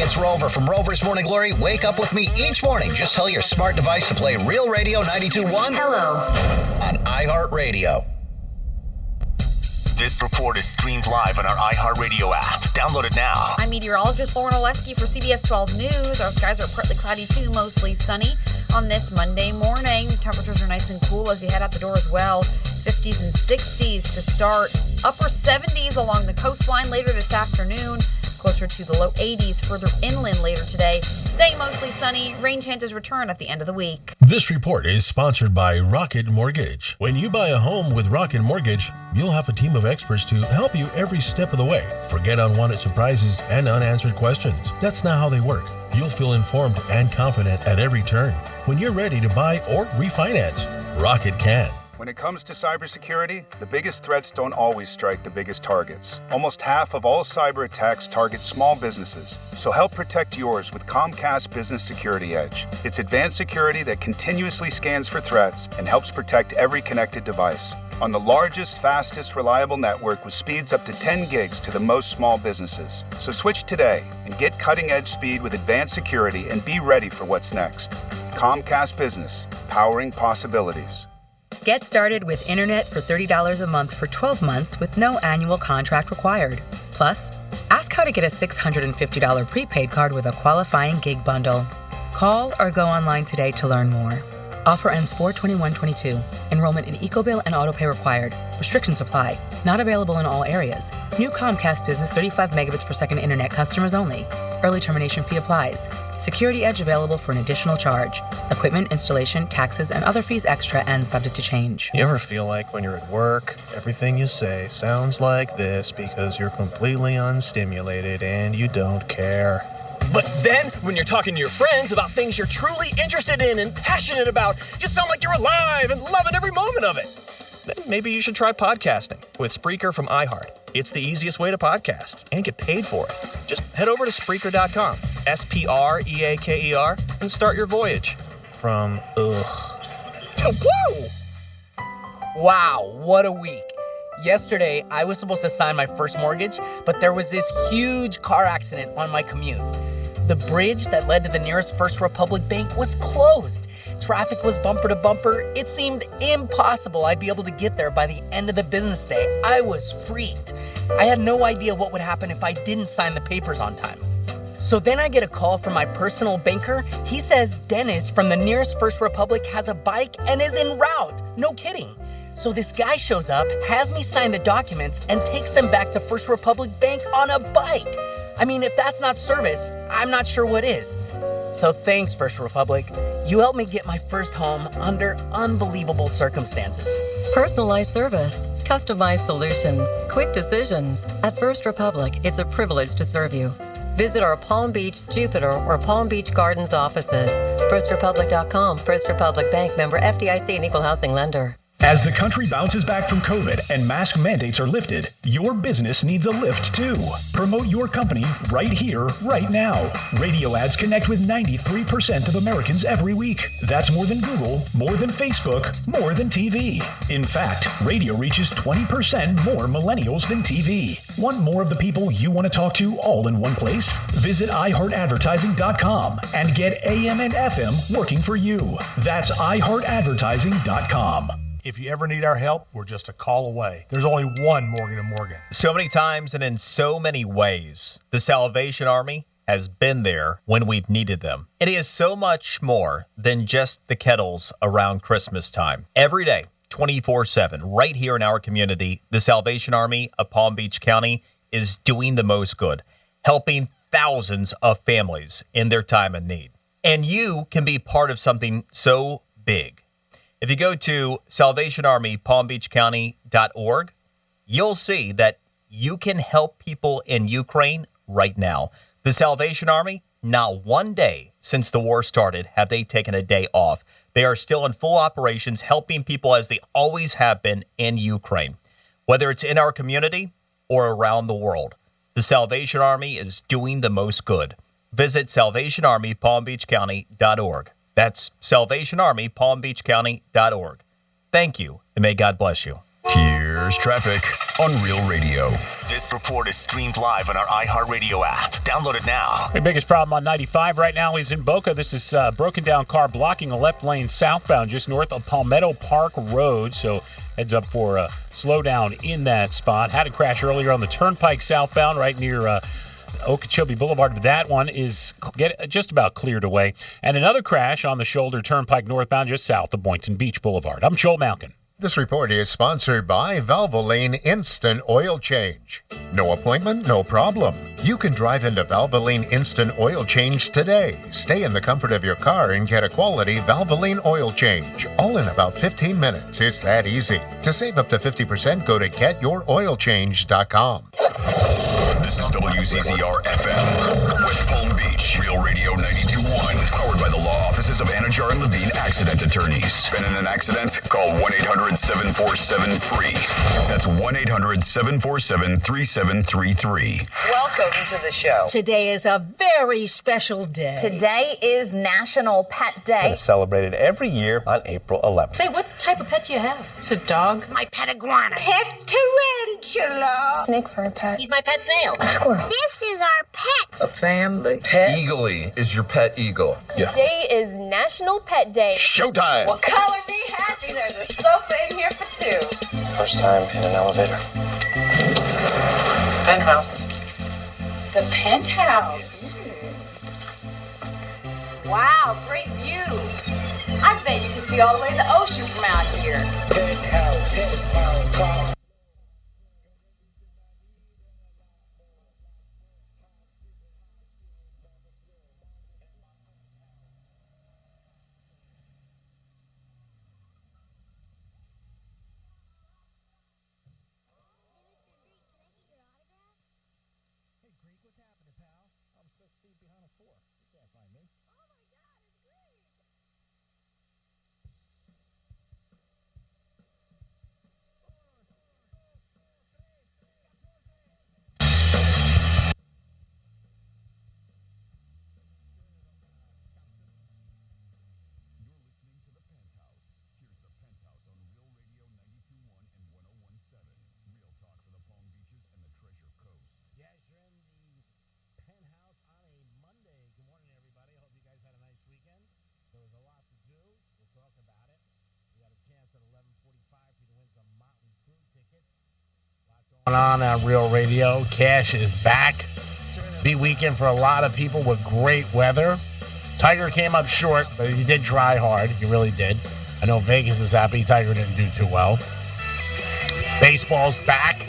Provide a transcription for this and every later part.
it's Rover from Rover's Morning Glory. Wake up with me each morning. Just tell your smart device to play Real Radio 92.1. Hello. On iHeartRadio. This report is streamed live on our iHeartRadio app. Download it now. I'm meteorologist Lauren Oleski for CBS 12 News. Our skies are partly cloudy too, mostly sunny on this Monday morning. Temperatures are nice and cool as you head out the door as well. 50s and 60s to start. Upper 70s along the coastline later this afternoon. Closer to the low 80s further inland later today. Staying mostly sunny. Rain chances return at the end of the week. This report is sponsored by Rocket Mortgage. When you buy a home with Rocket Mortgage, you'll have a team of experts to help you every step of the way. Forget unwanted surprises and unanswered questions. That's not how they work. You'll feel informed and confident at every turn. When you're ready to buy or refinance, Rocket can. When it comes to cybersecurity, the biggest threats don't always strike the biggest targets. Almost half of all cyber attacks target small businesses. So help protect yours with Comcast Business Security Edge. It's advanced security that continuously scans for threats and helps protect every connected device. On the largest, fastest, reliable network with speeds up to 10 gigs to the most small businesses. So switch today and get cutting-edge speed with advanced security and be ready for what's next. Comcast Business, powering possibilities. Get started with internet for $30 a month for 12 months with no annual contract required. Plus, ask how to get a $650 prepaid card with a qualifying gig bundle. Call or go online today to learn more. Offer ends 4/21/22. Enrollment in EcoBill and AutoPay required. Restrictions apply. Not available in all areas. New Comcast Business 35 megabits per second internet customers only. Early termination fee applies. Security Edge available for an additional charge. Equipment, installation, taxes, and other fees extra and subject to change. You ever feel like when you're at work, everything you say sounds like this because you're completely unstimulated and you don't care? But then, when you're talking to your friends about things you're truly interested in and passionate about, you sound like you're alive and loving every moment of it. Then maybe you should try podcasting with Spreaker from iHeart. It's the easiest way to podcast and get paid for it. Just head over to Spreaker.com, Spreaker, and start your voyage from ugh to woo! Wow, what a week. Yesterday, I was supposed to sign my first mortgage, but there was this huge car accident on my commute. The bridge that led to the nearest First Republic Bank was closed. Traffic was bumper to bumper. It seemed impossible I'd be able to get there by the end of the business day. I was freaked. I had no idea what would happen if I didn't sign the papers on time. So then I get a call from my personal banker. He says Dennis from the nearest First Republic has a bike and is en route. No kidding. So this guy shows up, has me sign the documents, and takes them back to First Republic Bank on a bike. I mean, if that's not service, I'm not sure what is. So thanks, First Republic. You helped me get my first home under unbelievable circumstances. Personalized service, customized solutions, quick decisions. At First Republic, it's a privilege to serve you. Visit our Palm Beach, Jupiter, or Palm Beach Gardens offices. FirstRepublic.com. First Republic Bank, member FDIC and equal housing lender. As the country bounces back from COVID and mask mandates are lifted, your business needs a lift too. Promote your company right here, right now. Radio ads connect with 93% of Americans every week. That's more than Google, more than Facebook, more than TV. In fact, radio reaches 20% more millennials than TV. Want more of the people you want to talk to all in one place? Visit iHeartAdvertising.com and get AM and FM working for you. That's iHeartAdvertising.com. If you ever need our help, we're just a call away. There's only one Morgan & Morgan. So many times and in so many ways, the Salvation Army has been there when we've needed them. It is so much more than just the kettles around Christmas time. Every day, 24/7, right here in our community, the Salvation Army of Palm Beach County is doing the most good, helping thousands of families in their time of need. And you can be part of something so big. If you go to salvationarmypalmbeachcounty.org, you'll see that you can help people in Ukraine right now. The Salvation Army, not one day since the war started have they taken a day off. They are still in full operations, helping people as they always have been in Ukraine, whether it's in our community or around the world. The Salvation Army is doing the most good. Visit salvationarmypalmbeachcounty.org. That's salvationarmypalmbeachcounty.org. Thank you, and may God bless you. Here Here's traffic on Real Radio. This report is streamed live on our iHeartRadio app. Download it now. The biggest problem on 95 right now is in Boca. This is a broken down car blocking a left lane southbound just north of Palmetto Park Road. So heads up for a slowdown in that spot. Had a crash earlier on the Turnpike southbound right near Okeechobee Boulevard. That one is just about cleared away. And another crash on the Shoulder Turnpike northbound just south of Boynton Beach Boulevard. I'm Joel Malkin. This report is sponsored by Valvoline Instant Oil Change. No appointment, no problem. You can drive into Valvoline Instant Oil Change today. Stay in the comfort of your car and get a quality Valvoline oil change, all in about 15 minutes. It's that easy. To save up to 50%, go to getyouroilchange.com. This is WZZR FM, West Palm Beach, Real Radio 92.1, powered by the law offices of Anajar and Levine Accident Attorneys. Been in an accident? Call 1-800-747-FREE. That's 1-800-747-3733. Welcome to the show. Today is a very special day. Today is National Pet Day. It's celebrated every year on April 11th. Say, what type of pet do you have? It's a dog. My pet iguana. Pet tarantula. Snake for a pet. He's my pet snail. A squirrel. This is our pet. A family pet. Eagle-y is your pet eagle. Today is National Pet Day. Showtime. Well, color me happy. There's a sofa in here for two. First time in an elevator. Penthouse. The Penthouse. Wow, great view. I bet you can see all the way to the ocean from out here. Penthouse. On Real Radio. Cash is back. Big weekend for a lot of people with great weather. Tiger came up short, but he did try hard. He really did. I know Vegas is happy. Tiger didn't do too well. Baseball's back.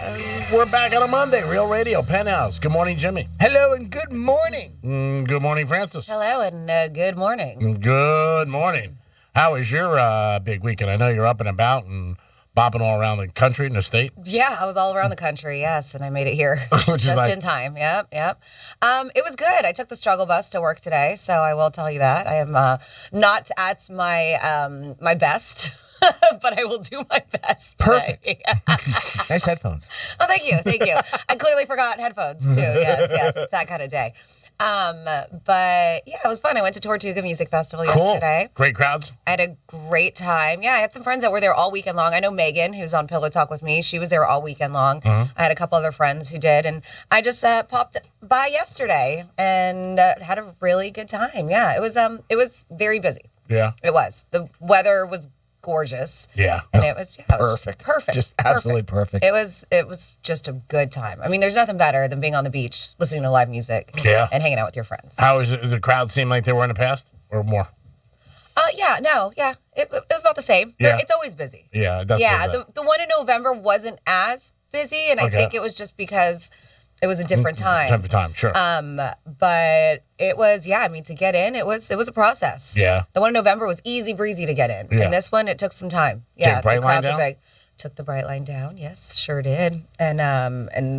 And we're back on a Monday. Real Radio, Penthouse. Good morning, Jimmy. Hello and good morning. Good morning, Francis. Hello and good morning. Good morning. How was your big weekend? I know you're up and about and bopping all around the country and the state. Yeah, I was all around the country, yes, and I made it here just in time. Yep. It was good. I took the struggle bus to work today, so I will tell you that. I am not at my my best, but I will do my best. Perfect. Nice headphones. Oh, thank you. I clearly forgot headphones, too. Yes, it's that kind of day. But yeah, it was fun. I went to Tortuga Music Festival yesterday. Great crowds. I had a great time. Yeah, I had some friends that were there all weekend long. I know Megan, who's on Pillow Talk with me. She was there all weekend long. I had a couple other friends who did, and I just popped by yesterday and had a really good time. Yeah, it was very busy. Yeah, it was. The weather was gorgeous. Yeah. And it was perfect. Just absolutely perfect. It was just a good time. I mean, there's nothing better than being on the beach, listening to live music, and hanging out with your friends. How is it? Does the crowd seem like they were in the past or more? It was about the same. Yeah. It's always busy. Yeah, that's the one in November wasn't as busy, and I think it was just because it was a different time. Different time, sure. But it was, to get in, it was a process. Yeah. The one in November was easy breezy to get in. Yeah. And this one, it took some time. Take the bright line down? Took the bright line down. Yes, sure did. And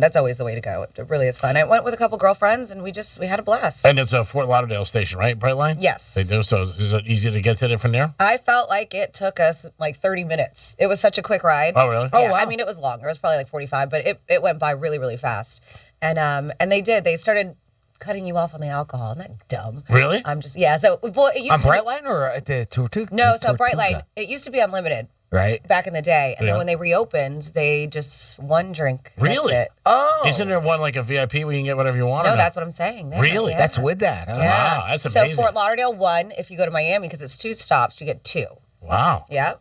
that's always the way to go. It really is fun. I went with a couple girlfriends, and we had a blast. And it's a Fort Lauderdale station, right? Bright line? Yes. They do. So is it easy to get to it from there? I felt like it took us like 30 minutes. It was such a quick ride. Oh, really? Yeah, wow. I mean, it was longer. It was probably like 45, but it went by really, really fast. And they did. They started cutting you off on the alcohol. Isn't that dumb? Really? I'm just, yeah. So, well, it used on to Brightline or at the Tortuga? No, so Brightline. It used to be unlimited. Right. back in the day. And Yeah. then when they reopened, they just one drink. Really? That's it. Oh. Isn't there one like a VIP where you can get whatever you want? No, or that's what I'm saying. There. Really? Yeah. That's with that. Huh? Yeah. Wow, that's So amazing. Fort Lauderdale, 1. If you go to Miami, because it's 2 stops, you get 2. Wow. Yeah.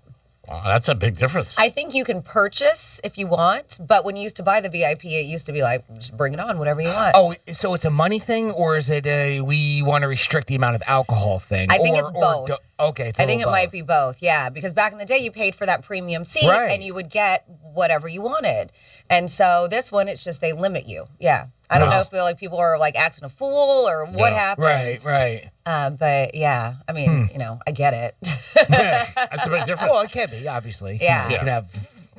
Wow, that's a big difference. I think you can purchase if you want, but when you used to buy the VIP, it used to be like, just bring it on, whatever you want. Oh, so it's a money thing, or is it a we want to restrict the amount of alcohol thing? I think Or- it's or both. Okay, it's I think it might be both, yeah, because back in the day, you paid for that premium seat Right. and you would get whatever you wanted. And so this one, it's just they limit you. Yeah. I don't know if like people are like acting a fool or what happened. Right. But yeah, I mean, you know, I get it. That's a big difference. Well, it can be, obviously. Yeah. You can have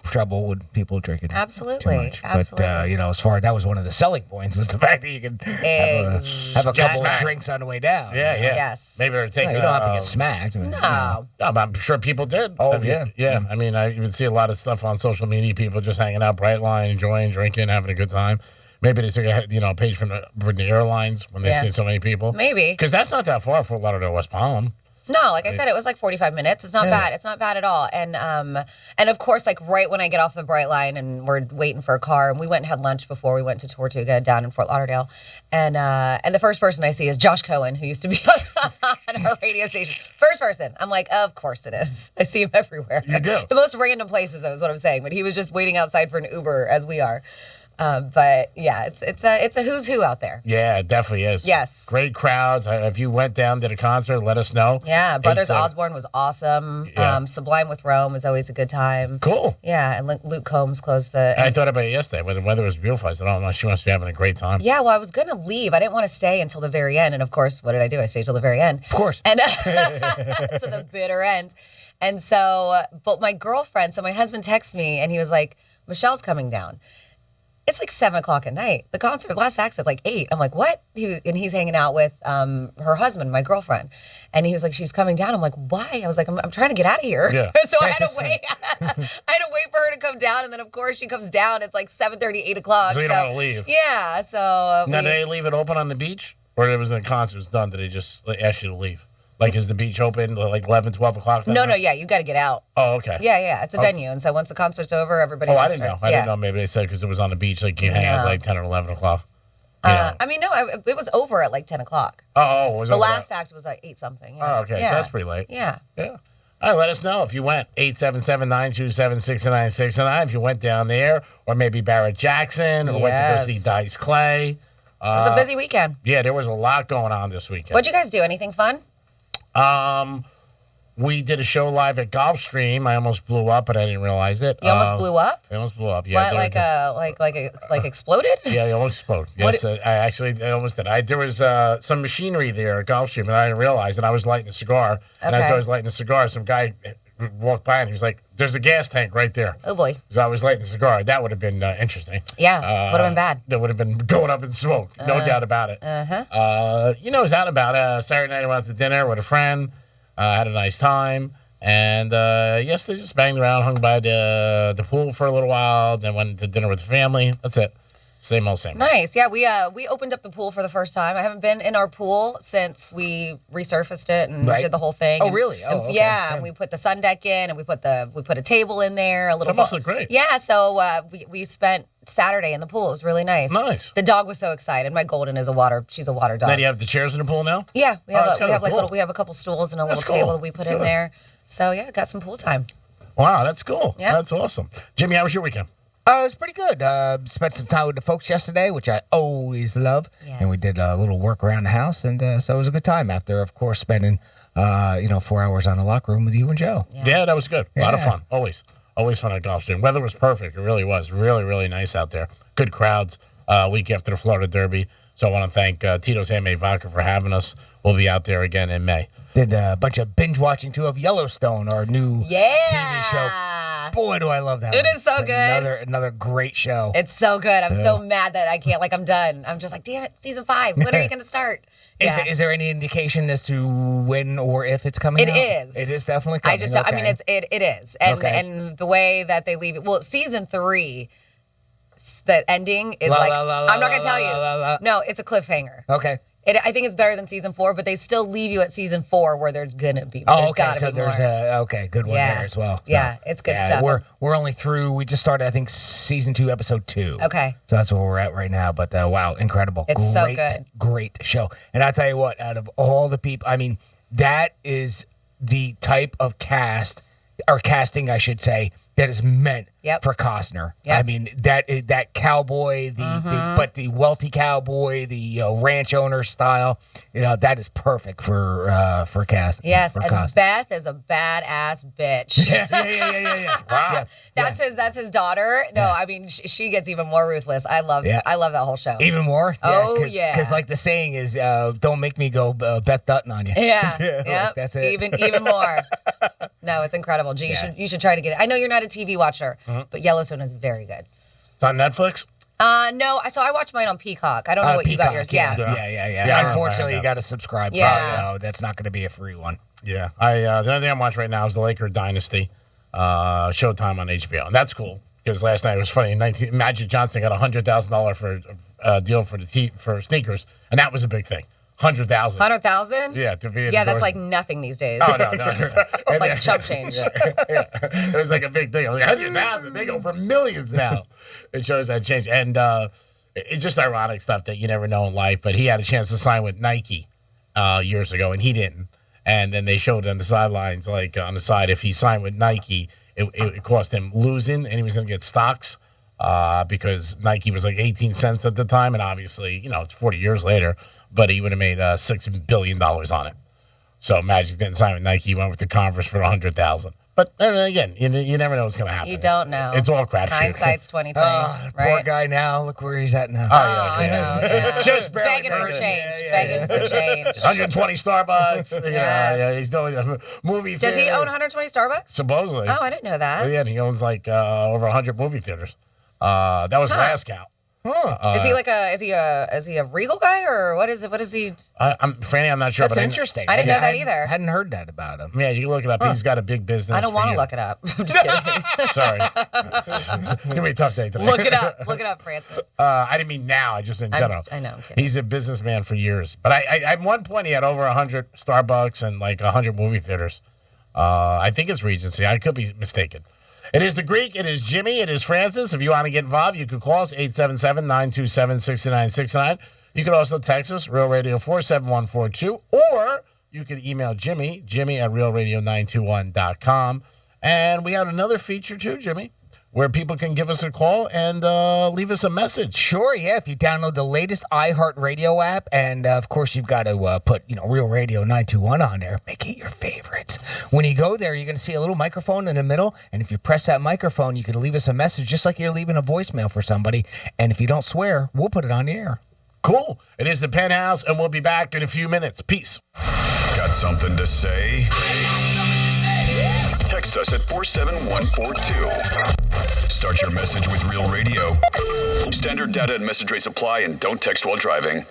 trouble with people drinking Absolutely. too much. Absolutely. But, as far as that was one of the selling points was the fact that you can have a couple of drinks on the way down. Yeah. Yes. Maybe they're taking. You don't have to get smacked. No. I'm sure people did. Oh, I mean, yeah. I mean, I even see a lot of stuff on social media. People just hanging out, Brightline, enjoying, drinking, having a good time. Maybe they took a page from the airlines when they see so many people. Maybe. Because that's not that far, Fort Lauderdale, West Palm. No, like I said, it was like 45 minutes. It's not bad. It's not bad at all. And of course, like right when I get off the Brightline and we're waiting for a car, and we went and had lunch before we went to Tortuga down in Fort Lauderdale, and the first person I see is Josh Cohen, who used to be on our radio station. First person, I'm like, of course it is. I see him everywhere. You do. The most random places, is what I'm saying. But he was just waiting outside for an Uber, as we are. But yeah, it's a who's who out there. Yeah, it definitely is. Yes. Great crowds. If you went down, did a concert, let us know. Yeah, Brothers Osborne was awesome. Yeah. Sublime with Rome was always a good time. Cool. Yeah, and Luke Combs closed the. I thought about it yesterday when the weather was beautiful. I said, oh, no, she must be having a great time. Yeah, well, I was going to leave. I didn't want to stay until the very end. And of course, what did I do? I stayed till the very end. Of course. And to the bitter end. And so, but my girlfriend, so my husband texted me and he was like, Michelle's coming down. It's like 7 o'clock at night. The concert, last act's at like 8. I'm like, what? And he's hanging out with her husband, my girlfriend. And he was like, she's coming down. I'm like, why? I was like, I'm trying to get out of here. Yeah. So I had to wait. I had to wait for her to come down. And then, of course, she comes down. It's like 7:30, 8 o'clock. So you don't want to leave. Yeah. So. Now, did they leave it open on the beach? Or it was the concert's done? Did they just ask you to leave? Like, is the beach open like 11, 12 o'clock? No, yeah, you got to get out. Oh, okay. Yeah, it's a venue. And so once the concert's over, everybody I just didn't know. starts- I didn't know. Maybe they said because it was on the beach, like you hang out like 10 or 11 o'clock. I mean, no, it was over at like 10 o'clock. Oh, it was The over last that. act was like 8 something. Oh, okay. Yeah. So that's pretty late. Yeah. Yeah. All right, let us know if you went 877-927-6969. If you went down there, or maybe Barrett Jackson, or went to go see Yes. Dice Clay. It was a busy weekend. Yeah, there was a lot going on this weekend. What'd you guys do? Anything fun? We did a show live at Gulfstream. I almost blew up, but I didn't realize it. You almost blew up? I almost blew up. Yeah. What, like exploded? Yeah, it almost exploded. Yes, I almost did. There was some machinery there at Gulfstream, and I didn't realize. And I was lighting a cigar, and as Okay. I was lighting a cigar, some guy walked by and he was like, "There's a gas tank right there." Oh boy. So I was lighting a cigar. That would have been interesting. Yeah, would have been bad. That would have been going up in smoke. No doubt about it. Uh-huh. I was out about Saturday night. I went out to dinner with a friend. Had a nice time. And yesterday just banged around, hung by the pool for a little while, then went to dinner with the family. That's it. Same old, same old. Nice. Yeah, we opened up the pool for the first time. I haven't been in our pool since we resurfaced it and Right. did the whole thing. Oh, And- really? Oh, and- okay. Yeah, and we put the sun deck in, and we put a table in there. A little. That must look great. Yeah. So we spent Saturday in the pool. It was really nice. Nice. The dog was so excited. My golden is she's a water dog. Then you have the chairs in the pool now? Yeah, we Oh, have that's kinda cool. we have a couple stools and a That's little table cool. that we put That's in good. there. So yeah, got some pool time. Wow, that's cool. Yeah. That's awesome. Jimmy, how was your weekend? It was pretty good. Spent some time with the folks yesterday, which I always love. Yes. And we did a little work around the house, and so it was a good time after, of course, spending 4 hours on the locker room with you and Joe. Yeah, that was good. A lot of Yeah. fun. Always fun at Gulfstream. Weather was perfect. It really was. Really, really nice out there. Good crowds week after the Florida Derby. So I want to thank Tito's Handmade Vodka for having us. We'll be out there again in May. Did a bunch of binge watching too of Yellowstone, our new TV show. Boy, do I love that. It one. is so It's good. Another great show. It's so good. I'm so mad that I can't. Like I'm done. I'm just like, damn it, season 5. When are you going to start? Is there any indication as to when or if it's coming It out? is. It is definitely coming. I mean, it is, and Okay. and the way that they leave it. Well, season 3, the ending is La, like la, la, la, I'm not gonna la, tell you. la, la, la. No, it's a cliffhanger. Okay. I think it's better than season 4, but they still leave you at season 4 where there's gonna be. Oh, okay. Gotta So be there's more. a good one there as well. Yeah, it's good stuff. We're only through. We just started, I think, season 2, episode 2. Okay. So that's where we're at right now. But wow, incredible! It's so good. Great show. And I tell you what, out of all the people, I mean, that is the type of casting, I should say, that is meant for Costner. Yep. I mean, that cowboy, but the wealthy cowboy, the ranch owner style, that is perfect for Cast. Yes, for and Costner. Beth is a badass bitch. Yeah. Wow. That's his daughter. No, I mean she gets even more ruthless. I love that whole show. Even more? Oh, Because like the saying is, don't make me go Beth Dutton on you. Yeah. Like, that's it. Even more. No, it's incredible. Gee, you should try to get it. I know you're not a TV watcher, but Yellowstone is very good. It's on Netflix? No, so I watched mine on Peacock. I don't know what you got yours. Yeah. Unfortunately, you got to subscribe to it, so that's not going to be a free one. Yeah. The only thing I'm watching right now is the Laker Dynasty, Showtime on HBO. And that's cool because last night it was funny. Magic Johnson got $100,000 for deal for sneakers, and that was a big thing. 100,000. 100,000? Yeah, to be. Yeah, that's like nothing these days. Oh no. It's like chump change. It was like a big thing. Like 100,000, they go for millions now. It shows that change, and it's just ironic stuff that you never know in life. But he had a chance to sign with Nike years ago, and he didn't. And then they showed on the sidelines, like on the side, if he signed with Nike, it cost him losing, and he was going to get stocks because Nike was like 18 cents at the time, and obviously, it's 40 years later. But he would have made $6 billion on it. So Magic's getting signed with Nike. He went with the Converse for $100,000. But again, you never know what's going to happen. You don't know. It's all crapshoot. Hindsight's 20/20, right? Poor guy now. Look where he's at now. I know. Yeah. Just barely begging for change. Begging for change. 120 Starbucks. Yes. Yeah, he's doing a movie theater. Does he own 120 Starbucks? Supposedly. Oh, I didn't know that. Yeah, and he owns like over 100 movie theaters. That was last count. Huh. Is he like is he a Regal guy or what is it? What is he? Franny, I'm not sure. That's but interesting. I didn't know that either. Hadn't heard that about him. Yeah, you can look it up. He's got a big business. I don't want to look it up. I'm just kidding. Sorry. It's going to be a tough day today. Look it up. Look it up, Francis. I didn't mean now. I just in general. I know. I'm kidding. He's a businessman for years. But I at one point, he had over 100 Starbucks and like 100 movie theaters. I think it's Regency. I could be mistaken. It is the Greek. It is Jimmy. It is Francis. If you want to get involved, you can call us 877-927-6969. You can also text us, Real Radio 47142, or you can email Jimmy at realradio921.com. And we have another feature too, Jimmy, where people can give us a call and leave us a message. Sure, yeah. If you download the latest iHeartRadio app, and of course you've got to put Real Radio 921 on there, make it your favorite. When you go there, you're going to see a little microphone in the middle, and if you press that microphone, you can leave us a message just like you're leaving a voicemail for somebody. And if you don't swear, we'll put it on the air. Cool. It is the Penthouse, and we'll be back in a few minutes. Peace. Got something to say? Text us at 47142. Start your message with Real Radio. Standard data and message rates apply, and don't text while driving.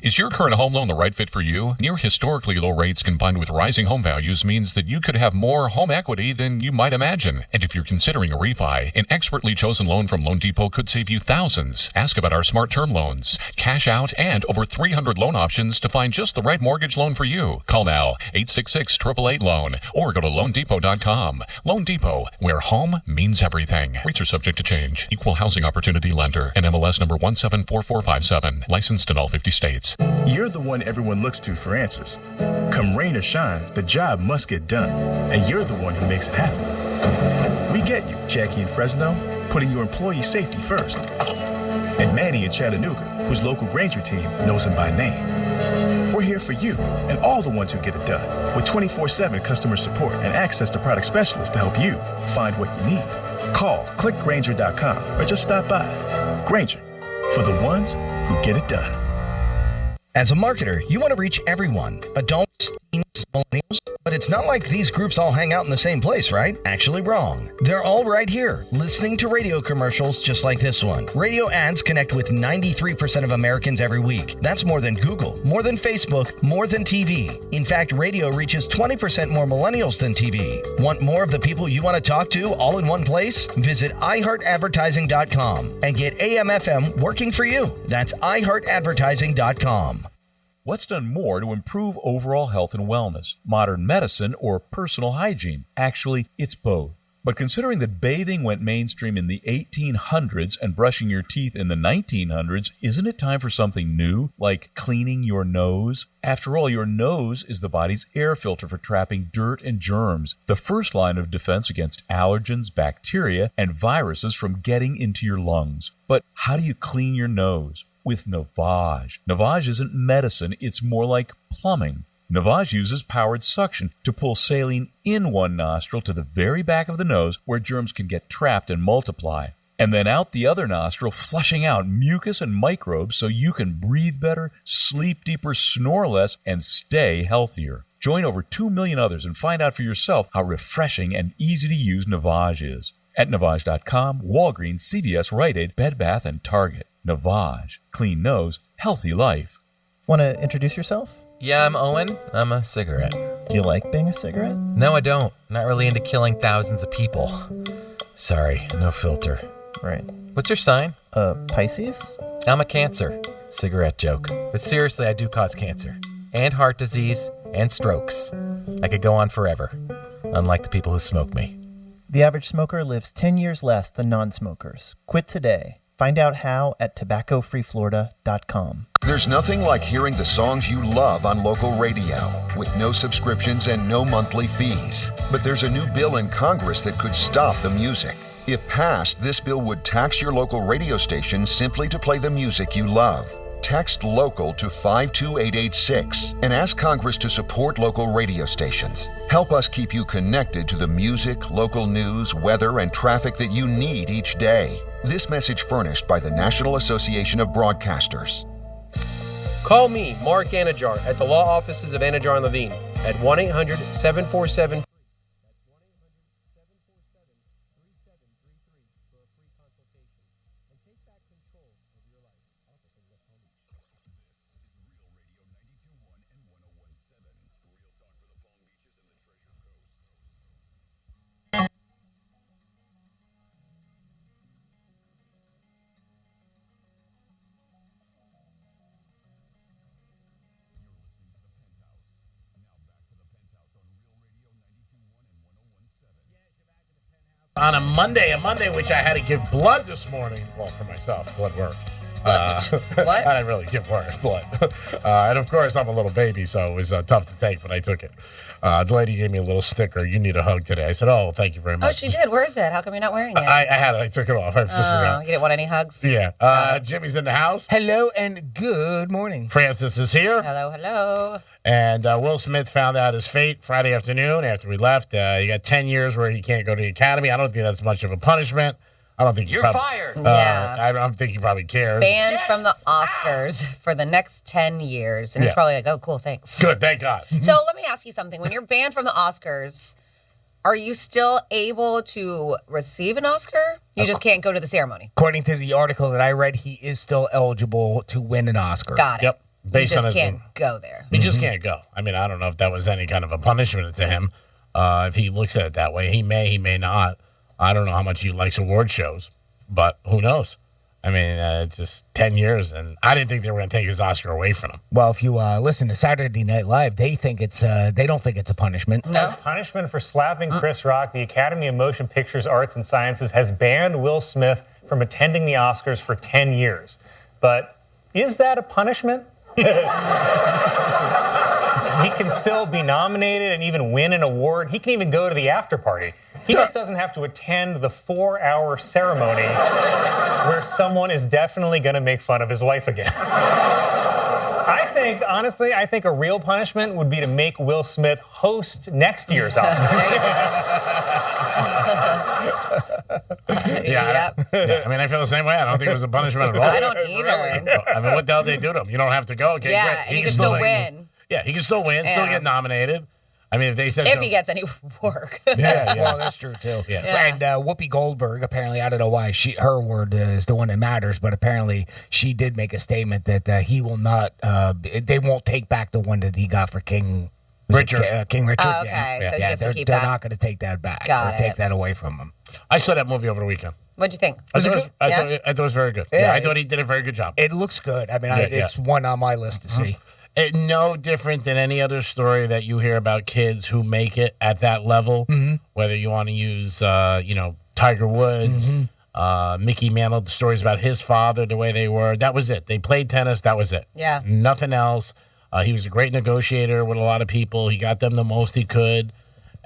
Is your current home loan the right fit for you? Near historically low rates combined with rising home values means that you could have more home equity than you might imagine. And if you're considering a refi, an expertly chosen loan from Loan Depot could save you thousands. Ask about our smart term loans, cash out, and over 300 loan options to find just the right mortgage loan for you. Call now, 866-888-LOAN, or go to loandepot.com. Loan Depot, where home means everything. Rates are subject to change. Equal housing opportunity lender. NMLS number 174457. Licensed in all 50 states. You're the one everyone looks to for answers. Come rain or shine, the job must get done, and you're the one who makes it happen. We get you, Jackie in Fresno, putting your employee safety first. And Manny in Chattanooga, whose local Granger team knows him by name. We're here for you and all the ones who get it done, with 24/7 customer support and access to product specialists to help you find what you need. Call, click Granger.com, or just stop by. Granger, for the ones who get it done. As a marketer, you want to reach everyone, adults, teens, millennials, but it's not like these groups all hang out in the same place, right? Actually wrong. They're all right here, listening to radio commercials just like this one. Radio ads connect with 93% of Americans every week. That's more than Google, more than Facebook, more than TV. In fact, radio reaches 20% more millennials than TV. Want more of the people you want to talk to all in one place? Visit iHeartAdvertising.com and get AM/FM working for you. That's iHeartAdvertising.com. What's done more to improve overall health and wellness, modern medicine or personal hygiene? Actually, it's both. But considering that bathing went mainstream in the 1800s and brushing your teeth in the 1900s, isn't it time for something new, like cleaning your nose? After all, your nose is the body's air filter for trapping dirt and germs, the first line of defense against allergens, bacteria, and viruses from getting into your lungs. But how do you clean your nose? With Navage. Navage isn't medicine, it's more like plumbing. Navage uses powered suction to pull saline in one nostril to the very back of the nose where germs can get trapped and multiply, and then out the other nostril, flushing out mucus and microbes so you can breathe better, sleep deeper, snore less, and stay healthier. Join over 2 million others and find out for yourself how refreshing and easy to use Navage is. At Navage.com, Walgreens, CVS, Rite Aid, Bed Bath, and Target. Navage. Clean nose, healthy life. Want to introduce yourself? Yeah, I'm Owen. I'm a cigarette. Do you like being a cigarette? No, I don't. Not really into killing thousands of people. Sorry, no filter. Right. What's your sign? Pisces? I'm a Cancer. Cigarette joke. But seriously, I do cause cancer. And heart disease. And strokes. I could go on forever. Unlike the people who smoke me. The average smoker lives 10 years less than non-smokers. Quit today. Find out how at tobaccofreeflorida.com. There's nothing like hearing the songs you love on local radio with no subscriptions and no monthly fees. But there's a new bill in Congress that could stop the music. If passed, this bill would tax your local radio station simply to play the music you love. Text LOCAL to 52886 and ask Congress to support local radio stations. Help us keep you connected to the music, local news, weather, and traffic that you need each day. This message furnished by the National Association of Broadcasters. Call me, Mark Anajar, at the law offices of Anajar and Levine at 1-800-747- On a Monday which I had to give blood this morning. Well, for myself, blood work. What? I didn't really give blood. And of course, I'm a little baby, so it was tough to take, but I took it. The lady gave me a little sticker. You need a hug today. I said, oh, thank you very much. Oh, she did. Where is it? How come you're not wearing it? I had it. I took it off. I just forgot. You didn't want any hugs? Yeah. Jimmy's in the house. Hello and good morning. Francis is here. Hello, hello. And Will Smith found out his fate Friday afternoon after we left. He got 10 years where he can't go to the academy. I don't think that's much of a punishment. I don't think you're fired. Yeah. I don't think he probably cares. Banned from the Oscars for the next 10 years. And it's probably like, oh, cool, thanks. Good, thank God. So let me ask you something. When you're banned from the Oscars, are you still able to receive an Oscar? You just can't go to the ceremony. According to the article that I read, he is still eligible to win an Oscar. Got it. Yep. You just can't go there. He just can't go. I mean, I don't know if that was any kind of a punishment to him. If he looks at it that way, he may not. I don't know how much he likes award shows, but who knows? I mean, it's just 10 years, and I didn't think they were going to take his Oscar away from him. Well, if you listen to Saturday Night Live, they think they don't think it's a punishment. No. As punishment for slapping Chris Rock, the Academy of Motion Pictures Arts and Sciences has banned Will Smith from attending the Oscars for 10 years. But is that a punishment? He can still be nominated and even win an award. He can even go to the after party. He just doesn't have to attend the 4-hour ceremony where someone is definitely going to make fun of his wife again. I think a real punishment would be to make Will Smith host next year's Oscar. Yeah, I mean, I feel the same way. I don't think it was a punishment at all. I don't either. I mean, what the hell did they do to him? You don't have to go. Okay, yeah, great. and you can still win. Yeah, he can still win, still get nominated. I mean, if they said if he gets any work. Yeah, well, that's true too. Yeah. And Whoopi Goldberg, apparently, I don't know why her word is the one that matters, but apparently she did make a statement that he will not. They won't take back the one that he got for King Richard. King Richard. Oh, okay, so he gets to keep they're that. not going to take that back. Got or take that away from him. I saw that movie over the weekend. What'd you think? I thought it was very good. Yeah, I thought he did a very good job. It looks good. I mean, it's one on my list to see. No different than any other story that you hear about kids who make it at that level. Whether you want to use, Tiger Woods, Mickey Mantle, the stories about his father, the way they were. That was it. They played tennis. That was it. Yeah. Nothing else. He was a great negotiator with a lot of people. He got them the most he could.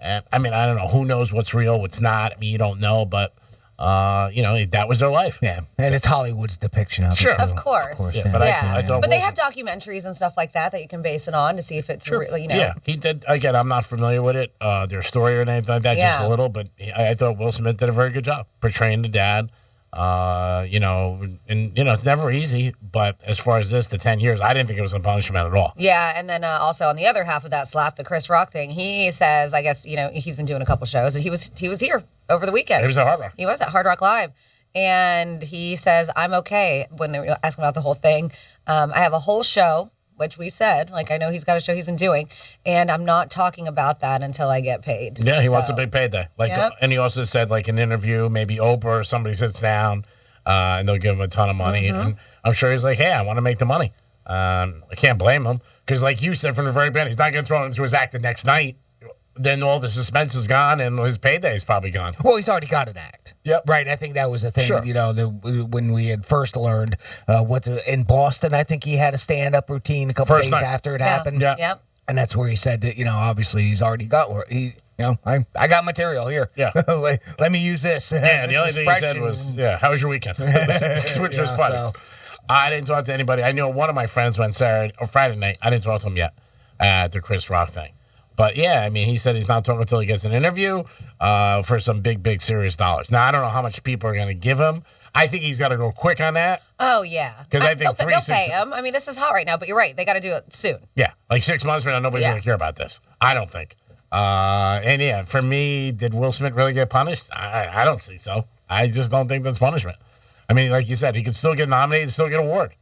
And I don't know. Who knows what's real, what's not? I mean, you don't know, but that was their life. Yeah, and it's Hollywood's depiction of it. Sure. too. Of course. Yeah, but I thought But they have documentaries and stuff like that you can base it on to see if it's real, Yeah, he did. Again, I'm not familiar with it, their story or anything like that, just Yeah. a little. But I thought Will Smith did a very good job portraying the dad. It's never easy. But as far as the 10 years, I didn't think it was a punishment at all. Yeah, and then also on the other half of that slap, the Chris Rock thing, he says, I guess, he's been doing a couple shows, and he was here over the weekend. He was at Hard Rock. He was at Hard Rock Live. And he says, I'm okay, when they were asking about the whole thing. I have a whole show, which we said, I know he's got a show he's been doing, and I'm not talking about that until I get paid. Yeah, he wants a big payday. Yep. And he also said, an interview, maybe Oprah or somebody sits down, and they'll give him a ton of money. And I'm sure he's like, hey, I want to make the money. I can't blame him. Because like you said from the very beginning, he's not going to throw it into his act the next night. Then all the suspense is gone, and his payday is probably gone. Well, he's already got an act. Yep. Right. I think that was the thing. Sure. When we had first learned in Boston, I think he had a stand-up routine a couple days after it happened. Yeah. Yep. And that's where he said that obviously he's already got I got material here. Yeah. Let me use this. Yeah. This The only is thing he fresh said and- was, how was your weekend? Which was funny. so- I didn't talk to anybody. I know one of my friends went Saturday or Friday night. I didn't talk to him yet at the Chris Rock thing. But yeah, he said he's not talking until he gets an interview for some big, big, serious dollars. Now, I don't know how much people are going to give him. I think he's got to go quick on that. Oh, yeah. 'Cause I think they'll pay him. This is hot right now, but you're right. They got to do it soon. Yeah, 6 months from now, nobody's going to care about this. I don't think. And yeah, for me, did Will Smith really get punished? I don't think so. I just don't think that's punishment. Like you said, he could still get nominated, still get an award.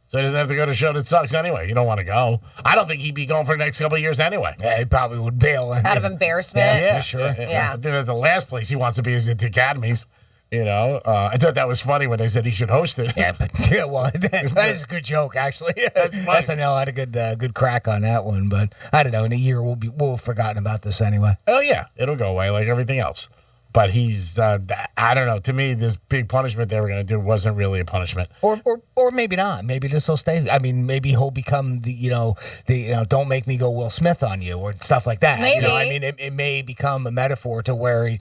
So he doesn't have to go to a show that sucks anyway. You don't want to go. I don't think he'd be going for the next couple of years anyway. Yeah, he probably would bail. Out of embarrassment. Yeah, sure. Yeah. I think that's the last place he wants to be is at the Academies. I thought that was funny when they said he should host it. Yeah, but that is a good joke, actually. SNL had a good crack on that one, but I don't know. In a year, we'll have forgotten about this anyway. Oh yeah, it'll go away like everything else. But he's, I don't know. To me, this big punishment they were going to do wasn't really a punishment. Or maybe not. Maybe this will stay. Maybe he'll become the don't make me go Will Smith on you or stuff like that. Maybe. It may become a metaphor to where he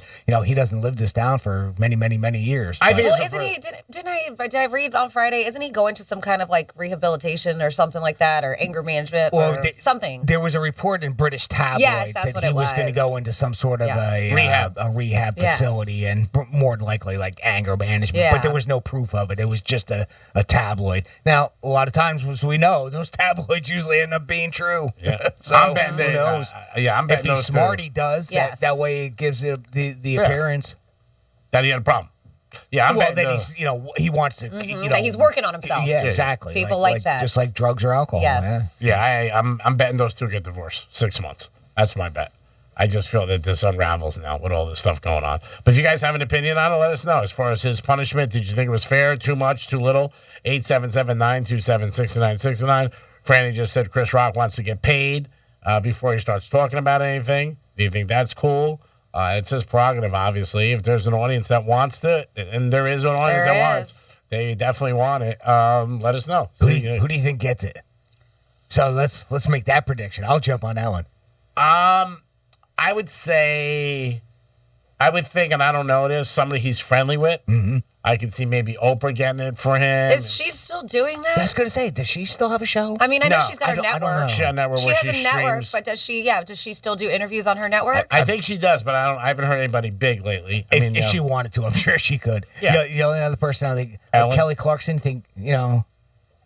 doesn't live this down for many, many, many years. I think isn't he? Did I read on Friday? Isn't he going to some kind of rehabilitation or something like that, or anger management or something? There was a report in British tabloids Yes, that's that what he it was going to go into some sort of a rehab facility and more than likely anger management. Yeah. But there was no proof of it. It was just a tabloid. Now, a lot of times, as we know, those tabloids usually end up being true. Yeah. So I'm betting who knows? I'm betting if he's those smart, two. he does. Yes. That way it gives it the appearance. That he had a problem. Yeah, I'm Well, betting then those. he's he wants to That he's working on himself. Yeah, exactly. People like that. Just like drugs or alcohol. Yes. Yeah, I'm betting those two get divorced. 6 months. That's my bet. I just feel that this unravels now with all this stuff going on. But if you guys have an opinion on it, let us know. As far as his punishment, did you think it was fair? Too much? Too little? 877-927-6969. Franny just said Chris Rock wants to get paid before he starts talking about anything. Do you think that's cool? It's his prerogative, obviously. If there's an audience that wants it, and there is an audience that wants, they definitely want it. Let us know. Who do you think gets it? So let's make that prediction. I'll jump on that one. I would think, and I don't know this, somebody he's friendly with. Mm-hmm. I could see maybe Oprah getting it for him. Is she still doing that? I was going to say, does she still have a show? I know No, she's got her network. I don't know. She has a network She where has she a network, streams. but does she still do interviews on her network? I think she does, but I haven't heard anybody big lately. If she wanted to, I'm sure she could. Yeah. The only other person I think, Ellen? Kelly Clarkson,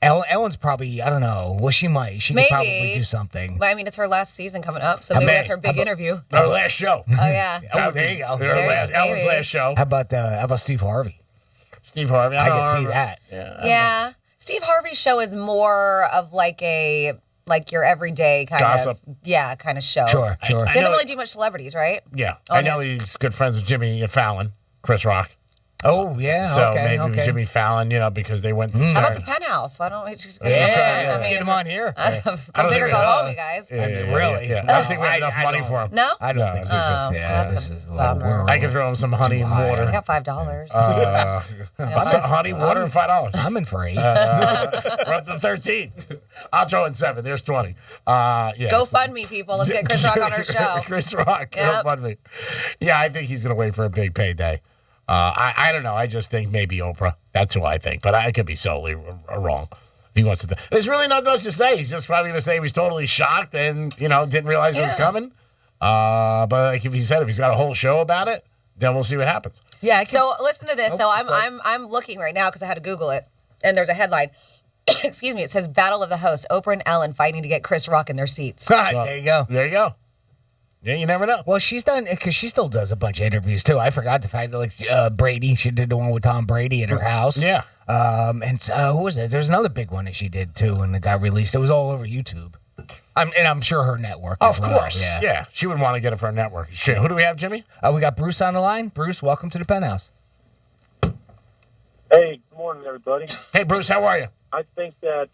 Ellen's probably, I don't know. Well, she might. She Maybe. could probably do something. But it's her last season coming up, so maybe that's her big interview. Her last show. Oh yeah. There you go. Ellen's last show. How about Steve Harvey? Steve Harvey. I can see that. Yeah. Steve Harvey's show is more of your everyday kind Gossip. of kind of show. Sure. He doesn't really do much celebrities, right? Yeah. Oh, I know yes. he's good friends with Jimmy Fallon, Chris Rock. Oh, yeah. So okay, maybe okay. Jimmy Fallon, because they went. How about the Penthouse? Why don't we just get Let's get him on here. Go big or go home, you guys. Really? Yeah. I don't think we have enough money for him. No? I don't think that's a bummer. I can throw him some honey and water. I got $5. Honey, water, and $5. I'm in for 8. We're up to 13. I'll throw in 7. There's 20. Go fund me, people. Let's get Chris Rock on our show. Chris Rock, go fund me. Yeah, I think he's going to wait for a big payday. I don't know. I just think maybe Oprah. That's who I think. But I could be solely wrong. If he wants to. There's really not much to say. He's just probably going to say he was totally shocked and, didn't realize it was coming. But like if he said if he's got a whole show about it, then we'll see what happens. Yeah. So listen to this. So I'm looking right now because I had to Google it, and there's a headline. Excuse me. It says Battle of the Hosts: Oprah and Ellen fighting to get Chris Rock in their seats. There you go. There you go. Yeah, you never know. Well, she's done because she still does a bunch of interviews too. I forgot the fact that Brady, she did the one with Tom Brady at her house. Yeah. And who was it? There's another big one that she did too, and it got released. It was all over YouTube. I'm sure her network. Of course. Yeah. Yeah. She would want to get it for her network. Shit. Who do we have, Jimmy? We got Bruce on the line. Bruce, welcome to the Penthouse. Hey, good morning, everybody. Hey, Bruce, how are you? I think that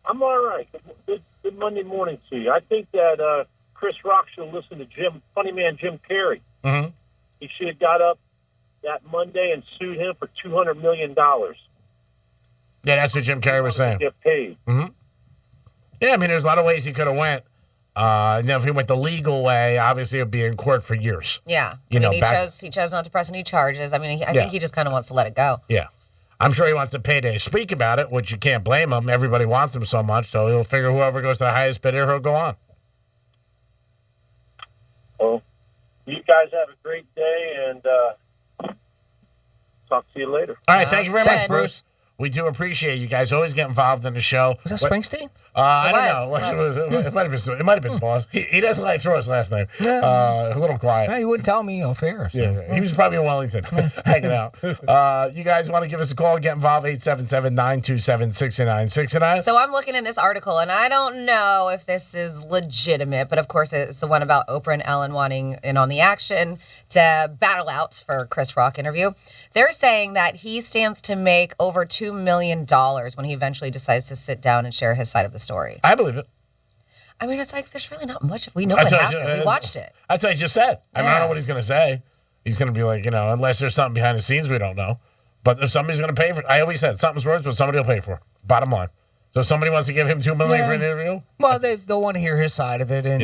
I'm all right. Good Monday morning to you. I think that Chris Rock should listen to funny man Jim Carrey. Mm-hmm. He should have got up that Monday and sued him for $200 million. Yeah, that's what Jim Carrey was saying. Get paid. Mm-hmm. Yeah, I mean, there's a lot of ways he could have went. Now, if he went the legal way, obviously it would be in court for years. Yeah. He chose not to press any charges. I mean, I think he just kind of wants to let it go. Yeah. I'm sure he wants to pay to speak about it, which you can't blame him. Everybody wants him so much, so he'll figure whoever goes to the highest bidder, he'll go on. Well, you guys have a great day, and talk to you later. All right, thank you very much, Bruce. We do appreciate you guys. Always get involved in the show. Was that Springsteen? I don't know. It might have been Boss. He doesn't like throw us last night. A little quiet. Yeah, he wouldn't tell me off air. So. Yeah, he was probably in Wellington hanging out. You guys want to give us a call, get involved, 877-927-6969. So I'm looking in this article, and I don't know if this is legitimate, but of course it's the one about Oprah and Ellen wanting in on the action to battle out for Chris Rock interview. They're saying that he stands to make over $2 million when he eventually decides to sit down and share his side of the story. I believe it. I mean, it's like there's really not much. We know what happened. We watched it. That's what I just said. I mean, I don't know what he's going to say. He's going to be like, unless there's something behind the scenes we don't know. But if somebody's going to pay for it, I always said something's worth, but somebody will pay for it. Bottom line. So if somebody wants to give him $2 million for an interview? Well, they'll want to hear his side of it, and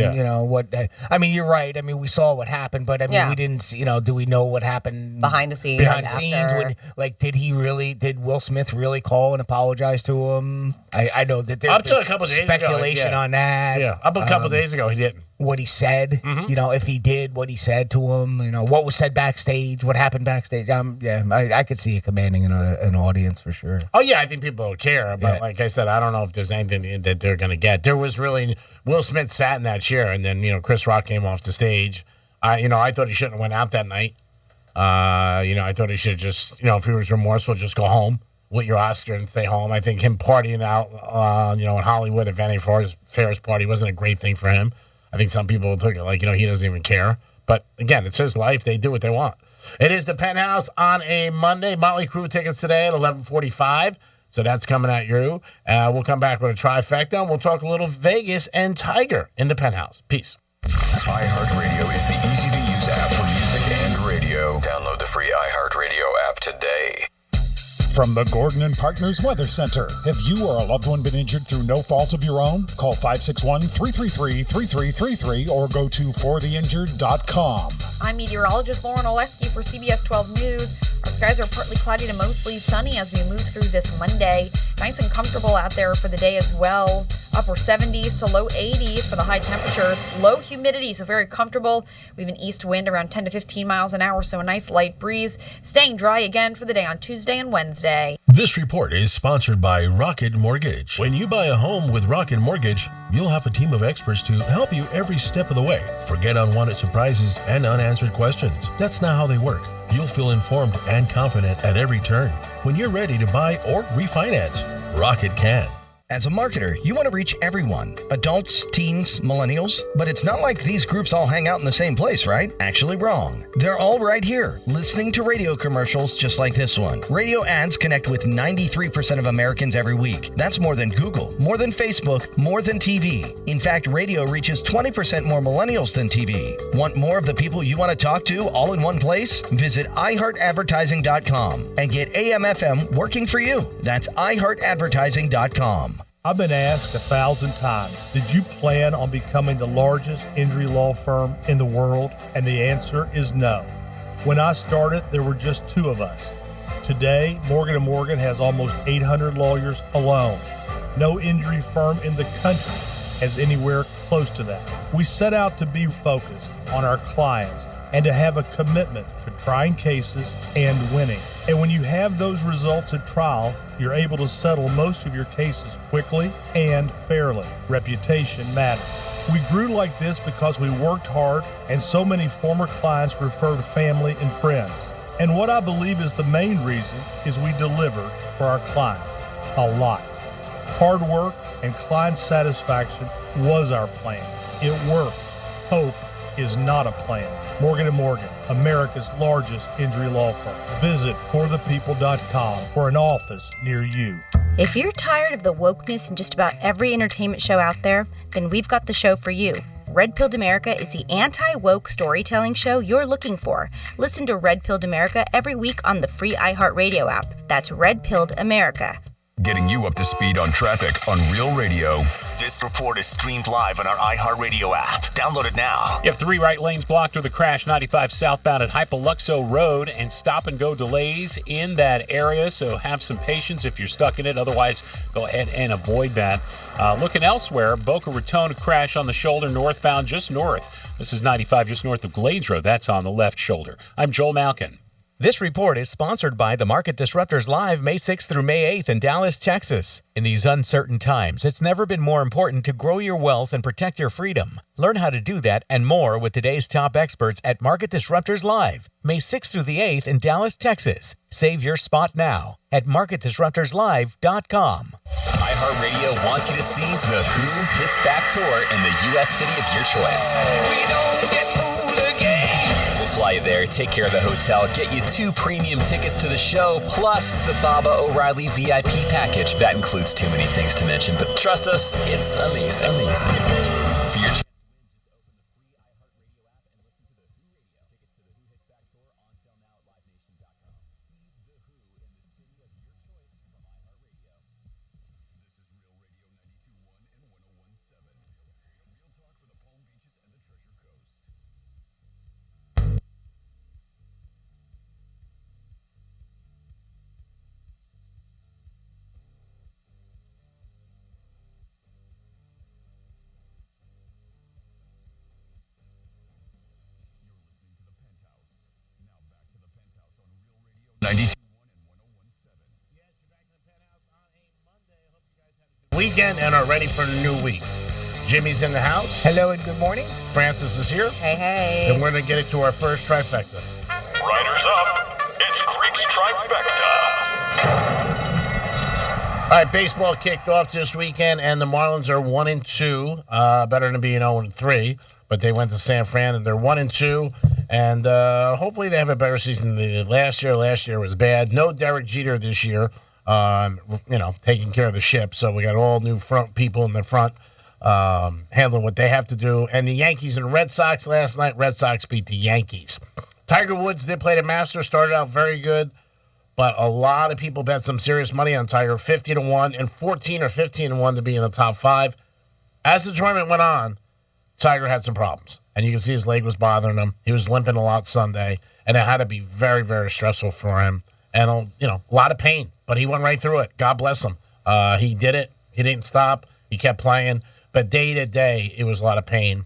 what. I mean, you're right. I mean, we saw what happened, but I mean, we didn't. See, do we know what happened behind the scenes? Did Will Smith really call and apologize to him? I know that there's up to a couple days speculation ago, on that. Yeah, up a couple days ago, he didn't. What he said, if he did, what he said to him, what was said backstage, what happened backstage. I could see it commanding an audience for sure. Oh yeah, I think people will care, but like I said, I don't know if there's anything that they're going to get. There was really Will Smith sat in that chair, and then Chris Rock came off the stage. I thought he shouldn't have went out that night. I thought he should just if he was remorseful, just go home with your Oscar and stay home. I think him partying out, in Hollywood at Vanity Fair's party wasn't a great thing for him. I think some people took it like, he doesn't even care. But again, it's his life. They do what they want. It is the Penthouse on a Monday. Motley Crue tickets today at 11:45. So that's coming at you. We'll come back with a trifecta, and we'll talk a little Vegas and Tiger in the Penthouse. Peace. iHeartRadio is the easy-to-use app for music and radio. Download the free iHeartRadio app today. From the Gordon and Partners Weather Center. Have you or a loved one been injured through no fault of your own? Call 561-333-3333 or go to fortheinjured.com. I'm meteorologist Lauren Oleski for CBS 12 News. Our skies are partly cloudy to mostly sunny as we move through this Monday. Nice and comfortable out there for the day as well. Upper 70s to low 80s for the high temperatures. Low humidity, so very comfortable. We have an east wind around 10 to 15 miles an hour, so a nice light breeze. Staying dry again for the day on Tuesday and Wednesday. This report is sponsored by Rocket Mortgage. When you buy a home with Rocket Mortgage, you'll have a team of experts to help you every step of the way. Forget unwanted surprises and unanswered questions. That's not how they work. You'll feel informed and confident at every turn. When you're ready to buy or refinance, Rocket can. As a marketer, you want to reach everyone, adults, teens, millennials, but it's not like these groups all hang out in the same place, right? Actually wrong. They're all right here, listening to radio commercials just like this one. Radio ads connect with 93% of Americans every week. That's more than Google, more than Facebook, more than TV. In fact, radio reaches 20% more millennials than TV. Want more of the people you want to talk to all in one place? Visit iHeartAdvertising.com and get AM/FM working for you. That's iHeartAdvertising.com. I've been asked 1,000 times, did you plan on becoming the largest injury law firm in the world? And the answer is no. When I started, there were just 2 of us. Today, Morgan & Morgan has almost 800 lawyers alone. No injury firm in the country has anywhere close to that. We set out to be focused on our clients and to have a commitment to trying cases and winning. And when you have those results at trial, you're able to settle most of your cases quickly and fairly. Reputation matters. We grew like this because we worked hard and so many former clients referred family and friends. And what I believe is the main reason is we delivered for our clients a lot. Hard work and client satisfaction was our plan. It worked. Hope is not a plan. Morgan & Morgan, America's largest injury law firm. Visit forthepeople.com for an office near you. If you're tired of the wokeness in just about every entertainment show out there, then we've got the show for you. Red Pilled America is the anti-woke storytelling show you're looking for. Listen to Red Pilled America every week on the free iHeartRadio app. That's Red Pilled America. Getting you up to speed on traffic on Real Radio. This report is streamed live on our iHeartRadio app. Download it now. You have 3 right lanes blocked with a crash 95 southbound at Hypaluxo Road and stop-and-go delays in that area, so have some patience if you're stuck in it. Otherwise, go ahead and avoid that. Looking elsewhere, Boca Raton crash on the shoulder northbound just north. This is 95 just north of Glades Road. That's on the left shoulder. I'm Joel Malkin. This report is sponsored by the Market Disruptors Live May 6th through May 8th in Dallas, Texas. In these uncertain times, it's never been more important to grow your wealth and protect your freedom. Learn how to do that and more with today's top experts at Market Disruptors Live, May 6th through the 8th in Dallas, Texas. Save your spot now at MarketDisruptorsLive.com. iHeartRadio wants you to see the Who Hits Back tour in the U.S. city of your choice. We don't get fooled again. We'll fly you there, take care of the hotel, get you 2 premium tickets to the show, plus the Baba O'Reilly VIP package. That includes too many things to mention, but trust us, it's amazing. For your Weekend and are ready for the new week. Jimmy's in the house. Hello and good morning. Francis is here. Hey, hey. And we're going to get it to our first trifecta. Riders up. It's Creek's Trifecta. All right, baseball kicked off this weekend, and the Marlins are 1-2. Better than being 0-3, but they went to San Fran, and they're 1-2. And hopefully they have a better season than they did last year. Last year was bad. No Derek Jeter this year. Taking care of the ship. So we got all new front people in the front handling what they have to do. And the Yankees and Red Sox last night. Red Sox beat the Yankees. Tiger Woods did play the Masters, started out very good, but a lot of people bet some serious money on Tiger, 50-1 and 14 or 15-1 to be in the top 5. As the tournament went on, Tiger had some problems, and you can see his leg was bothering him. He was limping a lot Sunday, and it had to be very, very stressful for him. And, a lot of pain, but he went right through it. God bless him. He did it. He didn't stop. He kept playing. But day to day, it was a lot of pain.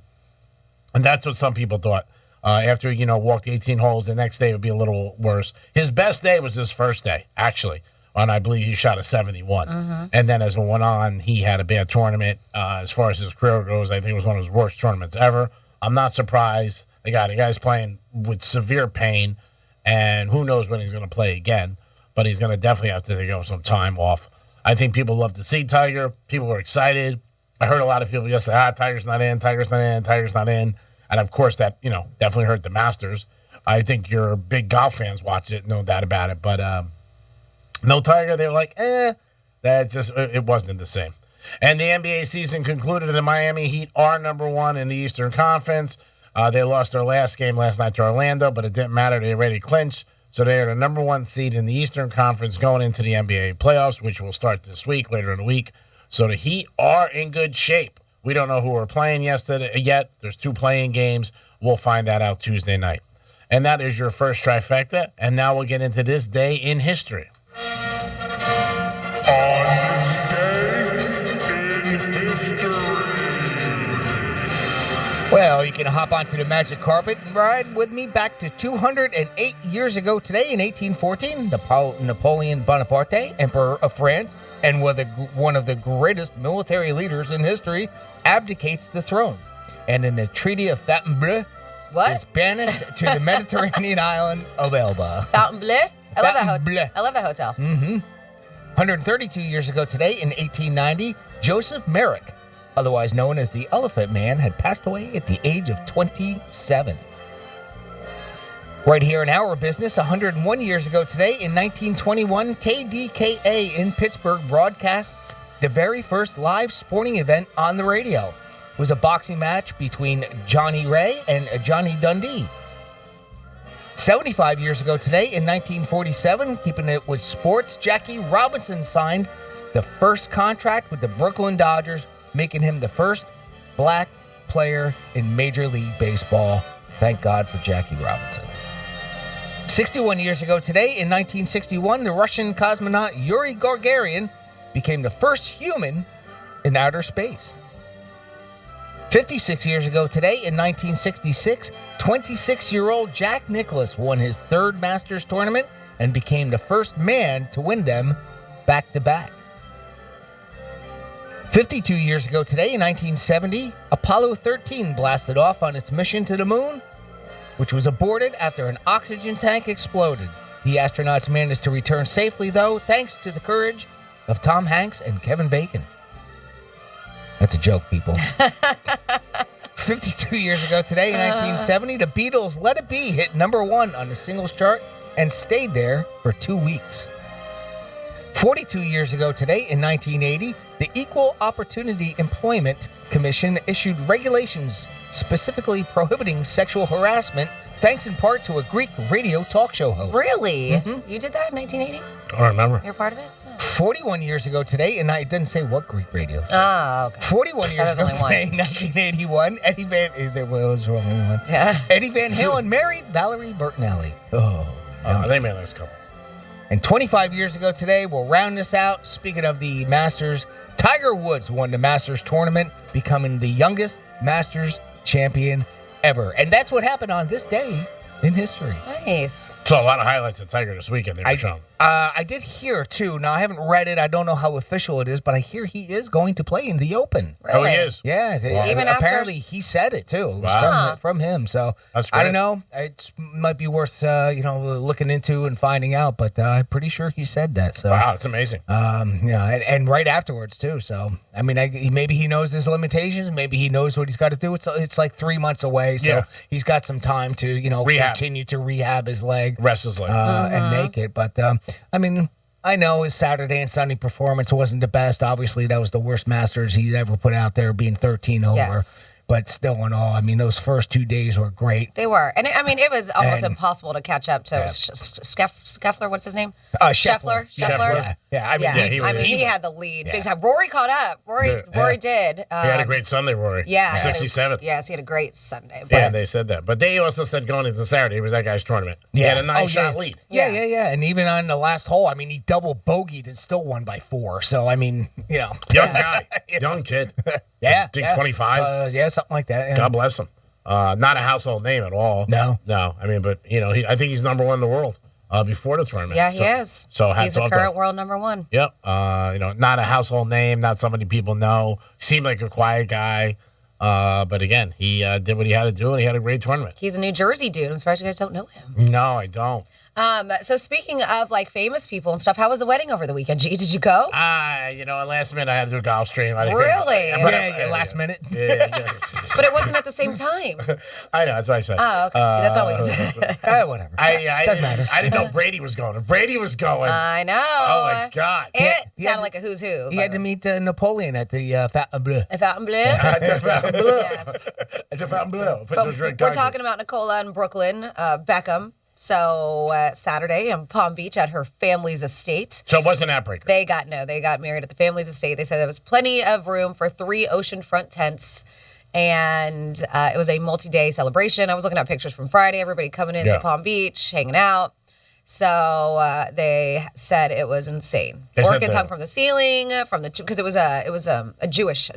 And that's what some people thought. After, walked 18 holes, the next day it would be a little worse. His best day was his first day, actually. And I believe he shot a 71. And then as it went on, he had a bad tournament. As far as his career goes, I think it was one of his worst tournaments ever. I'm not surprised. The guy's playing with severe pain. And who knows when he's going to play again. But he's going to definitely have to take some time off. I think people love to see Tiger. People are excited. I heard a lot of people just say, Tiger's not in, Tiger's not in, Tiger's not in. And, of course, that, definitely hurt the Masters. I think your big golf fans watched it, no doubt about it. But no Tiger, they were like, that just, it wasn't the same. And the NBA season concluded, and the Miami Heat are number one in the Eastern Conference. They lost their last game last night to Orlando, but it didn't matter. They already clinched. So they are the number one seed in the Eastern Conference going into the NBA playoffs, which will start this week, later in the week. So the Heat are in good shape. We don't know who we're playing yet. There's 2 playing games. We'll find that out Tuesday night. And that is your first trifecta. And now we'll get into this day in history. Well, you can hop onto the magic carpet and ride with me back to 208 years ago today in 1814. Napoleon Bonaparte, Emperor of France, and one of the greatest military leaders in history, abdicates the throne. And in the Treaty of Fontainebleau, is banished to the Mediterranean island of Elba. Fontainebleau? I love that hotel. Mm-hmm. 132 years ago today in 1890, Joseph Merrick, otherwise known as the Elephant Man, had passed away at the age of 27. Right here in our business, 101 years ago today, in 1921, KDKA in Pittsburgh broadcasts the very first live sporting event on the radio. It was a boxing match between Johnny Ray and Johnny Dundee. 75 years ago today, in 1947, keeping it with sports, Jackie Robinson signed the first contract with the Brooklyn Dodgers, making him the first black player in Major League Baseball. Thank God for Jackie Robinson. 61 years ago today, in 1961, the Russian cosmonaut Yuri Gagarin became the first human in outer space. 56 years ago today, in 1966, 26-year-old Jack Nicklaus won his third Masters tournament and became the first man to win them back-to-back. 52 years ago today, in 1970, Apollo 13 blasted off on its mission to the moon, which was aborted after an oxygen tank exploded. The astronauts managed to return safely, though, thanks to the courage of Tom Hanks and Kevin Bacon. That's a joke, people. 52 years ago today, in 1970, the Beatles' Let It Be hit number 1 on the singles chart and stayed there for 2 weeks. 42 years ago today, in 1980, the Equal Opportunity Employment Commission issued regulations specifically prohibiting sexual harassment, thanks in part to a Greek radio talk show host. Really? Mm-hmm. You did that in 1980? I remember. You're part of it? 41 years ago today, and I didn't say what Greek radio. Ah, okay. 41 years ago today, in 1981, Eddie Van Halen married Valerie Bertinelli. They made a nice couple. And 25 years ago today, we'll round this out. Speaking of the Masters, Tiger Woods won the Masters tournament, becoming the youngest Masters champion ever. And that's what happened on this day in history. Nice. So a lot of highlights of Tiger this weekend. They were shown. I did hear, too. Now, I haven't read it. I don't know how official it is, but I hear he is going to play in the Open. Really? Oh, he is? Yeah. Wow. Even apparently, he said it, too. It was from him. So, that's great. I don't know. It might be worth, looking into and finding out, but I'm pretty sure he said that. So, wow, that's amazing. And right afterwards, too. So, I mean, maybe he knows his limitations. Maybe he knows what he's got to do. It's like 3 months away, so he's got some time to, continue to rehab his leg. Rest his leg. And make it. But, I mean, I know his Saturday and Sunday performance wasn't the best. Obviously, that was the worst Masters he'd ever put out there, being 13 over. Yes. But still in all, I mean, those first 2 days were great. They were. And, it was almost impossible to catch up to Scheffler. What's his name? Scheffler. Yeah. He had the lead big time. Rory caught up. Rory did. He had a great Sunday, Rory. Yeah. 67. Yes, he had a great Sunday. But they said that. But they also said going into Saturday, it was that guy's tournament. He had a 9-shot lead. Yeah. And even on the last hole, I mean, he double bogeyed and still won by 4. So, I mean, Young guy. Young kid. Yeah. 25. Something like that. Yeah. God bless him. Not a household name at all. No. I mean, but, I think he's number 1 in the world before the tournament. Yeah, he is. So he's the current world number 1. Yep. Not a household name, not somebody people know. Seemed like a quiet guy. But again, he did what he had to do, and he had a great tournament. He's a New Jersey dude. I'm surprised you guys don't know him. No, I don't. So speaking of like famous people and stuff, how was the wedding over the weekend? G, did you go? Last minute I had to do a golf stream. Really? Last minute. Yeah. But it wasn't at the same time. I know, that's what I said. Oh, okay. That's not what you said. Whatever. I didn't know Brady was going. If Brady was going. I know. Oh, my God. It sounded like a who's who. He had to meet Napoleon at the Fountain Bleu. Fountain Bleu? Yes. At the Fountain Bleu. We're talking about Nicola in Brooklyn, Beckham. So Saturday in Palm Beach at her family's estate. So it wasn't that breaker. They got married at the family's estate. They said there was plenty of room for 3 oceanfront tents. And it was a multi-day celebration. I was looking at pictures from Friday, everybody coming into Palm Beach, hanging out. So they said it was insane. Orchids hung from the ceiling, because it was a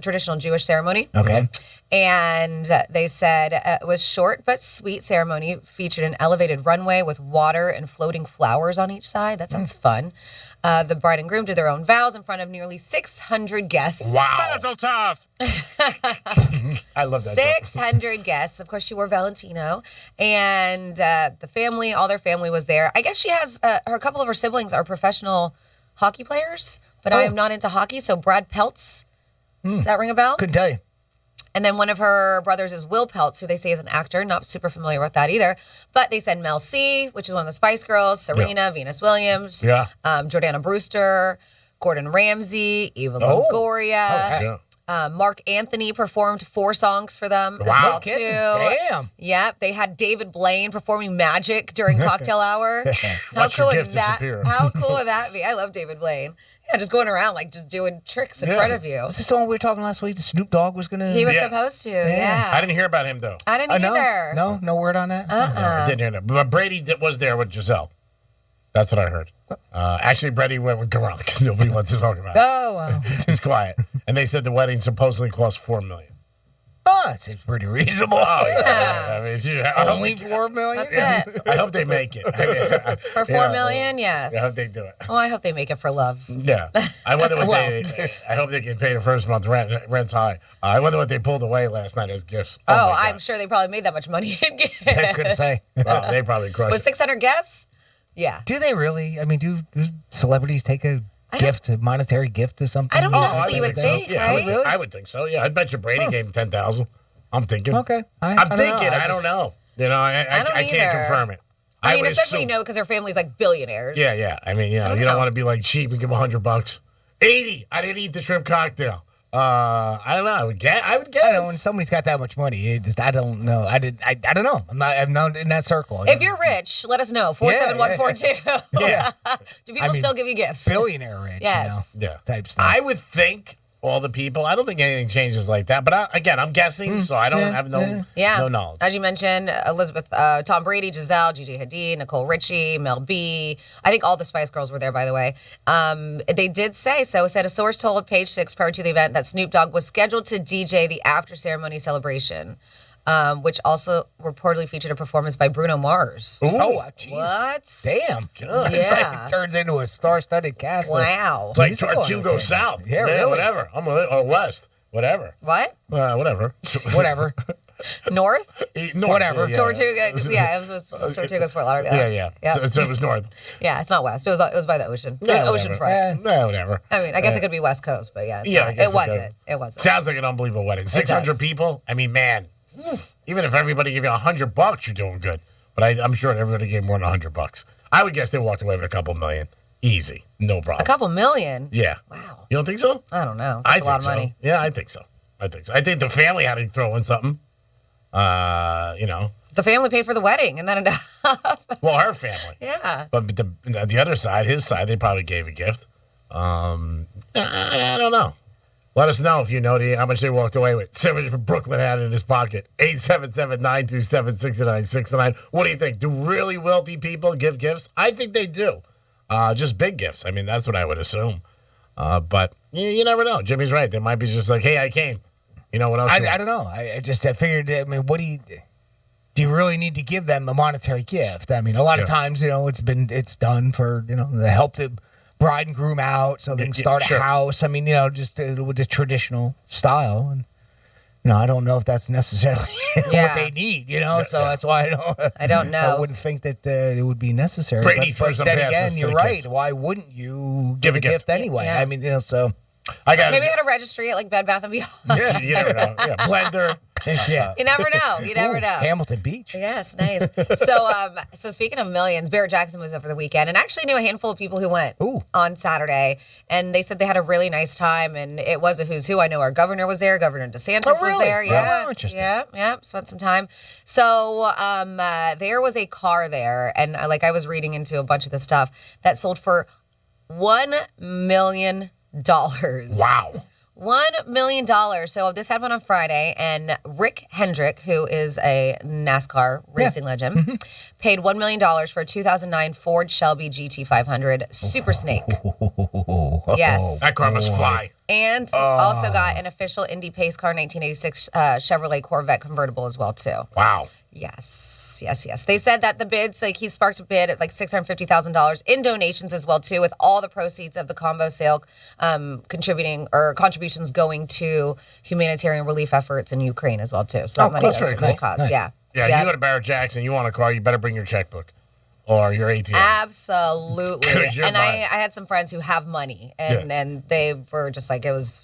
traditional Jewish ceremony. Okay. And they said it was short but sweet ceremony. Featured an elevated runway with water and floating flowers on each side. That sounds fun. The bride and groom did their own vows in front of nearly 600 guests. Wow. That's so tough. I love that. 600 guests. Of course, she wore Valentino. And the family, all their family was there. I guess she has, a couple of her siblings are professional hockey players, but I am not into hockey. So Brad Peltz, does that ring a bell? Couldn't tell you. And then one of her brothers is Will Peltz, who they say is an actor. Not super familiar with that either. But they said Mel C, which is one of the Spice Girls, Serena, Venus Williams, Jordana Brewster, Gordon Ramsay, Eva Longoria. Mark Anthony performed 4 songs for them as well, too. Damn. Yep. They had David Blaine performing Magic during cocktail hour. How cool would that be? I love David Blaine. Yeah, just going around, like, just doing tricks in front of you. Was this the one we were talking last week? The Snoop Dogg was going to... He was supposed to, yeah. I didn't hear about him, though. I didn't either. No word on that? No, I didn't hear that. But Brady was there with Giselle. That's what I heard. Actually, Brady went with Garlic because nobody wants to talk about it. Oh, wow. He's quiet. And they said the wedding supposedly cost $4 million. Oh, that seems pretty reasonable. Oh, yeah. I mean, only $4 million? That's it. I hope they make it. For $4 million, yes. I hope they do it. Well, I hope they make it for love. Yeah. I wonder what I hope they can pay the first month rent. Rent's high. I wonder what they pulled away last night as gifts. Oh, I'm sure they probably made that much money in gifts. I was going to say. Wow, they probably crushed With 600 guests? Yeah. Do they really? I mean, do celebrities take a monetary gift to something? I don't know. You would think, right? Really? I would think so. Yeah, I bet you Brady gave him $10,000. I'm thinking. Okay. I'm thinking. I don't know. You know, I can't confirm it. I mean, especially because their family's like billionaires. Yeah. I mean, you don't want to be like cheap and give them $100. 80. I didn't eat the shrimp cocktail. I don't know. I would guess. I don't know, when somebody's got that much money, I don't know. I don't know. I'm not in that circle. If you're rich, let us know. 47142. Yeah. Do people still give you gifts? Billionaire rich. Yes. Type stuff. I would think all the people. I don't think anything changes like that. But again, I'm guessing, so I don't have no knowledge. As you mentioned, Elizabeth, Tom Brady, Giselle, Gigi Hadid, Nicole Richie, Mel B. I think all the Spice Girls were there, by the way. They did say so. Said a source told Page 6 prior to the event that Snoop Dogg was scheduled to DJ the after-ceremony celebration, which also reportedly featured a performance by Bruno Mars. Ooh. Oh, jeez. What? Damn. Good. It's like it turns into a star-studded cast. Wow. It's like Tortue goes south. Yeah, really. Whatever. Or west. Whatever. What? Whatever. Whatever. North? Whatever. Tortuga. Yeah, it was Tortuga's Fort Lauderdale. Yeah. So it was north. Yeah, it's not west. It was by the ocean. It was oceanfront. Whatever. I mean, I guess it could be west coast, but yeah. It wasn't. It wasn't. Sounds like an unbelievable wedding. 600 people. I mean, man. Even if everybody gave you $100, you're doing good. But I'm sure everybody gave more than $100. I would guess they walked away with a couple million. Easy. No problem. A couple million? Yeah. Wow. You don't think so? I don't know. That's a lot of money. Yeah, I think so. I think the family had to throw in something. The family paid for the wedding and then enough. Well, her family. Yeah. But the other side, his side, they probably gave a gift. I don't know. Let us know if you know how much they walked away with. Brooklyn had it in his pocket. 877-927-6969. What do you think? Do really wealthy people give gifts? I think they do. Just big gifts. I mean, that's what I would assume. But you never know. Jimmy's right. They might be just like, hey, I came. You know what else? I don't know. I figured, I mean, what do you really need to give them a monetary gift? I mean, a lot of times, it's done for, to help the bride and groom out so they can start a house. I mean, just with the traditional style. And No, I don't know if that's necessarily what they need, so that's why I don't know. I wouldn't think that it would be necessary. Brady but threw some then passes again, to you're the right. kids. Why wouldn't you Give a gift anyway? Yeah. I mean, so I got Maybe they had a registry at like Bed Bath & Beyond. You never know. Yeah, blender. Yeah. You never know. You never know. Hamilton Beach. Yes, nice. So speaking of millions, Barrett Jackson was over the weekend and actually knew a handful of people who went on Saturday. And they said they had a really nice time. And it was a who's who. I know our governor was there. Governor DeSantis was there. Yeah. Oh, interesting. Yeah. Spent some time. So there was a car there. And I was reading into a bunch of the stuff that sold for $1 million. Wow. $1 million. So this happened on Friday, and Rick Hendrick, who is a NASCAR racing legend, paid $1 million for a 2009 Ford Shelby GT500 Super Snake. Yes. That car must fly. And also got an official Indy Pace Car 1986 Chevrolet Corvette convertible as well, too. Wow. Yes. They said that the bids, he sparked a bid at $650,000 in donations as well too, with all the proceeds of the combo sale contributions going to humanitarian relief efforts in Ukraine as well too. So that money that's goes very to that cool. cause. Nice. Yeah. Yeah, you go to Barrett Jackson, you want a car, you better bring your checkbook or your ATM. Absolutely. 'Cause you're And I buying. had some friends who have money, and they were just it was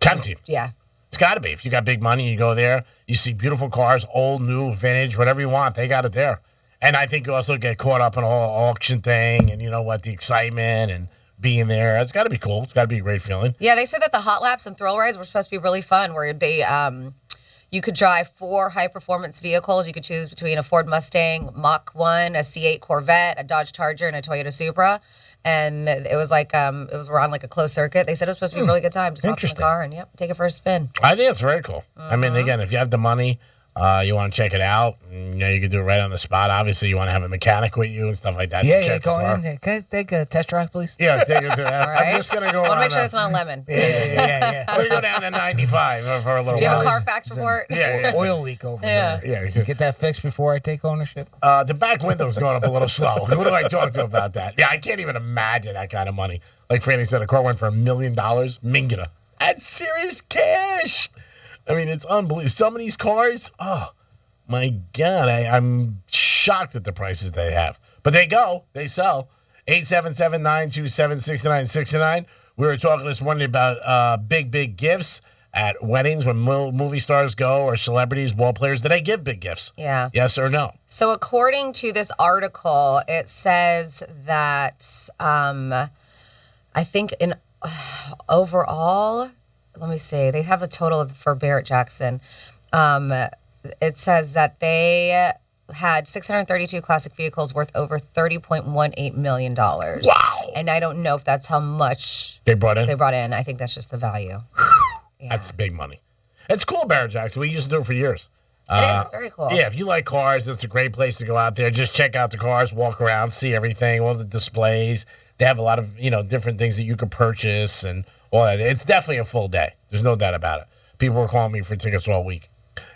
tempting. Yeah. It's got to be. If you got big money, you go there, you see beautiful cars, old, new, vintage, whatever you want, they got it there. And I think you also get caught up in the whole auction thing and, the excitement and being there. It's got to be cool. It's got to be a great feeling. Yeah, they said that the hot laps and thrill rides were supposed to be really fun, where they you could drive 4 high-performance vehicles. You could choose between a Ford Mustang Mach 1, a C8 Corvette, a Dodge Charger, and a Toyota Supra. And it was we're on a closed circuit. They said it was supposed to be a really good time. Just hop in the car and take it for a spin. I think it's very cool. I mean, again, if you have the money, you want to check it out, you can do it right on the spot. Obviously, you want to have a mechanic with you and stuff like that. Yeah, go in. Can I take a test drive, please? Yeah, take it. I'm just going to go I want to on, make sure it's not lemon. Yeah. I'm going to go down to 95 for a little while. Do you have a Carfax report? Yeah. Oil leak over Yeah. there. Yeah. Get that fixed before I take ownership. The back window's going up a little slow. Who do I talk to about that? Yeah, I can't even imagine that kind of money. Like Franny said, a car went for $1 million. Mingata. That's serious cash. I mean, it's unbelievable. Some of these cars, my God, I'm shocked at the prices they have. But they sell. 877-927-6969. We were talking this morning about big gifts at weddings when movie stars go or celebrities, ball players. Do they give big gifts? Yeah. Yes or no? So according to this article, it says that I think in overall, let me see, they have a total for Barrett Jackson. It says that they had 632 classic vehicles worth over $30.18 million. Wow. And I don't know if that's how much they brought in. I think that's just the value. That's big money. It's cool, Barrett Jackson. We used to do it for years. It is. It's very cool. Yeah, if you like cars, it's a great place to go out there. Just check out the cars, walk around, see everything, all the displays. They have a lot of, different things that you could purchase and all that. It's definitely a full day. There's no doubt about it. People were calling me for tickets all week.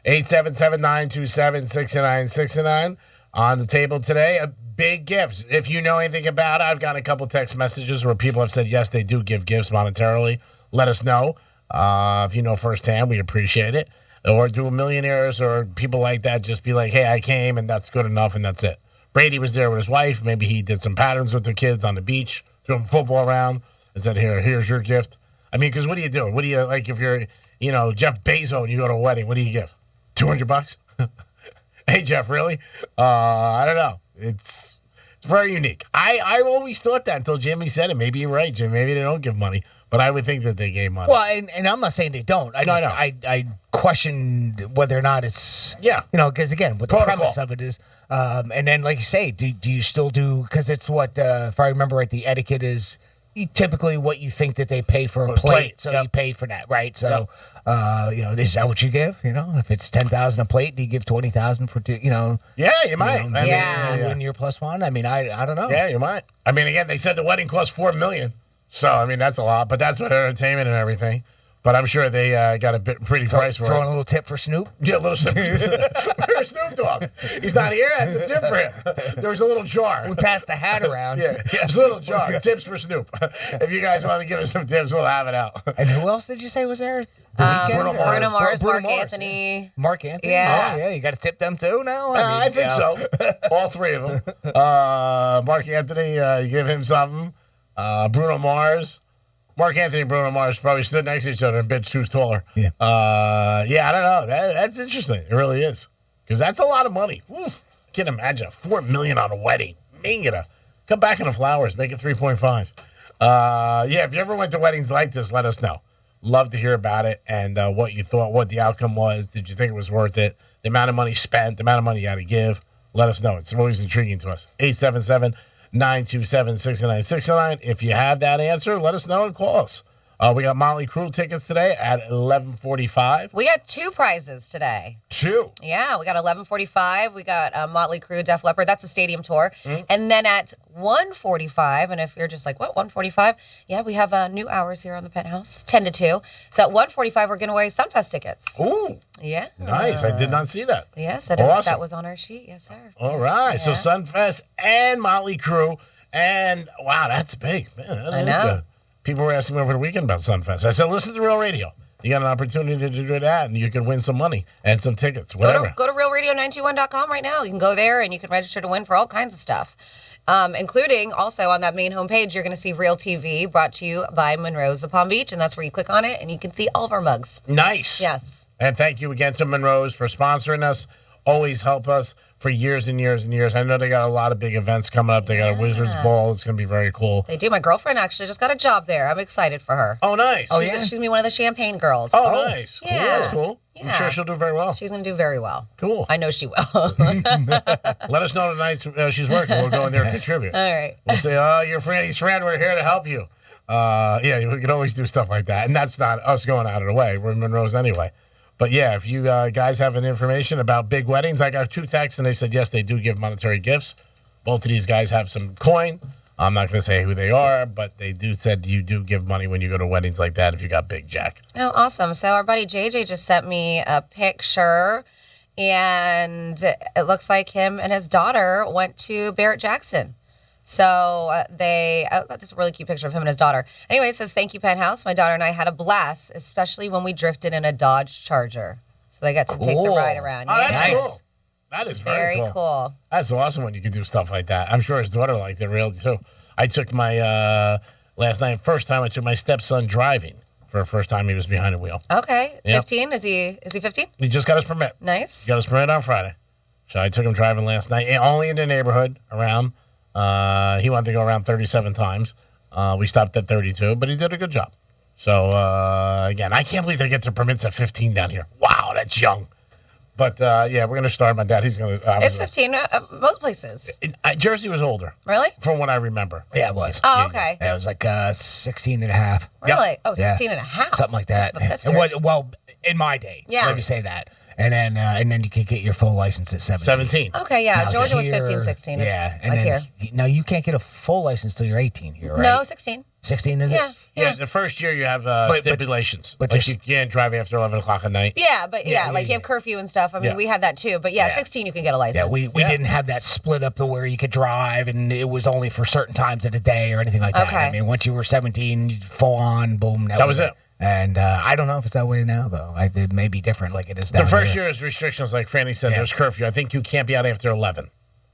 877-927-6969 on the table today. Big gifts. If you know anything about it, I've got a couple text messages where people have said, yes, they do give gifts monetarily. Let us know. If you know firsthand, we appreciate it. Or do millionaires or people like that just be like, hey, I came and that's good enough and that's it. Brady was there with his wife. Maybe he did some patterns with the kids on the beach, doing football around. And said, here's your gift. I mean, because what do you do? What do you, like, if you're, Jeff Bezos and you go to a wedding, what do you give? $200? Hey, Jeff, really? I don't know. It's very unique. I always thought that until Jimmy said it. Maybe you're right, Jim. Maybe they don't give money. But I would think that they gave money. Well, and I'm not saying they don't. I question whether or not it's because again, what the premise of it is, and then like you say, do you still do? Because it's what if I remember right, the etiquette is typically what you think that they pay for a plate, so you pay for that, right? So, is that what you give? If it's $10,000 a plate, do you give $20,000 for two? Yeah, you might. When you're plus one. I mean, I don't know. Yeah, you might. I mean, again, they said the wedding cost $4 million. So, I mean, that's a lot, but that's with entertainment and everything. But I'm sure they got a pretty price for it. Throwing a little tip for Snoop? Yeah, a little Where's Snoop Dogg? He's not here. That's a tip for him. There was a little jar. We passed the hat around. Yeah, there's a little jar. Tips for Snoop. If you guys want to give us some tips, we'll have it out. And who else did you say was there? Bruno Mars, Mark Anthony. Mark Anthony? Yeah. Oh, yeah. You got to tip them too now? I think so. All three of them. Mark Anthony, you give him something. Bruno Mars. Mark Anthony and Bruno Mars probably stood next to each other and bitch who's taller. Yeah. I don't know. That's interesting. It really is. Because that's a lot of money. Oof. Can't imagine $4 million on a wedding. Mingata. Come back in the flowers. Make it 3.5. If you ever went to weddings like this, let us know. Love to hear about it and what you thought, what the outcome was. Did you think it was worth it? The amount of money spent, the amount of money you got to give. Let us know. It's always intriguing to us. 877-927-6969. If you have that answer, let us know and call us. We got Motley Crue tickets today at 11:45. We got 2 prizes today. 2? Yeah, we got 11:45. We got Motley Crue, Def Leppard. That's a stadium tour. And then at 1:45, and if you're just like, what, 1:45? Yeah, we have new hours here on the Penthouse, 10 to 2. So at 1:45, we're giving away Sunfest tickets. Ooh. Yeah. Nice. I did not see that. Yes, Awesome. that was on our sheet. Yes, sir. All right. Yeah. So Sunfest and Motley Crue. And, wow, that's big. Man, that is good. People were asking me over the weekend about Sunfest. I said, listen to Real Radio. You got an opportunity to do that, and you can win some money and some tickets, whatever. Go to realradio921.com right now. You can go there, and you can register to win for all kinds of stuff, including also on that main homepage, you're going to see Real TV brought to you by Monroe's of Palm Beach, and that's where you click on it, and you can see all of our mugs. Nice. Yes. And thank you again to Monroe's for sponsoring us. Always help us for years and years and years. I know they got a lot of big events coming up. They got a Wizards Ball. It's going to be very cool. They do. My girlfriend actually just got a job there. I'm excited for her. Oh, nice. She's going to be one of the champagne girls. Oh, nice. Yeah. Cool. That's cool. Yeah. I'm sure she'll do very well. She's going to do very well. Cool. I know she will. Let us know tonight she's working. We'll go in there and contribute. All right. We'll say, oh, your friend, we're here to help you. We can always do stuff like that. And that's not us going out of the way. We're in Monroe's anyway. But yeah, if you guys have any information about big weddings, I got 2 texts and they said, yes, they do give monetary gifts. Both of these guys have some coin. I'm not going to say who they are, but they said you do give money when you go to weddings like that if you got big jack. Oh, awesome. So our buddy JJ just sent me a picture, and it looks like him and his daughter went to Barrett-Jackson. So that's a really cute picture of him and his daughter. Anyway, it says, thank you, Penthouse. My daughter and I had a blast, especially when we drifted in a Dodge Charger. So they got to take the ride around. Oh, that's cool. That is very cool. That's awesome when you can do stuff like that. I'm sure his daughter liked it really too. I took my, first time I took my stepson driving for the first time he was behind the wheel. Okay. Yep. 15? Is he 15? He just got his permit. Nice. He got his permit on Friday. So I took him driving last night, only in the neighborhood around. He wanted to go around 37 times. We stopped at 32, but he did a good job. So, again, I can't believe they get their permits at 15 down here. Wow, that's young. But, we're going to start. My dad, he's going to... It's 15 most places. Jersey was older. Really? From what I remember. Yeah, it was. Oh, okay. Yeah, it was like 16 and a half. Really? Yep. Oh, 16 and a half. Something like that. That's And weird. well, in my day. Yeah. Let me say that. And then you could get your full license at 17. Okay, yeah. Now Georgia was here- 15, 16. Yeah. And like then, here. now you can't get a full license till you're 18 here, right? No, 16. 16 is Yeah. it? Yeah, the first year you have stipulations. but like there's- you can't drive after 11 o'clock at night. Yeah, but like you have curfew and stuff. I mean, Yeah. we had that too. But 16 you can get a license. Yeah, we didn't have that split up to where you could drive and it was only for certain times of the day or anything like that. Okay. I mean, once you were 17, full on, boom. That was it. And I don't know if it's that way now, though. It may be different like it is down The first here. year is restrictions, like Franny said, there's curfew. I think you can't be out after 11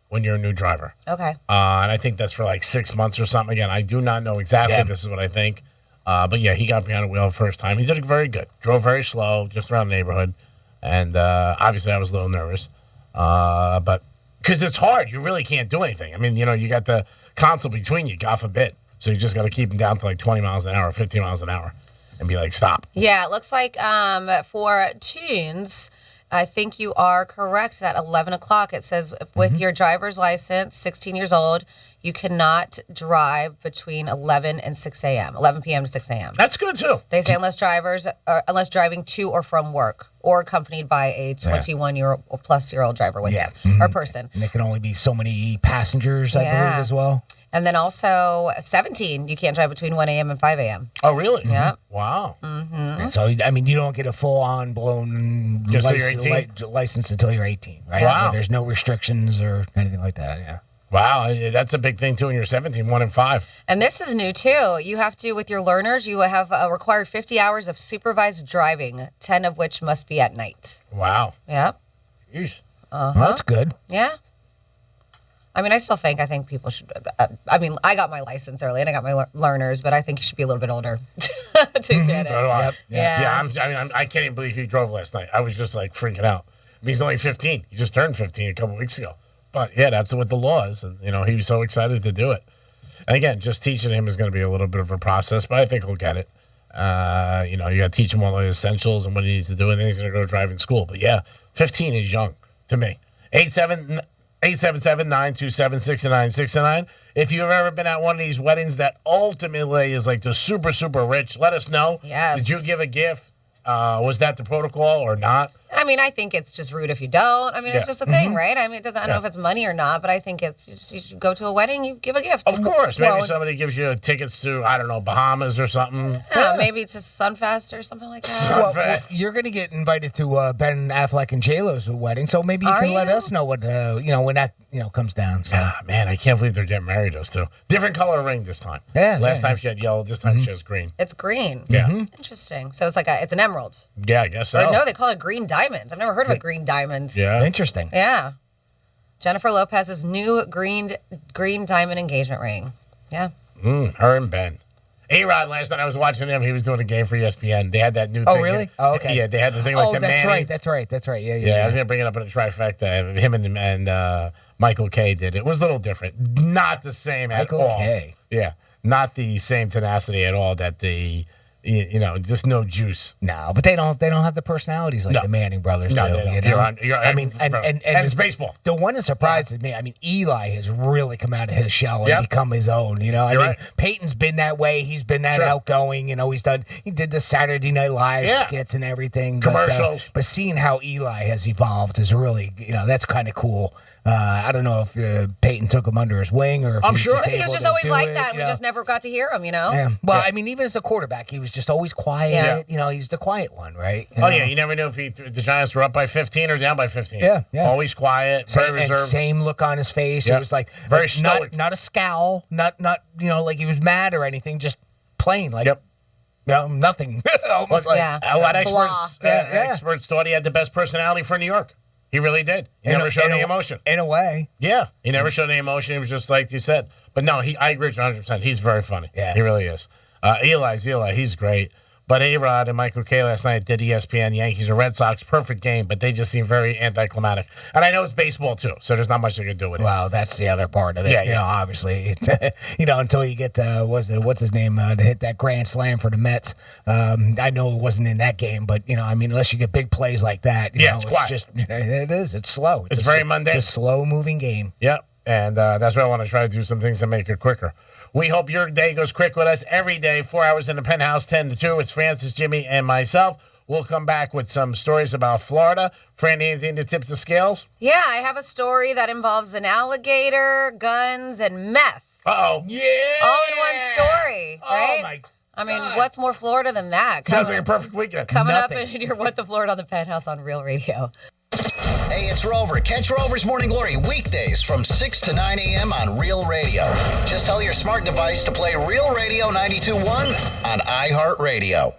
when you're a new driver. Okay. And I think that's for like 6 months or something. Again, I do not know exactly. Yeah. This is what I think. But yeah, he got behind the wheel the first time. He did it very good. Drove very slow, just around the neighborhood. And obviously I was a little nervous. But because it's hard. You really can't do anything. I mean, you got the console between you, God forbid. So you just got to keep him down to like 20 miles an hour, 15 miles an hour. And be like, stop. Yeah, it looks like for teens, I think you are correct. At 11 o'clock, it says with your driver's license, 16 years old, you cannot drive between 11 and 6 a.m., 11 p.m. to 6 a.m. That's good, too. They say unless driving to or from work or accompanied by a 21-year-old plus-year-old driver with you or person. And there can only be so many passengers, I believe, as well. And then also 17, you can't drive between 1 a.m. and 5 a.m. Oh, really? Yeah. Wow. And so, I mean, you don't get a full-on blown Just till you're 18? license until you're 18, right? Wow. Where there's no restrictions or anything like that, yeah. Wow, that's a big thing, too, when you're 17, 1 in 5. And this is new, too. You have to, with your learners, you have required 50 hours of supervised driving, 10 of which must be at night. Wow. Yep. Jeez. Well, that's good. Yeah. I mean, I think people should. I mean, I got my license early and I got my learners, but I think you should be a little bit older to get it. So do I. Yeah. I can't even believe he drove last night. I was just like freaking out. I mean, he's only 15. He just turned 15 a couple weeks ago. But yeah, that's what the law is. And, he was so excited to do it. And again, just teaching him is going to be a little bit of a process, but I think he'll get it. You got to teach him all the essentials and what he needs to do, and then he's going to go drive in school. But yeah, 15 is young to me. 877-927-6969. If you've ever been at one of these weddings that ultimately is like the super, super rich, let us know. Yes. Did you give a gift? Was that the protocol or not? I mean, I think it's just rude if you don't. I mean, it's just a thing, right? I mean, I don't know if it's money or not, but I think it's you should go to a wedding, you give a gift. Of course. Maybe somebody gives you tickets to, I don't know, Bahamas or something. Maybe it's a Sunfest or something like that. Well, you're going to get invited to Ben Affleck and J-Lo's wedding, so maybe you can let us know what, when that, comes down. So. Ah, man, I can't believe they're getting married, those two. Different color ring this time. Yeah. Last time she had yellow, this time she has green. It's green. Yeah. Interesting. So it's like it's an emerald. Yeah, I guess so. Or no, they call it green diamond. I've never heard of a green diamond. Yeah. Interesting. Yeah. Jennifer Lopez's new green diamond engagement ring. Yeah. Her and Ben. A-Rod, last night I was watching him. He was doing a game for ESPN. They had that new thing. Oh, really? Oh, okay. Yeah, they had the thing like the Manning. That's right. Yeah, Yeah, I was going to bring it up in a trifecta. Him and Michael K did it. It was a little different. Not the same at all. Michael K. Yeah. Not the same tenacity at all that just no juice. No, but they don't have the personalities like the Manning brothers do. They don't. And it's baseball. The one that surprises me, I mean, Eli has really come out of his shell and become his own. Right. Peyton's been that way. He's been that outgoing. He did the Saturday Night Live skits and everything. Commercials. But seeing how Eli has evolved is really, that's kind of cool. I don't know if Peyton took him under his wing or if I'm sure he was just always like that. We just never got to hear him, Yeah. Well, I mean, even as a quarterback, he was just always quiet. Yeah. He's the quiet one, right? You never knew if the Giants were up by 15 or down by 15. Yeah. Always quiet, very reserved. Same look on his face. Yeah. It was like very stoic. Not a scowl, not like he was mad or anything, just plain like nothing. Almost like a lot of experts thought he had the best personality for New York. He really did. He never showed any emotion. In a way. Yeah. He never showed any emotion. He was just like you said. But no, I agree with you 100%. He's very funny. Yeah. He really is. Eli's Eli. He's great. But A-Rod and Michael K last night did ESPN Yankees and Red Sox. Perfect game, but they just seem very anticlimactic. And I know it's baseball, too, so there's not much they can do with it. Well, that's the other part of it. Yeah. Obviously, until you get what's his name to hit that grand slam for the Mets. I know it wasn't in that game, but unless you get big plays like that, it's quiet. Just it is. It's slow. It's very mundane. It's a slow moving game. Yep. And that's why I want to try to do some things to make it quicker. We hope your day goes quick with us every day, 4 hours in the Penthouse, 10 to 2. It's Francis, Jimmy, and myself. We'll come back with some stories about Florida. Fran, anything to tip the scales? Yeah, I have a story that involves an alligator, guns, and meth. Uh-oh. Yeah! All in one story, right? Oh, my God. I mean, what's more Florida than that? Sounds like a perfect weekend. Coming up in your What the Florida on the Penthouse on Real Radio. Hey, it's Rover. Catch Rover's Morning Glory weekdays from 6 to 9 a.m. on Real Radio. Just tell your smart device to play Real Radio 92.1 on iHeartRadio.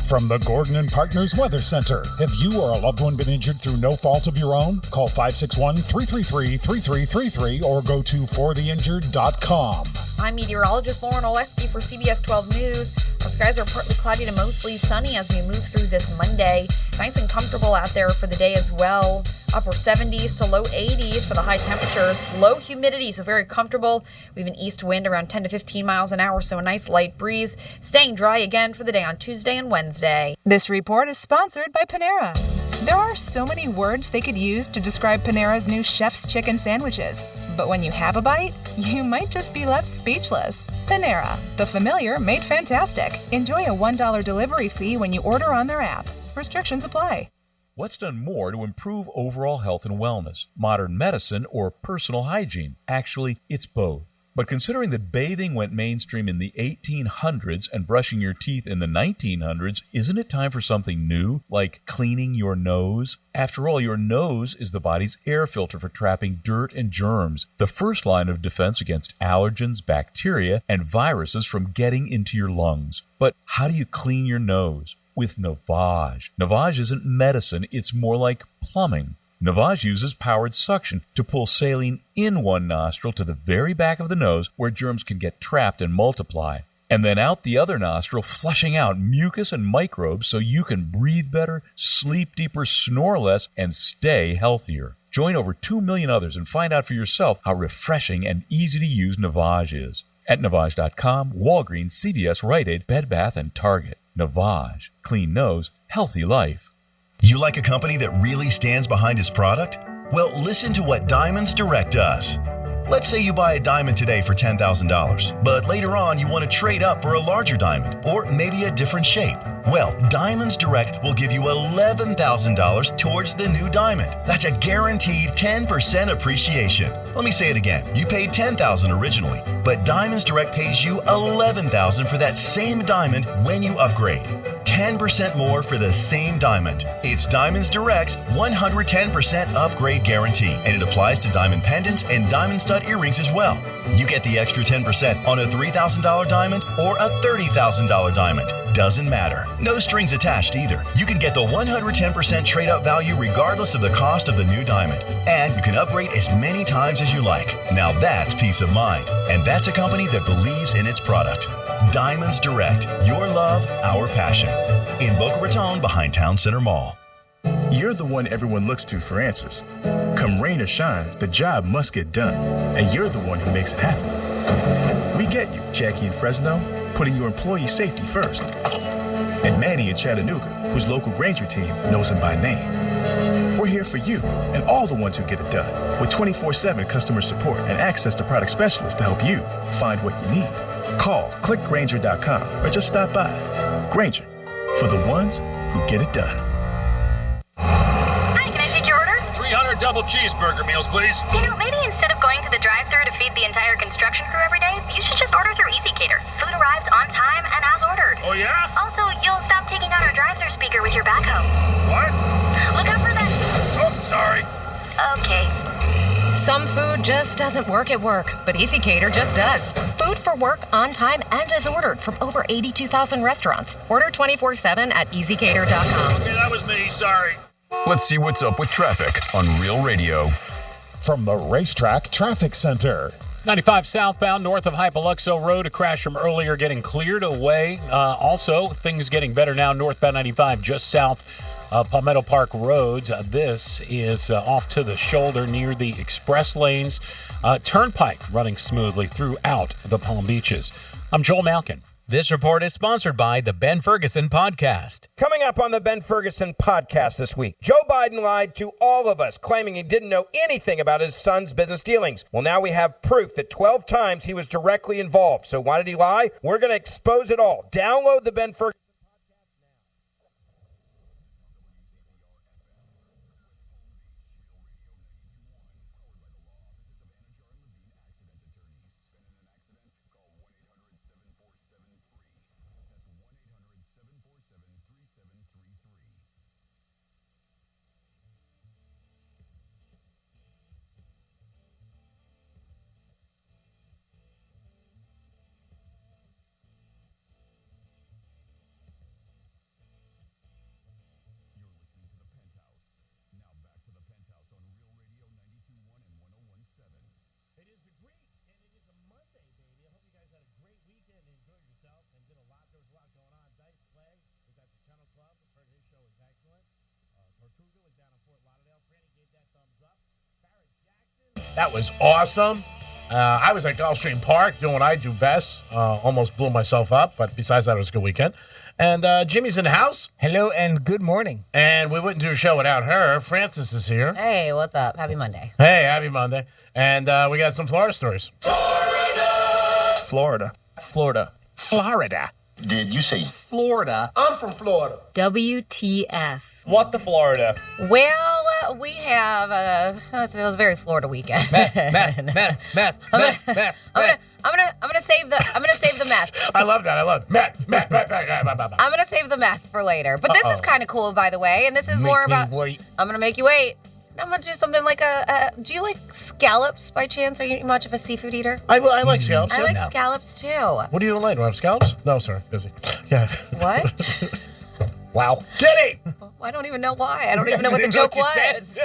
From the Gordon and Partners Weather Center. Have you or a loved one been injured through no fault of your own? Call 561-333-3333 or go to fortheinjured.com. I'm meteorologist Lauren Oleski for CBS 12 News. Our skies are partly cloudy to mostly sunny as we move through this Monday. Nice and comfortable out there for the day as well. Upper 70s to low 80s for the high temperatures. Low humidity, so very comfortable. We have an east wind around 10 to 15 miles an hour, so a nice light breeze. Staying dry again for the day on Tuesday and Wednesday. This report is sponsored by Panera. There are so many words they could use to describe Panera's new Chef's Chicken sandwiches. But when you have a bite, you might just be left speechless. Panera, the familiar made fantastic. Enjoy a $1 delivery fee when you order on their app. Restrictions apply. What's done more to improve overall health and wellness? Modern medicine or personal hygiene? Actually, it's both. But considering that bathing went mainstream in the 1800s and brushing your teeth in the 1900s, isn't it time for something new, like cleaning your nose? After all, your nose is the body's air filter for trapping dirt and germs, the first line of defense against allergens, bacteria, and viruses from getting into your lungs. But how do you clean your nose? With Navage. Navage isn't medicine, it's more like plumbing. Navage uses powered suction to pull saline in one nostril to the very back of the nose where germs can get trapped and multiply, and then out the other nostril, flushing out mucus and microbes so you can breathe better, sleep deeper, snore less, and stay healthier. Join over 2 million others and find out for yourself how refreshing and easy to use Navage is. At Navage.com, Walgreens, CVS, Rite Aid, Bed Bath, and Target. Navage. Clean nose, healthy life. You like a company that really stands behind its product? Well, listen to what Diamonds Direct does. Let's say you buy a diamond today for $10,000, but later on you want to trade up for a larger diamond or maybe a different shape. Well, Diamonds Direct will give you $11,000 towards the new diamond. That's a guaranteed 10% appreciation. Let me say it again. You paid $10,000 originally, but Diamonds Direct pays you $11,000 for that same diamond when you upgrade. 10% more for the same diamond. It's Diamonds Direct's 110% upgrade guarantee, and it applies to diamond pendants and diamond stud earrings as well. You get the extra 10% on a $3,000 diamond or a $30,000 diamond. Doesn't matter. No strings attached either. You can get the 110% trade-up value regardless of the cost of the new diamond. And you can upgrade as many times as you like. Now that's peace of mind. And that's a company that believes in its product. Diamonds Direct. Your love, our passion. In Boca Raton behind Town Center Mall. You're the one everyone looks to for answers. Come rain or shine, the job must get done. And you're the one who makes it happen. We get you, Jackie in Fresno, putting your employee safety first. And Manny in Chattanooga, whose local Granger team knows him by name. We're here for you and all the ones who get it done, with 24/7 customer support and access to product specialists to help you find what you need. Call, click Granger.com, or just stop by. Granger, for the ones who get it done. Hi, can I take your order? 300 double cheeseburger meals, please. You know, maybe instead of going to the drive-thru to feed the entire construction crew every day, you should just order through EasyCater. Food arrives on time and as ordered. Oh, yeah? Also, you'll stop taking out our drive-thru speaker with your backhoe. What? Look out for that. Oh, sorry. Okay. Some food just doesn't work at work, but EasyCater just does. Food for work, on time, and as ordered from over 82,000 restaurants. Order 24/7 at EasyCater.com. Okay, that was me. Sorry. Let's see what's up with traffic on Real Radio. From the Racetrack Traffic Center. 95 southbound north of Hypoluxo Road, a crash from earlier getting cleared away. Also, things getting better now northbound 95 just south Palmetto Park Roads. This is off to the shoulder near the express lanes. Turnpike running smoothly throughout the Palm Beaches. I'm Joel Malkin. This report is sponsored by the Ben Ferguson Podcast. Coming up on the Ben Ferguson Podcast this week, Joe Biden lied to all of us, claiming he didn't know anything about his son's business dealings. Well, now we have proof that 12 times he was directly involved. So why did he lie? We're going to expose it all. Download the Ben Ferguson. That was awesome. I was at Gulfstream Park doing what I do best. Almost blew myself up, but besides that, it was a good weekend. And Jimmy's in the house. Hello and good morning. And we wouldn't do a show without her. Francis is here. Hey, what's up? Happy Monday. Hey, happy Monday. And we got some Florida stories. Florida. Florida. Did you say Florida? I'm from Florida. WTF. What the Florida? Well, we have a it was a very Florida weekend. Meth. I'm gonna save the meth. I love that. I love meth. I'm gonna save the meth for later. But this is kind of cool, by the way, and this is more about. I'm gonna make you wait. I'm gonna do something like do you like scallops by chance? Are you much of a seafood eater? I like scallops. I like scallops too. What do you like? Do I have scallops? No, sir. Busy. Yeah. What? Wow. Kitty! I don't even know why. I don't even know what the joke was.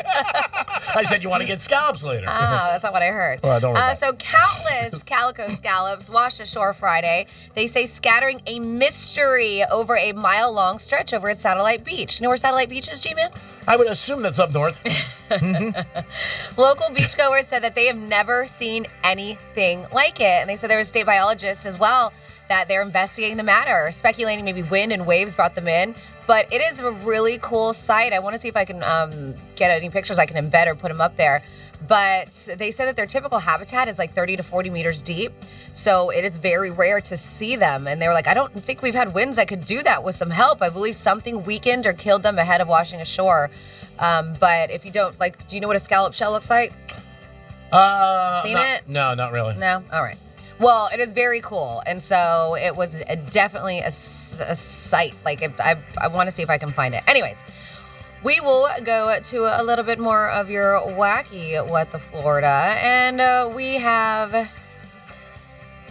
I said you want to get scallops later. Oh, that's not what I heard. Well, don't worry about so countless calico scallops washed ashore Friday. They say scattering a mystery over a mile-long stretch over at Satellite Beach. You know where Satellite Beach is, G-Man? I would assume that's up north. Local beachgoers said that they have never seen anything like it. And they said there were state biologists as well that they're investigating the matter, speculating maybe wind and waves brought them in. But it is a really cool sight. I want to see if I can get any pictures I can embed or put them up there. But they said that their typical habitat is like 30 to 40 meters deep. So it is very rare to see them. And they were like, I don't think we've had winds that could do that with some help. I believe something weakened or killed them ahead of washing ashore. But if you don't, do you know what a scallop shell looks like? Seen it? No, not really. No? All right. Well, it is very cool. And so it was definitely a sight. I want to see if I can find it. Anyways, we will go to a little bit more of your wacky What the Florida. And we have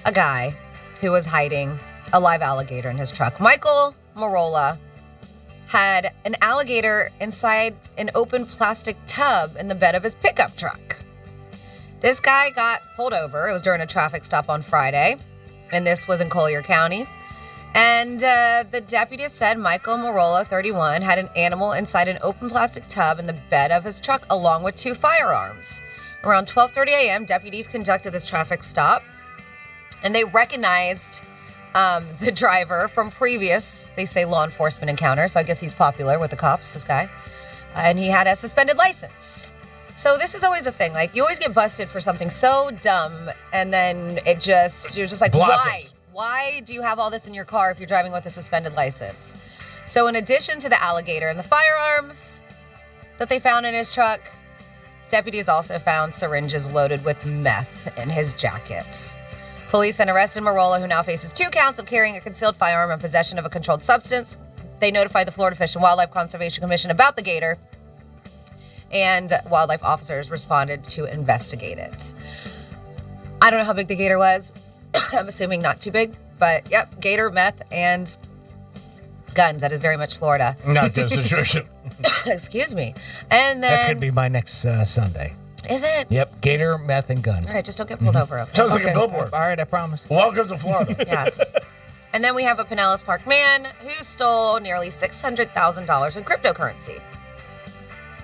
a guy who was hiding a live alligator in his truck. Michael Marola had an alligator inside an open plastic tub in the bed of his pickup truck. This guy got pulled over. It was during a traffic stop on Friday, and this was in Collier County. And the deputy said Michael Marola, 31, had an animal inside an open plastic tub in the bed of his truck, along with 2 firearms. Around 12:30 a.m., deputies conducted this traffic stop, and they recognized the driver from previous, they say, law enforcement encounters. So I guess he's popular with the cops, this guy. And he had a suspended license. So this is always a thing. You always get busted for something so dumb, and then you're just like, Blossoms. Why do you have all this in your car if you're driving with a suspended license? So in addition to the alligator and the firearms that they found in his truck, deputies also found syringes loaded with meth in his jackets. Police then arrested Marola, who now faces 2 counts of carrying a concealed firearm and possession of a controlled substance. They notified the Florida Fish and Wildlife Conservation Commission about the gator, and wildlife officers responded to investigate it. I don't know how big the gator was. I'm assuming not too big, but yep, gator, meth, and guns. That is very much Florida. Not good situation. Excuse me. And then That's going to be my next Sunday. Is it? Yep, gator, meth, and guns. All right, just don't get pulled over. Okay? Sounds like a billboard. All right, I promise. Welcome to Florida. Yes. And then we have a Pinellas Park man who stole nearly $600,000 in cryptocurrency.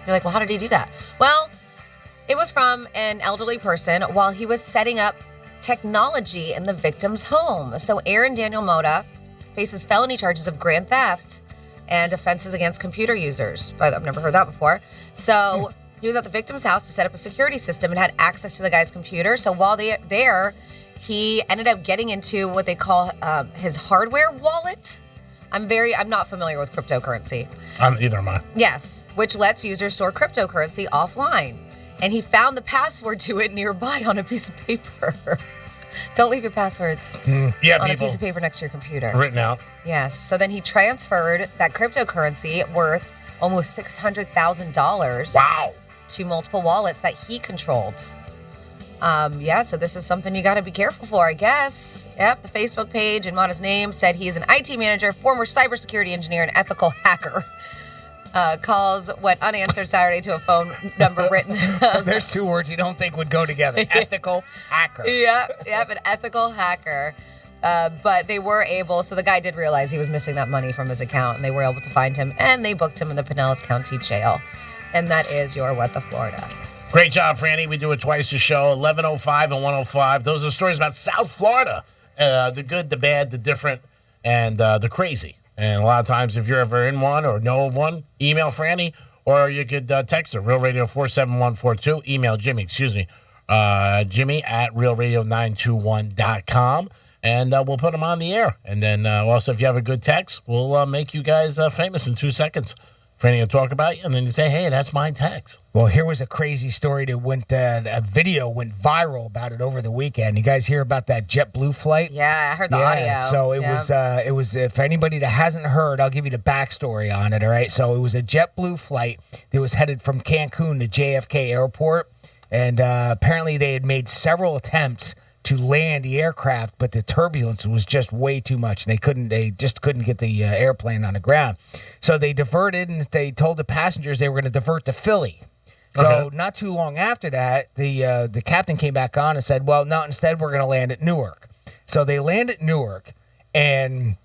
You're like, well, how did he do that? Well, it was from an elderly person while he was setting up technology in the victim's home. So Aaron Daniel Moda faces felony charges of grand theft and offenses against computer users. I've never heard that before. So he was at the victim's house to set up a security system and had access to the guy's computer. So while there, he ended up getting into what they call his hardware wallet. I'm not familiar with cryptocurrency. Either am I. Yes, which lets users store cryptocurrency offline. And he found the password to it nearby on a piece of paper. Don't leave your passwords on a piece of paper next to your computer. Written out. Yes. So then he transferred that cryptocurrency worth almost $600,000. Wow. To multiple wallets that he controlled. So this is something you got to be careful for, I guess. Yep, the Facebook page and Mata's name said he is an IT manager, former cybersecurity engineer, and ethical hacker. Calls went unanswered Saturday to a phone number written. There's 2 words you don't think would go together. Ethical hacker. Yep, an ethical hacker. But they were able, so the guy did realize he was missing that money from his account, and they were able to find him, and they booked him in the Pinellas County Jail. And that is your What the Florida. Great job, Franny. We do it twice a show, 11:05 and 1:05. Those are stories about South Florida. The good, the bad, the different, and the crazy. And a lot of times, if you're ever in one or know of one, email Franny, or you could text her, Real Radio 47142. Email Jimmy, Jimmy at realradio921.com. And we'll put them on the air. And then also, if you have a good text, we'll make you guys famous in 2 seconds Franny will talk about you, and then you say, hey, that's my text. Well, here was a crazy story that a video went viral about it over the weekend. You guys hear about that JetBlue flight? Yeah, I heard the audio. So it was for anybody that hasn't heard, I'll give you the backstory on it, all right? So it was a JetBlue flight that was headed from Cancun to JFK Airport, and apparently they had made several attempts to land the aircraft, but the turbulence was just way too much. And they just couldn't get the airplane on the ground. So they diverted, and they told the passengers they were going to divert to Philly. So not too long after that, the captain came back on and said, well, no, instead we're going to land at Newark. So they land at Newark, and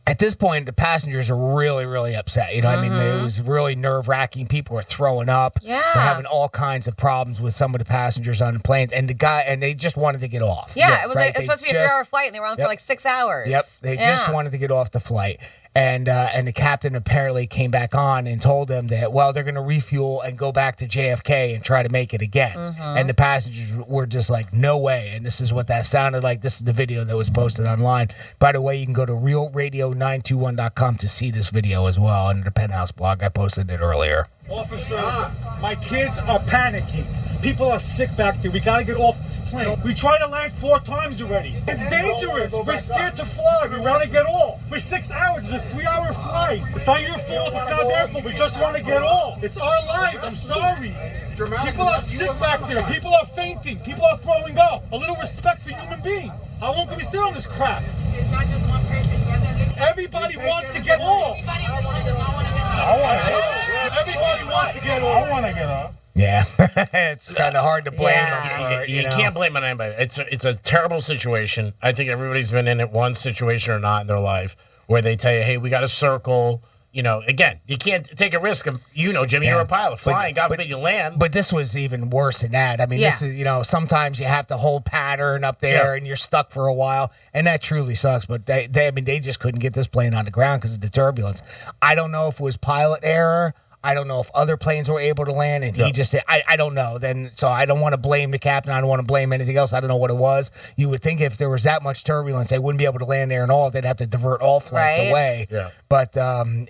at this point, the passengers are really, really upset. You know, I mean, it was really nerve-wracking. People were throwing up. Yeah. They're having all kinds of problems with some of the passengers on the planes, and they just wanted to get off. Yeah, it was right? it's supposed to be a 3-hour flight, and they were on for like 6 hours. Yep, they just wanted to get off the flight. And the captain apparently came back on and told them that, well, they're going to refuel and go back to JFK and try to make it again. And the passengers were just like, no way. And this is what that sounded like. This is the video that was posted online. By the way, you can go to realradio921.com to see this video as well. Under the Penthouse blog, I posted it earlier. Officer, my kids are panicking. People are sick back there. We gotta get off this plane. We tried to land 4 times already. It's dangerous. We're scared to fly. We want to get off. We're 6 hours. It's a 3-hour flight. It's not your fault. It's not their fault. We just want to get off. It's our lives. I'm sorry. People are sick back there. People are fainting. People are throwing up. A little respect for human beings. How long can we sit on this crap? It's not just one person. Everybody wants to get off. Everybody wants to get off. I want to get off. Yeah, it's kind of hard to blame them for, You can't blame it on anybody. It's a terrible situation. I think everybody's been in it one situation or not in their life where they tell you, hey, we got to circle. You know, again, you can't take a risk. Jimmy, you're a pilot. Flying, God forbid you land. But this was even worse than that. I mean, this is, sometimes you have to hold pattern up there and you're stuck for a while. And that truly sucks. But they just couldn't get this plane on the ground because of the turbulence. I don't know if it was pilot error. I don't know if other planes were able to land, and he just I don't know. So I don't want to blame the captain. I don't want to blame anything else. I don't know what it was. You would think if there was that much turbulence, they wouldn't be able to land there and all. They'd have to divert all flights away. Yeah. But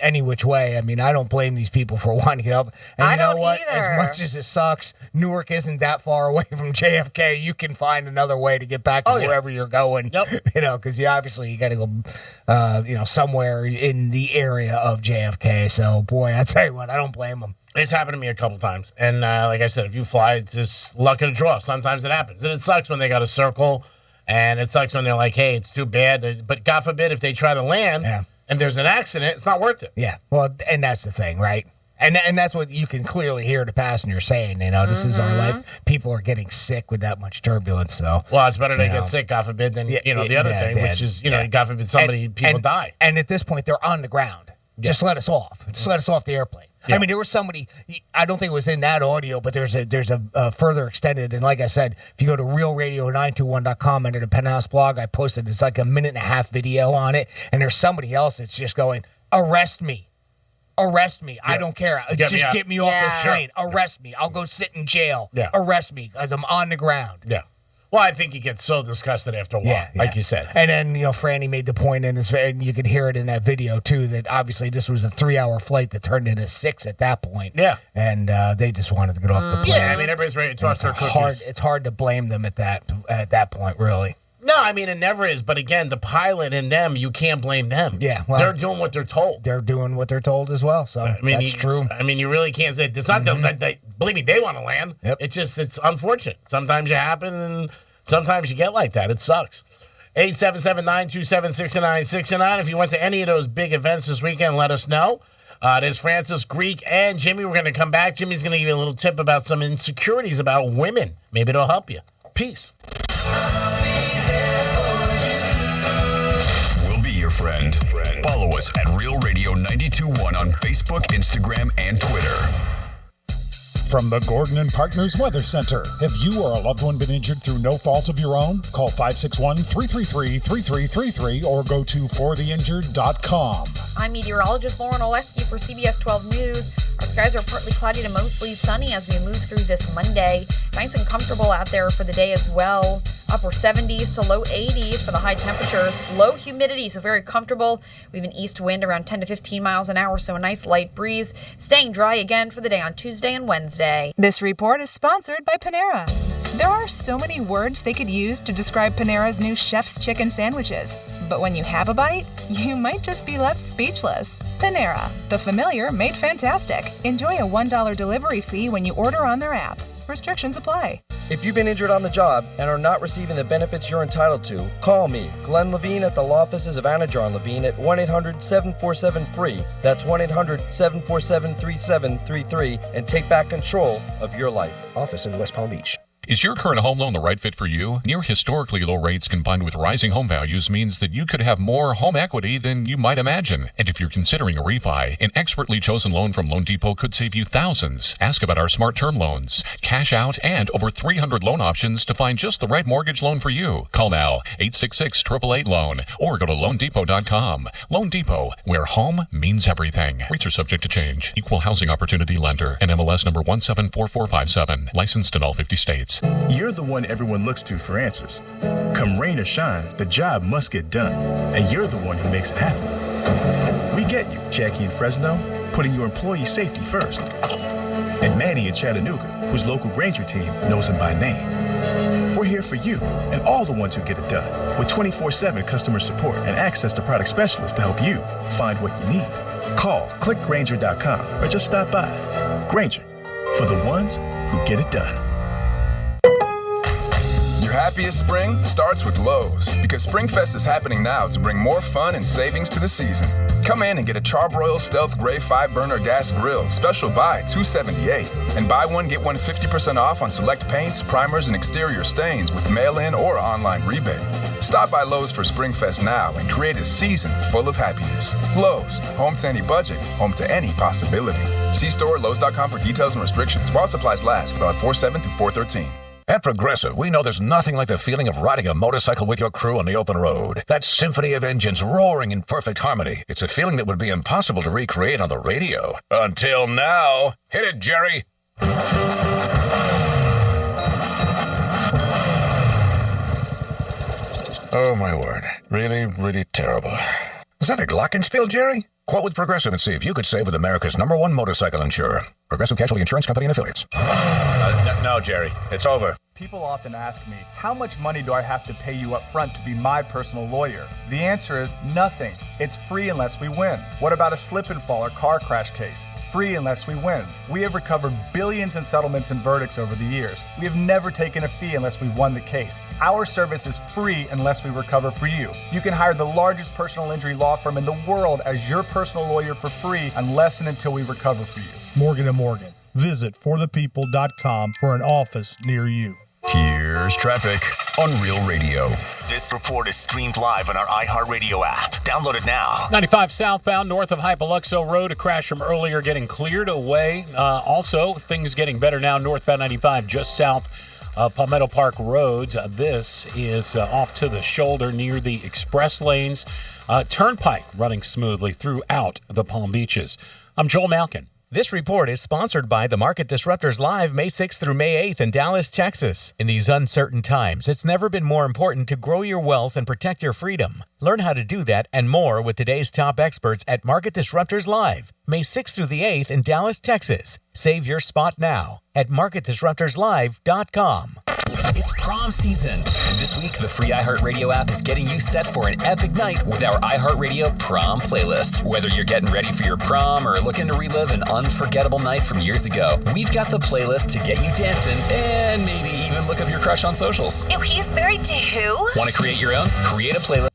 any which way, I mean, I don't blame these people for wanting to get up. And you know what? Either. As much as it sucks, Newark isn't that far away from JFK. You can find another way to get back to wherever you're going. Yep. Because you got to go, somewhere in the area of JFK. So, boy, I tell you what, I don't blame them. It's happened to me a couple times. And like I said, if you fly, it's just luck of the draw. Sometimes it happens. And it sucks when they got to circle. And it sucks when they're like, hey, it's too bad. But God forbid if they try to land and there's an accident, it's not worth it. Yeah. Well, and that's the thing, right? And that's what you can clearly hear the passenger saying, this is our life. People are getting sick with that much turbulence. So, well, it's better they get sick, God forbid, than, the other thing, which is, God forbid people die. And at this point, they're on the ground. Just let us off. Just let us off the airplane. Yeah. I mean, there was somebody, I don't think it was in that audio, but there's a further extended. And like I said, if you go to realradio921.com under the Penthouse blog, I posted, it's like a 1.5-minute video on it. And there's somebody else that's just going, arrest me. Arrest me. I don't care. Just get me off this plane. Arrest me. I'll go sit in jail. Arrest me because I'm on the ground. Yeah. Well, I think you get so disgusted after a while, like you said. And then, Franny made the point and you could hear it in that video, too, that obviously this was a 3-hour flight that turned into 6 at that point. Yeah. And they just wanted to get off the plane. Yeah, I mean, everybody's ready to toss their cookies. It's hard to blame them at that point, really. No, I mean, it never is. But again, the pilot and them, you can't blame them. Yeah. Well, they're doing what they're told. They're doing what they're told as well. So that's true. I mean, you really can't say it's not them. Believe me, they want to land. Yep. It's unfortunate. Sometimes you happen and sometimes you get like that. It sucks. 877-927-6969. If you went to any of those big events this weekend, let us know. There's Francis, Greek, and Jimmy. We're going to come back. Jimmy's going to give you a little tip about some insecurities about women. Maybe it'll help you. Peace. We'll be your friend. Follow us at Real Radio 92.1 on Facebook, Instagram, and Twitter. From the Gordon and Partners Weather Center. Have you or a loved one been injured through no fault of your own? Call 561-333-3333 or go to fortheinjured.com. I'm meteorologist Lauren Oleski for CBS 12 News. Our skies are partly cloudy to mostly sunny as we move through this Monday. Nice and comfortable out there for the day as well. Upper 70s to low 80s for the high temperatures. Low humidity, so very comfortable. We have an east wind around 10 to 15 miles an hour, so a nice light breeze. Staying dry again for the day on Tuesday and Wednesday. This report is sponsored by Panera. There are so many words they could use to describe Panera's new Chef's Chicken sandwiches. But when you have a bite, you might just be left speechless. Panera, the familiar made fantastic. Enjoy a $1 delivery fee when you order on their app. Restrictions apply. If you've been injured on the job and are not receiving the benefits you're entitled to, call me, Glenn Levine, at the law offices of Anajar and Levine at 1-800-747-FREE. That's 1-800-747-3733 and take back control of your life. Office in West Palm Beach. Is your current home loan the right fit for you? Near historically low rates combined with rising home values means that you could have more home equity than you might imagine. And if you're considering a refi, an expertly chosen loan from Loan Depot could save you thousands. Ask about our smart term loans, cash out, and over 300 loan options to find just the right mortgage loan for you. Call now, 866-888-LOAN, or go to loandepot.com. Loan Depot, where home means everything. Rates are subject to change. Equal housing opportunity lender. NMLS number 174457. Licensed in all 50 states. You're the one everyone looks to for answers. Come rain or shine, the job must get done, and you're the one who makes it happen. We get you, Jackie in Fresno, putting your employee safety first. And Manny in Chattanooga, whose local Granger team knows him by name. We're here for you and all the ones who get it done, with 24/7 customer support and access to product specialists to help you find what you need. Call, click Granger.com, or just stop by. Granger, for the ones who get it done. Your happiest spring starts with Lowe's, because SpringFest is happening now to bring more fun and savings to the season. Come in and get a Charbroil Stealth Gray 5-burner gas grill, special buy $278, and buy one get one 50% off on select paints, primers, and exterior stains with mail-in or online rebate. Stop by Lowe's for SpringFest now and create a season full of happiness. Lowe's, home to any budget, home to any possibility. See store Lowe's.com for details and restrictions while supplies last. Valid 4/7 through 4/13. At Progressive, we know there's nothing like the feeling of riding a motorcycle with your crew on the open road. That symphony of engines roaring in perfect harmony. It's a feeling that would be impossible to recreate on the radio. Until now. Hit it, Jerry. Oh, my word. Really, really terrible. Was that a glockenspiel, Jerry? Quote with Progressive and see if you could save with America's #1 motorcycle insurer. Progressive Casualty Insurance Company and Affiliates. No, Jerry. It's over. People often ask me, how much money do I have to pay you up front to be my personal lawyer? The answer is nothing. It's free unless we win. What about a slip and fall or car crash case? Free unless we win. We have recovered billions in settlements and verdicts over the years. We have never taken a fee unless we've won the case. Our service is free unless we recover for you. You can hire the largest personal injury law firm in the world as your personal lawyer for free unless and until we recover for you. Morgan & Morgan. Visit forthepeople.com for an office near you. Here's traffic on Real Radio. This report is streamed live on our iHeartRadio app. Download it now. 95 southbound north of Hypaluxo Road. A crash from earlier getting cleared away. Also, things getting better now northbound 95 just south Palmetto Park Road. This is off to the shoulder near the express lanes. Turnpike running smoothly throughout the Palm Beaches. I'm Joel Malkin. This report is sponsored by the Market Disruptors Live May 6th through May 8th in Dallas, Texas. In these uncertain times, it's never been more important to grow your wealth and protect your freedom. Learn how to do that and more with today's top experts at Market Disruptors Live, May 6th through the 8th in Dallas, Texas. Save your spot now at marketdisruptorslive.com. It's prom season, and this week the free iHeartRadio app is getting you set for an epic night with our iHeartRadio prom playlist. Whether you're getting ready for your prom or looking to relive an unforgettable night from years ago, we've got the playlist to get you dancing and maybe even look up your crush on socials. Ew, he's married to who? Want to create your own? Create a playlist.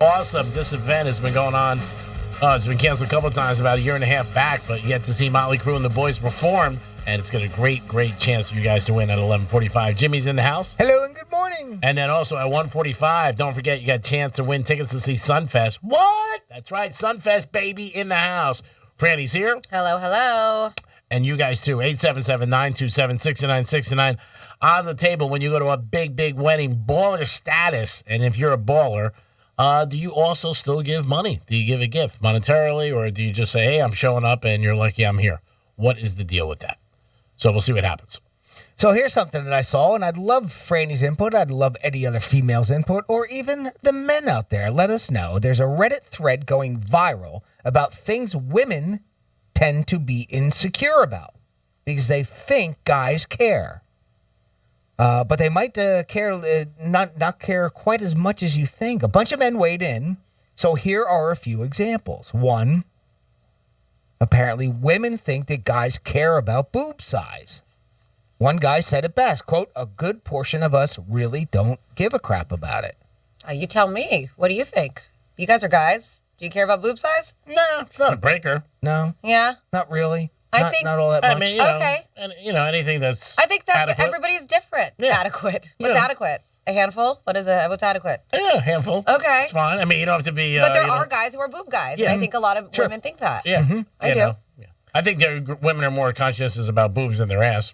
awesome. This event has been going on. It's been canceled a couple of times, about a year and a half back, but you get to see Motley Crue and the boys perform, and it's got a great, great chance for you guys to win at 11:45. Jimmy's in the house. Hello and good morning. And then also at 1:45, don't forget you got a chance to win tickets to see Sunfest. What? That's right, Sunfest, baby, in the house. Franny's here. Hello, hello. And you guys too, 877-927-6969 on the table when you go to a big, big wedding, baller status. And if you're a baller, do you also still give money? Do you give a gift monetarily, or do you just say, hey, I'm showing up and you're like, yeah, I'm here? What is the deal with that? So we'll see what happens. So here's something that I saw, and I'd love Franny's input. I'd love any other female's input, or even the men out there. Let us know. There's a Reddit thread going viral about things women tend to be insecure about because they think guys care. But they might not care quite as much as you think. A bunch of men weighed in. So here are a few examples. One, apparently women think that guys care about boob size. One guy said it best, quote, a good portion of us really don't give a crap about it. You tell me. What do you think? You guys are guys. Do you care about boob size? No, it's not a breaker. No. Yeah? Not really. I think not all that much. I mean, anything that's I think that adequate. everybody's different. Yeah. Adequate. What's Yeah. adequate? A handful? What's adequate? Yeah, a handful. Okay. It's fine. I mean, you don't have to be... But there are guys who are boob guys. Yeah. And I think a lot of women think that. Yeah. I do. Yeah. I think women are more conscientious about boobs than their ass.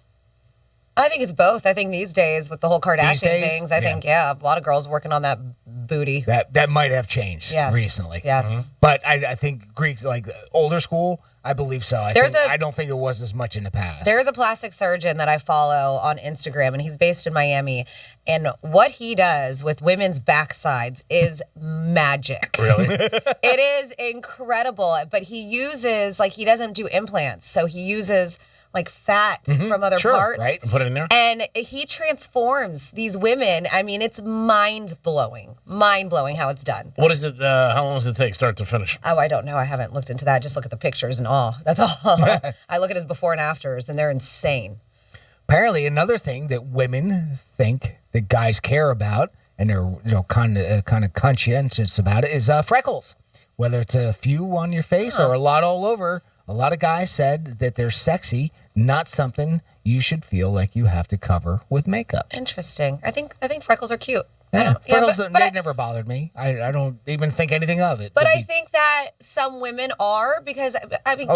I think it's both. I think these days with the whole Kardashian days? things, I think, a lot of girls working on that booty. That might have changed Yes. recently. Yes. But I think Greeks, like older school, I believe so. I don't think it was as much in the past. There is a plastic surgeon that I follow on Instagram, and he's based in Miami. And what he does with women's backsides is magic. Really? It is incredible. But he uses, he doesn't do implants. So he uses, fat from other parts. Right. And put it in there. And he transforms these women. I mean, it's mind-blowing. Mind-blowing how it's done. What is it? How long does it take start to finish? Oh, I don't know. I haven't looked into that. I just look at the pictures and all. That's all. I look at his before and afters, and they're insane. Apparently, another thing that women think that guys care about, and they're kind of conscientious about it, is freckles. Whether it's a few on your face or a lot all over, a lot of guys said that they're sexy, not something you should feel like you have to cover with makeup. Interesting. I think freckles are cute. Yeah, freckles, but they never bothered me. I don't even think anything of it. But I think that some women are because,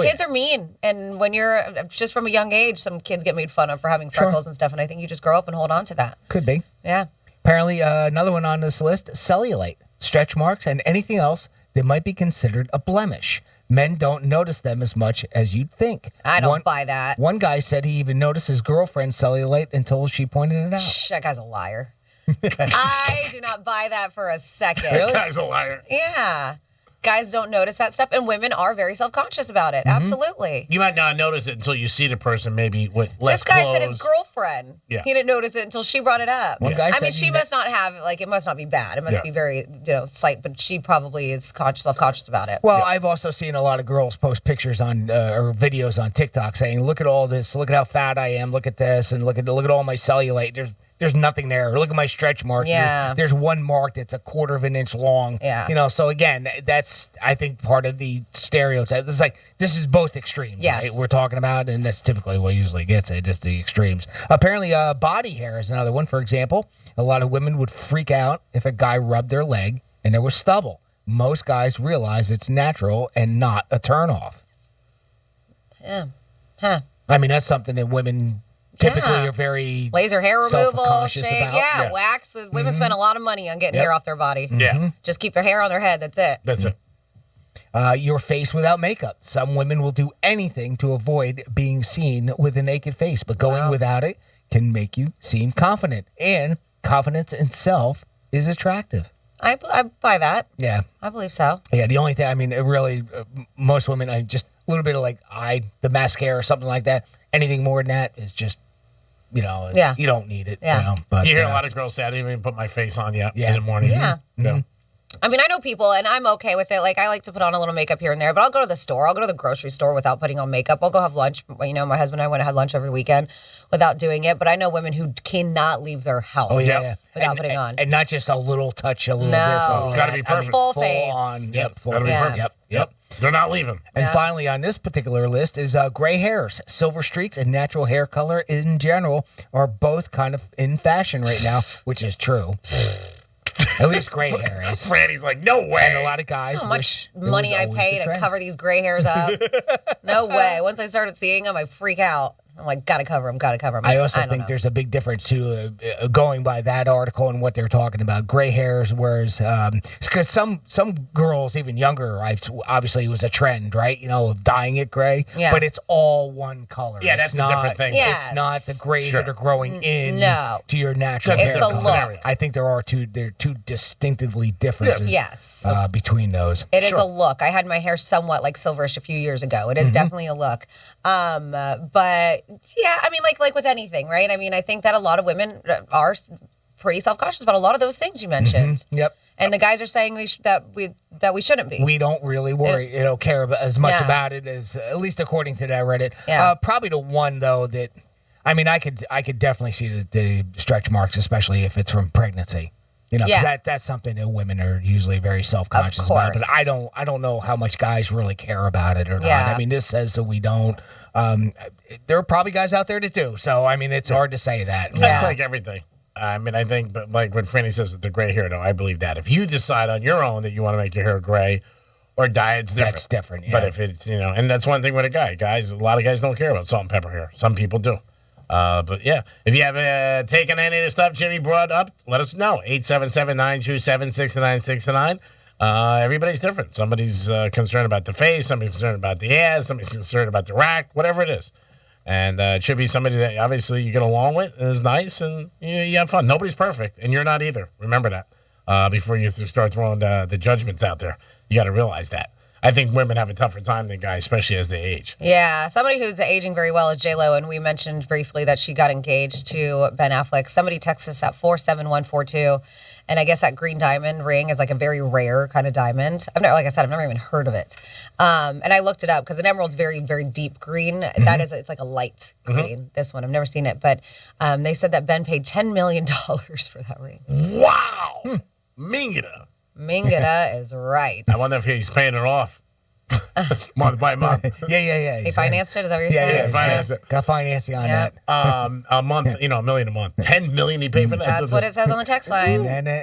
kids are mean. And when you're just from a young age, some kids get made fun of for having freckles and stuff. And I think you just grow up and hold on to that. Could be. Yeah. Apparently, another one on this list, cellulite, stretch marks, and anything else that might be considered a blemish. Men don't notice them as much as you'd think. I don't buy that. One guy said he even noticed his girlfriend's cellulite until she pointed it out. Shh, that guy's a liar. I do not buy that for a second. Really? That guy's a liar. Yeah. Guys don't notice that stuff, and women are very self-conscious about it. Absolutely. You might not notice it until you see the person maybe with less This guy clothes. said his girlfriend. Yeah. He didn't notice it until she brought it up. One guy I said mean, she must not have, it must not be bad. It must Yeah. be very, slight, but she probably is self-conscious about it. Well, I've also seen a lot of girls post pictures on or videos on TikTok saying, "Look at all this. Look at how fat I am. Look at this, and look at all my cellulite. There's nothing there. Look at my stretch mark. Yeah. There's one mark that's a quarter of an inch long. Yeah. So again, that's I think part of the stereotype. It's this is both extremes. Yes. Right? We're talking about, and that's typically what usually gets it. Is the extremes. Apparently, body hair is another one. For example, a lot of women would freak out if a guy rubbed their leg and there was stubble. Most guys realize it's natural and not a turnoff. Yeah. Huh. I mean, that's something that women typically are very laser hair removal, self-conscious shave, about. wax. Women spend a lot of money on getting Yep. hair off their body. Yeah. Just keep their hair on their head. That's it. That's it. Your face without makeup. Some women will do anything to avoid being seen with a naked face, but going without it can make you seem confident. And confidence in self is attractive. I buy that. Yeah. I believe so. Yeah, the only thing, I mean, it really, most women, just a little bit of the mascara or something like that. Anything more than that is just, you don't need it. Yeah. But you hear a lot of girls say, I didn't even put my face on yet Yeah. in the morning. Yeah. Mm-hmm. I mean, I know people, and I'm okay with it. Like, I like to put on a little makeup here and there, but I'll go to the store. I'll go to the grocery store without putting on makeup. I'll go have lunch. You know, my husband and I went and had lunch every weekend without doing it. But I know women who cannot leave their house without putting on. And not just a little touch, a little No. this. It's got to be perfect. Full face. On. Yep. Full Gotta be on. perfect. Yep. They're not leaving. And finally, on this particular list is gray hairs. Silver streaks and natural hair color in general are both kind of in fashion right now, which is true. At least gray hair is. Franny's like, no way. And a lot of guys How wish much it money was I always pay the to trend. cover these gray hairs up? No way. Once I started seeing them, I freak out. I'm like, gotta cover them, gotta cover them. I also don't think know. there's a big difference too, going by that article and what they're talking about. Gray hairs, whereas because some girls, even younger, obviously it was a trend, right? You know, of dyeing it gray, but it's all one color. Yeah, that's it's a different thing. It's not the grays that are growing in to your natural It's hair a color. look. I think there are two distinctively differences. Yes. Between those. It is a look. I had my hair somewhat like silverish a few years ago. It is definitely a look. But yeah, I mean, like with anything, right? I mean, I think that a lot of women are pretty self-conscious about a lot of those things you mentioned. Yep. And the guys are saying that we shouldn't be. We don't really worry, care about, as much about it as, at least according to that Reddit. Yeah. Probably the one though that, I mean, I could definitely see the stretch marks, especially if it's from pregnancy. You know, 'cause that's something that women are usually very self-conscious about. But I don't know how much guys really care about it or not. I mean, this says that we don't. There are probably guys out there that do. So I mean, it's hard to say that. That's like everything. I mean, I think, but like what Franny says with the gray hair, though, I believe that if you decide on your own that you want to make your hair gray or dye, it's different. That's different. Yeah. But if it's and that's one thing with a guy. Guys, a lot of guys don't care about salt and pepper hair. Some people do. But yeah, if you have taken any of the stuff Jimmy brought up, let us know. 877-927-6969. Everybody's different. Somebody's concerned about the face. Somebody's concerned about the ass. Somebody's concerned about the rack. Whatever it is. And it should be somebody that obviously you get along with and is nice and you have fun. Nobody's perfect, and you're not either. Remember that before you start throwing the judgments out there. You got to realize that. I think women have a tougher time than guys, especially as they age. Yeah, somebody who's aging very well is J-Lo, and we mentioned briefly that she got engaged to Ben Affleck. Somebody texted us at 47142, and I guess that green diamond ring is like a very rare kind of diamond. Like I said, I've never even heard of it. And I looked it up because an emerald's very, very deep green. That is, it's like a light green, this one. I've never seen it, but they said that Ben paid $10 million for that ring. Wow! Mingita. Mingita is right. I wonder if he's paying it off month by month. Yeah. He financed it? Is that what you're saying? Yeah, financed it. Got financing on that. A month, $1 million a month. $10 million he paid for that? That's what it says on the text line. Nana,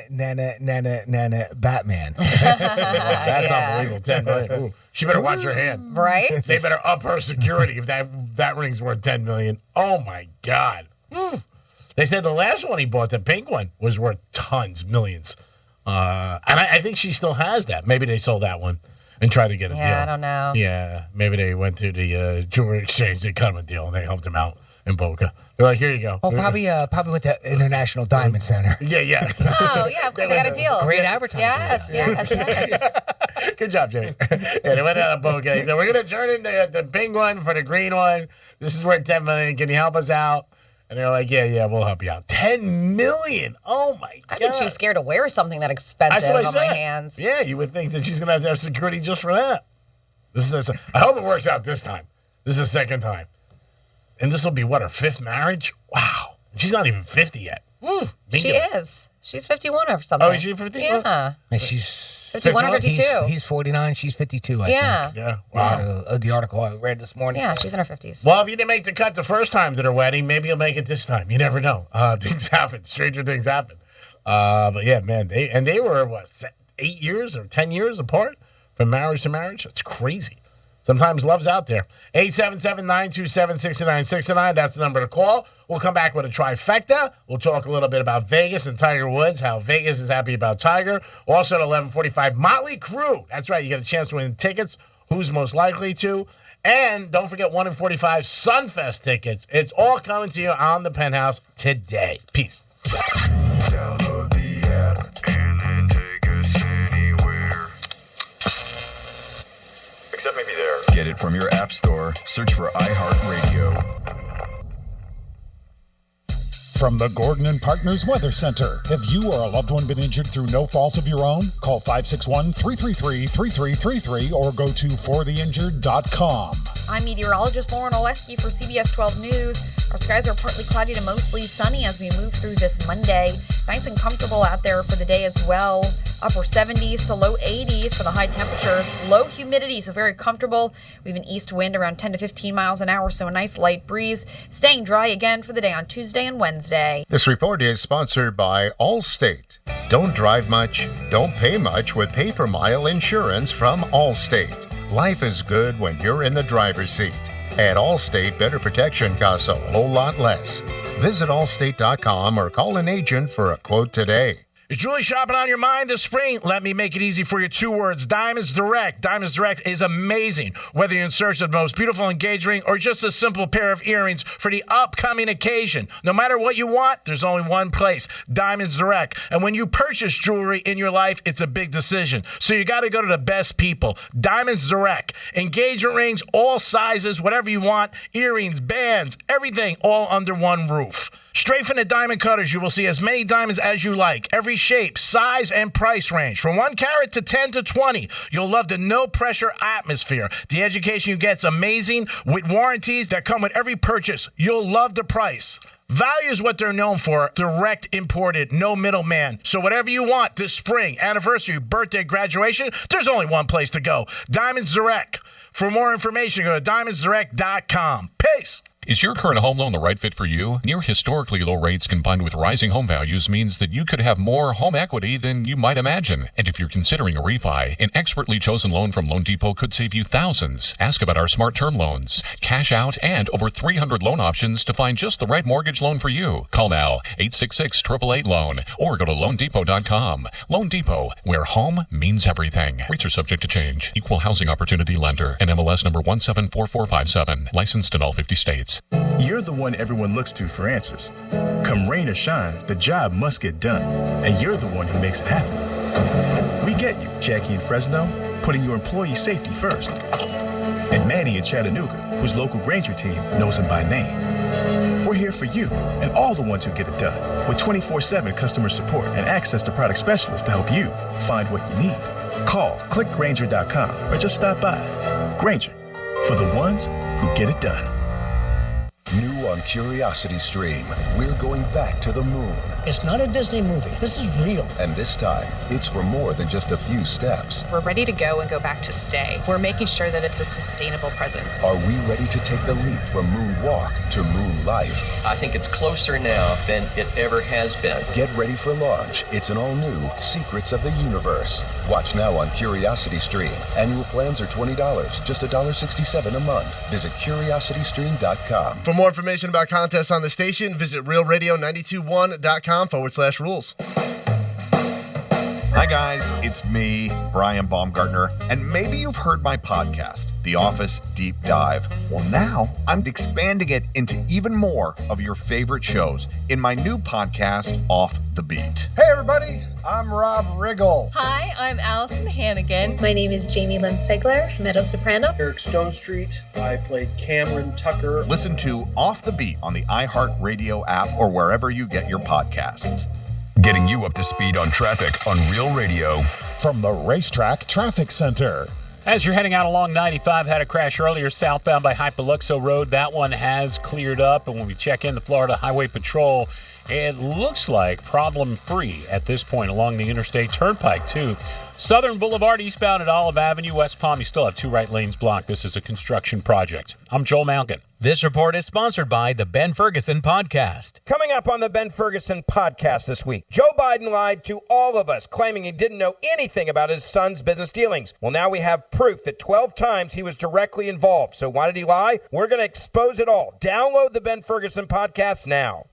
Batman. That's unbelievable. $10 million. Ooh, she better watch her hand. Right? They better up her security if that ring's worth $10 million. Oh my God. They said the last one he bought, the pink one, was worth tons, millions. And I think she still has that. Maybe they sold that one and tried to get a deal. Yeah, I don't know. Yeah, maybe they went to the jewelry exchange. They cut him a deal and they helped him out in Boca. They're like, here you go. Oh, probably with the International Diamond Center. Yeah. Oh, yeah, of course they got a deal. Great advertising. Yes. Good job, Jimmy. Yeah, they went out of Boca. He said, we're going to turn in the pink one for the green one. This is worth $10 million. Can you help us out? And they're like, yeah, we'll help you out. $10 million. Oh, my God. I'd be too scared to wear something that expensive That's what I on my said. hands. Yeah, you would think that she's going to have security just for that. I hope it works out this time. This is the second time. And this will be, what, her fifth marriage? Wow. She's not even 50 yet. She is. She's 51 or something. Oh, is she 51? Yeah. And she's 51 or 52. He's 49. She's 52, I think. Yeah. Wow. The article I read this morning. Yeah, she's in her 50s. Well, if you didn't make the cut the first time to their wedding, maybe you'll make it this time. You never know. Things happen. Stranger things happen. But yeah, man, they were, 8 years or 10 years apart from marriage to marriage? That's crazy. Sometimes love's out there. 877-927-6969. That's the number to call. We'll come back with a trifecta. We'll talk a little bit about Vegas and Tiger Woods, how Vegas is happy about Tiger. Also at 11:45, Motley Crue. That's right. You get a chance to win tickets. Who's most likely to? And don't forget 1 in 45 Sunfest tickets. It's all coming to you on the Penthouse today. Peace. Download the app and then take us anywhere. Except maybe there. Get it from your app store. Search for iHeartRadio. From the Gordon and Partners Weather Center. Have you or a loved one been injured through no fault of your own? Call 561-333-3333 or go to fortheinjured.com. I'm meteorologist Lauren Oleski for CBS 12 News. Our skies are partly cloudy to mostly sunny as we move through this Monday. Nice and comfortable out there for the day as well. Upper 70s to low 80s for the high temperatures. Low humidity, so very comfortable. We have an east wind around 10 to 15 miles an hour, so a nice light breeze. Staying dry again for the day on Tuesday and Wednesday. This report is sponsored by Allstate. Don't drive much, don't pay much with pay-per-mile insurance from Allstate. Life is good when you're in the driver's seat. At Allstate, better protection costs a whole lot less. Visit allstate.com or call an agent for a quote today. Is jewelry shopping on your mind this spring? Let me make it easy for you. 2 words, Diamonds Direct. Diamonds Direct is amazing. Whether you're in search of the most beautiful engagement ring or just a simple pair of earrings for the upcoming occasion. No matter what you want, there's only one place, Diamonds Direct. And when you purchase jewelry in your life, it's a big decision. So you got to go to the best people, Diamonds Direct. Engagement rings, all sizes, whatever you want, earrings, bands, everything, all under one roof. Straight from the diamond cutters, you will see as many diamonds as you like. Every shape, size, and price range. From 1 carat to 10 to 20. You'll love the no-pressure atmosphere. The education you get is amazing with warranties that come with every purchase. You'll love the price. Value is what they're known for. Direct imported, no middleman. So whatever you want this spring, anniversary, birthday, graduation, there's only one place to go. Diamonds Direct. For more information, go to diamondsdirect.com. Peace. Is your current home loan the right fit for you? Near historically low rates combined with rising home values means that you could have more home equity than you might imagine. And if you're considering a refi, an expertly chosen loan from Loan Depot could save you thousands. Ask about our smart term loans, cash out, and over 300 loan options to find just the right mortgage loan for you. Call now, 866-888-LOAN, or go to loandepot.com. Loan Depot, where home means everything. Rates are subject to change. Equal housing opportunity lender. NMLS number 174457. Licensed in all 50 states. You're the one everyone looks to for answers. Come rain or shine, the job must get done, and you're the one who makes it happen. We get you, Jackie in Fresno, putting your employee safety first. And Manny in Chattanooga, whose local Granger team knows him by name. We're here for you and all the ones who get it done, with 24/7 customer support and access to product specialists to help you find what you need. Call, click Granger.com, or just stop by. Granger, for the ones who get it done. New on Curiosity Stream, we're going back to the moon. It's not a Disney movie. This is real. And this time, it's for more than just a few steps. We're ready to go and go back to stay. We're making sure that it's a sustainable presence. Are we ready to take the leap from moonwalk to moon life? I think it's closer now than it ever has been. Get ready for launch. It's an all-new Secrets of the Universe. Watch now on Curiosity Stream. Annual plans are $20, just $1.67 a month. Visit curiositystream.com. For more information about contests on the station, visit realradio921.com/rules. Hi guys, it's me, Brian Baumgartner, and maybe you've heard my podcast, The Office Deep Dive. Well, now I'm expanding it into even more of your favorite shows in my new podcast, Off the Beat. Hey everybody, I'm Rob Riggle. Hi, I'm Allison Hannigan. My name is Jamie Lynn Segler, mezzo-soprano. Eric Stone Street. I played Cameron Tucker. Listen to Off the Beat on the iHeartRadio app or wherever you get your podcasts. Getting you up to speed on traffic on Real Radio. From the Racetrack Traffic Center. As you're heading out along 95, had a crash earlier southbound by Hypaluxo Road. That one has cleared up, and when we check in the Florida Highway Patrol, it looks like problem-free at this point along the Interstate Turnpike, too. Southern Boulevard eastbound at Olive Avenue, West Palm, you still have 2 right lanes blocked. This is a construction project. I'm Joel Malkin. This report is sponsored by the Ben Ferguson Podcast. Coming up on the Ben Ferguson Podcast this week, Joe Biden lied to all of us, claiming he didn't know anything about his son's business dealings. Well, now we have proof that 12 times he was directly involved. So why did he lie? We're going to expose it all. Download the Ben Ferguson Podcast now.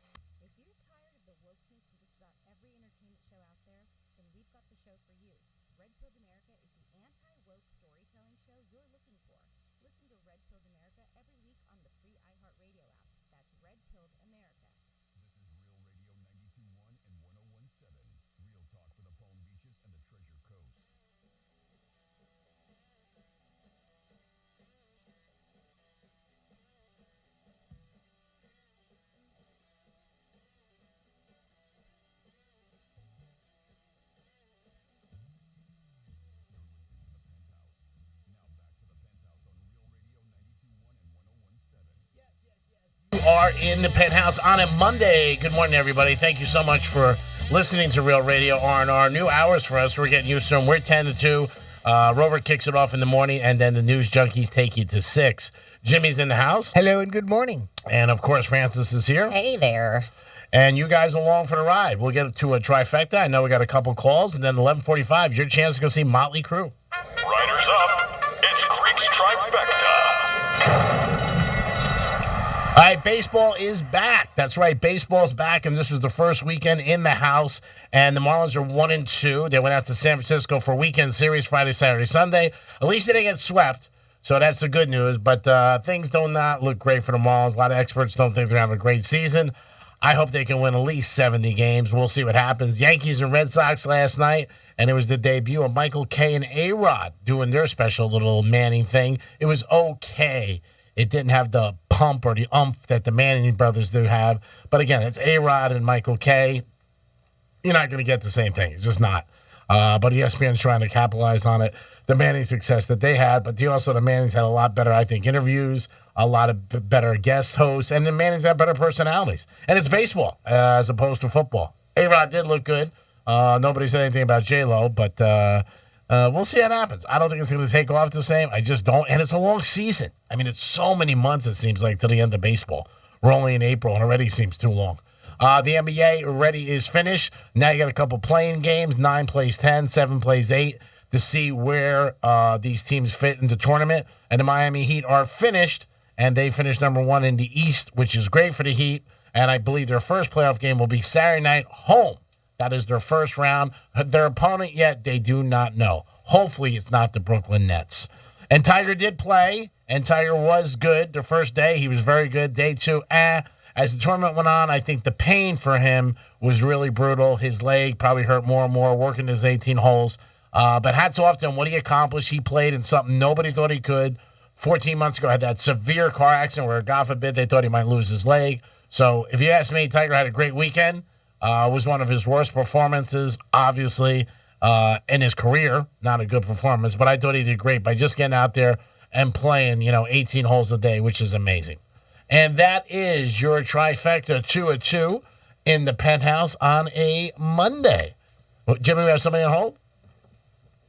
are in the Penthouse on a Monday. Good morning, everybody. Thank you so much for listening to Real Radio R&R. New hours for us. We're getting used to them. We're 10 to 2. Rover kicks it off in the morning, and then the news junkies take you to 6. Jimmy's in the house. Hello and good morning. And, of course, Francis is here. Hey there. And you guys along for the ride. We'll get to a trifecta. I know we got a couple calls, and then 11:45, your chance to go see Motley Crue. Riders up. It's Creek's Trifecta. All right, baseball is back. That's right, baseball's back, and this was the first weekend in the house, and the Marlins are 1-2. They went out to San Francisco for a weekend series Friday, Saturday, Sunday. At least they didn't get swept, so that's the good news, but things do not look great for the Marlins. A lot of experts don't think they're having a great season. I hope they can win at least 70 games. We'll see what happens. Yankees and Red Sox last night, and it was the debut of Michael Kay and A-Rod doing their special little Manning thing. It was okay. It didn't have the pump or the oomph that the Manning brothers do have. But again, it's A-Rod and Michael Kay. You're not going to get the same thing. It's just not. But ESPN's trying to capitalize on it. The Manning success that they had, but the Mannings had a lot better, I think, interviews, a lot of better guest hosts, and the Mannings have better personalities. And it's baseball as opposed to football. A-Rod did look good. Nobody said anything about J-Lo, but we'll see what happens. I don't think it's going to take off the same. I just don't. And it's a long season. I mean, it's so many months, it seems like, to the end of baseball. We're only in April, and already seems too long. The NBA already is finished. Now you got a couple playing games. 9 plays 10, 7 plays 8 to see where these teams fit in the tournament. And the Miami Heat are finished, and they finished number 1 in the East, which is great for the Heat. And I believe their first playoff game will be Saturday night home. That is their first round. Their opponent yet, they do not know. Hopefully it's not the Brooklyn Nets. And Tiger did play, and Tiger was good. The first day, he was very good. Day 2, As the tournament went on, I think the pain for him was really brutal. His leg probably hurt more and more working his 18 holes. But hats off to him. What he accomplished, he played in something nobody thought he could. 14 months ago, had that severe car accident where, God forbid, they thought he might lose his leg. So if you ask me, Tiger had a great weekend. Was one of his worst performances, obviously, in his career. Not a good performance, but I thought he did great by just getting out there and playing, 18 holes a day, which is amazing. And that is your trifecta 2-2 in the Penthouse on a Monday. Jimmy, we have somebody on hold?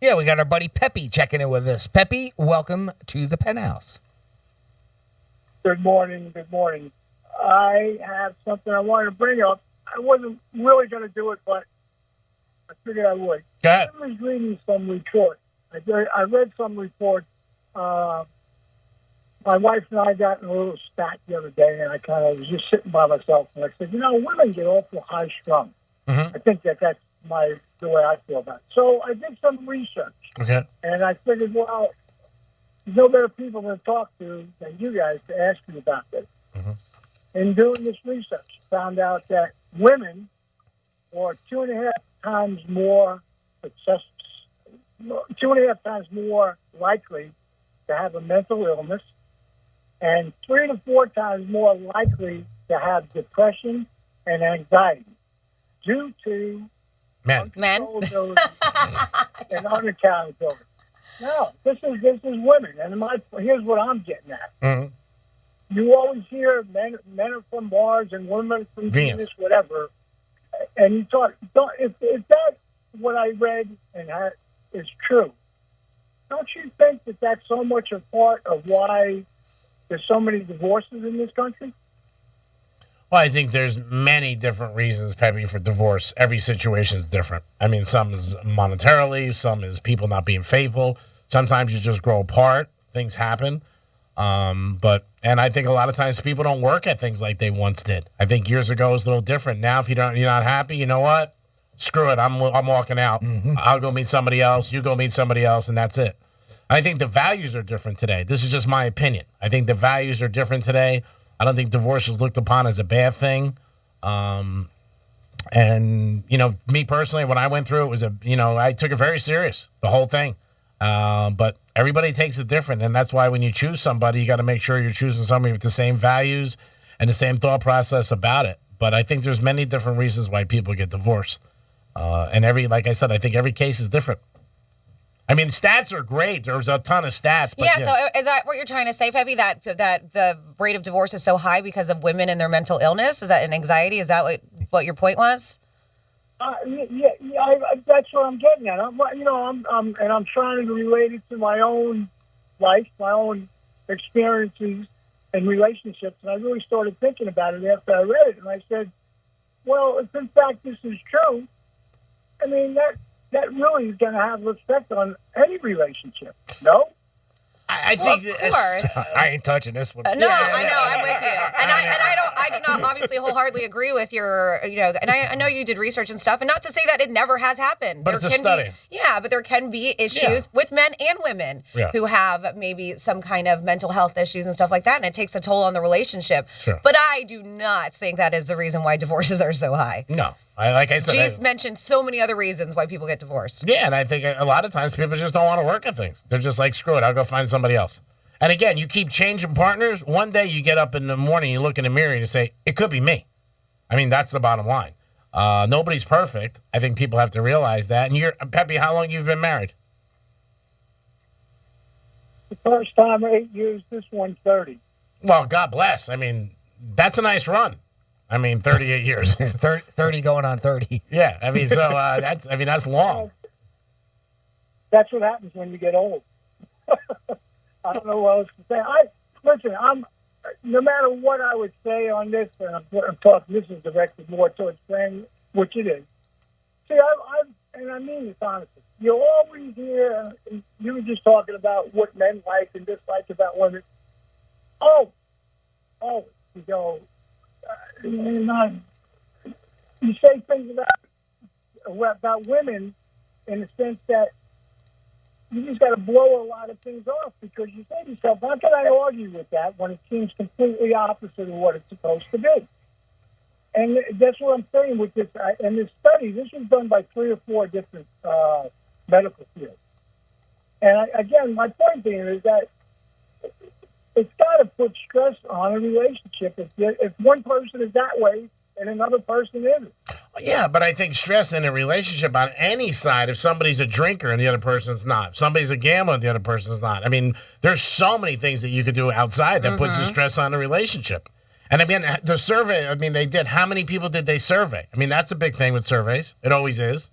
Yeah, we got our buddy Peppy checking in with us. Peppy, welcome to the Penthouse. Good morning. Good morning. I have something I wanted to bring up. I wasn't really going to do it, but I figured I would. Go ahead. I was reading some report. I read some report. My wife and I got in a little spat the other day, and I kind of was just sitting by myself, and I said, women get awful high-strung. Mm-hmm. I think that's the way I feel about it. So I did some research. Okay. And I figured, well, there's no better people to talk to than you guys to ask you about this. Mm-hmm. In doing this research, found out that women are 2.5 times more successful, 2.5 times more likely to have a mental illness, and 3 to 4 times more likely to have depression and anxiety due to Men. and unaccountability. No, this is women, and here's what I'm getting at. Mm-hmm. You always hear men are from Mars and women from Venus, whatever, and you talk. If that what I read and is true, don't you think that that's so much a part of why there's so many divorces in this country? Well, I think there's many different reasons, Peppy, for divorce. Every situation is different. I mean, some is monetarily, some is people not being faithful. Sometimes you just grow apart. Things happen. And I think a lot of times people don't work at things like they once did. I think years ago it was a little different. Now, if you're not happy, you know what? Screw it. I'm walking out. Mm-hmm. I'll go meet somebody else. You go meet somebody else, and that's it. I think the values are different today. This is just my opinion. I think the values are different today. I don't think divorce is looked upon as a bad thing. And, me personally, when I went through it, I took it very serious, the whole thing. But everybody takes it different. And that's why when you choose somebody, you got to make sure you're choosing somebody with the same values and the same thought process about it. But I think there's many different reasons why people get divorced. And like I said, I think every case is different. I mean, stats are great. There's a ton of stats. But So is that what you're trying to say, Peppy? That the rate of divorce is so high because of women and their mental illness? Is that an anxiety? Is that what your point was? That's what I'm getting at. I'm trying to relate it to my own life, my own experiences and relationships. And I really started thinking about it after I read it. And I said, well, if in fact this is true, I mean, that really is going to have an effect on any relationship, no? I think of course. I ain't touching this one. I know, I'm with you, and I do not obviously wholeheartedly agree with your, and I know you did research and stuff, and not to say that it never has happened. But it's a study. But there can be issues with men and women who have maybe some kind of mental health issues and stuff like that, and it takes a toll on the relationship. Sure. But I do not think that is the reason why divorces are so high. No. Like I said, She's mentioned so many other reasons why people get divorced. Yeah, and I think a lot of times people just don't want to work at things. They're just like, screw it, I'll go find somebody else. And again, you keep changing partners. One day you get up in the morning, you look in the mirror and you say, it could be me. I mean, that's the bottom line. Nobody's perfect. I think people have to realize that. And Peppy, how long you've been married? The first time 8 years, this one 30. Well, God bless. I mean, that's a nice run. 38 years. 30 going on 30. Yeah, that's long. That's what happens when you get old. I don't know what else to say. No matter what I would say on this, and I'm talking, this is directed more towards saying, which it is. See, and I mean this honestly. You always hear, you were just talking about what men like and dislike about women. Oh, you go, you say things about women in the sense that you just got to blow a lot of things off, because you say to yourself, how can I argue with that when it seems completely opposite of what it's supposed to be? And that's what I'm saying with this. And this study, this was done by 3 or 4 different medical fields. And again, my point being is that it's got to put stress on a relationship if one person is that way and another person isn't. Yeah, but I think stress in a relationship on any side, if somebody's a drinker and the other person's not, if somebody's a gambler and the other person's not. I mean, there's so many things that you could do outside that puts a stress on a relationship. And again, the survey, they did, how many people did they survey? That's a big thing with surveys. It always is.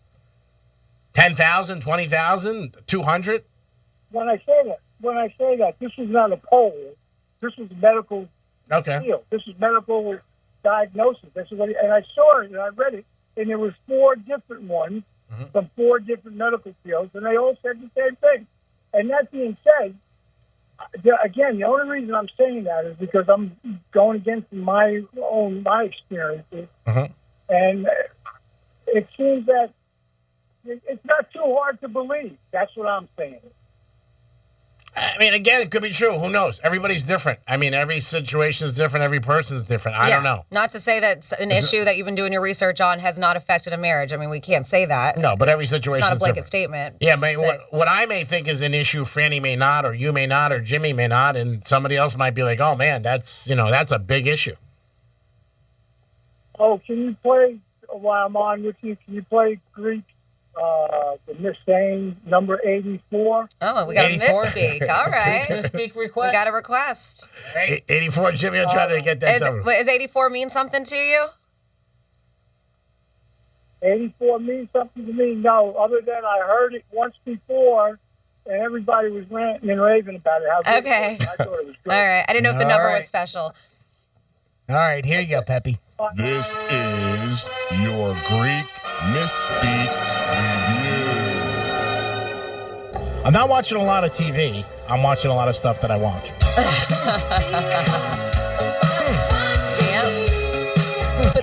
10,000, 20,000, 200? When I say that, this was not a poll. This was medical field. This is medical diagnosis. This is and I saw it and I read it, and there was 4 different ones from 4 different medical fields, and they all said the same thing. And that being said, again, the only reason I'm saying that is because I'm going against my experiences, and it seems that it's not too hard to believe. That's what I'm saying. Again, it could be true. Who knows? Everybody's different. Every situation is different. Every person's different. I don't know. Not to say that an issue that you've been doing your research on has not affected a marriage. We can't say that. No, but every situation is different. It's not a blanket different. statement. Yeah, what I may think is an issue, Franny may not, or you may not, or Jimmy may not, and somebody else might be like, oh, man, that's a big issue. Oh, can you play, while I'm on with you, can you play Greek? The Miss Sane, number 84. Oh, we got a misspeak. All right. Misspeak request. We got a request. 84, Jimmy, I'll try to get that done. Does 84 mean something to you? 84 means something to me? No, other than I heard it once before, and everybody was ranting and raving about it. How good it was. I thought it was good. All right. I didn't know if the number was special. All right, here you go, Peppy. This is your Greek Misspeak Review. I'm not watching a lot of TV. I'm watching a lot of stuff that I watch.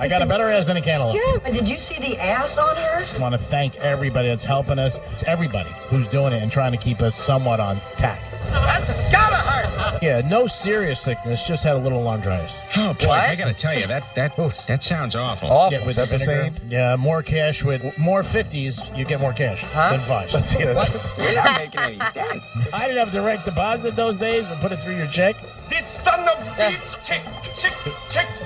I got a better ass than a cantaloupe. Yeah, did you see the ass on her? I want to thank everybody that's helping us. It's everybody who's doing it and trying to keep us somewhat on tack. That's gotta hurt. Yeah, no serious sickness, just had a little laryngitis. Oh, boy, I gotta tell you, that sounds awful. Yeah, with that saying? Yeah, more cash with more 50s, you get more cash than 5s. You're not making any sense. I didn't have direct deposit those days and put it through your check. This son of bitch! Chick!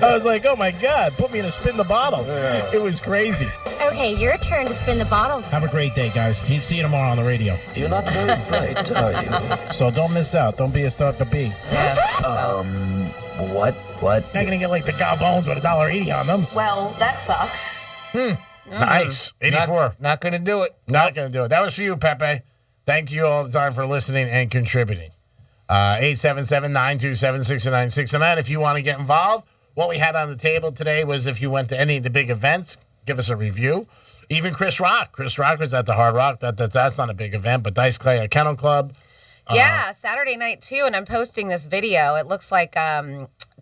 I was like, oh my God, put me in a spin the bottle. It was crazy. Okay, your turn to spin the bottle. Have a great day, guys. See you tomorrow on the radio. You're not very bright, are you? So don't miss out. Don't be a stalker bee. What? Not gonna get like the Galbones with $1.80 on them. Well, that sucks. Nice. 84. Not going to do it. Not going to do it. That was for you, Pepe. Thank you all the time for listening and contributing. 877-927-6969. If you want to get involved, what we had on the table today was if you went to any of the big events, give us a review. Even Chris Rock. Chris Rock was at the Hard Rock. That's not a big event, but Dice Clay at Kennel Club. Yeah, Saturday night too, and I'm posting this video. It looks like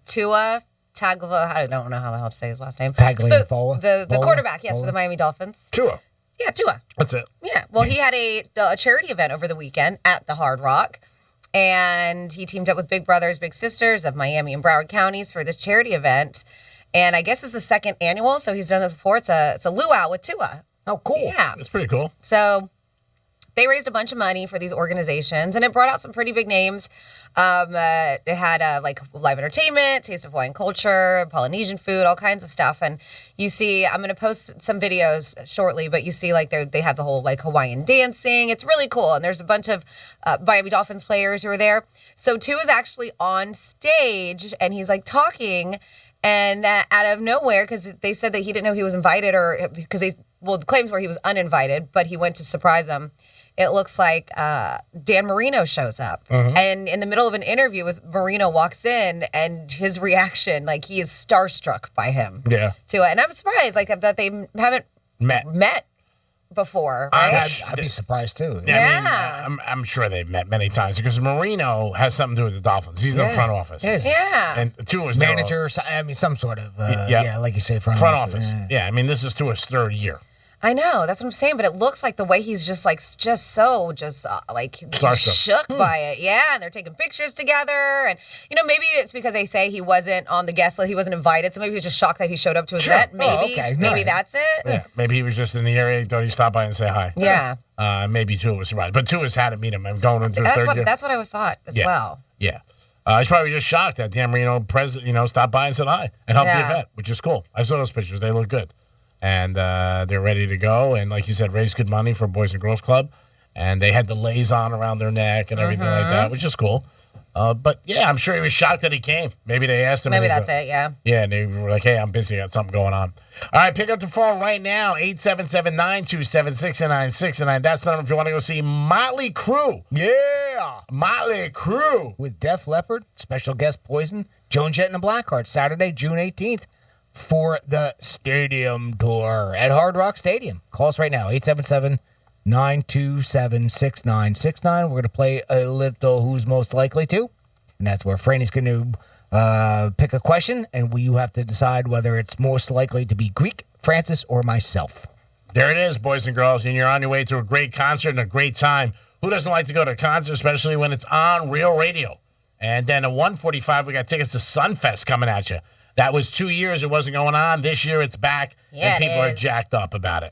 Tua Tagovailoa. I don't know how the hell to say his last name. Tagovailoa. The quarterback, yes, for the Miami Dolphins. Tua. Yeah, Tua. That's it. Yeah. Well, he had a charity event over the weekend at the Hard Rock, and he teamed up with Big Brothers Big Sisters of Miami and Broward counties for this charity event. And I guess it's the second annual, so he's done it before. It's a luau with Tua. Oh, cool. Yeah. That's pretty cool. So they raised a bunch of money for these organizations, and it brought out some pretty big names. It had like live entertainment, taste of Hawaiian culture, Polynesian food, all kinds of stuff. And you see, I'm going to post some videos shortly, but you see like they have the whole like Hawaiian dancing. It's really cool. And there's a bunch of Miami Dolphins players who are there. So Tua is actually on stage, and he's like talking, and out of nowhere, because they said that he didn't know he was invited, or because the claims were he was uninvited, but he went to surprise them. It looks like Dan Marino shows up. And in the middle of an interview with Marino walks in, and his reaction, like he is starstruck by him. Yeah. To it. And I'm surprised like that they haven't met before, right? I'd be surprised too. Yeah. I mean, I'm sure they've met many times because Marino has something to do with the Dolphins. He's in the front office. Yes. Yeah. And Tua's manager. I mean, some sort of like you say, front office. Yeah. I mean, this is Tua's third year. I know, that's what I'm saying, but it looks like the way he's just like shook by it. Yeah, and they're taking pictures together, and maybe it's because they say he wasn't on the guest list, he wasn't invited, so maybe he was just shocked that he showed up to his event. Maybe that's it. Yeah, maybe he was just in the area, he thought he'd stop by and say hi. Yeah. Maybe Tua was surprised, but Tua's had to meet him and going into his third year. That's what I would thought as well. Yeah. He's probably just shocked that Dan Marino stopped by and said hi and helped the event, which is cool. I saw those pictures; they look good. And they're ready to go. And like you said, raise good money for Boys and Girls Club. And they had the lays on around their neck and everything like that, which is cool. But yeah, I'm sure he was shocked that he came. Maybe they asked him. Maybe that's it, yeah. Yeah, and they were like, hey, I'm busy. I got something going on. All right, pick up the phone right now, 877-927-6969. That's the number if you want to go see Motley Crue. Yeah. Motley Crue. With Def Leppard, special guest Poison, Joan Jett and the Blackhearts, Saturday, June 18th. For the stadium tour at Hard Rock Stadium. Call us right now, 877-927-6969. We're going to play a little Who's Most Likely To, and that's where Franny's going to pick a question, and you have to decide whether it's most likely to be Greek, Francis, or myself. There it is, boys and girls, and you're on your way to a great concert and a great time. Who doesn't like to go to a concert, especially when it's on Real Radio? And then at 1:45, we got tickets to Sunfest coming at you. That was 2 years it wasn't going on. This year it's back, and people are jacked up about it.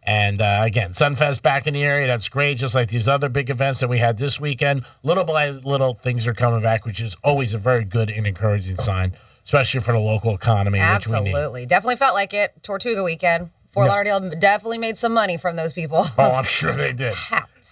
And again, Sunfest back in the area. That's great, just like these other big events that we had this weekend. Little by little, things are coming back, which is always a very good and encouraging sign, especially for the local economy. Absolutely. Which we need. Definitely felt like it. Tortuga weekend. Fort Lauderdale definitely made some money from those people. Oh, I'm sure they did.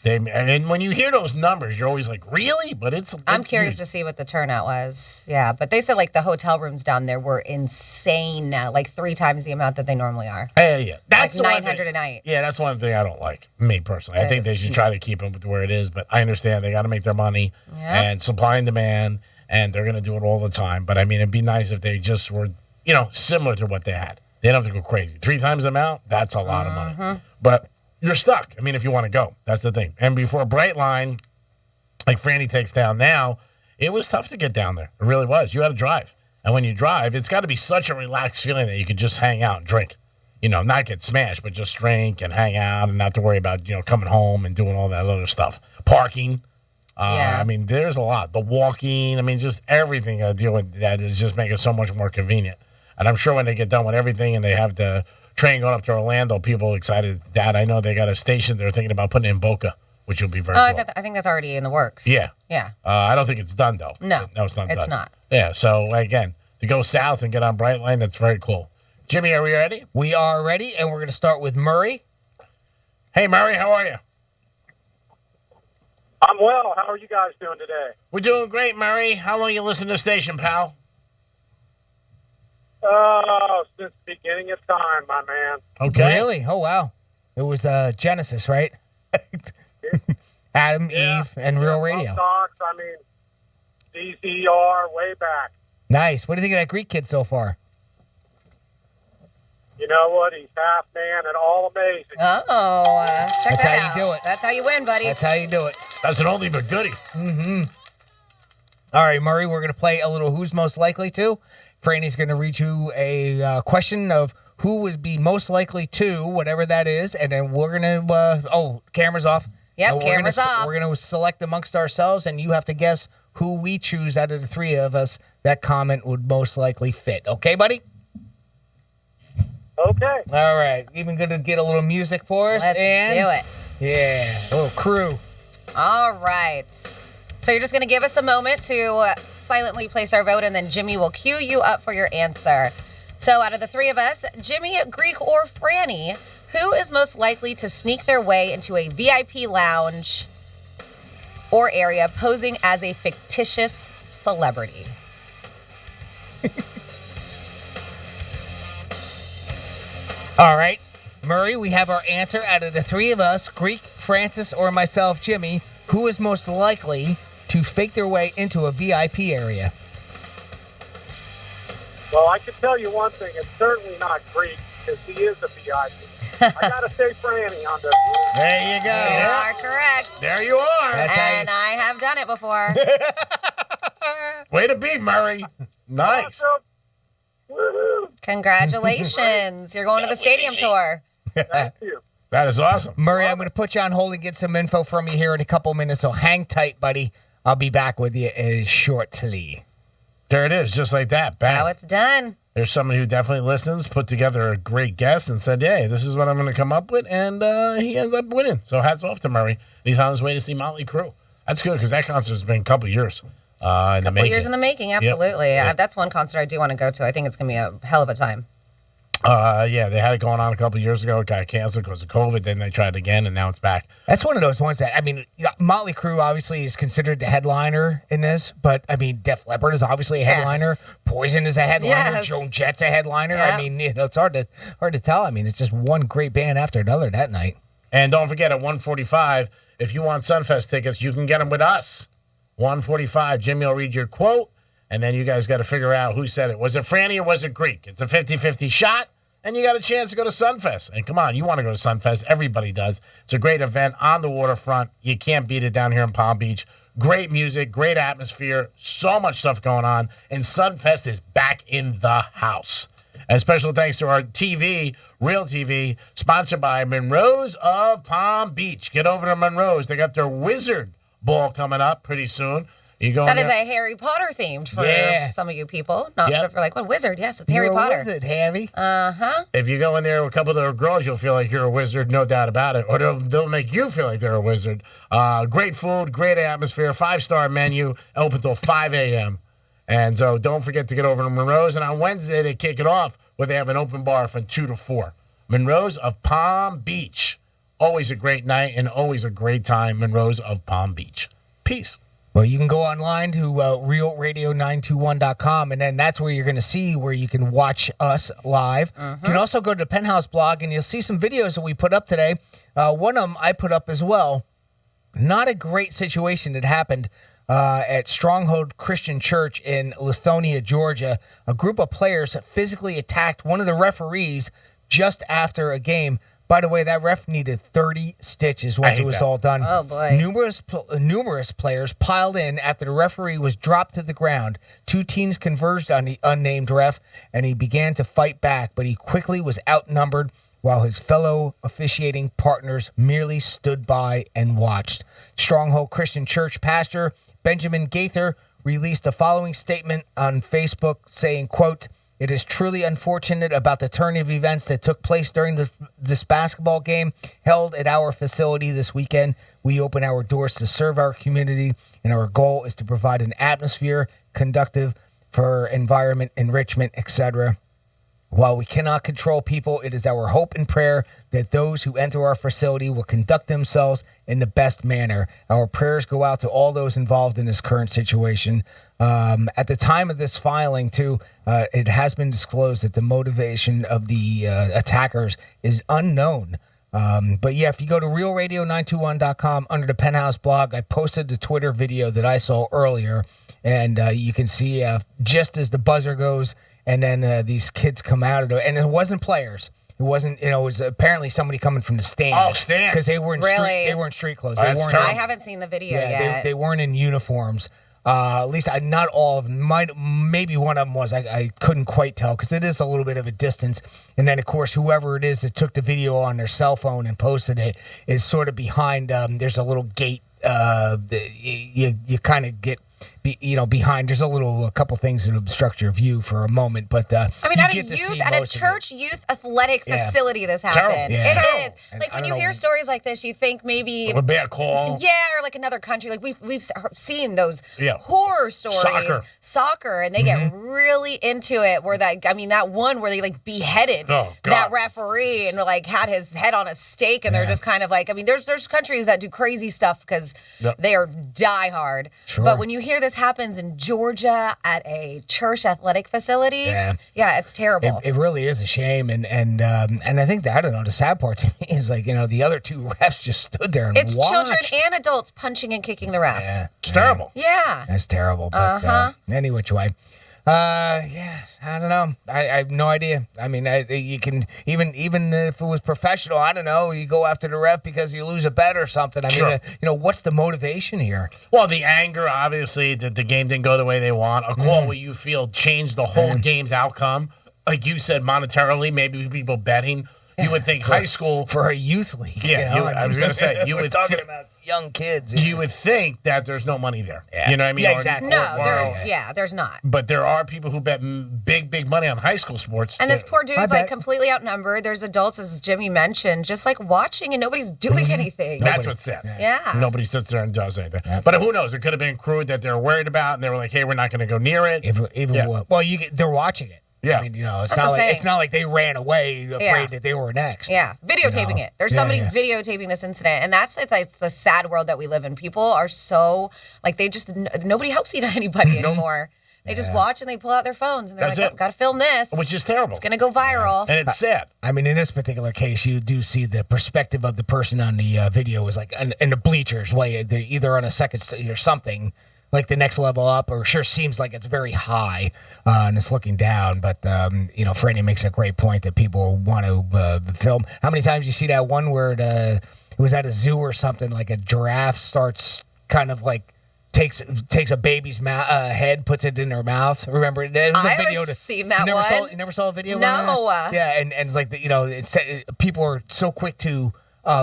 And when you hear those numbers, you're always like, really? But I'm curious to see what the turnout was. Yeah, but they said like the hotel rooms down there were insane now, like 3 times the amount that they normally are. Yeah. That's like $900 a night. Yeah, that's one thing I don't like, me personally. I think they should try to keep them with where it is, but I understand they got to make their money and supply and demand, and they're going to do it all the time. But I mean, it'd be nice if they just were, similar to what they had. They don't have to go crazy. 3 times the amount, that's a lot of money. But you're stuck. I mean, if you want to go, that's the thing. And before Brightline, like Franny takes down now, it was tough to get down there. It really was. You had to drive. And when you drive, it's got to be such a relaxed feeling that you could just hang out and drink. Not get smashed, but just drink and hang out and not have to worry about, coming home and doing all that other stuff. Parking. I mean, there's a lot. The walking. I mean, just everything I deal with that is just making it so much more convenient. And I'm sure when they get done with everything and they have the train going up to Orlando, people are excited. Dad, I know they got a station they're thinking about putting in Boca which will be very cool. I think that's already in the works. Yeah. Yeah. I don't think it's done, though. No. No, it's not done. It's not. Yeah, so, again, to go south and get on Brightline, that's very cool. Jimmy, are we ready? We are ready, and we're going to start with Murray. Hey, Murray, how are you? I'm well. How are you guys doing today? We're doing great, Murray. How long you listen to the station, pal? Since the beginning of time, my man. Okay. Really? Oh, wow. It was Genesis, right? Adam, Eve, and Real Radio. Docs, I mean, DZR, way back. Nice. What do you think of that Greek kid so far? You know what? He's half man and all amazing. Check That's that how out. you do it. That's how you win, buddy. That's how you do it. That's an oldie but goodie. Mm-hmm. All right, Murray, we're going to play a little Who's Most Likely To. Franny's going to read you a question of who would be most likely to, whatever that is, and then we're going to, camera's off. Yep, And camera's off. We're going to select amongst ourselves, and you have to guess who we choose out of the three of us that comment would most likely fit. Okay, buddy? Okay. All right. Even going to get a little music for us. Let's and do it. Yeah, a little crew. All right. So you're just going to give us a moment to silently place our vote, and then Jimmy will cue you up for your answer. So out of the three of us, Jimmy, Greek, or Franny, who is most likely to sneak their way into a VIP lounge or area posing as a fictitious celebrity? All right. Murray, we have our answer. Out of the three of us, Greek, Francis, or myself, Jimmy, who is most likely to fake their way into a VIP area? Well, I can tell you one thing. It's certainly not Greek because he is a VIP. I got to say Franny on this. There you go. You are correct. There you are. And I have done it before. Way to be, Murray. Nice. Congratulations. You're going to the stadium tour. Thank you. That is awesome. Murray, I'm going to put you on hold and get some info from you here in a couple minutes, so hang tight, buddy. I'll be back with you shortly. There it is, just like that. Bam. Now it's done. There's somebody who definitely listens, put together a great guest, and said, hey, this is what I'm going to come up with, and he ends up winning. So hats off to Murray. He's on his way to see Motley Crue. That's good, because that concert's been a couple years in the making. Years in the making, absolutely. Yep. That's one concert I do want to go to. I think it's going to be a hell of a time. Yeah, they had it going on a couple years ago. It got canceled because of COVID. Then they tried again, and now it's back. That's one of those ones that, I mean, Motley Crue obviously is considered the headliner in this, but, I mean, Def Leppard is obviously a headliner. Yes. Poison is a headliner. Yes. Joan Jett's a headliner. Yep. I mean, it's hard to tell. I mean, it's just one great band after another that night. And don't forget, at 1:45, if you want Sunfest tickets, you can get them with us. 1:45, Jimmy will read your quote, and then you guys got to figure out who said it. Was it Franny or was it Greek? It's a 50-50 shot. And you got a chance to go to Sunfest. And come on, you want to go to Sunfest. Everybody does. It's a great event on the waterfront. You can't beat it down here in Palm Beach. Great music, great atmosphere, so much stuff going on. And Sunfest is back in the house. And special thanks to our TV, Real TV, sponsored by Monroe's of Palm Beach. Get over to Monroe's. They got their Wizard Ball coming up pretty soon. That is a Harry Potter themed for some of you people. Not for like, what, wizard? Yes, it's Harry Potter. You're a wizard, Harry. Uh-huh. If you go in there with a couple of their girls, you'll feel like you're a wizard, no doubt about it. Or they'll make you feel like they're a wizard. Great food, great atmosphere, 5-star menu, open till 5 a.m. And so don't forget to get over to Monroe's. And on Wednesday, they kick it off where they have an open bar from 2 to 4. Monroe's of Palm Beach. Always a great night and always a great time. Monroe's of Palm Beach. Peace. Well, you can go online to realradio921.com, and then that's where you're going to see where you can watch us live. You can also go to the Penthouse blog, and you'll see some videos that we put up today. One of them I put up as well. Not a great situation that happened at Stronghold Christian Church in Lithonia, Georgia. A group of players physically attacked one of the referees just after a game. By the way, that ref needed 30 stitches once it was all done. Oh, boy. Numerous players piled in after the referee was dropped to the ground. 2 teams converged on the unnamed ref, and he began to fight back, but he quickly was outnumbered while his fellow officiating partners merely stood by and watched. Stronghold Christian Church pastor Benjamin Gaither released the following statement on Facebook saying, quote, It is truly unfortunate about the turn of events that took place during this basketball game held at our facility this weekend. We open our doors to serve our community, and our goal is to provide an atmosphere conducive for environment enrichment, etc. While we cannot control people, it is our hope and prayer that those who enter our facility will conduct themselves in the best manner. Our prayers go out to all those involved in this current situation. At the time of this filing, too, it has been disclosed that the motivation of the attackers is unknown. But yeah, if you go to realradio921.com under the Penthouse blog, I posted the Twitter video that I saw earlier, and you can see just as the buzzer goes, and then these kids come out of it, and it wasn't players. It wasn't, it was apparently somebody coming from the stands. Oh, stands. Because they were in Really? they were in street clothes. Oh, They that's weren't. terrible. I haven't seen the video Yeah, yet. they weren't in uniforms. At least not all of them. Maybe one of them was. I couldn't quite tell because it is a little bit of a distance. And then, of course, whoever it is that took the video on their cell phone and posted it is sort of behind. There's a little gate. You kind of get. Behind there's a couple things that obstruct your view for a moment, but I mean, you at get to see a most of it. church youth athletic Yeah. facility, this Terrible. happened. Yeah. Terrible. It is. And Like I when don't you hear know- stories like this, you think maybe It would be a call. yeah, or like another country. Like we've seen those Yeah. horror stories, Soccer. and they get really into it. Where that one where they like beheaded Oh, God. that referee and like had his head on a stake, and they're just kind of like, I mean, there's countries that do crazy stuff because Yep. they are diehard. Sure. But when you hear this happens in Georgia at a church athletic facility, yeah, it's terrible. It really is a shame, and I think that, I don't know, the sad part to me is like, the other two refs just stood there and It's watched. children and adults punching and kicking the ref. Yeah, It's terrible. Yeah. that's terrible. But any which way, yeah, I don't know. I have no idea. I mean, you can even if it was professional, I don't know, you go after the ref because you lose a bet or something. I mean, Sure. what's the motivation here? Well, the anger, obviously, that the game didn't go the way they want. A call where you feel changed the whole game's outcome. Like you said, monetarily, maybe people betting. You would think high school. For a youth league. Yeah, I was going to say, you we're would talking thi- about young kids. You would think that there's no money there. Yeah. You know what I mean? Yeah, Or- exactly. No, or- there's not. But there are people who bet big money on high school sports. And this that- poor dude's like completely outnumbered. There's adults, as Jimmy mentioned, just like watching and nobody's doing anything. That's what's sad. Yeah. Nobody sits there and does anything. But who knows? It could have been crude that they're worried about, and they were like, "Hey, we're not going to go near it." They're watching it. Yeah. I mean, it's That's not the like saying. it's not like they ran away afraid Yeah. that they were next. Yeah, videotaping it. There's somebody Yeah. videotaping this incident, and that's it's the sad world that we live in. People are so like nobody helps anybody anymore. They just watch and they pull out their phones and they're That's like, it. "Got to film this," Which is terrible. It's gonna go viral. And it's sad. I mean, in this particular case, you do see the perspective of the person on the video is like in the bleachers, way they're either on a second or something, like the next level up, or sure seems like it's very high and it's looking down. But Franny makes a great point that people want to film. How many times you see that one where it was at a zoo or something, like a giraffe starts kind of like takes a baby's head, puts it in her mouth. Remember, there was a I video. haven't seen that You never saw a video? No. Yeah, and it's like people are so quick to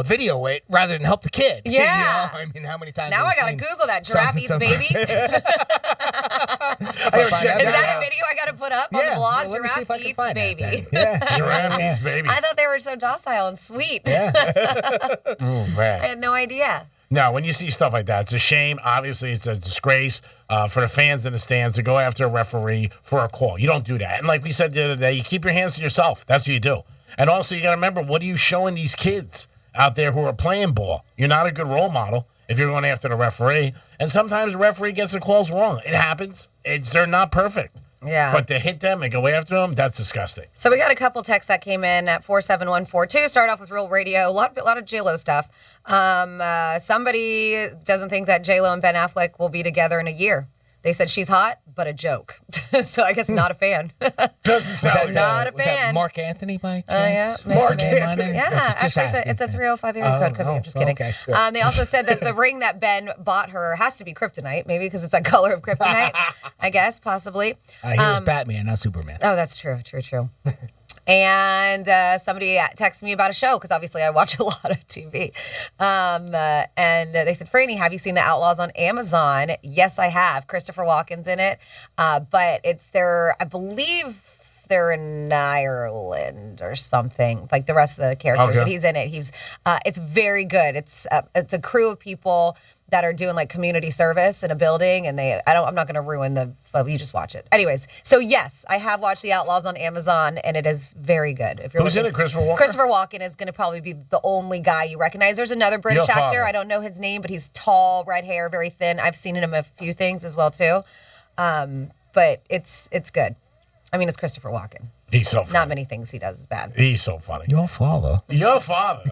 video it rather than help the kid. Yeah. I mean, how many times? Now have I gotta we seen Google that giraffe eats baby. Is that a video I gotta put up on the blog? Let me see if I Giraffe can eats find baby. that. Giraffe eats baby. I thought they were so docile and sweet. Oh, man. I had no idea. No, when you see stuff like that, it's a shame. Obviously, it's a disgrace for the fans in the stands to go after a referee for a call. You don't do that. And like we said the other day, you keep your hands to yourself. That's what you do. And also, you got to remember, what are you showing these kids out there who are playing ball? You're not a good role model if you're going after the referee. And sometimes the referee gets the calls wrong. It happens. They're not perfect. Yeah. But to hit them and go after them, that's disgusting. So we got a couple texts that came in at 47142. Start off with Real Radio. A lot of J-Lo stuff. Somebody doesn't think that J-Lo and Ben Affleck will be together in a year. They said she's hot, but a joke. So I guess not a fan. Doesn't sound not a Was that fan. Mark Anthony by chance? Yeah, Mark Anthony. Yeah, Just actually, asking. it's a 305 area code. Could be. I'm just kidding. Okay, good. They also said that the ring that Ben bought her has to be kryptonite, maybe because it's that color of kryptonite. I guess possibly. He was Batman, not Superman. Oh, that's true. True. And somebody texted me about a show because obviously I watch a lot of TV. And they said, Franny, have you seen The Outlaws on Amazon? Yes, I have. Christopher Walken's in it. But it's I believe they're in Ireland or something, like the rest of the characters. Okay. But he's in it. It's very good. It's a crew of people that are doing like community service in a building, and I'm not going to ruin you just watch it. Anyways, so yes, I have watched The Outlaws on Amazon, and it is very good. If you're Who's in it? Christopher Walken? Christopher Walken is going to probably be the only guy you recognize. There's another British Your actor. father. I don't know his name, but he's tall, red hair, very thin. I've seen him in a few things as well too. But it's good. I mean, it's Christopher Walken. He's so funny. Not many things he does is bad. He's so funny. Your father. Your father.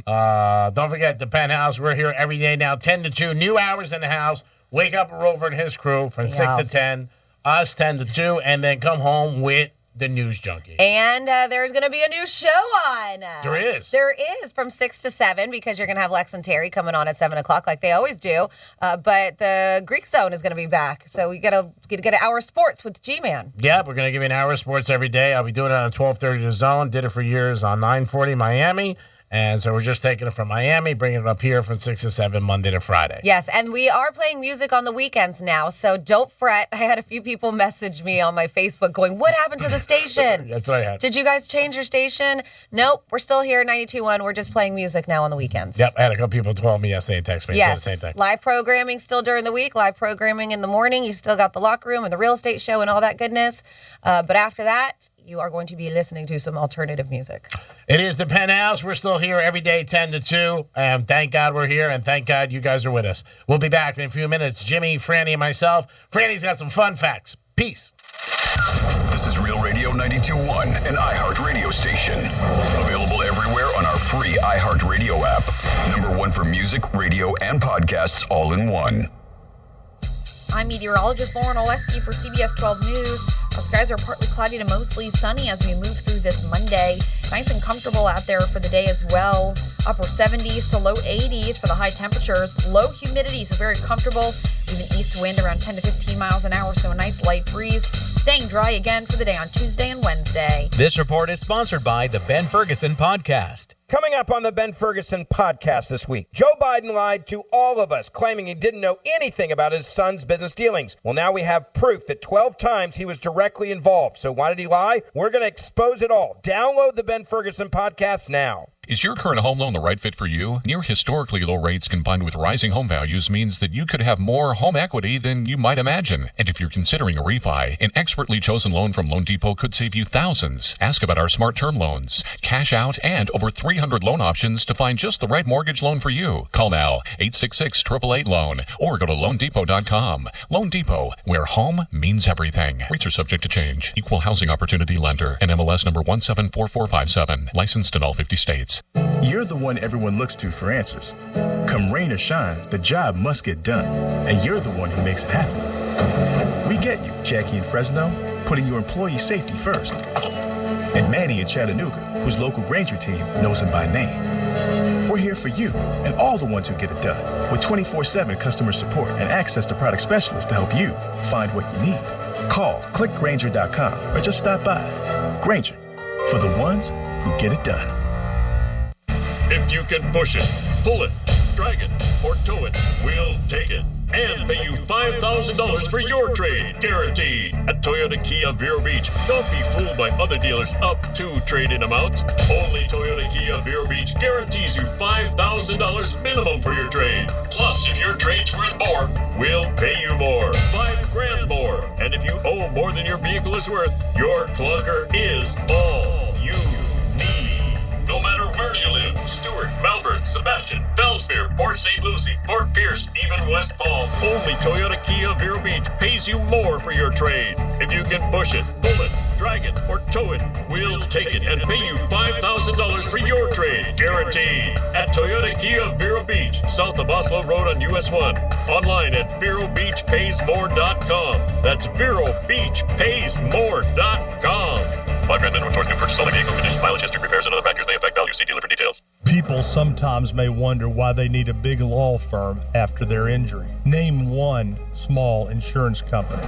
Don't forget the Penthouse. We're here every day now, 10 to 2. New hours in the house. Wake up Rover and his crew from 6 to 10. Us 10 to 2. And then come home with the News Junkie. And there's going to be a new show on. There is. There is from 6 to 7 because you're going to have Lex and Terry coming on at 7 o'clock like they always do. But the Greek Zone is going to be back. So you got to get an hour of sports with G-Man. Yeah, we're going to give you an hour of sports every day. I'll be doing it on 12:30 The Zone. Did it for years on 940 Miami. And so we're just taking it from Miami, bringing it up here from 6 to 7, Monday to Friday. Yes, and we are playing music on the weekends now, so don't fret. I had a few people message me on my Facebook going, what happened to the station? That's what I had. Did you guys change your station? Nope, we're still here, 92.1. We're just playing music now on the weekends. Yep, I had a couple people call me yesterday and text me. Yes, Said the same thing. live programming still during the week, live programming in the morning. You still got the locker room and the real estate show and all that goodness. But after that, you are going to be listening to some alternative music. It is the Penthouse. We're still here every day, 10 to 2. And thank God we're here, and thank God you guys are with us. We'll be back in a few minutes. Jimmy, Franny, and myself. Franny's got some fun facts. Peace. This is Real Radio 92.1, an iHeart radio station. Available everywhere on our free iHeart Radio app. #1 for music, radio, and podcasts all in one. I'm meteorologist Lauren Oleski for CBS 12 News. Our skies are partly cloudy to mostly sunny as we move through this Monday. Nice and comfortable out there for the day as well. Upper 70s to low 80s for the high temperatures. Low humidity, so very comfortable. With an east wind around 10 to 15 miles an hour, so a nice light breeze. Staying dry again for the day on Tuesday and Wednesday. This report is sponsored by the Ben Ferguson Podcast. Coming up on the Ben Ferguson Podcast this week, Joe Biden lied to all of us, claiming he didn't know anything about his son's business dealings. Well, now we have proof that 12 times he was directly involved. So why did he lie? We're going to expose it all. Download the Ben Ferguson Podcast now. Is your current home loan the right fit for you? Near historically low rates combined with rising home values means that you could have more home equity than you might imagine. And if you're considering a refi, an expertly chosen loan from Loan Depot could save you thousands. Ask about our smart term loans, cash out, and over 300 loan options to find just the right mortgage loan for you. Call now, 866-888-LOAN, or go to loandepot.com. Loan Depot, where home means everything. Rates are subject to change. Equal housing opportunity lender. NMLS number 174457. Licensed in all 50 states. You're the one everyone looks to for answers. Come rain or shine, the job must get done, and you're the one who makes it happen. We get you, Jackie in Fresno, putting your employee safety first. And Manny in Chattanooga, whose local Granger team knows him by name. We're here for you and all the ones who get it done, with 24/7 customer support and access to product specialists to help you find what you need. Call, click Granger.com, or just stop by. Granger, for the ones who get it done. If you can push it, pull it, drag it, or tow it, we'll take it. And pay you $5,000 for your trade, guaranteed. At Toyota Kia Vero Beach, don't be fooled by other dealers up to trade-in amounts. Only Toyota Kia Vero Beach guarantees you $5,000 minimum for your trade. Plus, if your trade's worth more, we'll pay you more, $5,000 more. And if you owe more than your vehicle is worth, your clunker is all you need. No matter where you live, Stewart, Melbourne, Sebastian, Fellsmere, Port St. Lucie, Fort Pierce, even West Palm, only Toyota Kia Vero Beach pays you more for your trade. If you can push it, pull it, drag it, or tow it, we'll take it and pay you $5,000 for your trade, guaranteed. At Toyota Kia Vero Beach, south of Oslo Road on US 1. Online at VeroBeachPaysMore.com. That's VeroBeachPaysMore.com. $5,000 minimum towards new purchase. Only vehicle condition, mileage, history, repairs, and other factors may affect value. See dealer for details. People sometimes may wonder why they need a big law firm after their injury. Name one small insurance company.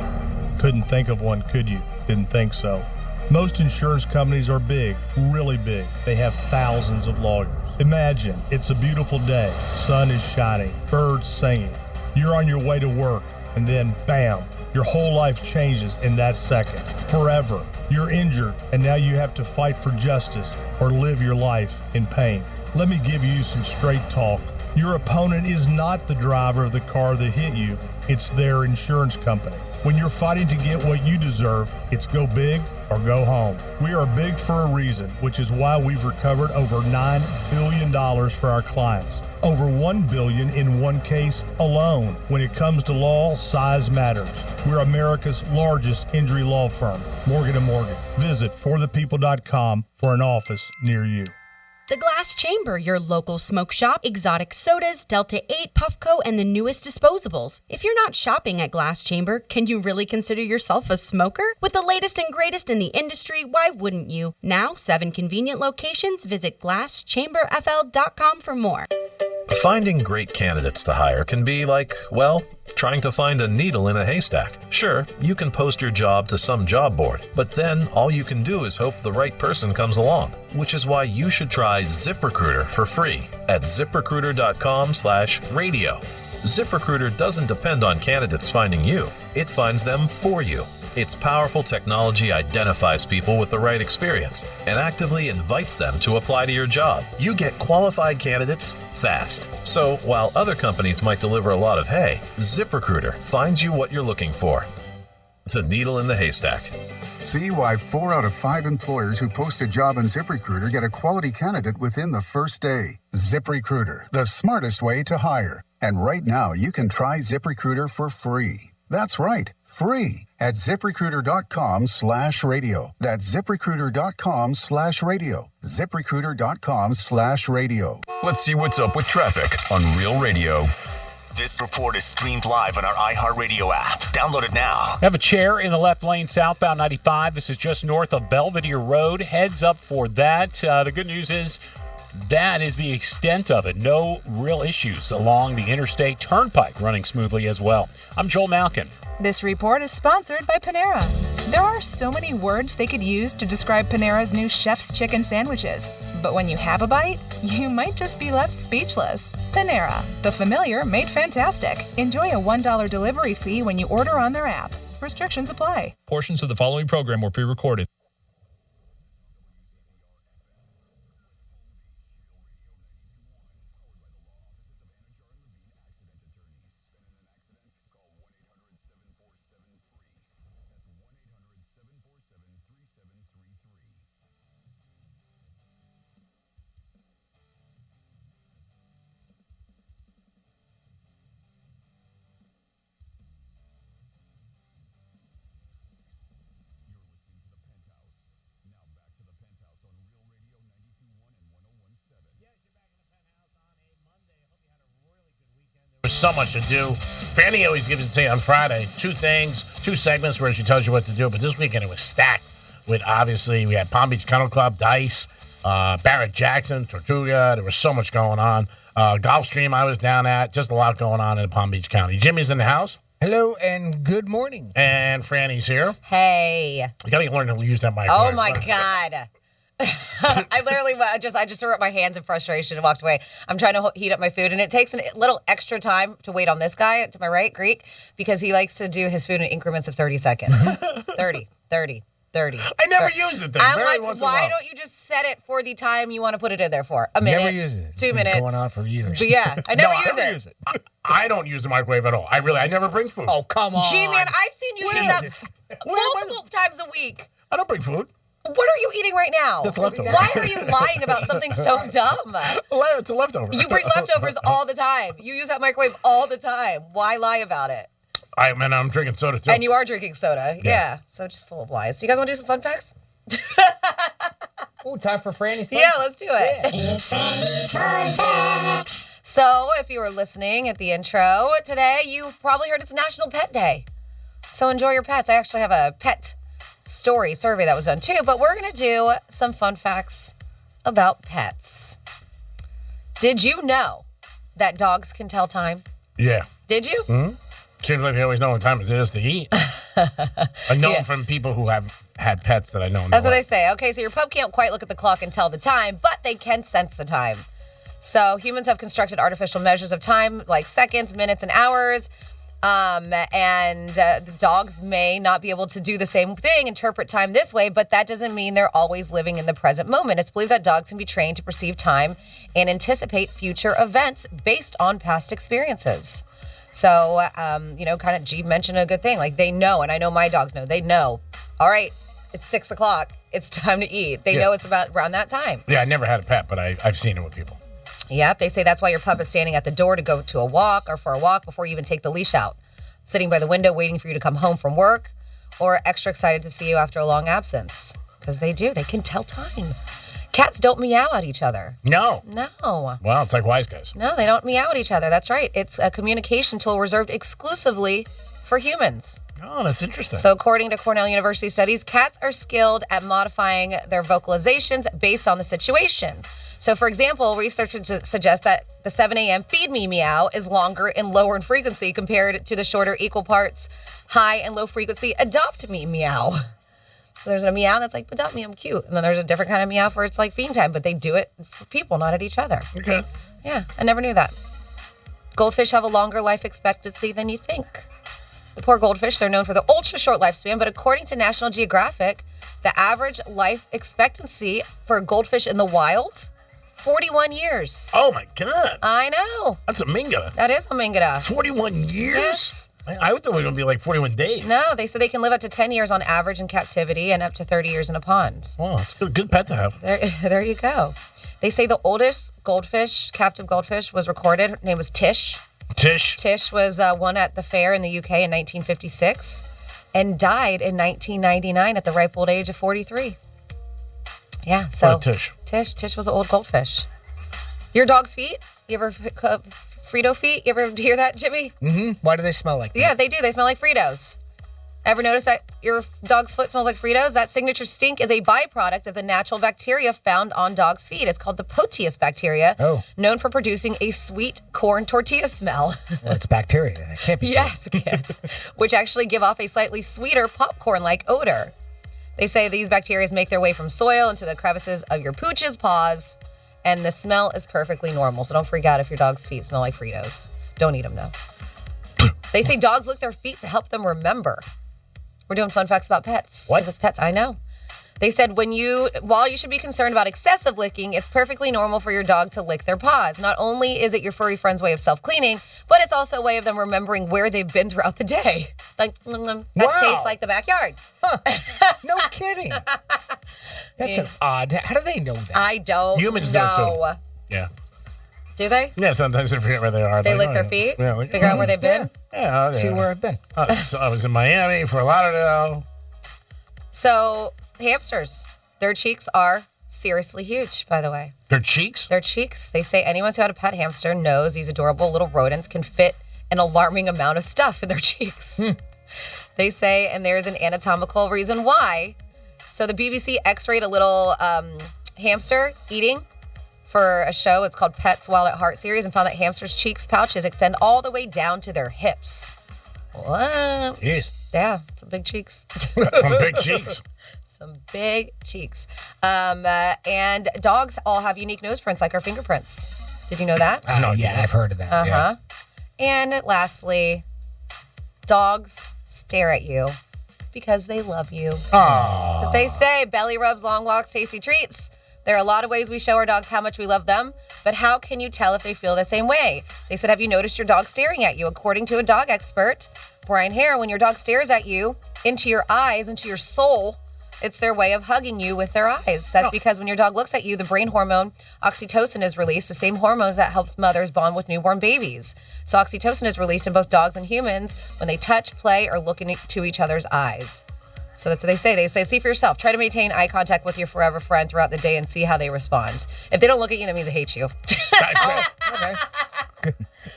Couldn't think of one, could you? Didn't think so. Most insurance companies are big, really big. They have thousands of lawyers. Imagine it's a beautiful day, sun is shining, birds singing. You're on your way to work, and then bam, Your whole life changes in that second. Forever. You're injured, and now you have to fight for justice or live your life in pain. Let me give you some straight talk. Your opponent is not the driver of the car that hit you. It's their insurance company. When you're fighting to get what you deserve, it's go big or go home. We are big for a reason, which is why we've recovered over $9 billion for our clients. Over $1 billion in one case alone. When it comes to law, size matters. We're America's largest injury law firm, Morgan & Morgan. Visit forthepeople.com for an office near you. The Glass Chamber, your local smoke shop, exotic sodas, Delta 8, Puffco, and the newest disposables. If you're not shopping at Glass Chamber, can you really consider yourself a smoker? With the latest and greatest in the industry, why wouldn't you? Now, 7 convenient locations. Visit glasschamberfl.com for more. Finding great candidates to hire can be like, well, trying to find a needle in a haystack. Sure, you can post your job to some job board, but then all you can do is hope the right person comes along, which is why you should try ZipRecruiter for free at ziprecruiter.com/radio. ZipRecruiter doesn't depend on candidates finding you. It finds them for you. Its powerful technology identifies people with the right experience and actively invites them to apply to your job. You get qualified candidates fast. So while other companies might deliver a lot of hay, ZipRecruiter finds you what you're looking for. The needle in the haystack. See why 4 out of 5 employers who post a job on ZipRecruiter get a quality candidate within the first day. ZipRecruiter, the smartest way to hire. And right now, you can try ZipRecruiter for free. That's right, free at ZipRecruiter.com/radio. That's ZipRecruiter.com/radio. ZipRecruiter.com/radio. Let's see what's up with traffic on Real Radio. This report is streamed live on our iHeartRadio app. Download it now. Have a chair in the left lane southbound 95. This is just north of Belvedere Road. Heads up for that. The good news is that is the extent of it. No real issues along the interstate turnpike, running smoothly as well. I'm Joel Malkin. This report is sponsored by Panera. There are so many words they could use to describe Panera's new Chef's Chicken sandwiches. But when you have a bite, you might just be left speechless. Panera, the familiar made fantastic. Enjoy a $1 delivery fee when you order on their app. Restrictions apply. Portions of the following program were pre-recorded. There's so much to do. Fanny always gives it to you on Friday. 2 segments where she tells you what to do. But this weekend it was stacked with, obviously, we had Palm Beach Kennel Club, Dice, Barrett Jackson, Tortuga. There was so much going on. Gulfstream I was down at. Just a lot going on in Palm Beach County. Jimmy's in the house. Hello and good morning. And Franny's here. Hey. You got to learn to use that microphone. Oh, my God. I literally just threw up my hands in frustration and walked away. I'm trying to heat up my food, and it takes a little extra time to wait on this guy to my right, Greek, because he likes to do his food in increments of 30 seconds. 30. I never used it then. I'm like, why don't you just set it for the time you want to put it in there for? A minute. Never use it. 2 minutes. Going on for years. But yeah, I never use it. I don't use the microwave at all. I never bring food. Oh, come on. Gee, man, I've seen you use that multiple times a week. I don't bring food. What are you eating right now? That's leftover. Why are you lying about something so dumb? It's a leftover. You bring leftovers all the time. You use that microwave all the time. Why lie about it? I'm drinking soda too. And you are drinking soda. Yeah. So just full of lies. Do you guys want to do some fun facts? Oh, time for Franny's fun. Yeah, let's do it. Yeah. Fun facts. So if you were listening at the intro today, you probably heard it's National Pet Day. So enjoy your pets. I actually have a pet story survey that was done too, but we're going to do some fun facts about pets. Did you know that dogs can tell time? Yeah. Did you? Mm-hmm. Seems like they always know what time it is to eat. I know from people who have had pets that I know. That's what they say. Okay, so your pup can't quite look at the clock and tell the time, but they can sense the time. So humans have constructed artificial measures of time like seconds, minutes, and hours. And the dogs may not be able to do the same thing, interpret time this way, but that doesn't mean they're always living in the present moment. It's believed that dogs can be trained to perceive time and anticipate future events based on past experiences. So, kind of G mentioned a good thing. Like they know, and I know my dogs know, they know, all right, it's 6 o'clock. It's time to eat. They know it's about around that time. Yeah, I never had a pet, but I've seen it with people. Yep, they say that's why your pup is standing at the door to go to a walk or for a walk before you even take the leash out. Sitting by the window waiting for you to come home from work, or extra excited to see you after a long absence. Because they do. They can tell time. Cats don't meow at each other. No. Well, it's like wise guys. No, they don't meow at each other. That's right. It's a communication tool reserved exclusively for humans. Oh, that's interesting. So according to Cornell University studies, cats are skilled at modifying their vocalizations based on the situation. So, for example, research suggests that the 7 a.m. feed me meow is longer and lower in frequency compared to the shorter equal parts high and low frequency adopt me meow. So there's a meow that's like, adopt me, I'm cute. And then there's a different kind of meow for it's like feeding time, but they do it for people, not at each other. Okay. Yeah, I never knew that. Goldfish have a longer life expectancy than you think. The poor goldfish, they're known for the ultra short lifespan, but according to National Geographic, the average life expectancy for a goldfish in the wild, 41 years. Oh my God. I know. That's a minga. That is a minga. 41 years? Yes. I would think it was going to be like 41 days. No, they said they can live up to 10 years on average in captivity and up to 30 years in a pond. Wow, it's a good pet to have. There you go. They say the oldest goldfish, captive goldfish, was recorded. Her name was Tish. Tish was won at the fair in the UK in 1956 and died in 1999 at the ripe old age of 43. Yeah, so Tish was an old goldfish. Your dog's feet? You ever Frito feet? You ever hear that, Jimmy? Mm-hmm. Why do they smell like that? Yeah, they do. They smell like Fritos. Ever notice that your dog's foot smells like Fritos? That signature stink is a byproduct of the natural bacteria found on dogs' feet. It's called the Proteus bacteria, known for producing a sweet corn tortilla smell. Well, it's bacteria. It can't be. Yes, it can't. Which actually give off a slightly sweeter popcorn-like odor. They say these bacteria make their way from soil into the crevices of your pooch's paws, and the smell is perfectly normal. So don't freak out if your dog's feet smell like Fritos. Don't eat them, though. They say dogs lick their feet to help them remember. We're doing fun facts about pets. What? Because it's pets. I know. They said while you should be concerned about excessive licking, it's perfectly normal for your dog to lick their paws. Not only is it your furry friend's way of self-cleaning, but it's also a way of them remembering where they've been throughout the day. Like, that tastes like the backyard. No kidding. That's an odd. How do they know that? I don't Humans know. do it too. Yeah. Do they? Yeah, sometimes they forget where they are. They lick their feet? Yeah, Figure out where they've been? Yeah. See where I've been. I was in Miami, Fort Lauderdale. So, hamsters, their cheeks are seriously huge, by the way. Their cheeks? Their cheeks. They say anyone who had a pet hamster knows these adorable little rodents can fit an alarming amount of stuff in their cheeks. They say, and there's an anatomical reason why. So the BBC x-rayed a little hamster eating for a show. It's called Pets Wild at Heart series, and found that hamsters' cheeks pouches extend all the way down to their hips. What? Jeez. Yeah, some big cheeks. Some big cheeks. Some big cheeks. And dogs all have unique nose prints like our fingerprints. Did you know that? Yeah, I've heard of that. Uh-huh. And lastly, dogs stare at you because they love you. That's what they say. Belly rubs, long walks, tasty treats. There are a lot of ways we show our dogs how much we love them, but how can you tell if they feel the same way? They said, have you noticed your dog staring at you? According to a dog expert, Brian Hare, when your dog stares at you, into your eyes, into your soul, it's their way of hugging you with their eyes. That's because when your dog looks at you, the brain hormone oxytocin is released, the same hormones that helps mothers bond with newborn babies. So oxytocin is released in both dogs and humans when they touch, play, or look into each other's eyes. So that's what they say. They say, see for yourself. Try to maintain eye contact with your forever friend throughout the day and see how they respond. If they don't look at you, that means they hate you. Okay.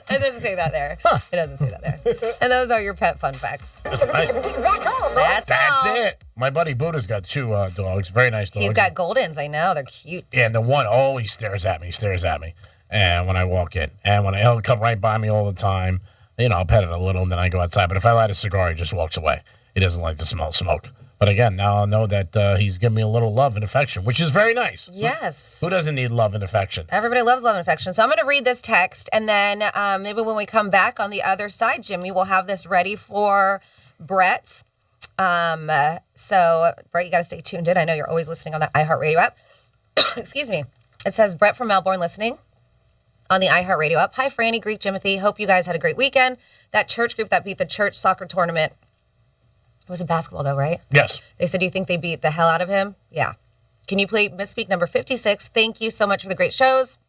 It doesn't say that there. It doesn't say that there. And those are your pet fun facts. That's all. it. My buddy Buddha's got two dogs. Very nice dogs. He's got Goldens. I know. They're cute. And the one always stares at me. And when I walk in. And he'll come right by me all the time. You know, I'll pet it a little and then I go outside. But if I light a cigar, he just walks away. He doesn't like the smell of smoke. But again, now I'll know that he's giving me a little love and affection, which is very nice. Yes. Who doesn't need love and affection? Everybody loves love and affection. So I'm going to read this text, and then maybe when we come back on the other side, Jimmy, we'll have this ready for Brett. So, Brett, you got to stay tuned in. I know you're always listening on the iHeartRadio app. Excuse me. It says Brett from Melbourne listening on the iHeartRadio app. Hi, Franny, Greek, Jimothy. Hope you guys had a great weekend. That church group that beat the church soccer tournament. It was in basketball, though, right? Yes. They said, do you think they beat the hell out of him? Yeah. Can you play Misspeak number 56? Thank you so much for the great shows.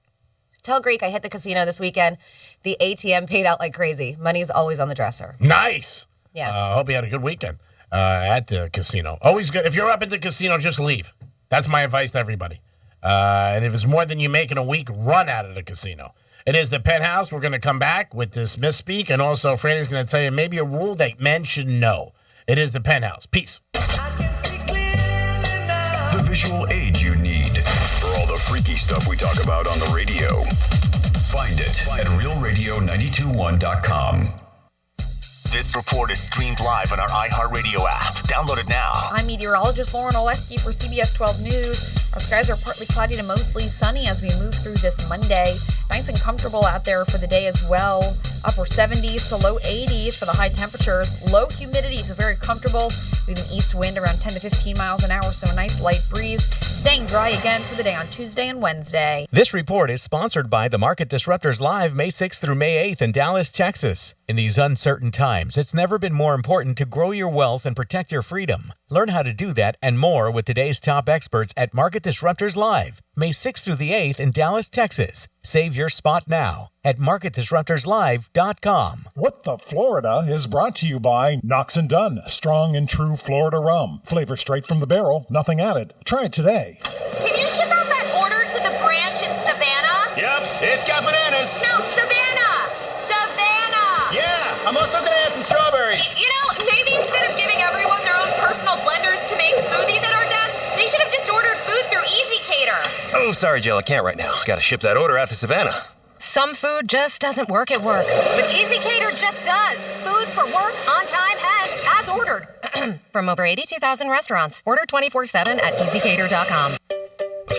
Tell Greek I hit the casino this weekend. The ATM paid out like crazy. Money's always on the dresser. Nice. Yes. I hope you had a good weekend at the casino. Always good. If you're up at the casino, just leave. That's my advice to everybody. And if it's more than you make in a week, run out of the casino. It is the Penthouse. We're going to come back with this Misspeak, and also Franny's going to tell you maybe a rule that men should know. It is the Penthouse. Peace. The visual aid you need for all the freaky stuff we talk about on the radio. Find it at realradio921.com. This report is streamed live on our iHeartRadio app. Download it now. I'm meteorologist Lauren Oleski for CBS 12 News. Our skies are partly cloudy to mostly sunny as we move through this Monday. Nice and comfortable out there for the day as well. Upper 70s to low 80s for the high temperatures. Low humidity, so very comfortable. We have an east wind around 10 to 15 miles an hour, so a nice light breeze. Staying dry again for the day on Tuesday and Wednesday. This report is sponsored by the Market Disruptors Live May 6th through May 8th in Dallas, Texas. In these uncertain times, it's never been more important to grow your wealth and protect your freedom. Learn how to do that and more with today's top experts at Market Disruptors Live, May 6th through the 8th in Dallas, Texas. Save your spot now at marketdisruptorslive.com. What the Florida is brought to you by Knox & Dunn, strong and true Florida rum. Flavor straight from the barrel, nothing added. Try it today. Can you ship out that order to the branch in Savannah? Yep, it's got bananas. No, Savannah! Savannah! Yeah, I'm also gonna add some strawberries. You know, maybe instead of giving everyone their own personal blenders to make smoothies at our desks, they should have just ordered food through Easy Cater. Oh, sorry, Jill, I can't right now. Gotta ship that order out to Savannah. Some food just doesn't work at work, but Easy Cater just does. Food for work, on time, and as ordered. From over 82,000 restaurants. Order 24/7 at easycater.com.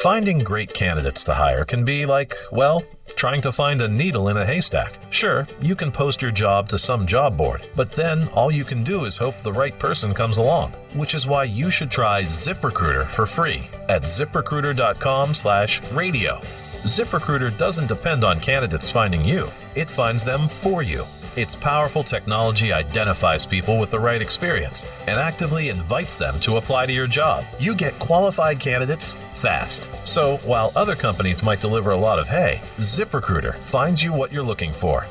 Finding great candidates to hire can be like, well, trying to find a needle in a haystack. Sure, you can post your job to some job board, but then all you can do is hope the right person comes along, which is why you should try ZipRecruiter for free at ziprecruiter.com/radio. ZipRecruiter doesn't depend on candidates finding you. It finds them for you. Its powerful technology identifies people with the right experience and actively invites them to apply to your job. You get qualified candidates fast. So while other companies might deliver a lot of hay, ZipRecruiter finds you what you're looking for.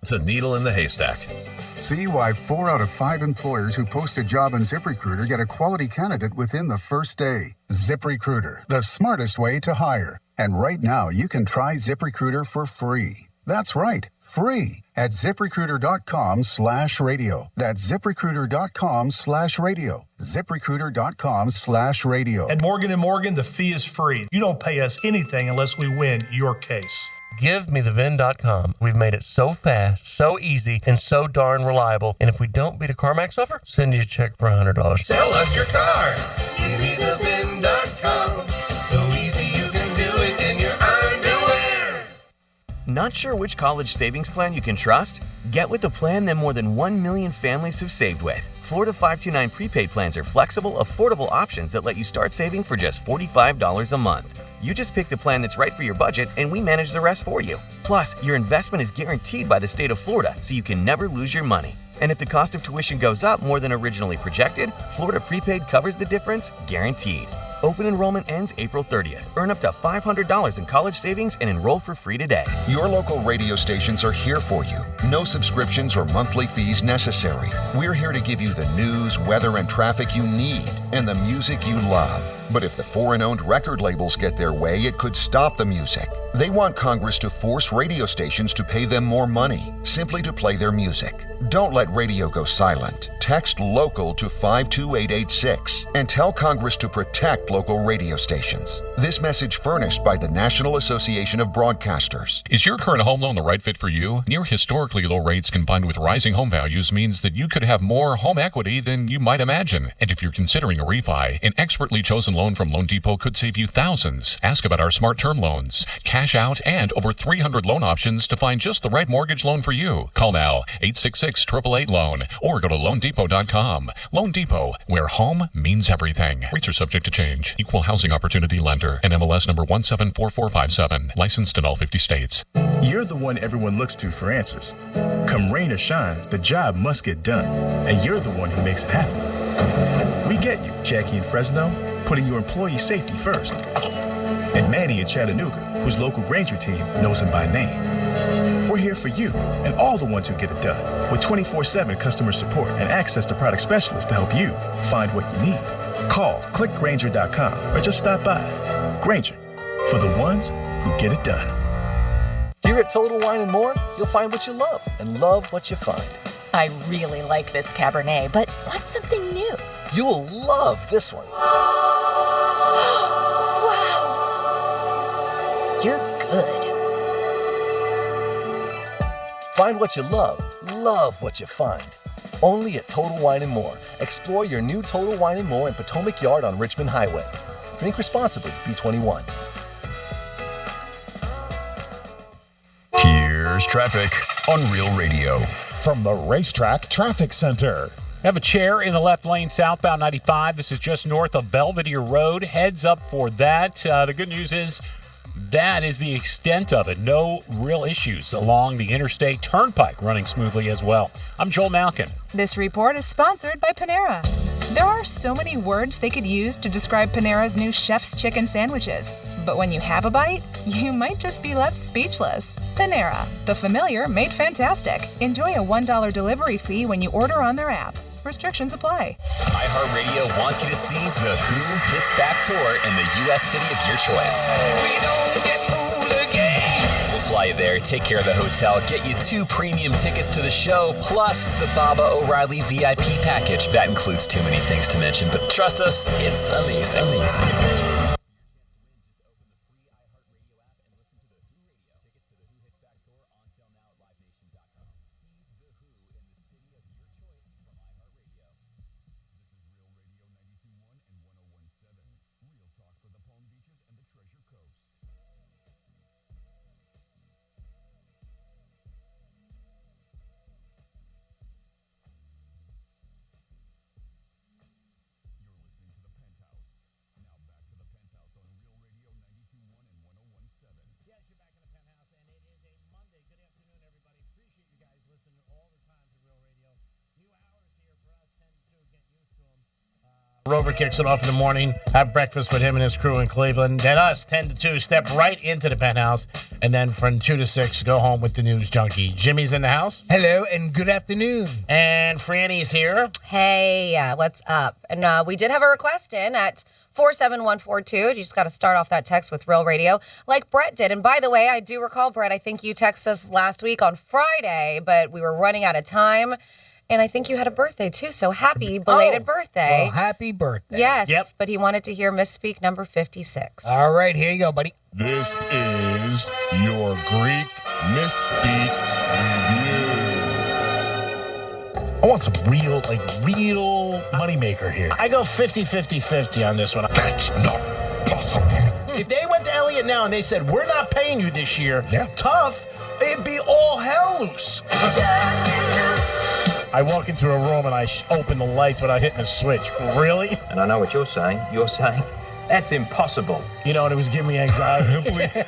The needle in the haystack. See why 4 out of 5 employers who post a job on ZipRecruiter get a quality candidate within the first day. ZipRecruiter, the smartest way to hire. And right now, you can try ZipRecruiter for free. That's right, free at ZipRecruiter.com/radio. That's ZipRecruiter.com/radio. ZipRecruiter.com/radio. At Morgan & Morgan, the fee is free. You don't pay us anything unless we win your case. GiveMeTheVin.com. We've made it so fast, so easy, and so darn reliable. And if we don't beat a CarMax offer, send you a check for $100. Sell us your car. GiveMeTheVin.com. So easy you can do it in your underwear. Not sure which college savings plan you can trust? Get with the plan that more than 1 million families have saved with. Florida 529 prepaid plans are flexible, affordable options that let you start saving for just $45 a month. You just pick the plan that's right for your budget, and we manage the rest for you. Plus, your investment is guaranteed by the state of Florida, so you can never lose your money. And if the cost of tuition goes up more than originally projected, Florida Prepaid covers the difference, guaranteed. Open enrollment ends April 30th. Earn up to $500 in college savings and enroll for free today. Your local radio stations are here for you. No subscriptions or monthly fees necessary. We're here to give you the news, weather, and traffic you need, and the music you love. But if the foreign-owned record labels get their way, it could stop the music. They want Congress to force radio stations to pay them more money, simply to play their music. Don't let radio go silent. Text LOCAL to 52886 and tell Congress to protect select local radio stations. This message furnished by the National Association of Broadcasters. Is your current home loan the right fit for you? Near historically low rates combined with rising home values means that you could have more home equity than you might imagine. And if you're considering a refi, an expertly chosen loan from Loan Depot could save you thousands. Ask about our smart term loans, cash out, and over 300 loan options to find just the right mortgage loan for you. Call now, 866-888-LOAN, or go to loandepot.com. Loan Depot, where home means everything. Rates are subject to change. Equal housing opportunity lender. NMLS number 174457. Licensed in all 50 states. You're the one everyone looks to for answers. Come rain or shine, the job must get done. And you're the one who makes it happen. We get you, Jackie in Fresno, putting your employee safety first. And Manny in Chattanooga, whose local Granger team knows him by name. We're here for you and all the ones who get it done, with 24/7 customer support and access to product specialists to help you find what you need. Call clickgranger.com or just stop by. Granger, for the ones who get it done. Here at Total Wine & More, you'll find what you love and love what you find. I really like this Cabernet, but what's something new? You'll love this one. Wow! You're good. Find what you love what you find. Only at Total Wine & More. Explore your new Total Wine & More in Potomac Yard on Richmond Highway. Drink responsibly, B21. Here's traffic on Real Radio. From the Racetrack Traffic Center. Have a chair in the left lane southbound 95. This is just north of Belvedere Road. Heads up for that. The good news is that is the extent of it. No real issues along the interstate turnpike, running smoothly as well. I'm Joel Malkin. This report is sponsored by Panera. There are so many words they could use to describe Panera's new Chef's Chicken sandwiches. But when you have a bite, you might just be left speechless. Panera, the familiar made fantastic. Enjoy a $1 delivery fee when you order on their app. Restrictions apply. iHeartRadio wants you to see the Who Hits Back tour in the U.S. city of your choice. We'll fly you there, take care of the hotel, get you 2 premium tickets to the show, plus the Baba O'Reilly VIP package. That includes too many things to mention, but trust us, it's amazing. Rover kicks it off in the morning. Have breakfast with him and his crew in Cleveland. Then us, 10 to 2, step right into the Penthouse. And then from 2 to 6, go home with the news junkie. Jimmy's in the house. Hello and good afternoon. And Franny's here. Hey, what's up? And we did have a request in at 47142. You just got to start off that text with Real Radio like Brett did. And by the way, I do recall, Brett, I think you texted us last week on Friday, but we were running out of time. And I think you had a birthday, too. So happy belated birthday. Well, happy birthday. Yes, Yep. but he wanted to hear Misspeak number 56. All right, here you go, buddy. This is your Greek Misspeak Review. I want some real moneymaker here. I go 50-50-50 on this one. That's not possible. If they went to Elliott now and they said, we're not paying you this year, tough, it'd be all hell loose. I walk into a room and I open the lights without hitting a switch. Really? And I know what you're saying. You're saying, that's impossible. You know, and it was giving me anxiety. Please.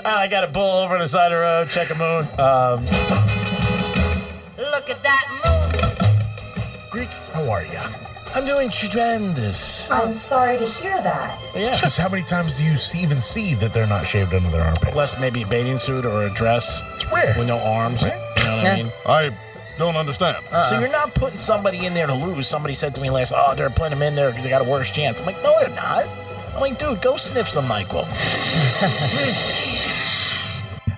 I got to pull over to the side of the road, check a moon. Look at that moon. Greek, how are you? I'm doing tremendous. I'm sorry to hear that. Yeah. Just how many times do you even see that they're not shaved under their armpits? Unless maybe a bathing suit or a dress. It's rare. With no arms. You know what I mean? I don't understand. So you're not putting somebody in there to lose. Somebody said to me last, they're putting them in there because they got a worse chance. I'm like, no, they're not. I'm like, dude, go sniff some NyQuil.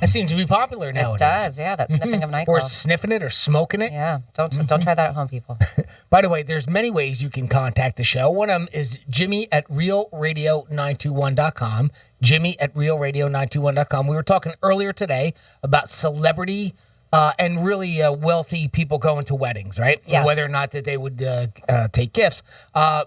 That seems to be popular nowadays. It does, yeah, that sniffing of NyQuil. Or sniffing it or smoking it. Yeah, don't try that at home, people. By the way, there's many ways you can contact the show. One of them is Jimmy at realradio921.com. Jimmy at realradio921.com. We were talking earlier today about celebrity and really wealthy people going to weddings, right? Yes. Whether or not that they would take gifts.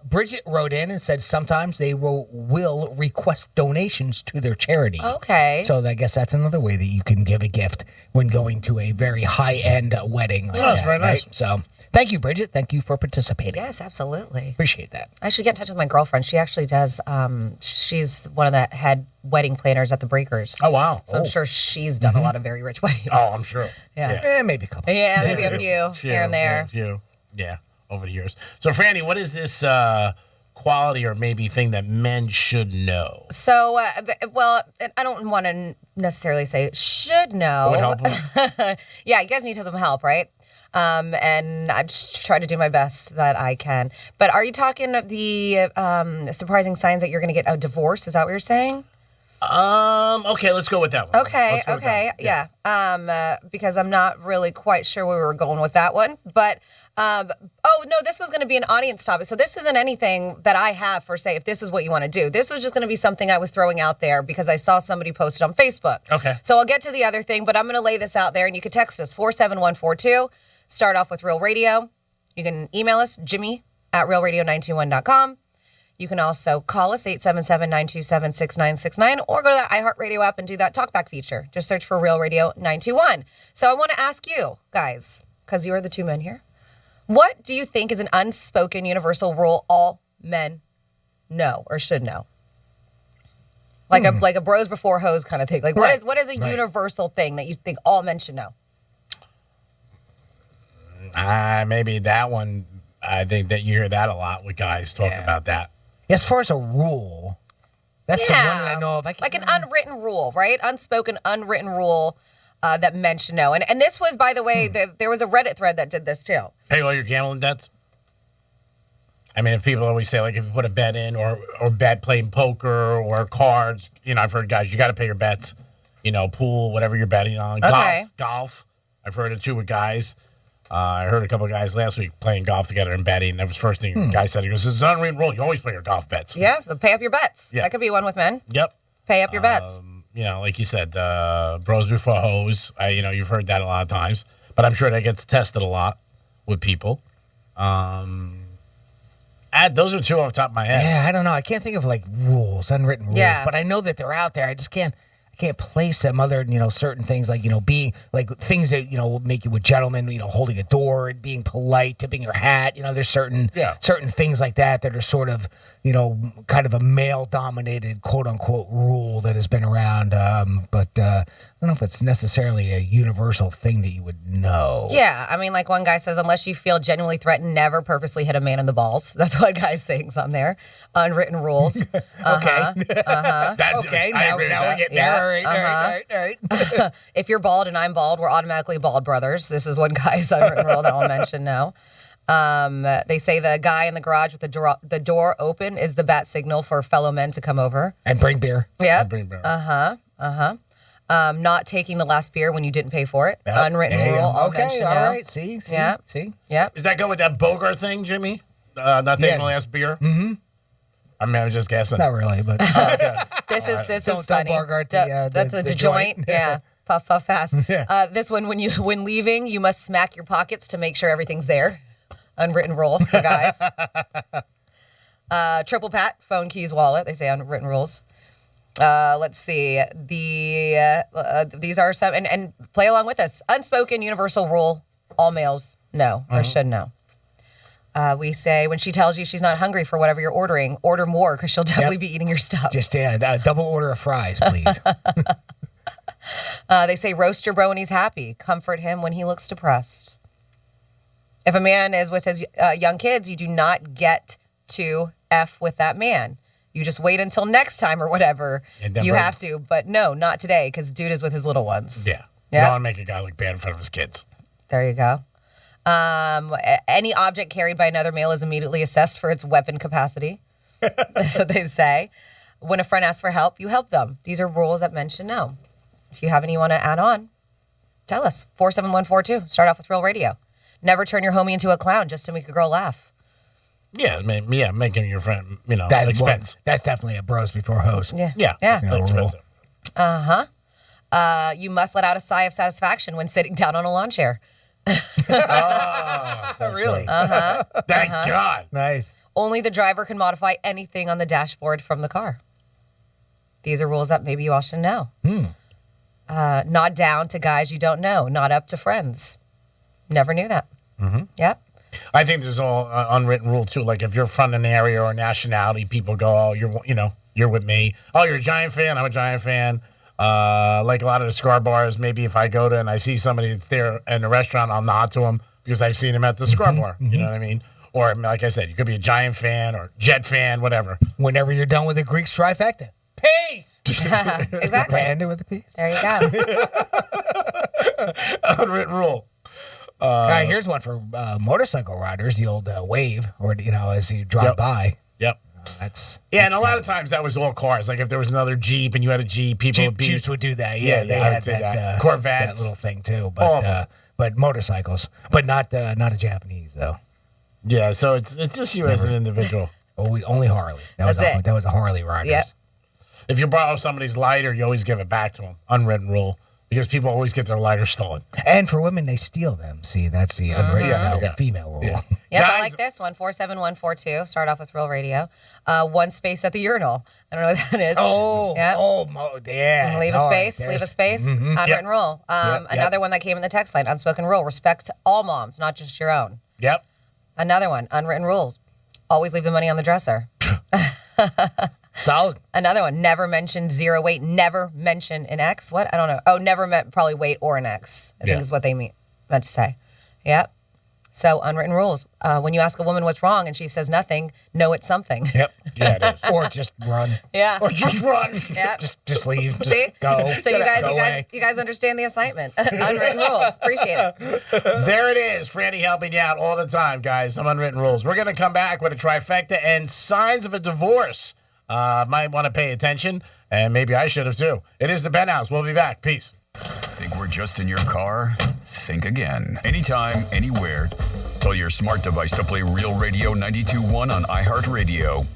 Bridget wrote in and said sometimes they will request donations to their charity. Okay. So I guess that's another way that you can give a gift when going to a very high-end wedding. Like that's that, very nice. right? So thank you, Bridget. Thank you for participating. Yes, absolutely. Appreciate that. I should get in touch with my girlfriend. She actually does. She's one of the head wedding planners at the Breakers. Oh, wow. So I'm sure she's done a lot of very rich weddings. Oh, I'm sure. Yeah. Maybe a couple. Yeah, maybe a few here and there. Yeah, a few. Yeah, over the years. So, Franny, what is this quality or maybe thing that men should know? So, well, I don't want to necessarily say should know. Would help them? Yeah, you guys need some help, right? And I just try to do my best that I can. But are you talking of the surprising signs that you're going to get a divorce? Is that what you're saying? Okay, let's go with that one. Okay, yeah. Because I'm not really quite sure where we were going with that one. But, oh, no, this was going to be an audience topic. So this isn't anything that I have for, say, if this is what you want to do. This was just going to be something I was throwing out there because I saw somebody post it on Facebook. Okay. So I'll get to the other thing, but I'm going to lay this out there, and you can text us, 47142. Start off with Real Radio. You can email us, Jimmy at realradio921.com. You can also call us, 877-927-6969, or go to the iHeartRadio app and do that talkback feature. Just search for Real Radio 921. So I want to ask you, guys, because you are the two men here, what do you think is an unspoken universal rule all men know or should know? Like a bros before hoes kind of thing. Like what is a universal thing that you think all men should know? Maybe that one. I think that you hear that a lot with guys talking about that. As far as a rule, that's the one that I know of. Like an unwritten rule, right? Unspoken, unwritten rule that men should know. And this was, by the way, there was a Reddit thread that did this too. Pay all your gambling debts. I mean, if people always say, like, if you put a bet in or bet playing poker or cards, I've heard guys, you got to pay your bets. Pool, whatever you're betting on. Okay. Golf. I've heard it too with guys. I heard a couple of guys last week playing golf together and betting. That was the first thing the guy said. He goes, this is an unwritten rule. You always play your golf bets. Yeah, but pay up your bets. Yeah. That could be one with men. Yep. Pay up your bets. Like you said, bros before hoes. You've heard that a lot of times. But I'm sure that gets tested a lot with people. Those are two off the top of my head. Yeah, I don't know. I can't think of rules, unwritten rules. Yeah. But I know that they're out there. I just can't place them other than, certain things like, being like things that, will make you a gentleman, holding a door and being polite, tipping your hat. There's certain things like that are sort of, kind of a male dominated quote unquote rule that has been around. But I don't know if it's necessarily a universal thing that you would know. Yeah. I mean, like one guy says, unless you feel genuinely threatened, never purposely hit a man in the balls. That's what guy saying on there. Unwritten rules. Okay. That's okay. I Now agree with we're that. getting there. All right. If you're bald and I'm bald, we're automatically bald brothers. This is one guy's unwritten rule that I'll mention now. They say the guy in the garage with the door open is the bat signal for fellow men to come over. And bring beer. Yeah. Bring beer. Not taking the last beer when you didn't pay for it. Unwritten rule. I'll Okay. mention All now. right. See. Yeah. Yeah. Does that go with that Bogart thing, Jimmy? Not taking the last beer? Mm-hmm. I mean, I was just guessing. Not really, but This is Don't funny. Bogart That's the joint. Yeah. Puff fast. Yeah. This one, when leaving, you must smack your pockets to make sure everything's there. Unwritten rule for guys. Triple pat, phone, keys, wallet. They say unwritten rules. Let's see. These are some, and play along with us. Unspoken universal rule: all males know or should know. We say when she tells you she's not hungry for whatever you're ordering, order more because she'll definitely be eating your stuff. just double order of fries, please. They say roast your bro when he's happy. Comfort him when he looks depressed. If a man is with his young kids, you do not get to F with that man. You just wait until next time or whatever. You have to, but no, not today because dude is with his little ones. Yeah. You don't want to make a guy look bad in front of his kids. There you go. Any object carried by another male is immediately assessed for its weapon capacity. That's what they say. When a friend asks for help, you help them. These are rules that men should know. If you have any you want to add on, tell us. 47142. Start off with Real Radio. Never turn your homie into a clown just to make a girl laugh. Yeah, making your friend, That expense. That's definitely a bros before hoes. Yeah. Yeah. Expensive. You must let out a sigh of satisfaction when sitting down on a lawn chair. Really? Thank God. Nice. Only the driver can modify anything on the dashboard from the car. These are rules that maybe you all should know. Not down to guys you don't know. Not up to friends. Never knew that. Yep. I think there's all unwritten rule too. Like if you're from an area or nationality, people go, "Oh, you're with me. Oh, you're a Giant fan. I'm a Giant fan." Like a lot of the cigar bars, maybe if I go to and I see somebody that's there in a restaurant, I'll nod to them because I've seen him at the cigar bar. You know what I mean? Or like I said, you could be a Giant fan or Jet fan, whatever. Whenever you're done with the Greek trifecta. Peace. Exactly. End it with a peace. There you go. Unwritten rule. All right, here's one for motorcycle riders, the old wave, or, as you drive by. Yep. And a lot of times that was all cars. Like if there was another Jeep and you had a Jeep, people Jeeps would do that. Yeah, they I would had say that. that Corvettes. little thing too. But motorcycles, but not a Japanese though. Yeah, so it's just you as an individual. Only Harley. That was a Harley rider. Yep. If you borrow somebody's lighter, you always give it back to them. Unwritten rule. Because people always get their lighter stolen. And for women, they steal them. See, that's the unwritten female rule. Yep, I like this one. 47142. Start off with Real Radio. One space at the urinal. I don't know what that is. Yeah. Leave a space. Leave a space. Unwritten rule. Another one that came in the text line. Unspoken rule. Respect all moms, not just your own. Yep. Another one. Unwritten rules. Always leave the money on the dresser. Solid. Another one. Never mention zero weight. Never mention an X. What? I don't know. Oh, never meant probably weight or an X. I think is what they meant to say. Yep. So unwritten rules. When you ask a woman what's wrong and she says nothing, know it's something. Yep. Yeah, it is. Or just run. Yeah. Or just run. Yep. Just leave. Just See? go. So you guys understand the assignment. Unwritten rules. Appreciate it. There it is. Franny helping you out all the time, guys. Some unwritten rules. We're going to come back with a trifecta and signs of a divorce. Might want to pay attention, and maybe I should have too. It is the Penthouse. We'll be back. Peace. Think we're just in your car? Think again. Anytime, anywhere. Tell your smart device to play Real Radio 92.1 on iHeartRadio.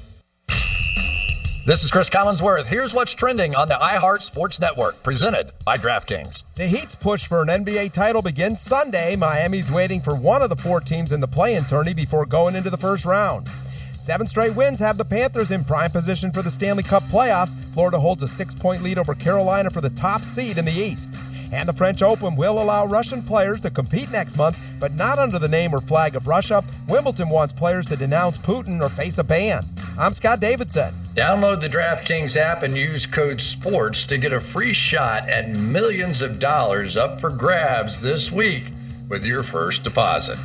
This is Chris Collinsworth. Here's what's trending on the iHeart Sports Network, presented by DraftKings. The Heat's push for an NBA title begins Sunday. Miami's waiting for one of the 4 teams in the play-in tourney before going into the first round. 7 straight wins have the Panthers in prime position for the Stanley Cup playoffs. Florida holds a 6-point lead over Carolina for the top seed in the East. And the French Open will allow Russian players to compete next month, but not under the name or flag of Russia. Wimbledon wants players to denounce Putin or face a ban. I'm Scott Davidson. Download the DraftKings app and use code SPORTS to get a free shot at millions of dollars up for grabs this week with your first deposit.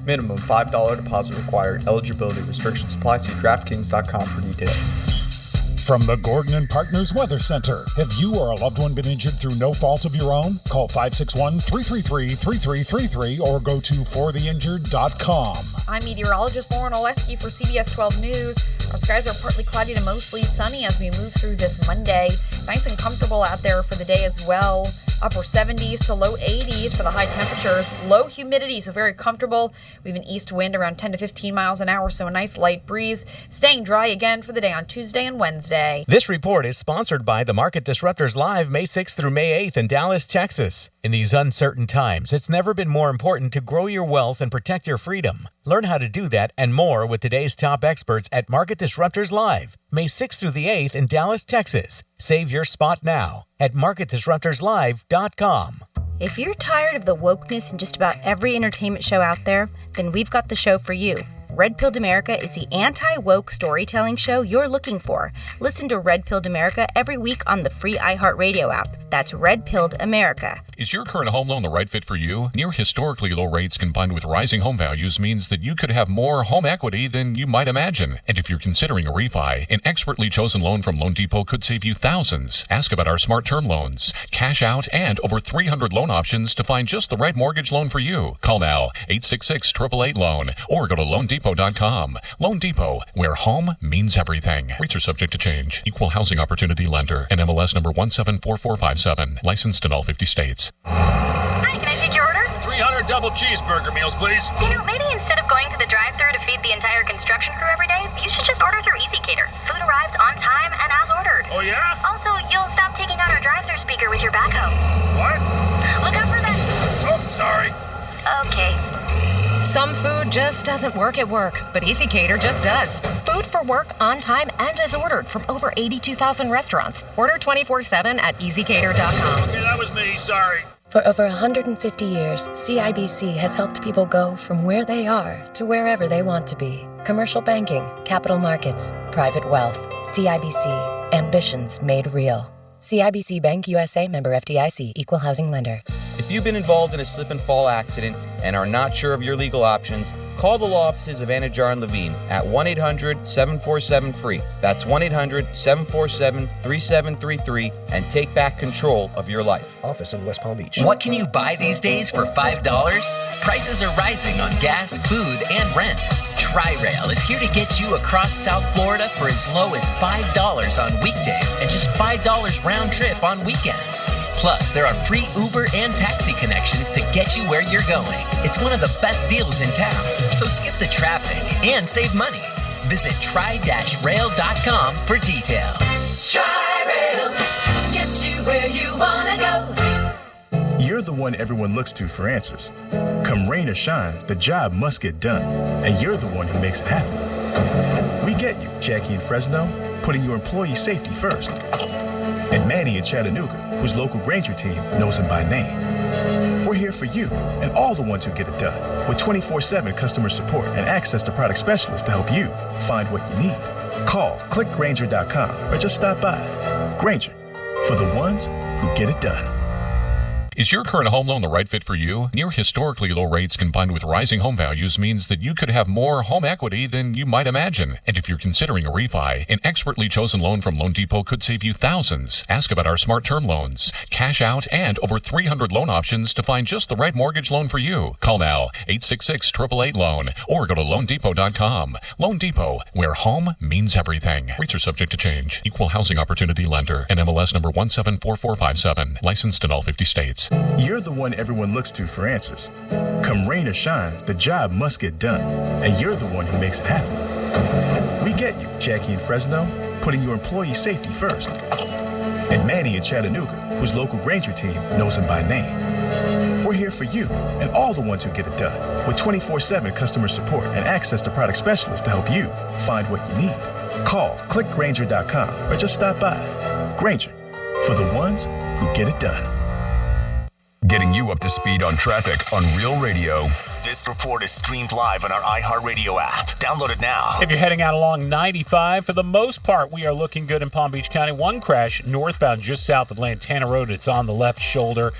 Minimum $5 deposit required. Eligibility restrictions apply. See DraftKings.com for details. From the Gordon and Partners Weather Center. Have you or a loved one been injured through no fault of your own? Call 561-333-3333 or go to fortheinjured.com. I'm meteorologist Lauren Oleski for CBS 12 News. Our skies are partly cloudy to mostly sunny as we move through this Monday. Nice and comfortable out there for the day as well. Upper 70s to low 80s for the high temperatures. Low humidity, so very comfortable. We have an east wind around 10 to 15 miles an hour, so a nice light breeze. Staying dry again for the day on Tuesday and Wednesday. This report is sponsored by the Market Disruptors Live May 6th through May 8th in Dallas, Texas. In these uncertain times, it's never been more important to grow your wealth and protect your freedom. Learn how to do that and more with today's top experts at Market Disruptors Live, May 6th through the 8th in Dallas, Texas. Save your spot now at MarketDisruptorsLive.com. If you're tired of the wokeness in just about every entertainment show out there, then we've got the show for you. Red Pilled America is the anti-woke storytelling show you're looking for. Listen to Red Pilled America every week on the free iHeartRadio app. That's Red Pilled America. Is your current home loan the right fit for you? Near historically low rates combined with rising home values means that you could have more home equity than you might imagine. And if you're considering a refi, an expertly chosen loan from Loan Depot could save you thousands. Ask about our smart term loans, cash out, and over 300 loan options to find just the right mortgage loan for you. Call now, 866-888-LOAN, or go to LoanDepot.com. Loan Depot, where home means everything. Rates are subject to change. Equal housing opportunity lender. NMLS number 174457. Licensed in all 50 states. Hi, can I take your order? $300 double cheeseburger meals, please. You know, maybe instead of going to the drive-thru to feed the entire construction crew every day, you should just order through EasyCater. Food arrives on time and as ordered. Oh, yeah? Also, you'll stop taking out our drive-thru speaker with your backhoe. What? Look out for that. Oh, sorry. Okay. Some food just doesn't work at work, but EasyCater just does. Food for work, on time, and as ordered from over 82,000 restaurants. Order 24/7 at easycater.com. Okay, that was me. Sorry. For over 150 years, CIBC has helped people go from where they are to wherever they want to be. Commercial banking, capital markets, private wealth. CIBC. Ambitions made real. CIBC Bank USA, member FDIC, equal housing lender. If you've been involved in a slip and fall accident and are not sure of your legal options, call the law offices of Anajar and Levine at 1-800-747-FREE. That's 1-800-747-3733 and take back control of your life. Office in West Palm Beach. What can you buy these days for $5? Prices are rising on gas, food, and rent. Tri-Rail is here to get you across South Florida for as low as $5 on weekdays and just $5 round trip on weekends. Plus, there are free Uber and taxi connections to get you where you're going. It's one of the best deals in town, so skip the traffic and save money. Visit tri-rail.com for details. Tri-Rail gets you where you want to go. You're the one everyone looks to for answers. Come rain or shine, the job must get done, and you're the one who makes it happen. We get you, Jackie in Fresno, putting your employee safety first. And Manny in Chattanooga, whose local Granger team knows him by name. We're here for you and all the ones who get it done, with 24/7 customer support and access to product specialists to help you find what you need. Call, click Granger.com, or just stop by. Granger, for the ones who get it done. Is your current home loan the right fit for you? Near historically low rates combined with rising home values means that you could have more home equity than you might imagine. And if you're considering a refi, an expertly chosen loan from Loan Depot could save you thousands. Ask about our smart term loans, cash out, and over 300 loan options to find just the right mortgage loan for you. Call now, 866-888-LOAN, or go to loandepot.com. Loan Depot, where home means everything. Rates are subject to change. Equal housing opportunity lender. NMLS number 174457. Licensed in all 50 states. You're the one everyone looks to for answers. Come rain or shine, the job must get done, and you're the one who makes it happen. We get you, Jackie in Fresno, putting your employee safety first. And Manny in Chattanooga, whose local Granger team knows him by name. We're here for you and all the ones who get it done, with 24/7 customer support and access to product specialists to help you find what you need. Call, click Granger.com, or just stop by. Granger, for the ones who get it done. Getting you up to speed on traffic on Real Radio. This report is streamed live on our iHeartRadio app. Download it now. If you're heading out along 95, for the most part, we are looking good in Palm Beach County. One crash northbound just south of Lantana Road. It's on the left shoulder,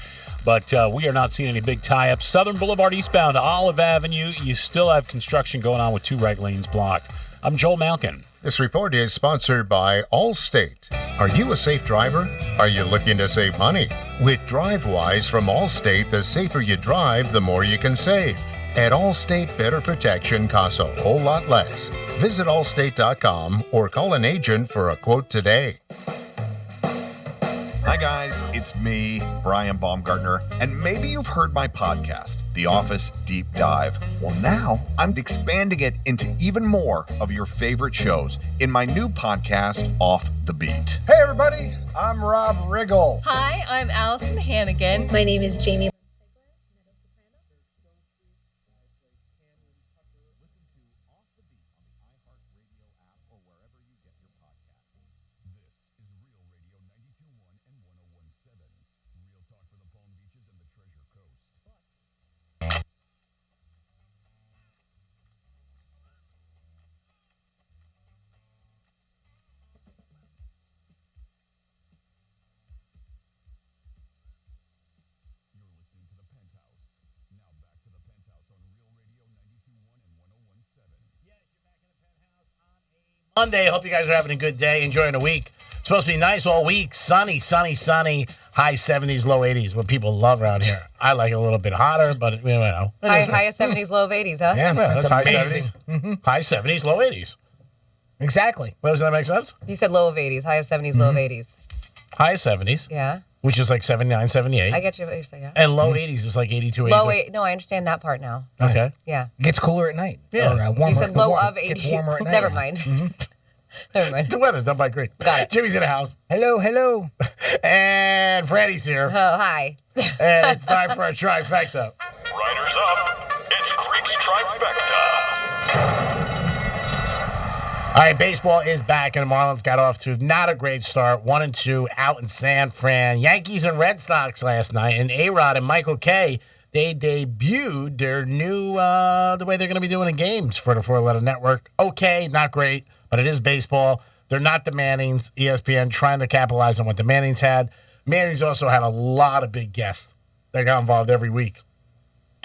but we are not seeing any big tie-ups. Southern Boulevard eastbound to Olive Avenue, you still have construction going on with 2 right lanes blocked. I'm Joel Malkin. This report is sponsored by Allstate. Are you a safe driver? Are you looking to save money? With DriveWise from Allstate, the safer you drive, the more you can save. At Allstate, better protection costs a whole lot less. Visit allstate.com or call an agent for a quote today. Hi guys, it's me, Brian Baumgartner, and maybe you've heard my podcast, The Office Deep Dive. Well, now I'm expanding it into even more of your favorite shows in my new podcast, Off the Beat. Hey everybody, I'm Rob Riggle. Hi, I'm Allison Hannigan. My name is Jamie. Monday. Hope you guys are having a good day, enjoying the week. It's supposed to be nice all week. Sunny, sunny, sunny. High 70s, low 80s. What people love around here. I like it a little bit hotter, but you know. High 70s, low 80s, huh? Yeah, that's high amazing. 70s. Mm-hmm. High 70s, low 80s. Exactly. Well, does that make sense? You said low of 80s, high of 70s, low of 80s. High 70s. Yeah. which is like 79, 78. I get you what you're saying. Yeah. And low 80s is like 82, 83. Low 8. No, I understand that part now. Okay. Yeah. Gets cooler at night. Yeah. Or, warmer, You said low warm- of 80. Gets warmer at night. Never mind. Never mind. It's the weather done by Green. Got it. Jimmy's in the house. Hello. And Freddie's here. Oh, hi. And it's time for a trifecta. Riders up. It's Creepy Trifecta. All right, baseball is back, and the Marlins got off to not a great start. 1-2 out in San Fran. Yankees and Red Sox last night, and A-Rod and Michael Kay, they debuted their new, the way they're going to be doing in games for the four-letter network. Okay, not great, but it is baseball. They're not the Mannings. ESPN trying to capitalize on what the Mannings had. Mannings also had a lot of big guests that got involved every week.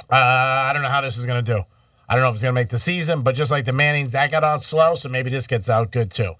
I don't know how this is going to do. I don't know if it's going to make the season, but just like the Mannings, that got out slow, so maybe this gets out good too.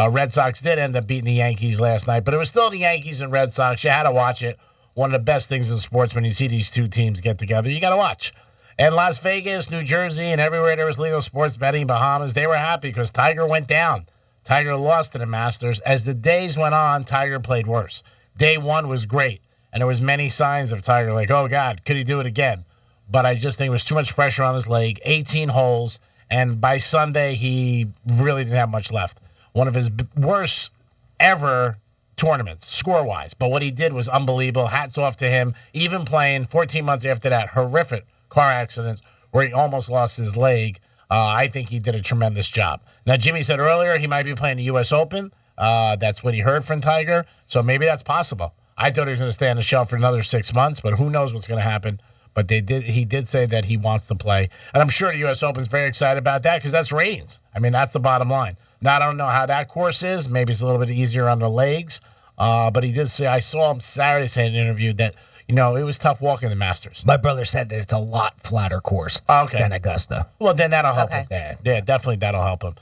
Red Sox did end up beating the Yankees last night, but it was still the Yankees and Red Sox. You had to watch it. One of the best things in sports when you see these two teams get together. You got to watch. And Las Vegas, New Jersey, and everywhere there was legal sports betting, Bahamas, they were happy because Tiger went down. Tiger lost to the Masters. As the days went on, Tiger played worse. Day one was great, and there was many signs of Tiger like, oh, God, could he do it again? But I just think it was too much pressure on his leg, 18 holes, and by Sunday, he really didn't have much left. One of his worst ever tournaments, score-wise. But what he did was unbelievable. Hats off to him. Even playing 14 months after that horrific car accident where he almost lost his leg, I think he did a tremendous job. Now, Jimmy said earlier he might be playing the U.S. Open. That's what he heard from Tiger, so maybe that's possible. I thought he was going to stay on the shelf for another 6 months, but who knows what's going to happen. But he did say that he wants to play. And I'm sure the U.S. Open's very excited about that because that's ratings. I mean, that's the bottom line. Now, I don't know how that course is. Maybe it's a little bit easier on the legs. But he did say, I saw him Saturday say in an interview that, it was tough walking the Masters. My brother said that it's a lot flatter course than Augusta. Well, then that'll help Okay. him. Yeah, definitely that'll help him.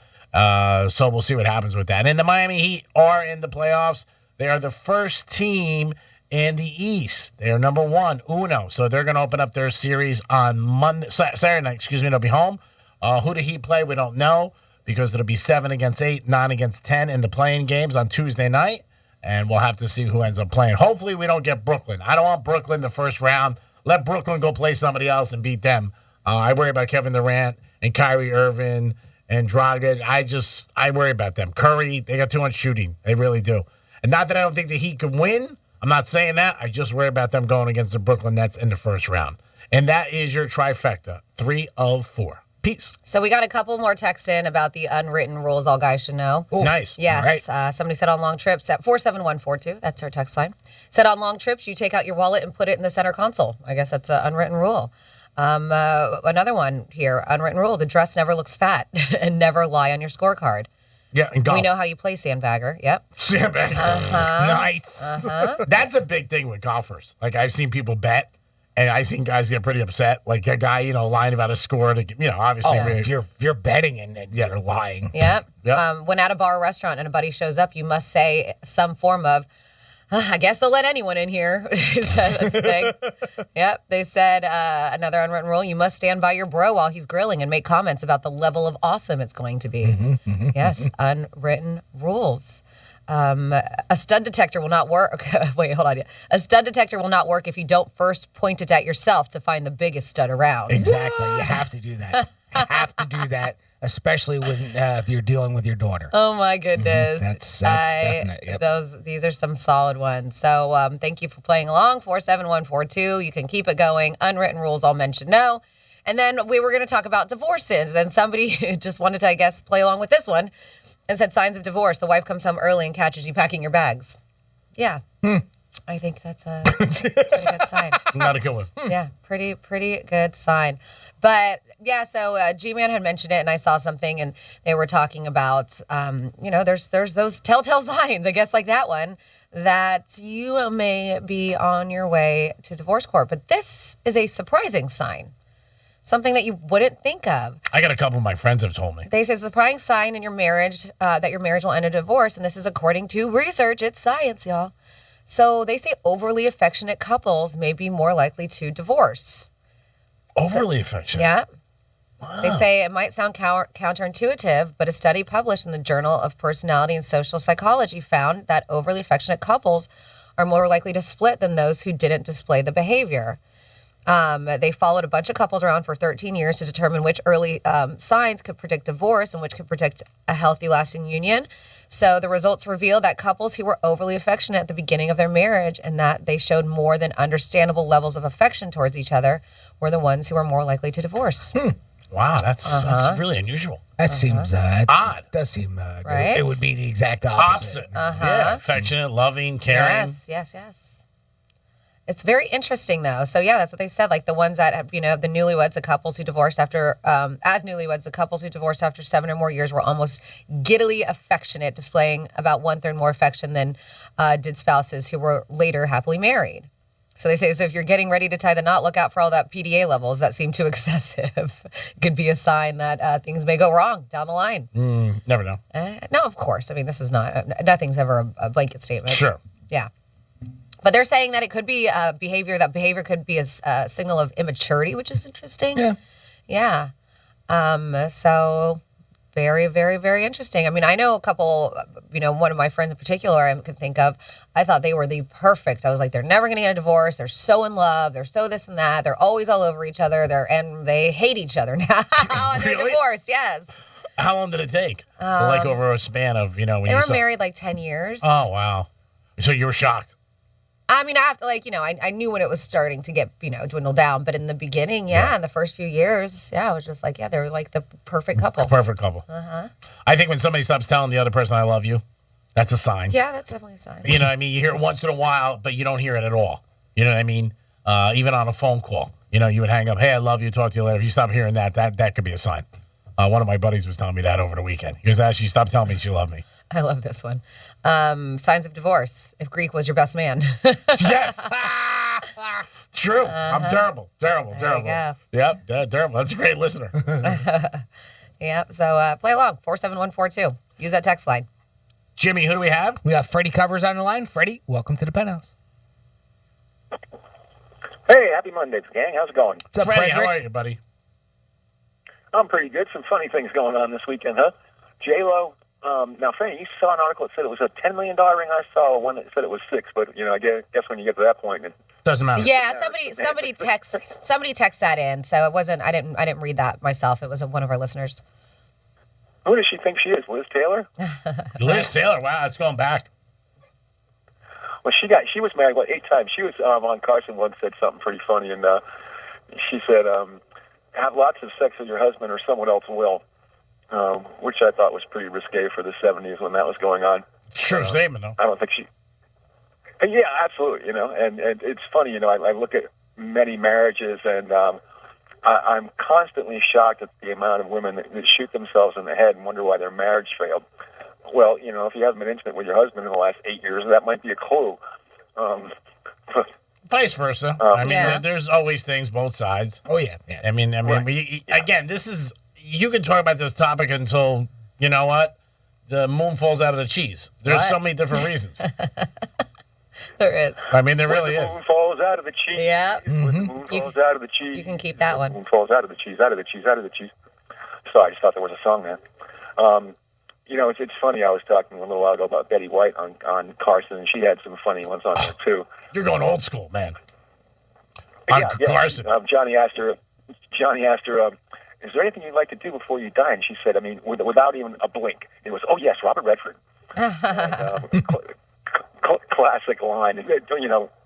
So we'll see what happens with that. And the Miami Heat are in the playoffs. They are the first team in the East. They are number one, Uno. So they're going to open up their series on Saturday night. They'll be home. Who the Heat play, we don't know because it'll be 7 against 8, 9 against 10 in the playing games on Tuesday night. And we'll have to see who ends up playing. Hopefully we don't get Brooklyn. I don't want Brooklyn the first round. Let Brooklyn go play somebody else and beat them. I worry about Kevin Durant and Kyrie Irving and Dragic. I worry about them. Curry, they got too much shooting. They really do. And not that I don't think the Heat can win. I'm not saying that. I just worry about them going against the Brooklyn Nets in the first round. And that is your trifecta, 3 of 4. Peace. So we got a couple more texts in about the unwritten rules all guys should know. Ooh, nice. Yes. All right. Somebody said on long trips at 47142. That's our text line. Said on long trips, you take out your wallet and put it in the center console. I guess that's an unwritten rule. Another one here, unwritten rule. The dress never looks fat and never lie on your scorecard. Yeah, and golf. We know how you play sandbagger. Yep. Sandbagger. Nice. That's a big thing with golfers. Like, I've seen people bet, and I've seen guys get pretty upset. Like a guy, lying about a score to, obviously. If you're betting and you're lying. Yep. Yep. When at a bar or restaurant and a buddy shows up, you must say some form of, I guess they'll let anyone in here. That's the thing. Yep. They said another unwritten rule, you must stand by your bro while he's grilling and make comments about the level of awesome it's going to be. Yes. Unwritten rules. A stud detector will not work. Wait, hold on. A stud detector will not work if you don't first point it at yourself to find the biggest stud around. Exactly. You have to do that. Have to do that, especially when if you're dealing with your daughter. Oh my goodness. That's definite. Yep. These are some solid ones. So thank you for playing along. 47142. You can keep it going. Unwritten rules all men should know. And then we were going to talk about divorces, and somebody just wanted to, I guess, play along with this one and said signs of divorce. The wife comes home early and catches you packing your bags. Yeah. I think that's a pretty good sign. Not a good one. Yeah, pretty good sign. But yeah, so G-Man had mentioned it, and I saw something, and they were talking about, there's those telltale signs, I guess, like that one, that you may be on your way to divorce court. But this is a surprising sign, something that you wouldn't think of. I got a couple of my friends have told me. They say surprising sign in your marriage that your marriage will end in divorce, and this is according to research. It's science, y'all. So they say overly affectionate couples may be more likely to divorce. Overly affectionate? Yeah. Wow. They say it might sound counterintuitive, but a study published in the Journal of Personality and Social Psychology found that overly affectionate couples are more likely to split than those who didn't display the behavior. They followed a bunch of couples around for 13 years to determine which early signs could predict divorce and which could predict a healthy, lasting union. So the results revealed that couples who were overly affectionate at the beginning of their marriage and that they showed more than understandable levels of affection towards each other were the ones who were more likely to divorce. Wow, that's really unusual. That seems odd. Does seem Right? It would be the exact opposite. Yeah, affectionate, loving, caring. Yes. It's very interesting, though. So, yeah, that's what they said. Like the ones that have, the newlyweds, the couples who divorced after, as newlyweds, the couples who divorced after 7 or more years were almost giddily affectionate, displaying about 1/3 more affection than did spouses who were later happily married. So they say, so if you're getting ready to tie the knot, look out for all that PDA levels that seem too excessive. It could be a sign that things may go wrong down the line. Never know. No, of course. I mean, this is nothing's ever a blanket statement. Sure. Yeah. But they're saying that it could be behavior. That behavior could be a signal of immaturity, which is interesting. Yeah. So very, very, very interesting. I mean, I know a couple, one of my friends in particular I can think of, I thought they were the perfect. I was like, they're never going to get a divorce. They're so in love. They're so this and that. They're always all over each other. And they hate each other now. And they're divorced, yes. How long did it take? Like over a span of, when they you were saw... married like 10 years. Oh, wow. So you were shocked? I mean, I have to I knew when it was starting to get, dwindle down. But in the beginning, in the first few years, I was just like, they were like the perfect couple. Perfect couple. I think when somebody stops telling the other person I love you, that's a sign. Yeah, that's definitely a sign. You know what I mean? You hear it once in a while, but you don't hear it at all. You know what I mean? Even on a phone call. You would hang up, hey, I love you, talk to you later. If you stop hearing that could be a sign. One of my buddies was telling me that over the weekend. He goes, she stopped telling me she loved me. I love this one. Signs of divorce. If Greek was your best man. Yes. True. I'm terrible. There you go. Yep. Terrible. That's a great listener. Yep. So play along. 47142. Use that text line. Jimmy, who do we have? We got Freddie Covers on the line. Freddie, welcome to the Penthouse. Hey, happy Monday, gang. How's it going? What's up, Freddie? Frederick? How are you, buddy? I'm pretty good. Some funny things going on this weekend, huh? J-Lo. Now, Freddie, you saw an article that said it was a $10 million ring. I saw one that said it was $6, but I guess when you get to that point, it doesn't matter. Yeah, somebody texts that in, so it wasn't. I didn't read that myself. It was one of our listeners. Who does she think she is? Liz Taylor? Liz Taylor. Wow, it's going back. Well, she was married 8 times. She was on Carson once, said something pretty funny, and she said, "Have lots of sex with your husband, or someone else will." Which I thought was pretty risque for the 70s when that was going on. True statement, though. I don't think she... Yeah, absolutely, and it's funny, I look at many marriages, and I'm constantly shocked at the amount of women that shoot themselves in the head and wonder why their marriage failed. Well, if you haven't been intimate with your husband in the last 8 years, that might be a clue. Vice versa. I mean, there's always things, both sides. Oh, yeah. I mean, again, this is... You can talk about this topic until, you know what, the moon falls out of the cheese. There's so many different reasons. There is. I mean, there really is. The moon falls out of the cheese. Yeah. The moon falls out of the cheese. You can keep that one. The moon falls out of the cheese, out of the cheese, out of the cheese. Sorry, I just thought there was a song there. It's funny. I was talking a little while ago about Betty White on Carson, and she had some funny ones on there, too. You're going old school, man. Carson. Johnny asked her, is there anything you'd like to do before you die? And she said, without even a blink. It was, oh, yes, Robert Redford. Classic line.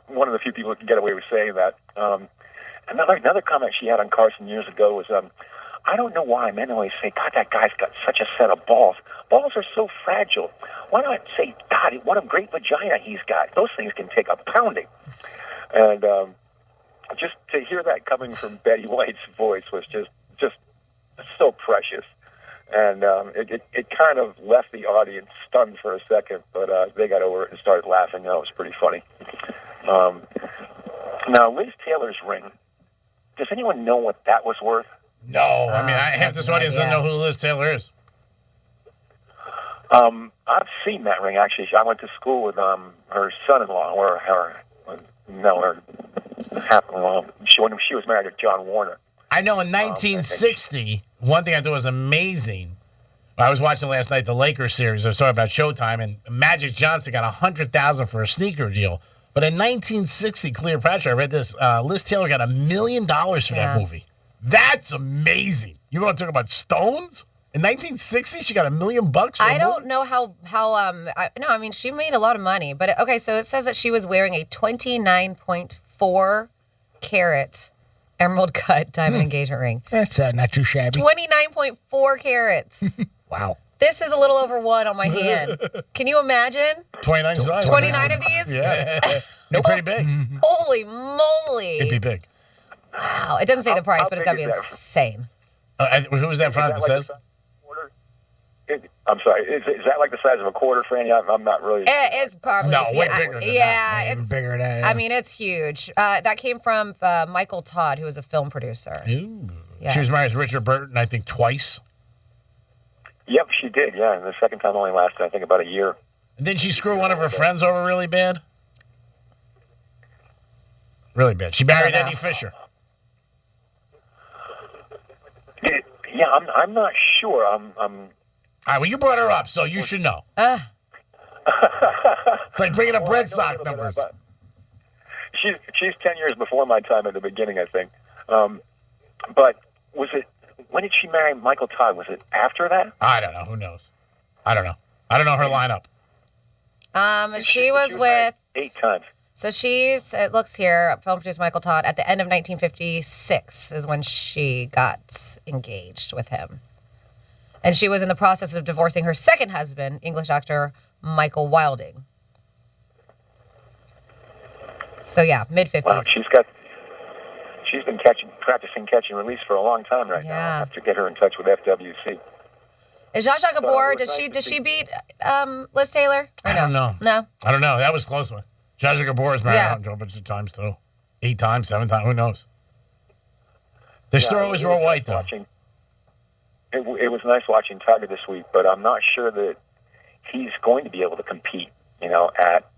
One of the few people who can get away with saying that. Another comment she had on Carson years ago was, I don't know why men always say, God, that guy's got such a set of balls. Balls are so fragile. Why not say, God, what a great vagina he's got. Those things can take a pounding. And just to hear that coming from Betty White's voice was just so precious, and it kind of left the audience stunned for a second, but they got over it and started laughing. That was pretty funny. Now, Liz Taylor's ring, does anyone know what that was worth? No, I mean, half this audience doesn't know who Liz Taylor is. I've seen that ring, actually. I went to school with her son-in-law, or her half-in-law. When she was married to John Warner. I know in 1960, one thing I thought was amazing. I was watching last night the Lakers series. I was talking about Showtime, and Magic Johnson got $100,000 for a sneaker deal But in 1960, Cleopatra, I read this, Liz Taylor got $1 million for that movie. That's amazing. You want to talk about stones? In 1960, she got $1 million for I don't know how no, I mean, she made a lot of money. But, okay, so it says that she was wearing a 29.4 carat emerald cut diamond engagement ring. That's not too shabby. 29.4 carats. Wow. This is a little over one on my hand. Can you imagine? 29 size. 29 of these? Yeah. They're pretty big. Holy moly. It'd be big. Wow. It doesn't say the price, but it's got to be insane. Who was that front that says? I'm sorry. Is that like the size of a quarter, Franny? I'm not really. It's probably way bigger than that. it's bigger than that. I mean, it's huge. That came from Michael Todd, who was a film producer. Ooh. Yes. She was married to Richard Burton, I think, twice. Yep, she did. Yeah, and the second time only lasted, I think, about a year. And didn't she screw one of her friends over really bad? Really bad. She married Eddie Fisher. Yeah, I'm not sure. All right, well, you brought her up, so you should know. It's like bringing up Red Sox numbers. She's 10 years before my time at the beginning, I think. But was it? When did she marry Michael Todd? Was it after that? I don't know. Who knows? I don't know. I don't know her lineup. She was with 8 times. So it looks here, film producer Michael Todd, at the end of 1956 is when she got engaged with him. And she was in the process of divorcing her second husband, English actor Michael Wilding. So yeah, mid-50s. Wow, she's been practicing catch and release for a long time right now. I'll have to get her in touch with FWC. Is Zsa Zsa Gabor, does she beat Liz Taylor? Or I don't know. No? I don't know. That was a close one. Zsa Zsa Gabor is married a bunch of times, too. 8 times, 7 times, who knows? They still always roll white, though. It was nice watching Tiger this week, but I'm not sure that he's going to be able to compete,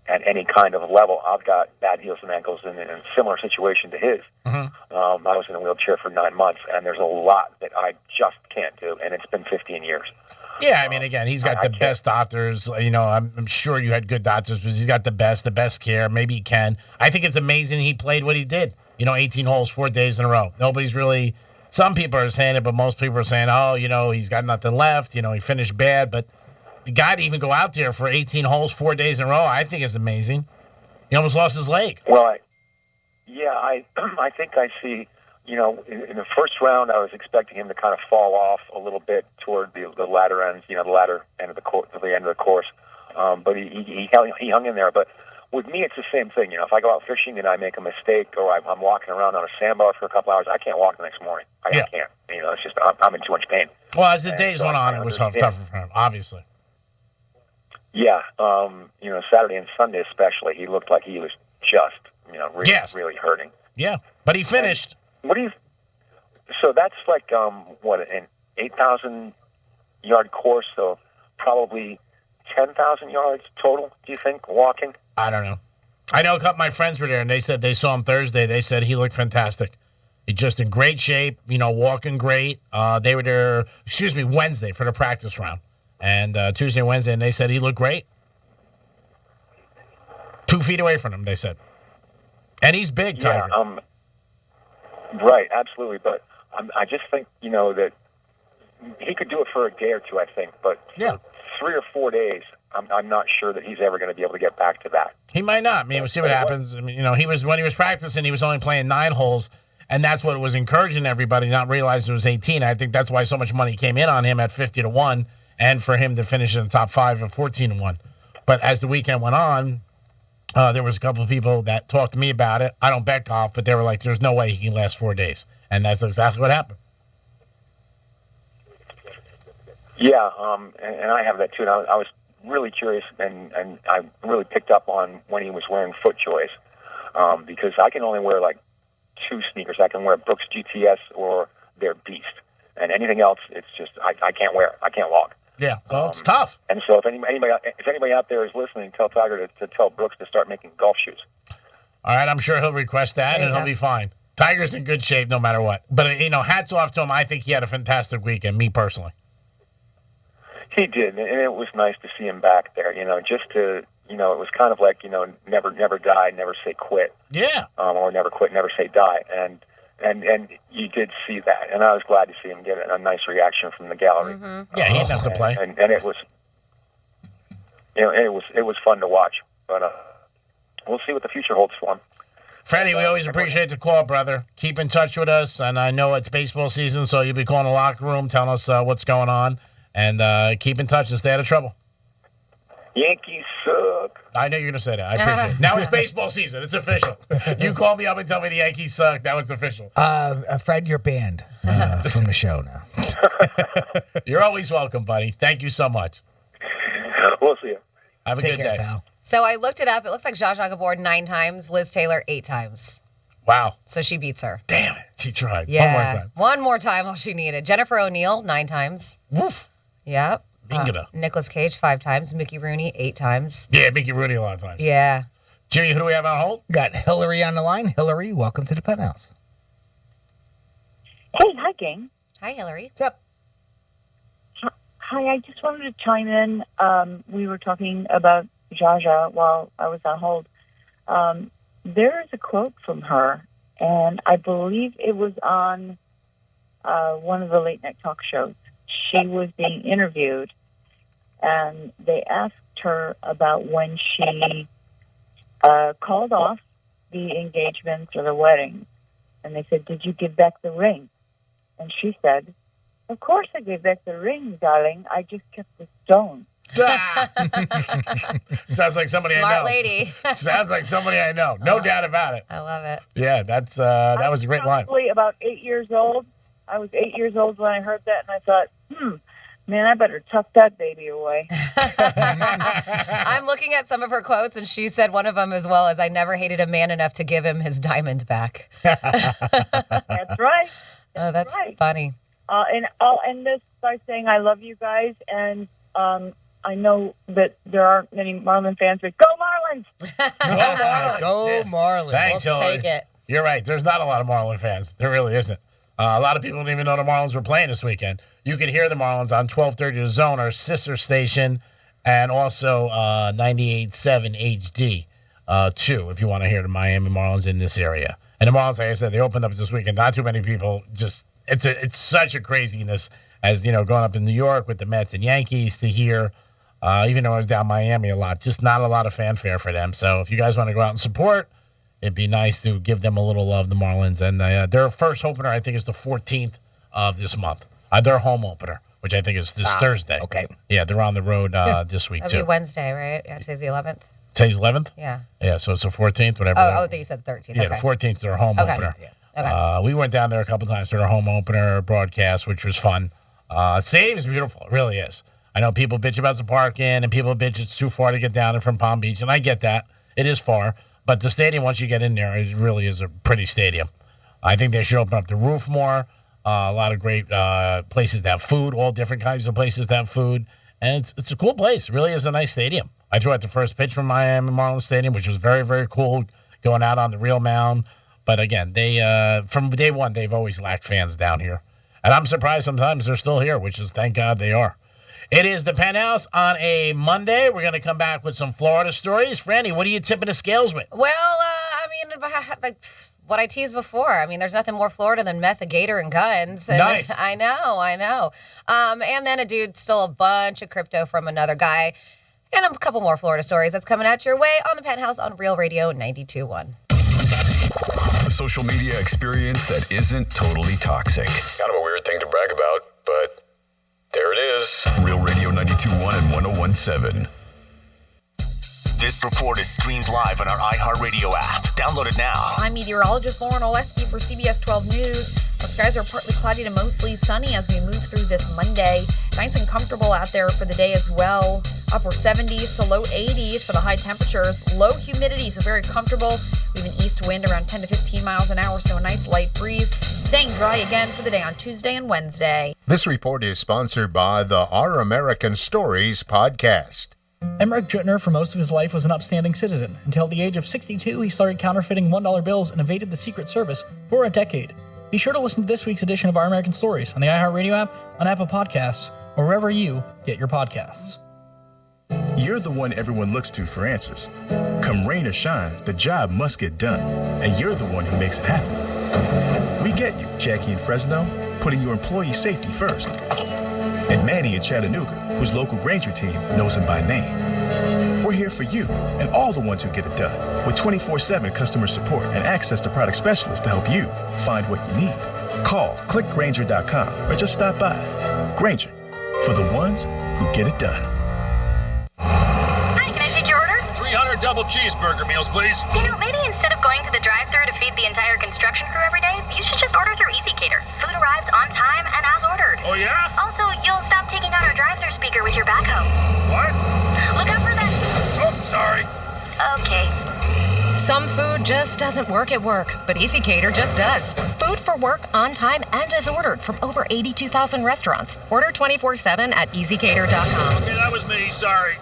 at any kind of level. I've got bad heels and ankles in a similar situation to his. I was in a wheelchair for 9 months, and there's a lot that I just can't do, and it's been 15 years. Yeah, I mean, again, he's got the best doctors. I'm sure you had good doctors, but he's got the best care. Maybe he can. I think it's amazing he played what he did. 18 holes, 4 days in a row. Nobody's really... Some people are saying it, but most people are saying, he's got nothing left. He finished bad. But the guy to even go out there for 18 holes, 4 days in a row, I think is amazing. He almost lost his leg. Well, I think I see, in the first round, I was expecting him to kind of fall off a little bit toward the latter ends, the latter end of the course. But he hung in there. But with me, it's the same thing. If I go out fishing and I make a mistake, or I'm walking around on a sandbar for a couple hours, I can't walk the next morning. I can't. It's just I'm in too much pain. Well, as the days went on, it was tougher for him, obviously. Yeah, Saturday and Sunday especially, he looked like he was just, really hurting. Yeah, but he finished. So that's like an 8,000-yard course, so probably 10,000 yards total. Do you think walking? I don't know. I know a couple of my friends were there, and they said they saw him Thursday. They said he looked fantastic. He's just in great shape, walking great. They were there, Wednesday for the practice round. And Tuesday and Wednesday, and they said he looked great. 2 feet away from him, they said. And he's big, Tiger. Yeah, right, absolutely. But I just think, that he could do it for a day or two, I think. But for 3 or 4 days, I'm not sure that he's ever going to be able to get back to that. He might not. I mean, we'll see what happens. I mean, when he was practicing, he was only playing 9 holes, and that's what was encouraging everybody, not realizing it was 18. I think that's why so much money came in on him at 50-1, and for him to finish in the top 5 at 14-1. But as the weekend went on, there was a couple of people that talked to me about it. I don't bet golf, but they were like, "There's no way he can last 4 days," and that's exactly what happened. Yeah, and I have that too. And I was really curious, and I really picked up on when he was wearing FootJoys, because I can only wear like 2 sneakers. I can wear Brooks GTS or their Beast, and anything else, it's just I can't wear it. I can't walk. Yeah, well, it's tough. And so if anybody out there is listening, tell Tiger to tell Brooks to start making golf shoes. All right, I'm sure he'll request that, and he'll be fine. Tiger's in good shape no matter what. But, hats off to him. I think he had a fantastic weekend, me personally. He did, and it was nice to see him back there, just to it was kind of like, never die, never say quit. Yeah. Or never quit, never say die. And you did see that, and I was glad to see him get a nice reaction from the gallery. Mm-hmm. Yeah, he didn't have to play, and it was, it was fun to watch. But we'll see what the future holds for him. Freddie, we always appreciate the call, brother. Keep in touch with us, and I know it's baseball season, so you'll be calling the locker room, telling us what's going on, and keep in touch and stay out of trouble. Yankees suck. I know you're going to say that. I appreciate it. Now it's baseball season. It's official. You call me up and tell me the Yankees suck. Now it's official. Fred, you're banned from the show now. You're always welcome, buddy. Thank you so much. We'll see you. Have a Take good care, day. pal. So I looked it up. It looks like Zsa Zsa Gabor 9 times, Liz Taylor 8 times. Wow. So she beats her. Damn it. She tried. Yeah. One more time. One more time, all she needed. Jennifer O'Neill 9 times. Woof. Yep. Bingada. Nicolas Cage 5 times. Mickey Rooney 8 times. Yeah, Mickey Rooney a lot of times. Yeah. Jimmy, who do we have on hold? Got Hillary on the line. Hillary, welcome to the Penthouse. Hey, hi, gang. Hi, Hillary. What's up? Hi, I just wanted to chime in. We were talking about Zsa Zsa while I was on hold. There is a quote from her, and I believe it was on one of the late-night talk shows. She was being interviewed, and they asked her about when she called off the engagements or the weddings. And they said, "Did you give back the ring?" And she said, "Of course I gave back the ring, darling. I just kept the stone." Sounds like somebody I know. Smart lady. Sounds like somebody I know. No doubt about it. I love it. Yeah, that's that was a great line. Probably about 8 years old. I was 8 years old when I heard that, and I thought, man, I better tuck that baby away. I'm looking at some of her quotes, and she said one of them as well as, "I never hated a man enough to give him his diamond back." That's right. Oh, that's right. funny. And I'll end this by saying I love you guys, and I know that there aren't many Marlin fans, but go Marlins! Go Marlins. Thanks, We'll Hillary. take it. You're right. There's not a lot of Marlin fans. There really isn't. A lot of people don't even know the Marlins were playing this weekend. You can hear the Marlins on 1230 The Zone, our sister station, and also 98.7 HD, too, if you want to hear the Miami Marlins in this area. And the Marlins, like I said, they opened up this weekend. Not too many people. Just it's such a craziness as, growing up in New York with the Mets and Yankees to hear, even though I was down Miami a lot, just not a lot of fanfare for them. So if you guys want to go out and support, it'd be nice to give them a little love, the Marlins. And their first opener, I think, is the 14th of this month. Their home opener, which I think is this Thursday. Okay. Yeah, they're on the road this week, That'll too. be Wednesday, right? Yeah, today's the 11th. Today's 11th? Yeah. Yeah, so it's the 14th, whatever. Oh, you said 13th. Yeah, Okay. the 14th is their home Okay. opener. Okay. We went down there a couple times for their home opener broadcast, which was fun. Stadium is beautiful. It really is. I know people bitch about the parking, and people bitch it's too far to get down there from Palm Beach, and I get that. It is far. But the stadium, once you get in there, it really is a pretty stadium. I think they should open up the roof more. A lot of great places that have food, all different kinds of places that have food. And it's a cool place. It really is a nice stadium. I threw out the first pitch from Miami Marlins Stadium, which was very, very cool, going out on the real mound. But again, they from day one, they've always lacked fans down here. And I'm surprised sometimes they're still here, which is thank God they are. It is the Penthouse on a Monday. We're going to come back with some Florida stories. Franny, what are you tipping the scales with? Well, I mean, like what I teased before. I mean, there's nothing more Florida than meth, a gator, and guns. And Nice. I know. And then a dude stole a bunch of crypto from another guy. And a couple more Florida stories that's coming at your way on the Penthouse on Real Radio 92.1. A social media experience that isn't totally toxic. Kind of a weird thing to brag about, but there it is. Real Radio 92.1 and 101.7. This report is streamed live on our iHeartRadio app. Download it now. I'm meteorologist Lauren Oleski for CBS 12 News. The skies are partly cloudy to mostly sunny as we move through this Monday. Nice and comfortable out there for the day as well. Upper 70s to low 80s for the high temperatures. Low humidity, so very comfortable. We have an east wind around 10 to 15 miles an hour, so a nice light breeze. Staying dry again for the day on Tuesday and Wednesday. This report is sponsored by the Our American Stories podcast. Emmerich Drittner for most of his life was an upstanding citizen. Until the age of 62, he started counterfeiting $1 bills and evaded the Secret Service for a decade. Be sure to listen to this week's edition of Our American Stories on the iHeartRadio app, on Apple Podcasts, or wherever you get your podcasts. You're the one everyone looks to for answers. Come rain or shine, the job must get done, and you're the one who makes it happen. We get you, Jackie in Fresno, putting your employee safety first. And Manny in Chattanooga, whose local Granger team knows him by name. We're here for you and all the ones who get it done, with 24/7 customer support and access to product specialists to help you find what you need. Call, click Granger.com, or just stop by. Granger, for the ones who get it done. Hi, can I take your order? 300 double cheeseburger meals, please. You know, maybe instead of going to the drive-thru to feed the entire construction crew every day, you should just order through EasyCater. Food arrives on time and as ordered. Oh, yeah? Also, you'll stop taking out our drive-thru speaker with your backhoe. What? Look out for that. Oh, sorry. Okay. Some food just doesn't work at work, but EasyCater just does. Food for work, on time, and as ordered from over 82,000 restaurants. Order 24/7 at EasyCater.com. Okay, that was me. Sorry.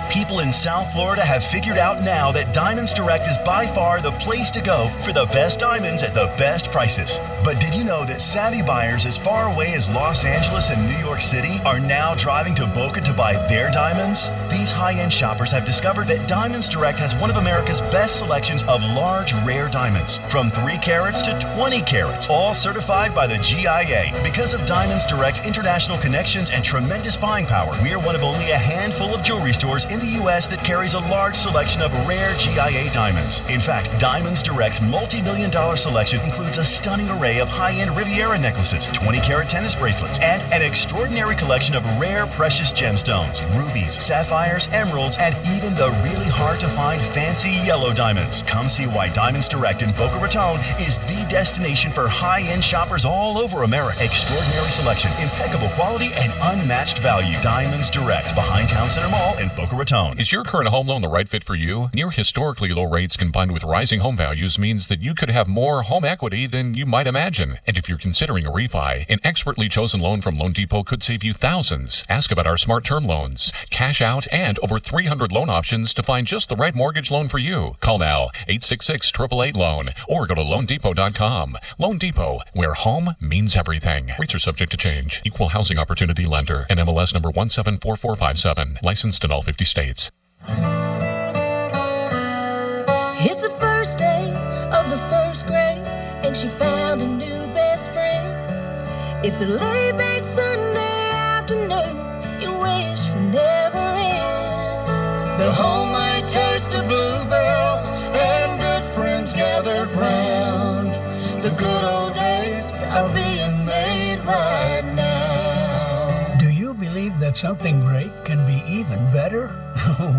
People in South Florida have figured out now that Diamonds Direct is by far the place to go for the best diamonds at the best prices. But did you know that savvy buyers as far away as Los Angeles and New York City are now driving to Boca to buy their diamonds? These high-end shoppers have discovered that Diamonds Direct has one of America's best selections of large, rare diamonds, from 3 carats to 20 carats, all certified by the GIA. Because of Diamonds Direct's international connections and tremendous buying power, we are one of only a handful of jewelry stores in the U.S. that carries a large selection of rare GIA diamonds. In fact, Diamonds Direct's multi-million-dollar selection includes a stunning array of high-end Riviera necklaces, 20-carat tennis bracelets, and an extraordinary collection of rare precious gemstones, rubies, sapphires, emeralds, and even the really hard-to-find fancy yellow diamonds. Come see why Diamonds Direct in Boca Raton is the destination for high-end shoppers all over America. Extraordinary selection, impeccable quality, and unmatched value. Diamonds Direct, behind Town Center Mall in Boca Raton. Is your current home loan the right fit for you? Near historically low rates combined with rising home values means that you could have more home equity than you might imagine. And if you're considering a refi, an expertly chosen loan from Loan Depot could save you thousands. Ask about our smart term loans, cash out, and over 300 loan options to find just the right mortgage loan for you. Call now, 866-888-LOAN, or go to loandepot.com. Loan Depot, where home means everything. Rates are subject to change. Equal housing opportunity lender. NMLS number 174457. Licensed in all 50 states. It's the first day of the first grade, and she found a new best friend. It's a laid-back Sunday afternoon you wish would never end. The homemade taste of Bluebell and good friends gathered round. The good old days are being made right now. Do you believe that something great can be even better?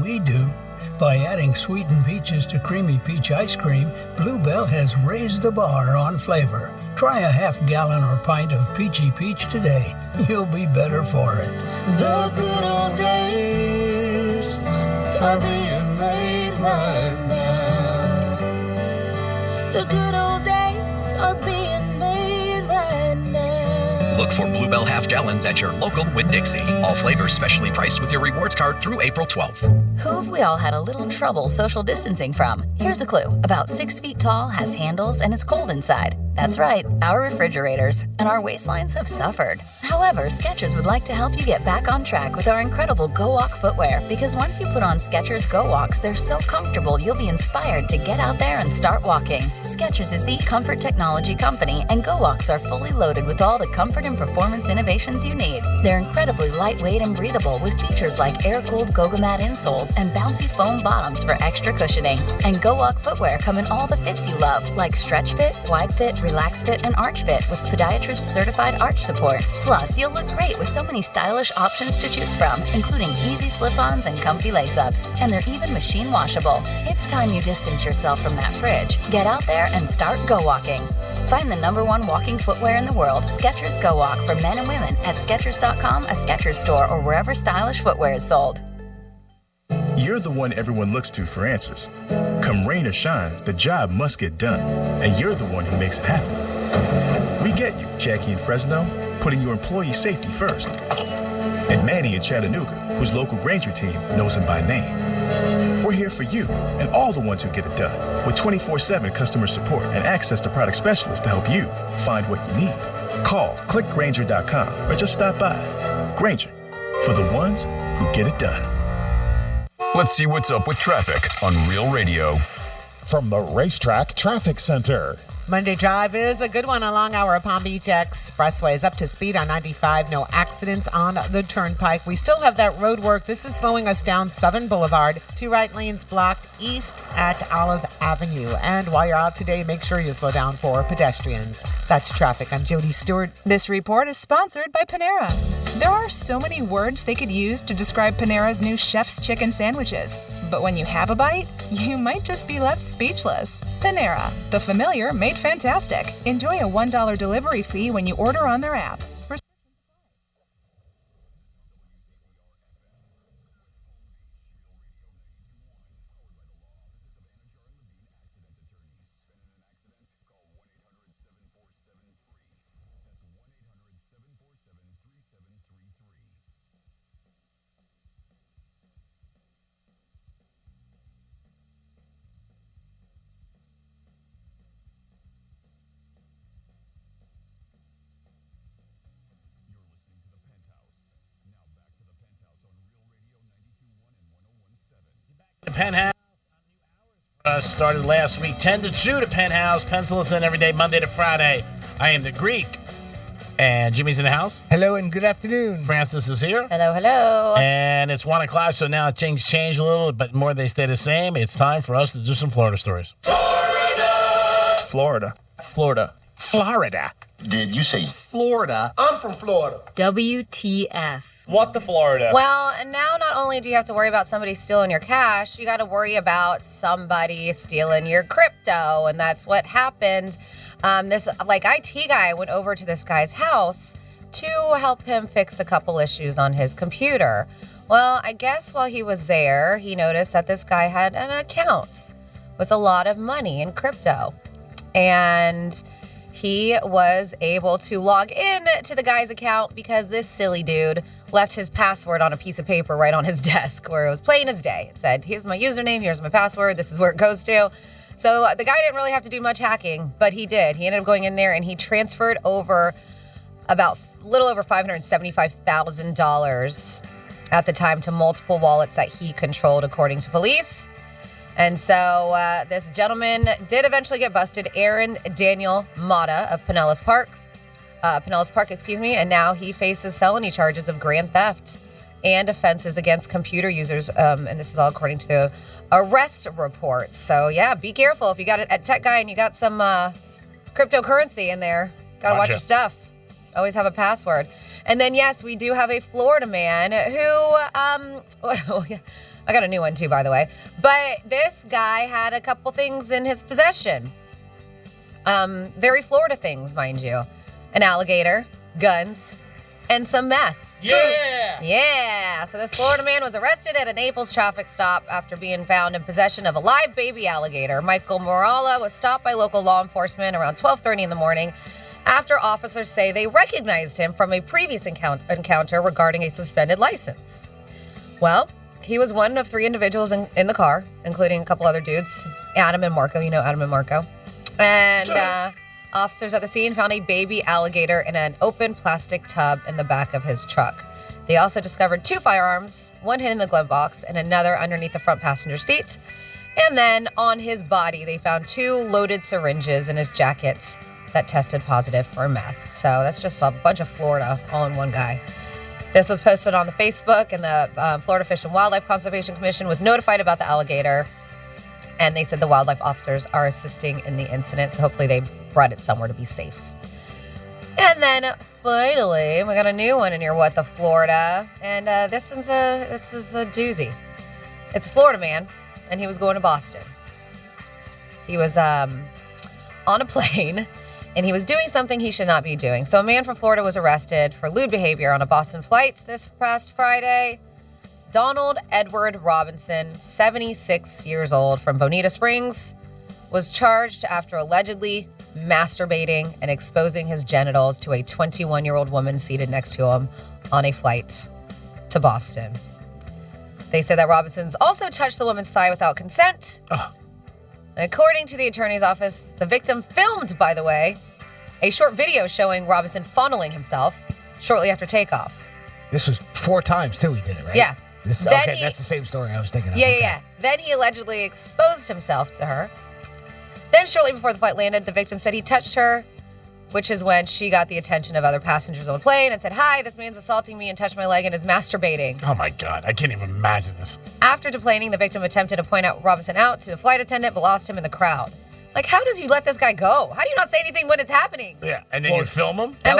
We do. By adding sweetened peaches to creamy peach ice cream, Bluebell has raised the bar on flavor. Try a half-gallon or pint of peachy peach today. You'll be better for it. The good old days are being made right now. The good old days are being made right now. Look for Bluebell half gallons at your local Winn-Dixie. All flavors specially priced with your rewards card through April 12th. Who have we all had a little trouble social distancing from? Here's a clue. About 6 feet tall, has handles, and is cold inside. That's right, our refrigerators. And our waistlines have suffered. However, Skechers would like to help you get back on track with our incredible Go Walk footwear. Because once you put on Skechers Go Walks, they're so comfortable you'll be inspired to get out there and start walking. Skechers is the comfort technology company, and Go Walks are fully loaded with all the comfort and performance innovations you need. They're incredibly lightweight and breathable with features like air-cooled Goga-Mat insoles and bouncy foam bottoms for extra cushioning. And Go Walk footwear come in all the fits you love, like stretch fit, wide fit, relaxed fit, and arch fit with podiatrist certified arch support. Plus, you'll look great with so many stylish options to choose from, including easy slip-ons and comfy lace-ups. And they're even machine washable. It's time you distance yourself from that fridge. Get out there and start Go Walking. Find the #1 walking footwear in the world, Skechers Go Walk, for men and women at Skechers.com, a Skechers store, or wherever stylish footwear is sold. You're the one everyone looks to for answers. Come rain or shine, the job must get done, and you're the one who makes it happen. We get you, Jackie in Fresno, putting your employee safety first. And Manny in Chattanooga, whose local Granger team knows him by name. We're here for you and all the ones who get it done, with 24/7 customer support and access to product specialists to help you find what you need. Call, click Granger.com, or just stop by. Granger, for the ones who get it done. Let's see what's up with traffic on Real Radio. From the Racetrack Traffic Center. Monday drive is a good one along our Palm Beach Expressway. Is up to speed on 95. No accidents on the Turnpike. We still have that road work. This is slowing us down Southern Boulevard. 2 right lanes blocked east at Olive Avenue. And while you're out today, make sure you slow down for pedestrians. That's traffic. I'm Jody Stewart. This report is sponsored by Panera. There are so many words they could use to describe Panera's new Chef's Chicken sandwiches. But when you have a bite, you might just be left speechless. Panera, the familiar made fantastic. Enjoy a $1 delivery fee when you order on their app. The Penthouse started last week, 10 to 2 to Penthouse. Pencil us in every day, Monday to Friday. I am the Greek. And Jimmy's in the house. Hello and good afternoon. Francis is here. Hello, hello. And it's 1 o'clock, so now things change a little, but more they stay the same. It's time for us to do some Florida stories. Florida. Florida. Did you say Florida? I'm from Florida. WTF. What the Florida? Well, and now not only do you have to worry about somebody stealing your cash, you got to worry about somebody stealing your crypto, and that's what happened. This IT guy went over to this guy's house to help him fix a couple issues on his computer. Well, I guess while he was there, he noticed that this guy had an account with a lot of money in crypto, and he was able to log in to the guy's account because this silly dude left his password on a piece of paper right on his desk where it was plain as day. It said, here's my username, here's my password, this is where it goes to. So the guy didn't really have to do much hacking, but he did. He ended up going in there and he transferred over about a little over $575,000 at the time to multiple wallets that he controlled, according to police. And so this gentleman did eventually get busted, Aaron Daniel Mata of Pinellas Park, and now he faces felony charges of grand theft and offenses against computer users. And this is all according to the arrest reports. So yeah, be careful if you got a tech guy and you got some cryptocurrency in there. Gotta watch your stuff. Always have a password. And then yes, we do have a Florida man who I got a new one too, by the way. But this guy had a couple things in his possession. Very Florida things, mind you. An alligator, guns, and some meth. Yeah! Yeah. So this Florida man was arrested at a Naples traffic stop after being found in possession of a live baby alligator. Michael Morala was stopped by local law enforcement around 12:30 in the morning after officers say they recognized him from a previous encounter regarding a suspended license. Well, he was one of 3 individuals in the car, including a couple other dudes, Adam and Marco. You know Adam and Marco. And officers at the scene found a baby alligator in an open plastic tub in the back of his truck. They also discovered 2 firearms, one hidden in the glove box and another underneath the front passenger seat. And then on his body, they found 2 loaded syringes in his jacket that tested positive for meth. So that's just a bunch of Florida all in one guy. This was posted on the Facebook, and the Florida Fish and Wildlife Conservation Commission was notified about the alligator. And they said the wildlife officers are assisting in the incident. So hopefully they brought it somewhere to be safe. And then finally, we got a new one in your What the Florida. And this is a doozy. It's a Florida man, and he was going to Boston. He was on a plane, and he was doing something he should not be doing. So a man from Florida was arrested for lewd behavior on a Boston flight this past Friday. Donald Edward Robinson, 76 years old, from Bonita Springs, was charged after allegedly masturbating and exposing his genitals to a 21-year-old woman seated next to him on a flight to Boston. They said that Robinson's also touched the woman's thigh without consent. According to the attorney's office, the victim filmed, by the way, a short video showing Robinson fondling himself shortly after takeoff. This was 4 times, too, he did it, right? Yeah. Okay, that's the same story I was thinking of. Yeah. Then he allegedly exposed himself to her. Then shortly before the flight landed, the victim said he touched her, which is when she got the attention of other passengers on the plane and said, "Hi, this man's assaulting me and touched my leg and is masturbating." Oh my God, I can't even imagine this. After deplaning, the victim attempted to point out Robinson out to the flight attendant, but lost him in the crowd. Like, how does you let this guy go? How do you not say anything when it's happening? Yeah, and then you film him? And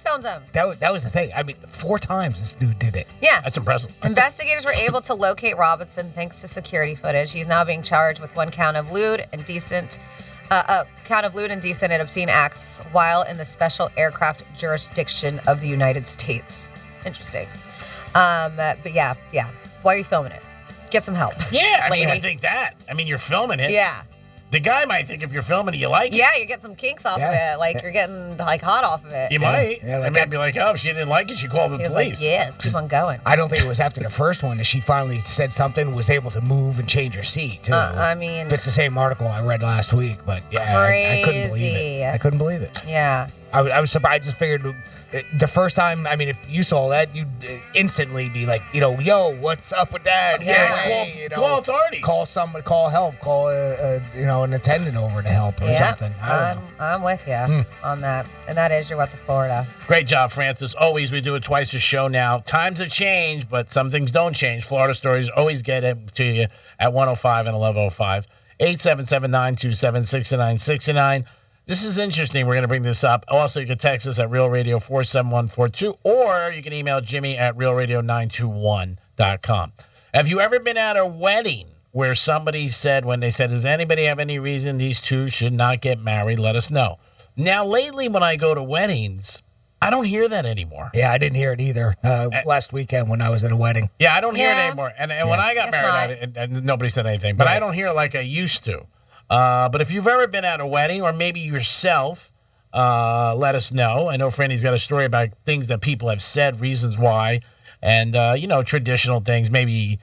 filmed him. That was the thing. I mean, 4 times this dude did it. Yeah. That's impressive. Investigators were able to locate Robinson thanks to security footage. He's now being charged with 1 count of lewd and indecent and obscene acts while in the special aircraft jurisdiction of the United States. Interesting. But yeah. Why are you filming it? Get some help. Yeah, I lady. mean, I think that. I mean, you're filming it. Yeah. The guy might think if you're filming it, you like it. Yeah, you get some kinks off of it. Like, you're getting, like, hot off of it. You might. I might be like, oh, if she didn't like it, she called the He was police. like, yeah, let's keep on going. I don't think it was after the first one that she finally said something, was able to move and change her seat, too. I mean... It's the same article I read last week, but yeah, I couldn't believe it. I couldn't believe it. Yeah. I was surprised. I just figured the first time, I mean, if you saw that, you'd instantly be like, yo, what's up with that? Yeah, call authorities. Call somebody, call help, call an attendant over to help or something. I'm with you on that. And that is your What the Florida. Great job, Francis. Always, we do it twice a show now. Times have changed, but some things don't change. Florida Stories always get it to you at 105 and 1105. 877-927-6969. This is interesting. We're going to bring this up. Also, you can text us at Real Radio 47142, or you can email Jimmy at realradio921.com. Have you ever been at a wedding where somebody said, when they said, does anybody have any reason these two should not get married? Let us know. Now, lately, when I go to weddings, I don't hear that anymore. Yeah, I didn't hear it either last weekend when I was at a wedding. Yeah, I don't hear it anymore. And when I got married, and nobody said anything. But I don't hear it like I used to. But if you've ever been at a wedding, or maybe yourself, let us know. I know Franny's got a story about things that people have said, reasons why, and, traditional things. Maybe,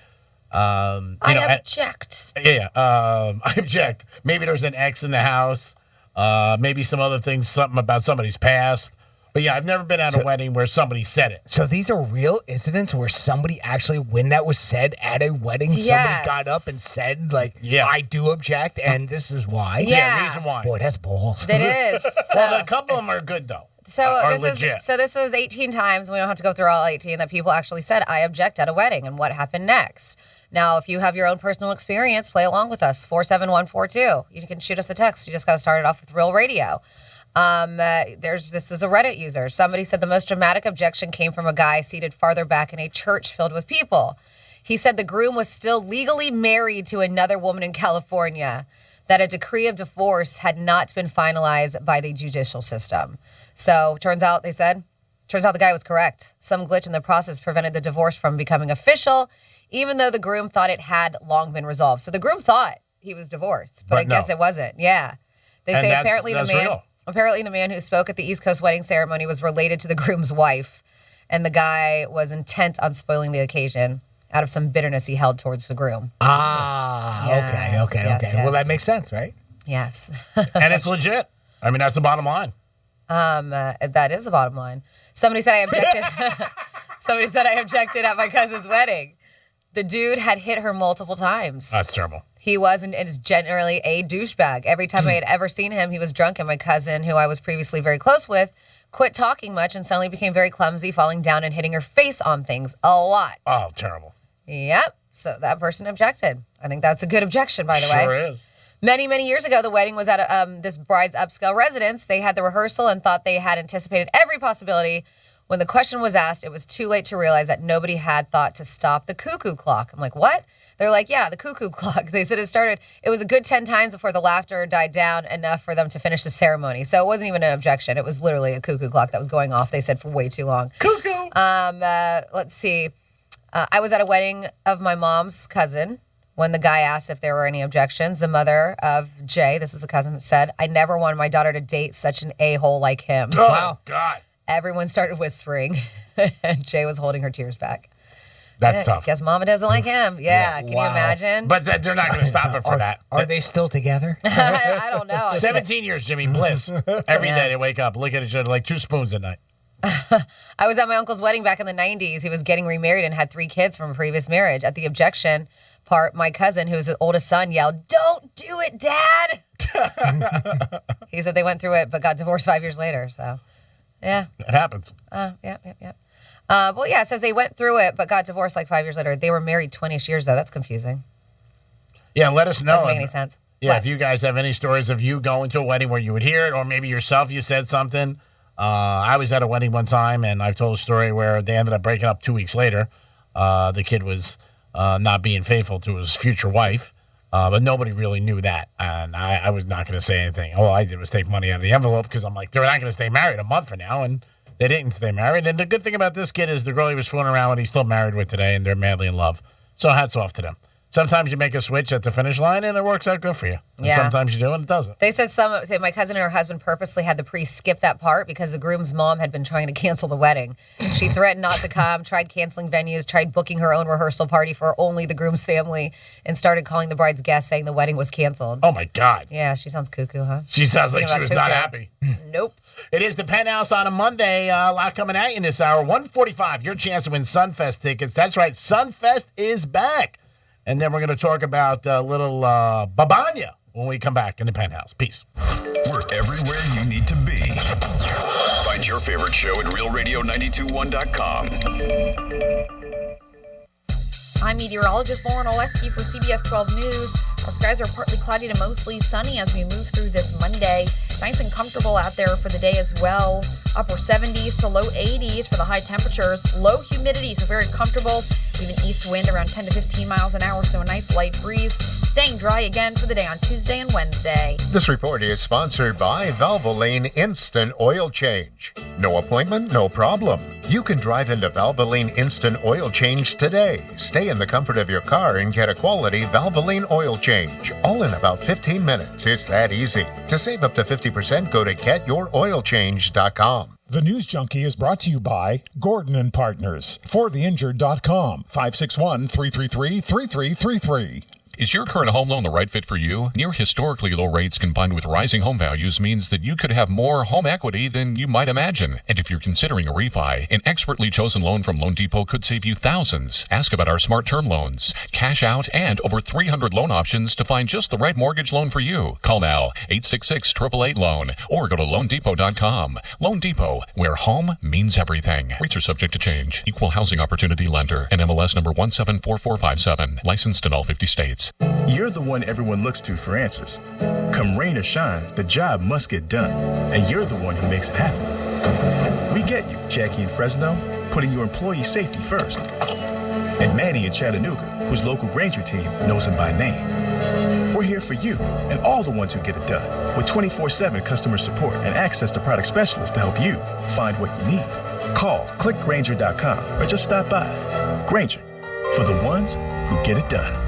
I object. I object. Maybe there's an ex in the house. Maybe some other things, something about somebody's past. But yeah, I've never been at a wedding where somebody said it. So these are real incidents where somebody actually, when that was said at a wedding, somebody got up and said, I do object, and this is why. Yeah. Reason why. Boy, that's balls. It is. Well, a couple of them are good, though. This is 18 times, and we don't have to go through all 18, that people actually said, I object at a wedding, and what happened next. Now, if you have your own personal experience, play along with us, 47142. You can shoot us a text. You just got to start it off with Real Radio. This is a Reddit user. Somebody said the most dramatic objection came from a guy seated farther back in a church filled with people. He said the groom was still legally married to another woman in California, that a decree of divorce had not been finalized by the judicial system. So turns out the guy was correct. Some glitch in the process prevented the divorce from becoming official, even though the groom thought it had long been resolved. So the groom thought he was divorced, but I guess it wasn't. Yeah. They say apparently the man who spoke at the East Coast wedding ceremony was related to the groom's wife, and the guy was intent on spoiling the occasion out of some bitterness he held towards the groom. Okay. Well, that makes sense, right? Yes. And it's legit. I mean, that's the bottom line. That is the bottom line. Somebody said I objected. Somebody said I objected at my cousin's wedding. The dude had hit her multiple times. That's terrible. He was and is generally a douchebag. Every time I had ever seen him, he was drunk, and my cousin, who I was previously very close with, quit talking much and suddenly became very clumsy, falling down and hitting her face on things a lot. Oh, terrible. Yep. So that person objected. I think that's a good objection, by the way. Sure is. Many, many years ago, the wedding was at this bride's upscale residence. They had the rehearsal and thought they had anticipated every possibility. When the question was asked, it was too late to realize that nobody had thought to stop the cuckoo clock. I'm like, what? They're like, yeah, the cuckoo clock. They said it was a good 10 times before the laughter died down enough for them to finish the ceremony. So it wasn't even an objection. It was literally a cuckoo clock that was going off, they said, for way too long. Cuckoo! Let's see. I was at a wedding of my mom's cousin when the guy asked if there were any objections. The mother of Jay, this is the cousin, said, I never wanted my daughter to date such an a-hole like him. Oh, wow. God. Everyone started whispering, and Jay was holding her tears back. That's tough. Guess mama doesn't like him. Yeah, can you imagine? But they're not going to stop her for that. Are they still together? I don't know. 17 years, Jimmy. Bliss. Every day they wake up, look at each other like 2 spoons at night. I was at my uncle's wedding back in the 90s. He was getting remarried and had 3 kids from a previous marriage. At the objection part, my cousin, who's the oldest son, yelled, "Don't do it, Dad!" He said they went through it but got divorced 5 years later. So, yeah. It happens. Yeah. Well, yeah, it says they went through it but got divorced like 5 years later. They were married 20 years, though. That's confusing. Yeah, let us know. Doesn't make any sense. Yeah, What? if you guys have any stories of you going to a wedding where you would hear it, or maybe yourself you said something. I was at a wedding one time, and I've told a story where they ended up breaking up 2 weeks later. The kid was not being faithful to his future wife, but nobody really knew that. And I was not going to say anything. All I did was take money out of the envelope because I'm like, they're not going to stay married a month from now, and they didn't stay married. And the good thing about this kid is the girl he was fooling around with, he's still married with today, and they're madly in love. So hats off to them. Sometimes you make a switch at the finish line, and it works out good for you. And Yeah. sometimes you do, and it doesn't. They said my cousin and her husband purposely had the priest skip that part because the groom's mom had been trying to cancel the wedding. She threatened not to come, tried canceling venues, tried booking her own rehearsal party for only the groom's family, and started calling the bride's guests saying the wedding was canceled. Oh, my God. Yeah, she sounds cuckoo, huh? She sounds like Speaking she about was cuckoo. not happy. Nope. It is the Penthouse on a Monday. A lot coming at you this hour. 1:45, your chance to win Sunfest tickets. That's right, Sunfest is back. And then we're going to talk about a little Babanya when we come back in the Penthouse. Peace. We're everywhere you need to be. Find your favorite show at realradio921.com. I'm meteorologist Lauren Oleski for CBS 12 News. Our skies are partly cloudy to mostly sunny as we move through this Monday. Nice and comfortable out there for the day as well. Upper 70s to low 80s for the high temperatures. Low humidity, so very comfortable. Even east wind around 10 to 15 miles an hour, so a nice light breeze. Staying dry again for the day on Tuesday and Wednesday. This report is sponsored by Valvoline Instant Oil Change. No appointment, no problem. You can drive into Valvoline Instant Oil Change today. Stay in the comfort of your car and get a quality Valvoline oil change, all in about 15 minutes. It's that easy. To save up to 50%, go to getyouroilchange.com. The News Junkie is brought to you by Gordon and Partners. ForTheInjured.com. 561-333-3333. Is your current home loan the right fit for you? Near historically low rates combined with rising home values means that you could have more home equity than you might imagine. And if you're considering a refi, an expertly chosen loan from Loan Depot could save you thousands. Ask about our smart term loans, cash out, and over 300 loan options to find just the right mortgage loan for you. Call now, 866-888-LOAN, or go to loandepot.com. Loan Depot, where home means everything. Rates are subject to change. Equal housing opportunity lender. NMLS number 174457. Licensed in all 50 states. You're the one everyone looks to for answers. Come rain or shine, the job must get done, and you're the one who makes it happen. We get you, Jackie in Fresno, putting your employee safety first. And Manny in Chattanooga, whose local Granger team knows him by name. We're here for you and all the ones who get it done, with 24/7 customer support and access to product specialists to help you find what you need. Call, click Granger.com, or just stop by. Granger, for the ones who get it done.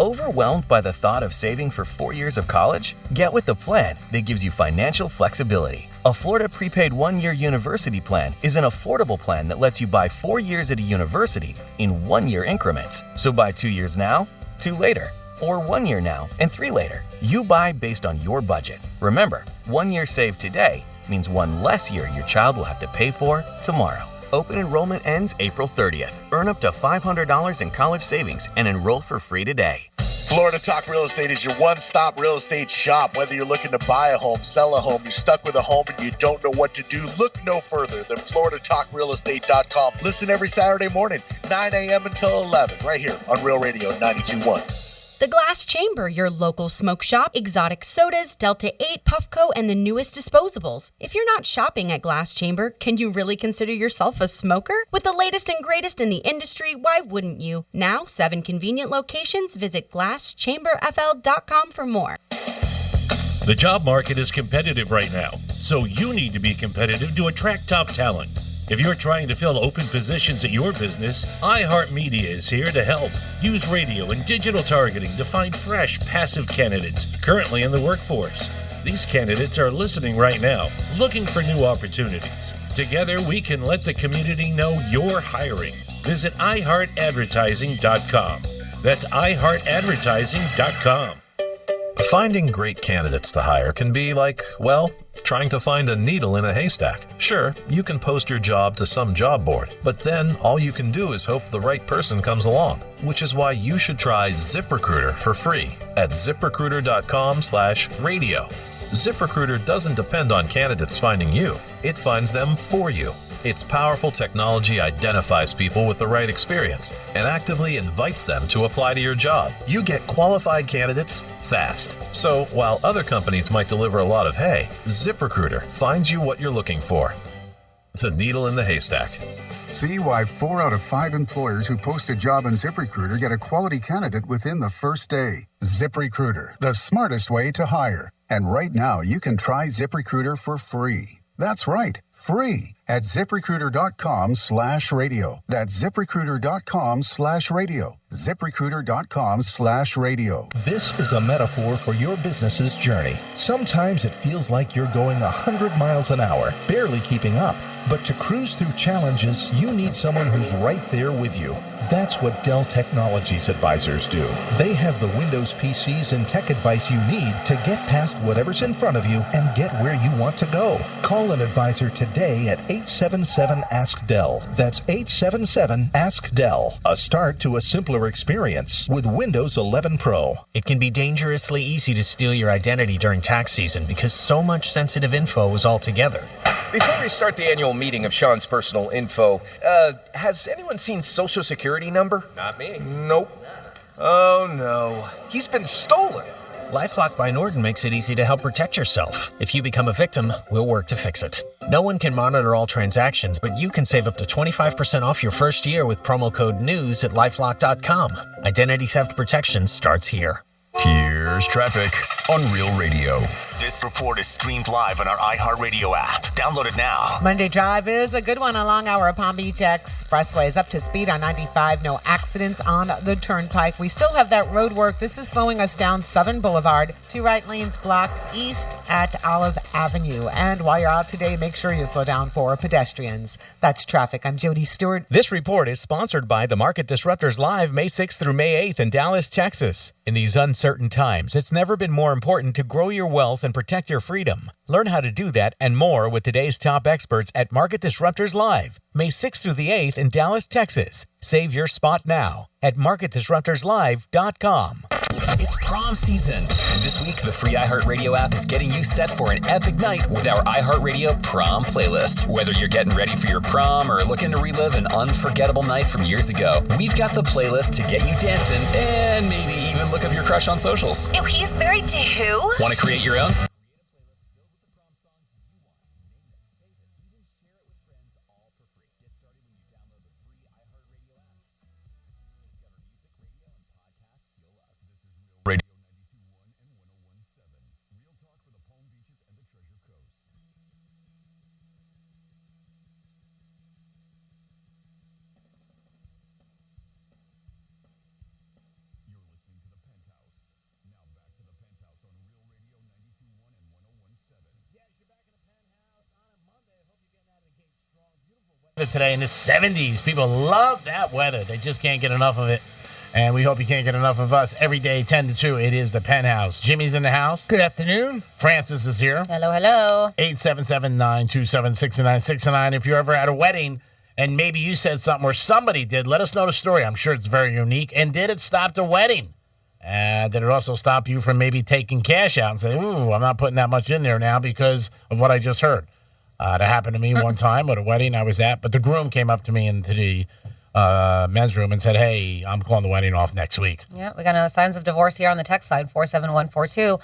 Overwhelmed by the thought of saving for 4 years of college? Get with the plan that gives you financial flexibility. A Florida prepaid 1-year university plan is an affordable plan that lets you buy 4 years at a university in 1-year increments. So buy 2 years now, 2 later, or 1 year now and 3 later. You buy based on your budget. Remember, 1 year saved today means 1 less year your child will have to pay for tomorrow. Open enrollment ends April 30th. Earn up to $500 in college savings and enroll for free today. Florida Talk Real Estate is your one-stop real estate shop. Whether you're looking to buy a home, sell a home, you're stuck with a home and you don't know what to do, look no further than FloridaTalkRealEstate.com. Listen every Saturday morning, 9 a.m. until 11, right here on Real Radio 92.1. The Glass Chamber, your local smoke shop, exotic sodas, Delta 8, Puffco, and the newest disposables. If you're not shopping at Glass Chamber, can you really consider yourself a smoker? With the latest and greatest in the industry, why wouldn't you? Now, 7 convenient locations. Visit GlassChamberFL.com for more. The job market is competitive right now, so you need to be competitive to attract top talent. If you're trying to fill open positions at your business, iHeartMedia is here to help. Use radio and digital targeting to find fresh, passive candidates currently in the workforce. These candidates are listening right now, looking for new opportunities. Together, we can let the community know you're hiring. Visit iHeartAdvertising.com. That's iHeartAdvertising.com. Finding great candidates to hire can be like, well, trying to find a needle in a haystack. Sure, you can post your job to some job board, but then all you can do is hope the right person comes along, which is why you should try ZipRecruiter for free at ziprecruiter.com/radio. ZipRecruiter doesn't depend on candidates finding you. It finds them for you. Its powerful technology identifies people with the right experience and actively invites them to apply to your job. You get qualified candidates fast. So while other companies might deliver a lot of hay, ZipRecruiter finds you what you're looking for. The needle in the haystack. See why 4 out of 5 employers who post a job on ZipRecruiter get a quality candidate within the first day. ZipRecruiter, the smartest way to hire. And right now, you can try ZipRecruiter for free. That's right, free at ziprecruiter.com/radio. That's ziprecruiter.com/radio. ziprecruiter.com/radio. This is a metaphor for your business's journey. Sometimes it feels like you're going 100 miles an hour, barely keeping up. But to cruise through challenges, you need someone who's right there with you. That's what Dell Technologies advisors do. They have the Windows PCs and tech advice you need to get past whatever's in front of you and get where you want to go. Call an advisor today at 877-ASK-DELL. That's 877-ASK-DELL. A start to a simpler experience with Windows 11 Pro. It can be dangerously easy to steal your identity during tax season because so much sensitive info is all together. Before we start the annual meeting of Sean's personal info, has anyone seen Social Security number? Not me. Nope. Oh no. He's been stolen. LifeLock by Norton makes it easy to help protect yourself. If you become a victim, we'll work to fix it. No one can monitor all transactions, but you can save up to 25% off your first year with promo code NEWS at lifelock.com. Identity theft protection starts here. Here's traffic on Real Radio. This report is streamed live on our iHeartRadio app. Download it now. Monday Drive is a good one along our Palm Beach Expressway. Is up to speed on 95. No accidents on the turnpike. We still have that road work. This is slowing us down Southern Boulevard. 2 right lanes blocked east at Olive Avenue. And while you're out today, make sure you slow down for pedestrians. That's traffic. I'm Jody Stewart. This report is sponsored by the Market Disruptors Live May 6th through May 8th in Dallas, Texas. In these uncertain times, it's never been more important to grow your wealth and protect your freedom. Learn how to do that and more with today's top experts at Market Disruptors Live, May 6th through the 8th in Dallas, Texas. Save your spot now at marketdisruptorslive.com. It's prom season, and this week the free iHeartRadio app is getting you set for an epic night with our iHeartRadio prom playlist. Whether you're getting ready for your prom or looking to relive an unforgettable night from years ago, we've got the playlist to get you dancing and maybe even look up your crush on socials. Ew, he's married to who? Want to create your own? Today in the 70s. People love that weather. They just can't get enough of it. And we hope you can't get enough of us. Every day, 10 to 2, it is the Penthouse. Jimmy's in the house. Good afternoon. Francis is here. Hello, hello. 877-927-6969. If you're ever at a wedding and maybe you said something or somebody did, let us know the story. I'm sure it's very unique. And did it stop the wedding? Did it also stop you from maybe taking cash out and saying, ooh, I'm not putting that much in there now because of what I just heard? That happened to me one time at a wedding I was at, but the groom came up to me into the men's room and said, hey, I'm calling the wedding off next week. Yeah, we got no signs of divorce here on the text side, 47142.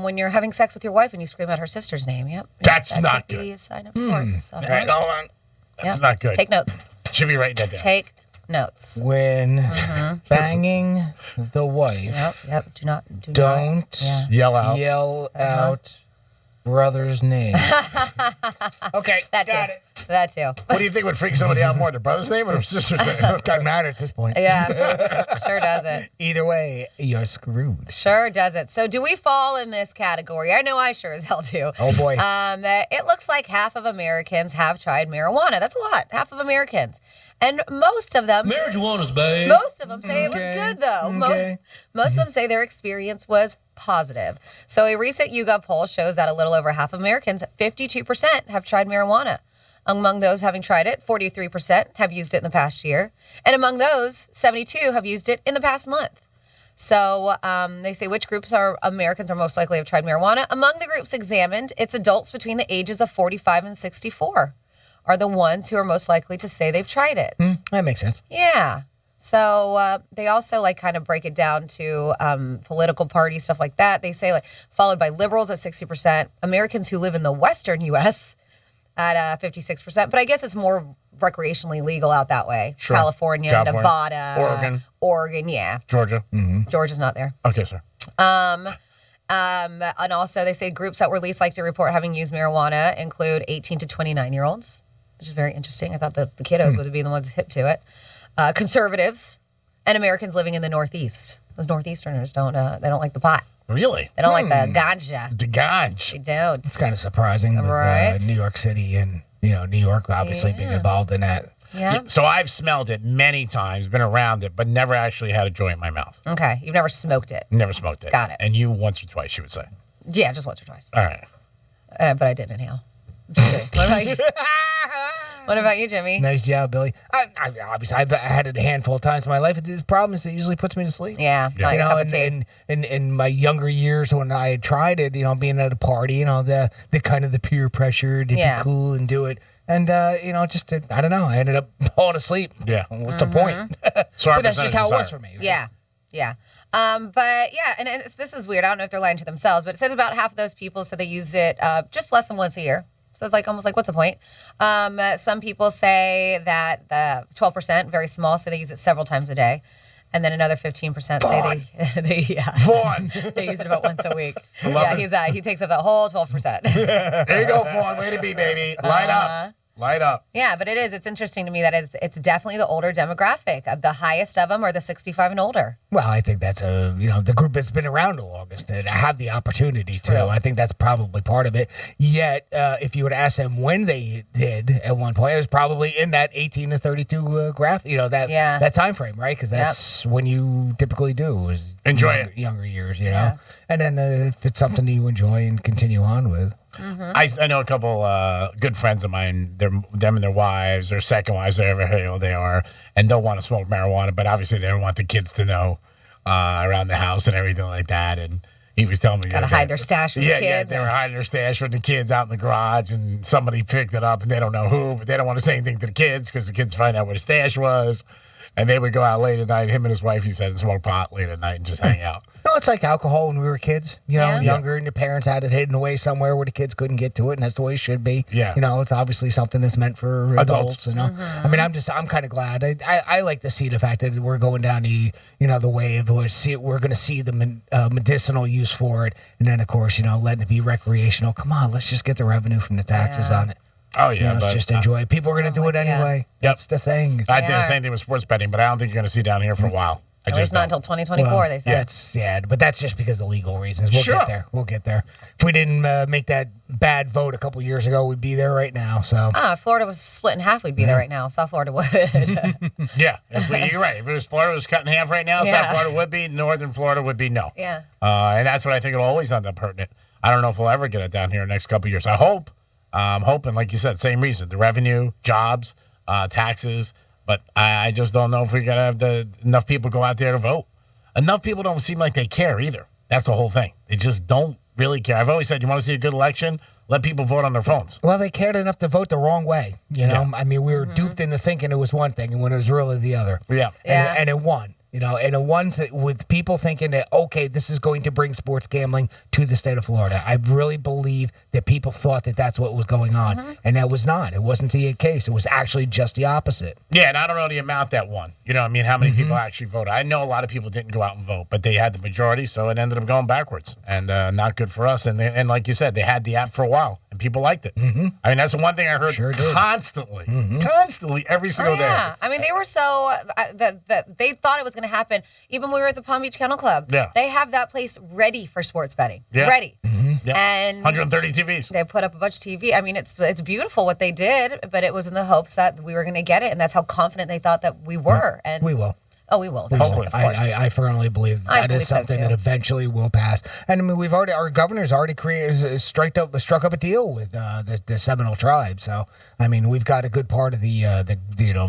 When you're having sex with your wife and you scream out her sister's name, yep. That's that not could good. Be a sign of divorce. Right, hold on. That's not good. Take notes. Should be writing that down. Take notes. When banging the wife, Yep. Don't yell out. Yell out brother's name. Okay, That's got it. That too. What do you think would freak somebody out more, their brother's name or their sister's name? Doesn't matter at this point. Yeah, sure doesn't. Either way, you're screwed. Sure doesn't. So do we fall in this category? I know I sure as hell do. Oh, boy. It looks like half of Americans have tried marijuana. That's a lot. Half of Americans. And most of them... Marijuana's bad. Most of them say it was good, though. Okay. Most of them say their experience was positive. So a recent YouGov poll shows that a little over half of Americans, 52%, have tried marijuana. Among those having tried it, 43% have used it in the past year. And among those, 72 have used it in the past month. So they say which groups are Americans are most likely to have tried marijuana. Among the groups examined, it's adults between the ages of 45 and 64 are the ones who are most likely to say they've tried it. That makes sense. Yeah. So they also like kind of break it down to political parties, stuff like that. They say like followed by liberals at 60%, Americans who live in the Western U.S. at 56%. But I guess it's more recreationally legal out that way. Sure. California, Nevada, Oregon, yeah. Georgia. Georgia's not there. Okay, sir. And also they say groups that were least likely to report having used marijuana include 18 to 29-year-olds, which is very interesting. I thought that the kiddos would be the ones hip to it. Conservatives and Americans living in the Northeast. Those Northeasterners don't like the pot. Really? They don't like the ganja. The ganja. They don't. It's kind of surprising. Right? New York City and, New York obviously being involved in that. Yeah. So I've smelled it many times, been around it, but never actually had a joint in my mouth. Okay. You've never smoked it. Never smoked it. Got it. And you once or twice, you would say. Yeah, just once or twice. All right. But I didn't inhale. Just kidding. What about you? What about you, Jimmy? Nice job, Billy. Obviously, I've had it a handful of times in my life. The problem is it usually puts me to sleep. Yeah. Like a cup of tea. In my younger years when I had tried it, being at a party, the kind of the peer pressure to be cool and do it. And, I don't know. I ended up falling asleep. Yeah. What's the point? So but that's just how it was for me. Right? Yeah. Yeah. But yeah, and this is weird. I don't know if they're lying to themselves, but it says about half of those people said they use it just less than once a year. So it's like almost like, what's the point? Some people say that the 12%, very small, say they use it several times a day. And then another 15% say they use it about once a week. He takes up the whole 12%. There you go, Fawn. Way to be, baby. Light up. Light up. Yeah, but it's interesting to me that it's definitely the older demographic. The highest of them are the 65 and older. Well, I think that's the group that's been around the longest to have the opportunity to. I think that's probably part of it. Yet, if you would ask them when they did at one point, it was probably in that 18 to 32 graph, that time frame, right? Because that's when you typically do is enjoy younger years, And then if it's something that you enjoy and continue on with. I know a couple good friends of mine, them and their wives, their second wives, whatever hell they are, and don't want to smoke marijuana, but obviously they don't want the kids to know around the house and everything like that. And he was telling me gotta hide their stash from the kids. Yeah, they were hiding their stash from the kids out in the garage, and somebody picked it up, and they don't know who, but they don't want to say anything to the kids because the kids find out where the stash was. And they would go out late at night, him and his wife, he said, and smoke pot late at night and just hang out. No, it's like alcohol when we were kids, younger, and the parents had it hidden away somewhere where the kids couldn't get to it, and that's the way it should be. Yeah. It's obviously something that's meant for adults, I mean, I'm kind of glad. I like to see the fact that we're going down the wave where we're going to see the medicinal use for it, and then, of course, letting it be recreational. Come on, let's just get the revenue from the taxes on it. Oh, yeah. Let's just enjoy it. People are going to do it anyway. That's the thing. I did the same thing with sports betting, but I don't think you're going to see down here for a while. At least not until 2024, they say. But that's just because of legal reasons. We'll get there. If we didn't make that bad vote a couple years ago, we'd be there right now. So, if Florida was split in half, we'd be there right now. South Florida would. Yeah, you're right. If Florida was cut in half right now, South Florida would be. Northern Florida would be no. Yeah. And that's what I think it'll always end up hurting it. I don't know if we'll ever get it down here in the next couple of years. I hope. I'm hoping, like you said, same reason. The revenue, jobs, taxes. But I just don't know if we're going to have enough people go out there to vote. Enough people don't seem like they care either. That's the whole thing. They just don't really care. I've always said, you want to see a good election? Let people vote on their phones. Well, they cared enough to vote the wrong way. I mean, we were duped into thinking it was one thing, and when it was really the other. Yeah. And it won. And it won with people thinking that, okay, this is going to bring sports gambling to the state of Florida. I really believe that people thought that that's what was going on. And that was not. It wasn't the case. It was actually just the opposite. Yeah, and I don't know the amount that won. How many people actually voted. I know a lot of people didn't go out and vote, but they had the majority, so it ended up going backwards. And not good for us. And like you said, they had the app for a while. and people liked it. I mean, that's the one thing I heard constantly, constantly, every single day. Yeah, I mean, they were so that they thought it was going to happen. Even when we were at the Palm Beach Kennel Club, they have that place ready for sports betting, ready. And 130 TVs. They put up a bunch of TV. I mean, it's beautiful what they did, but it was in the hopes that we were going to get it, and that's how confident they thought that we were. And we will. Oh, we will. Hopefully, I firmly believe that is something that eventually will pass. And I mean, our governor's already struck up a deal with the Seminole tribe. So I mean, we've got a good part of the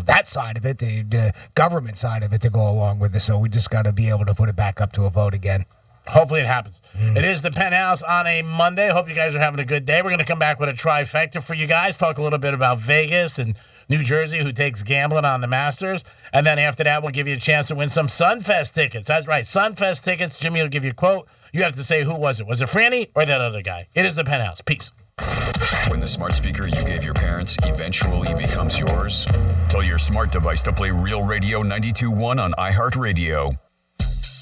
that side of it, the government side of it, to go along with this. So we just got to be able to put it back up to a vote again. Hopefully it happens. It is the Penthouse on a Monday. Hope you guys are having a good day. We're going to come back with a trifecta for you guys, talk a little bit about Vegas and New Jersey, who takes gambling on the Masters. And then after that, we'll give you a chance to win some Sunfest tickets. That's right, Sunfest tickets. Jimmy will give you a quote. You have to say, who was it? Was it Franny or that other guy? It is the Penthouse. Peace. When the smart speaker you gave your parents eventually becomes yours, tell your smart device to play Real Radio 92.1 on iHeartRadio.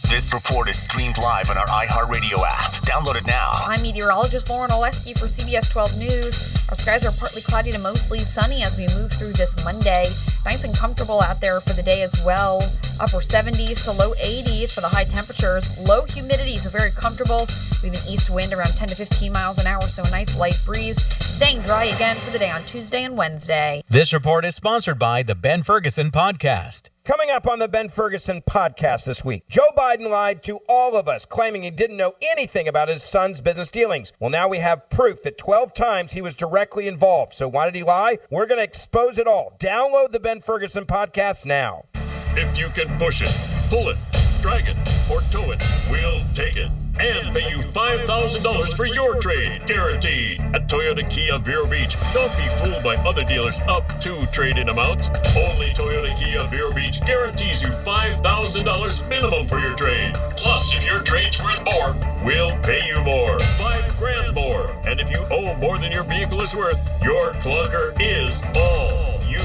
This report is streamed live on our iHeartRadio app. Download it now. I'm meteorologist Lauren Oleski for CBS 12 News. Our skies are partly cloudy to mostly sunny as we move through this Monday. Nice and comfortable out there for the day as well. Upper 70s to low 80s for the high temperatures. Low humidity, so very comfortable. We have an east wind around 10 to 15 miles an hour, so a nice light breeze. Staying dry again for the day on Tuesday and Wednesday. This report is sponsored by the Ben Ferguson Podcast. Coming up on the Ben Ferguson Podcast this week, Joe Biden lied to all of us, claiming he didn't know anything about his son's business dealings. Well, now we have proof that 12 times he was directly involved. So why did he lie? We're going to expose it all. Download the Ben Ferguson Podcast now. If you can push it, pull it, drag it, or tow it, we'll take it. And pay you $5,000 for your trade, guaranteed. At Toyota Kia Vero Beach, don't be fooled by other dealers up to trade-in amounts. Only Toyota Kia Vero Beach guarantees you $5,000 minimum for your trade. Plus, if your trade's worth more, we'll pay you more, $5,000 more. And if you owe more than your vehicle is worth, your clunker is all you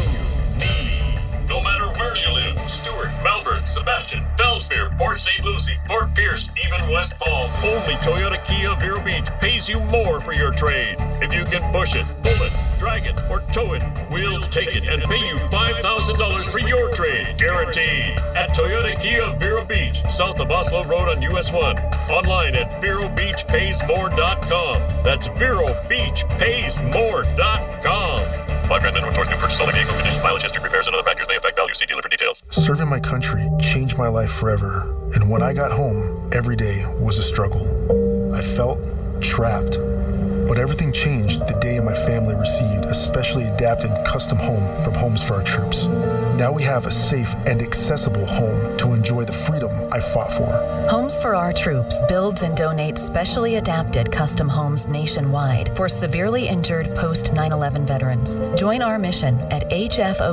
need. No matter where you live, Stewart, Melbourne, Sebastian, Fellsmere, Port St. Lucie, Fort Pierce, even West Palm, only Toyota Kia Vero Beach pays you more for your trade. If you can push it, pull it, drag it, or tow it, we'll take it and pay you $5,000 for your trade, guaranteed. At Toyota Kia Vero Beach, south of Oslo Road on US 1. Online at VeroBeachPaysMore.com. That's VeroBeachPaysMore.com. $5,000 minimum towards new purchase, only vehicle condition, mileage history, repairs, and other factors may affect value. See dealer for details. Serving my country changed my life forever, and when I got home, every day was a struggle. I felt trapped. But everything changed the day my family received a specially adapted custom home from Homes for Our Troops. Now we have a safe and accessible home to enjoy the freedom I fought for. Homes for Our Troops builds and donates specially adapted custom homes nationwide for severely injured post 9/11 veterans. Join our mission at hfotusa.org.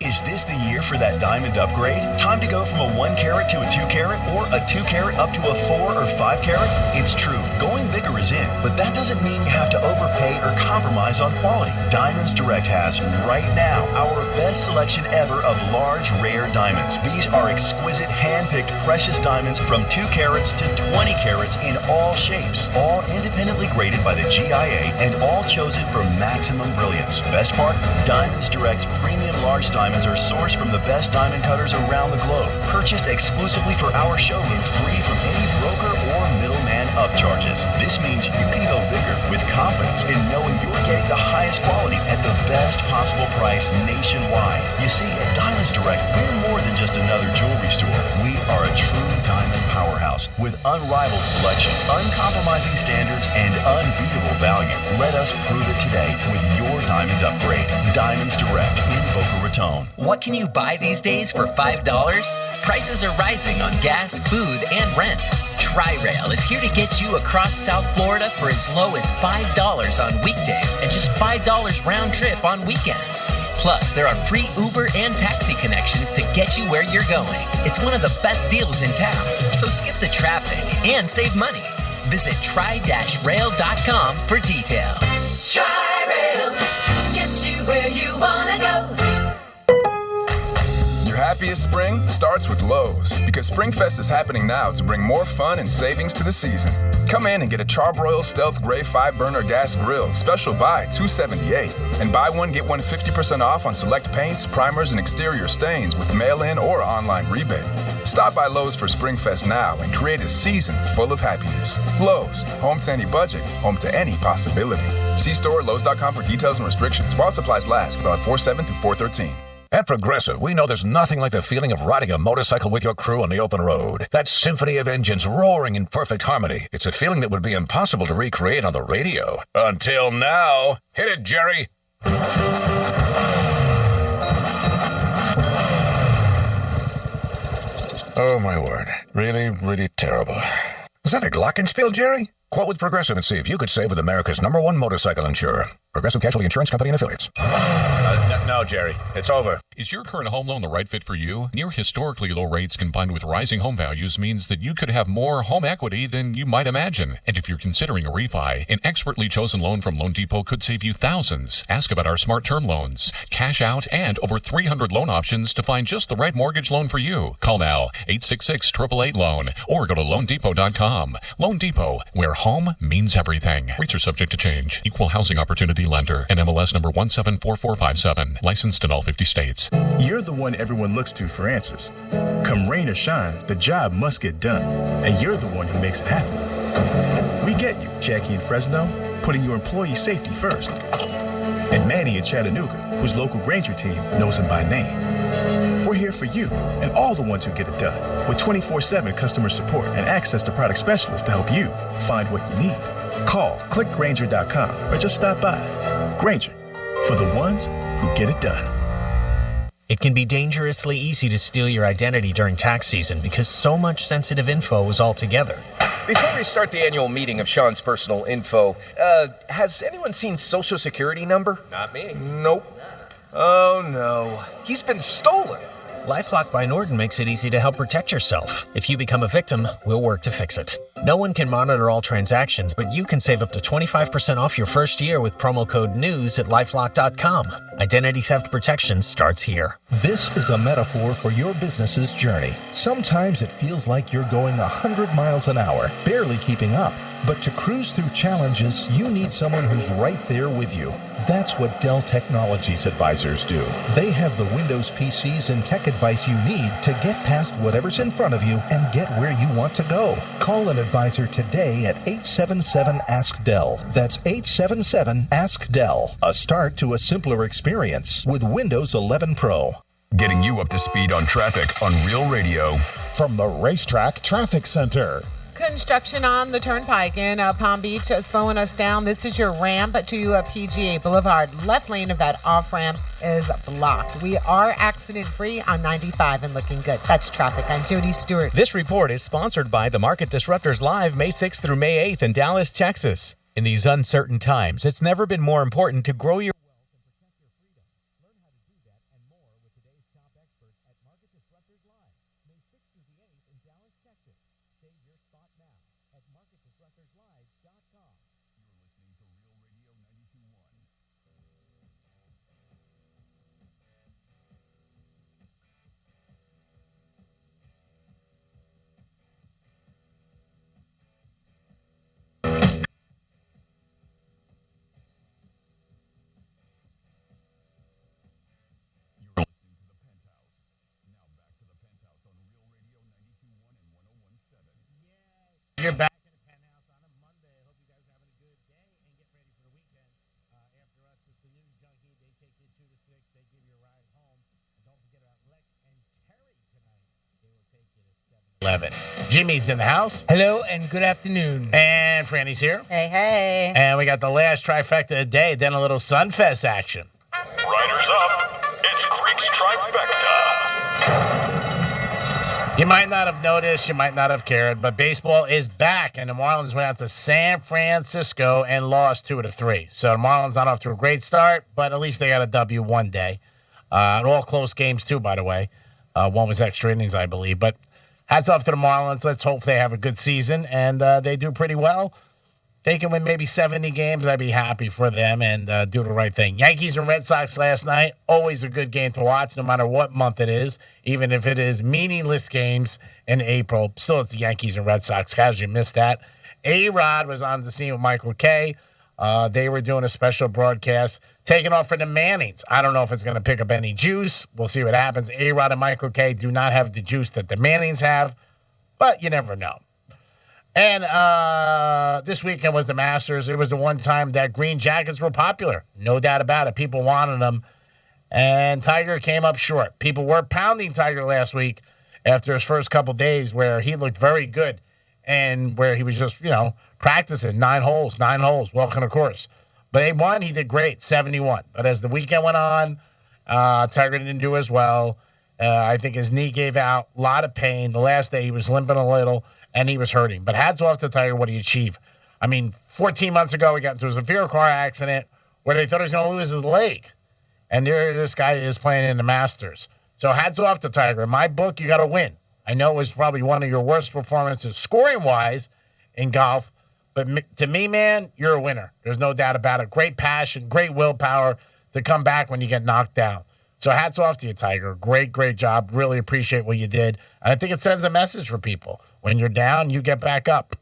Is this the year for that diamond upgrade? Time to go from a 1 carat to a 2 carat or a 2 carat up to a 4 or 5 carat? It's true, going bigger is in, but that doesn't mean you have to overpay or compromise on quality. Diamonds Direct has, right now, our best selection ever of large, rare diamonds. These are exquisite, hand-picked precious diamonds from 2 carats to 20 carats in all shapes, all independently graded by the GIA and all chosen for maximum brilliance. Best part? Diamonds Direct's premium large diamonds are sourced from the best diamond cutters around the globe, purchased exclusively for our showroom, free from any broker or middleman upcharges. This means you can go bigger with confidence in knowing you're getting the highest quality at the best possible price nationwide. You see, at Diamonds Direct, we're more than just another jewelry store. We are a true diamond powerhouse with unrivaled selection, uncompromising standards, and unbeatable value. Let us prove it today with your diamond upgrade. Diamonds Direct in Boca Raton. What can you buy these days for $5? Prices are rising on gas, food, and rent. Tri-Rail is here to get you across South Florida for as low as $5 on weekdays and just $5 round trip on weekends. Plus, there are free Uber and taxi connections to get you where you're going. It's one of the best deals in town, so skip the traffic and save money. Visit tri-rail.com for details. Tri-Rail gets you where you want to go. Your happiest spring starts with Lowe's, because SpringFest is happening now to bring more fun and savings to the season. Come in and get a Charbroil Stealth Gray 5-burner gas grill, special buy $278, and buy one get one 50% off on select paints, primers, and exterior stains with mail-in or online rebate. Stop by Lowe's for SpringFest now and create a season full of happiness. Lowe's, home to any budget, home to any possibility. See store Lowes.com for details and restrictions. While supplies last, about 4/7 through 4/13. At Progressive, we know there's nothing like the feeling of riding a motorcycle with your crew on the open road. That symphony of engines roaring in perfect harmony. It's a feeling that would be impossible to recreate on the radio. Until now. Hit it, Jerry. Oh, my word. Really, really terrible. Was that a glockenspiel, Jerry? Quote with Progressive and see if you could save with America's #1 motorcycle insurer. Progressive Casualty Insurance Company and Affiliates. No, Jerry. It's over. Is your current home loan the right fit for you? Near historically low rates combined with rising home values means that you could have more home equity than you might imagine. And if you're considering a refi, an expertly chosen loan from Loan Depot could save you thousands. Ask about our smart term loans, cash out, and over 300 loan options to find just the right mortgage loan for you. Call now, 866-888-LOAN, or go to loandepot.com. Loan Depot, where home means everything. Rates are subject to change. Equal housing opportunity lender. NMLS number 174457. Licensed in all 50 states. You're the one everyone looks to for answers. Come rain or shine, the job must get done, and you're the one who makes it happen. We get you, Jackie in Fresno, putting your employee safety first. And Manny in Chattanooga, whose local Granger team knows him by name. We're here for you and all the ones who get it done, with 24/7 customer support and access to product specialists to help you find what you need. Call, click Granger.com, or just stop by. Granger, for the ones who get it done. It can be dangerously easy to steal your identity during tax season because so much sensitive info is all together. Before we start the annual meeting of Sean's personal info, has anyone seen Social Security number? Not me. Nope. Oh no. He's been stolen. LifeLock by Norton makes it easy to help protect yourself. If you become a victim, we'll work to fix it. No one can monitor all transactions, but you can save up to 25% off your first year with promo code NEWS at LifeLock.com. Identity theft protection starts here. This is a metaphor for your business's journey. Sometimes it feels like you're going 100 miles an hour, barely keeping up. But to cruise through challenges, you need someone who's right there with you. That's what Dell Technologies advisors do. They have the Windows PCs and tech advice you need to get past whatever's in front of you and get where you want to go. Call an advisor today at 877-ASK-DELL. That's 877-ASK-DELL. A start to a simpler experience with Windows 11 Pro. Getting you up to speed on traffic on Real Radio. From the Racetrack Traffic Center. Construction on the Turnpike in Palm Beach slowing us down. This is your ramp to PGA Boulevard. Left lane of that off-ramp is blocked. We are accident-free on 95 and looking good. That's traffic. I'm Jody Stewart. This report is sponsored by the Market Disruptors Live May 6th through May 8th in Dallas, Texas. In these uncertain times, it's never been more important to grow your You're back in the Penthouse on a Monday. I hope you guys are having a good day and get ready for the weekend. After us, it's the News Junkie. They take you 2 to 6. They give you a ride home. And don't forget about Lex and Terry tonight. They will take you to 7-11. Jimmy's in the house. Hello and good afternoon. And Franny's here. Hey, hey. And we got the last trifecta of the day, then a little Sunfest action. Riders up. It's Creek's Trifecta. You might not have noticed, you might not have cared, but baseball is back, and the Marlins went out to San Francisco and lost 2 of the 3. So the Marlins not off to a great start, but at least they got a W one day. And all close games, too, by the way. One was extra innings, I believe. But hats off to the Marlins. Let's hope they have a good season, and they do pretty well. They can win maybe 70 games. I'd be happy for them and do the right thing. Yankees and Red Sox last night, always a good game to watch, no matter what month it is, even if it is meaningless games in April. Still, it's the Yankees and Red Sox. Guys, you missed that. A-Rod was on the scene with Michael Kay. They were doing a special broadcast, taking off for the Mannings. I don't know if it's going to pick up any juice. We'll see what happens. A-Rod and Michael Kay do not have the juice that the Mannings have, but you never know. And this weekend was the Masters. It was the one time that green jackets were popular. No doubt about it. People wanted them. And Tiger came up short. People were pounding Tiger last week after his first couple days where he looked very good and where he was just, practicing 9 holes, walking a course. But he won. He did great, 71. But as the weekend went on, Tiger didn't do as well. I think his knee gave out, a lot of pain. The last day he was limping a little. And he was hurting. But hats off to Tiger, what he achieved. 14 months ago, he got into a severe car accident where they thought he was going to lose his leg. And there this guy is playing in the Masters. So hats off to Tiger. In my book, you got to win. I know it was probably one of your worst performances scoring-wise in golf. But to me, man, you're a winner. There's no doubt about it. Great passion, great willpower to come back when you get knocked down. So hats off to you, Tiger. Great, great job. Really appreciate what you did. And I think it sends a message for people. When you're down, you get back up.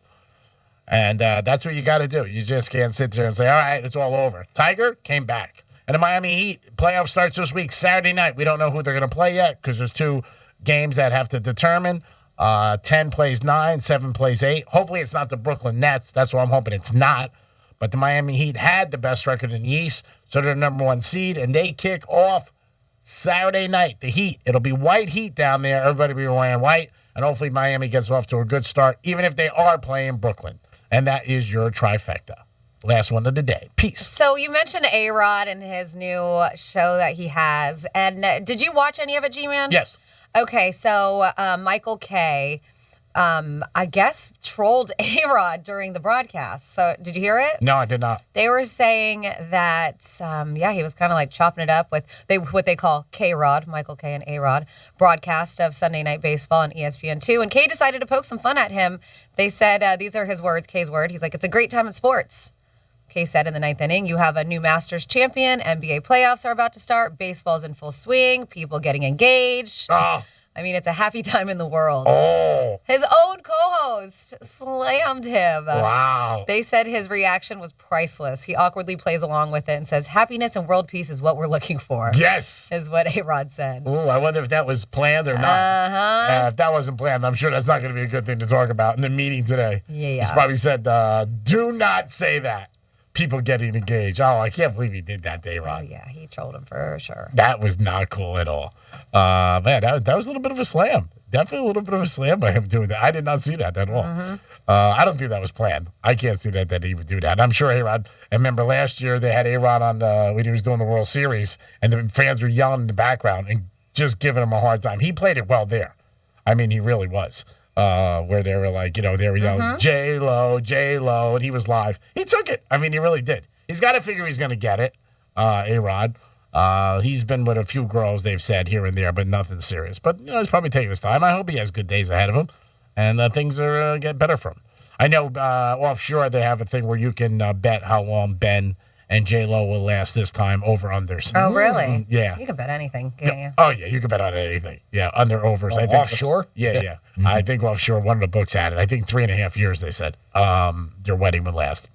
And that's what you got to do. You just can't sit there and say, all right, it's all over. Tiger came back. And the Miami Heat playoff starts this week, Saturday night. We don't know who they're going to play yet because there's 2 games that have to determine. 10 plays 9, 7 plays 8. Hopefully it's not the Brooklyn Nets. That's what I'm hoping it's not. But the Miami Heat had the best record in the East, so they're the number 1 seed. And they kick off Saturday night, the Heat. It'll be white heat down there. Everybody will be wearing white. And hopefully Miami gets off to a good start, even if they are playing Brooklyn. And that is your trifecta. Last one of the day. Peace. So you mentioned A-Rod and his new show that he has. And did you watch any of it, G-Man? Yes. Okay, so Michael Kay, I guess, trolled A-Rod during the broadcast. So did you hear it? No, I did not. They were saying that, he was kind of like chopping it up with what they call K-Rod, Michael Kay and A-Rod, broadcast of Sunday Night Baseball on ESPN2. And Kay decided to poke some fun at him. They said, these are his words, Kay's word. He's like, it's a great time in sports. Kay said in the 9th inning, you have a new Masters champion. NBA playoffs are about to start. Baseball's in full swing. People getting engaged. Oh. It's a happy time in the world. Oh. His own co-host slammed him. Wow. They said his reaction was priceless. He awkwardly plays along with it and says, happiness and world peace is what we're looking for. Yes. Is what A-Rod said. Ooh, I wonder if that was planned or not. If that wasn't planned, I'm sure that's not going to be a good thing to talk about in the meeting today. Yeah. He's probably said, do not say that. People getting engaged. Oh, I can't believe he did that, A-Rod. Oh, yeah, he trolled him for sure. That was not cool at all. Man, that was a little bit of a slam. Definitely a little bit of a slam by him doing that. I did not see that at all. Mm-hmm. I don't think that was planned. I can't see that he would do that. I'm sure A-Rod, I remember last year they had A-Rod on when he was doing the World Series, and the fans were yelling in the background and just giving him a hard time. He played it well there. He really was. Where they were like, they were yelling, J-Lo, J-Lo, and he was live. He took it. He really did. He's got to figure he's going to get it, A-Rod. He's been with a few girls, they've said, here and there, but nothing serious. But, he's probably taking his time. I hope he has good days ahead of him, and things are get better for him. I know offshore they have a thing where you can bet how long Ben and J-Lo will last this time, over-unders. Oh, really? Yeah. You can bet anything, can't you? Oh, yeah, you can bet on anything. Yeah, under-overs. I think offshore? Yeah. I think offshore, one of the books had it. I think 3.5 years, they said, their wedding would last.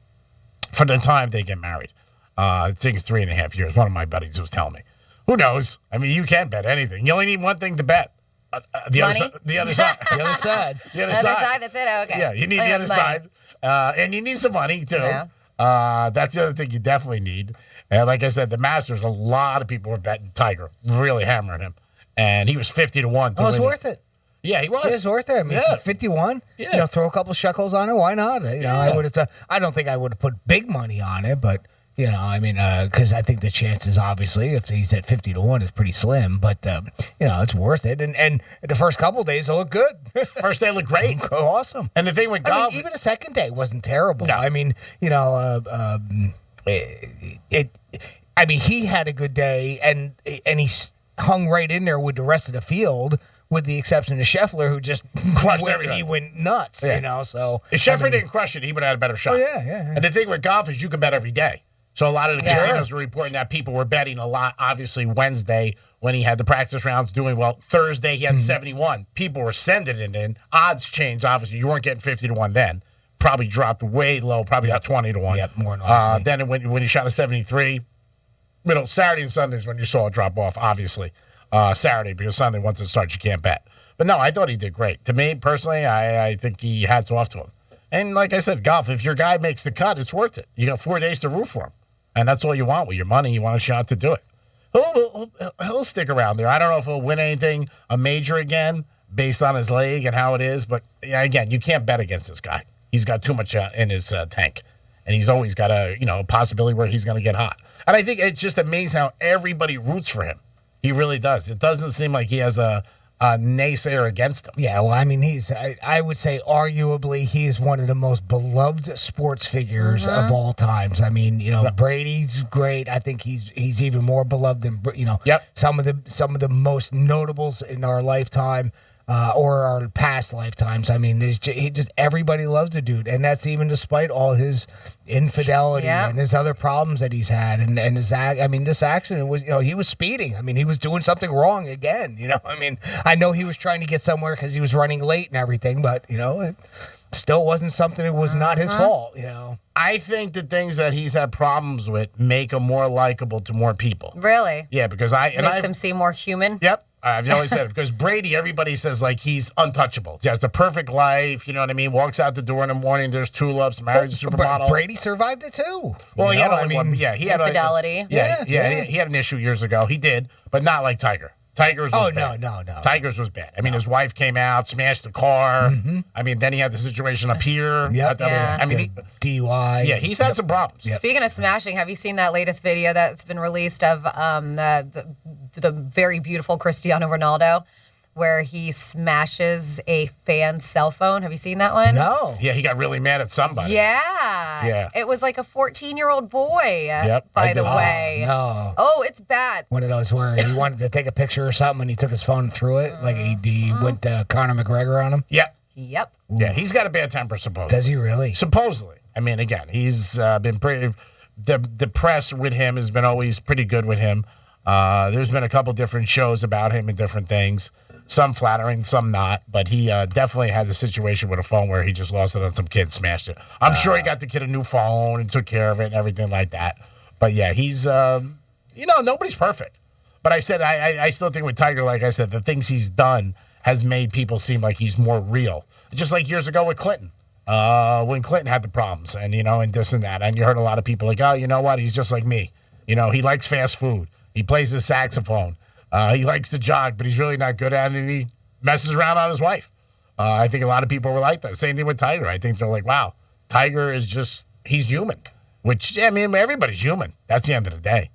For the time they get married. I think it's 3.5 years. One of my buddies was telling me. Who knows? You can't bet anything. You only need one thing to bet. The other side. The other side. The other side. The other side. That's it? Okay. Yeah, you need the other side. And you need some money, too. Yeah. That's the other thing you definitely need. And like I said, the Masters, a lot of people were betting Tiger, really hammering him. And he was 50-1. Oh, it's worth it. Yeah, he was. It was worth it. Yeah. 51. Yeah. Throw a couple shekels on it. Why not? I would have. I don't think I would have put big money on it, but because I think the chances, obviously, if he's at 50-1, is pretty slim. But it's worth it. And the first couple of days, it looked good. First day looked great. Awesome. And the thing with golf, even the second day wasn't terrible. No. He had a good day, and he hung right in there with the rest of the field, with the exception of Scheffler, who just Crushed everything. He went nuts, Yeah. you know. So if Scheffler didn't crush it, he would have had a better shot. Oh, yeah. And the thing with golf is you can bet every day. So a lot of the Yeah. casinos were reporting that people were betting a lot. Obviously, Wednesday when he had the practice rounds doing well. Thursday he had 71. People were sending it in. Odds changed. Obviously, you weren't getting 50-1 then. Probably dropped way low. Probably got 20-1. Yep, more than likely. Then when he shot a 73, Saturday and Sunday is when you saw it drop off. Obviously, Saturday because Sunday once it starts you can't bet. But no, I thought he did great. To me personally, I think he hats off to him. And like I said, golf. If your guy makes the cut, it's worth it. You got 4 days to root for him. And that's all you want with your money. You want a shot to do it. He'll stick around there. I don't know if he'll win anything, a major again, based on his leg and how it is. But, again, you can't bet against this guy. He's got too much in his tank. And he's always got a possibility where he's going to get hot. And I think it's just amazing how everybody roots for him. He really does. It doesn't seem like he has a naysayer against him. Yeah, well, I mean, I would say arguably he is one of the most beloved sports figures of all times. I mean, Brady's great. I think he's even more beloved than some of the most notables in our lifetime. Or our past lifetimes. I mean, everybody loves the dude, and that's even despite all his infidelity and his other problems that he's had, and his I mean, this accident was, he was speeding. I mean, he was doing something wrong again. I mean, I know he was trying to get somewhere because he was running late and everything, but it still wasn't something that was not his fault. I think the things that he's had problems with make him more likable to more people. Really? Yeah, because makes him seem more human. Yep. I've always said it because Brady, everybody says like he's untouchable. He has the perfect life, you know what I mean? Walks out the door in the morning, there's tulips, marries a supermodel. Brady survived it too. Well, he had he had infidelity. He had an issue years ago. He did, but not like Tiger. Tiger's was bad. No. Tiger's was bad. I mean, his wife came out, smashed the car. I mean, then he had the situation up here. I mean, DUI. Yeah, he's had some problems. Speaking of smashing, have you seen that latest video that's been released of the very beautiful Cristiano Ronaldo, where he smashes a fan's cell phone? Have you seen that one? No. Yeah, he got really mad at somebody. Yeah. It was like a 14-year-old boy, by the way. No. Oh, it's bad. One of those where he wanted to take a picture or something and he took his phone and threw it. Like he went Conor McGregor on him. Yeah. Yep. Yeah, he's got a bad temper, supposedly. Does he really? Supposedly. I mean, again, he's been pretty... The press with him has been always pretty good with him. There's been a couple different shows about him and different things. Some flattering, some not. But he definitely had the situation with a phone where he just lost it on some kid, smashed it. I'm sure he got the kid a new phone and took care of it and everything like that. But yeah, he's, nobody's perfect. But I said, I still think with Tiger, like I said, the things he's done has made people seem like he's more real. Just like years ago with Clinton. When Clinton had the problems and, and this and that. And you heard a lot of people like, oh, you know what? He's just like me. He likes fast food. He plays the saxophone. He likes to jog, but he's really not good at it, and he messes around on his wife. I think a lot of people were like that. Same thing with Tiger. I think they're like, wow, Tiger is he's human. Which, I mean, everybody's human. That's the end of the day.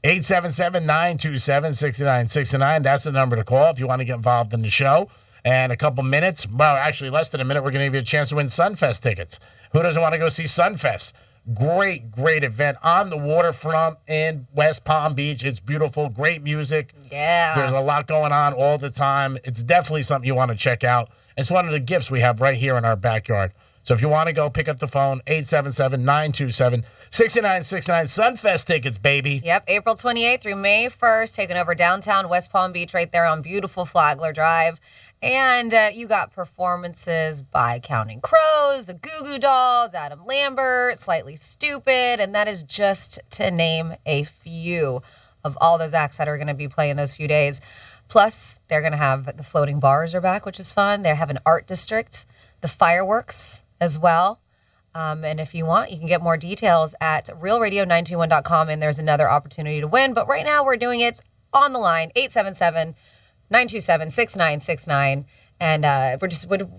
877-927-6969. That's the number to call if you want to get involved in the show. And a couple minutes, well, actually less than a minute, we're going to give you a chance to win Sunfest tickets. Who doesn't want to go see Sunfest? Great event on the waterfront in West Palm Beach. It's beautiful, great music. Yeah. There's a lot going on all the time. It's definitely something you want to check out. It's one of the gifts we have right here in our backyard. So if you want to go, pick up the phone, 877-927-6969. Sunfest tickets, baby. Yep, April 28th through May 1st, taking over downtown West Palm Beach right there on beautiful Flagler Drive. And you got performances by Counting Crows, the Goo Goo Dolls, Adam Lambert, Slightly Stupid, and that is just to name a few of all those acts that are going to be playing those few days. Plus, they're going to have the floating bars are back, which is fun. They have an art district, the fireworks as well. And if you want, you can get more details at realradio921.com, and there's another opportunity to win. But right now, we're doing it on the line, 877-927-6969. And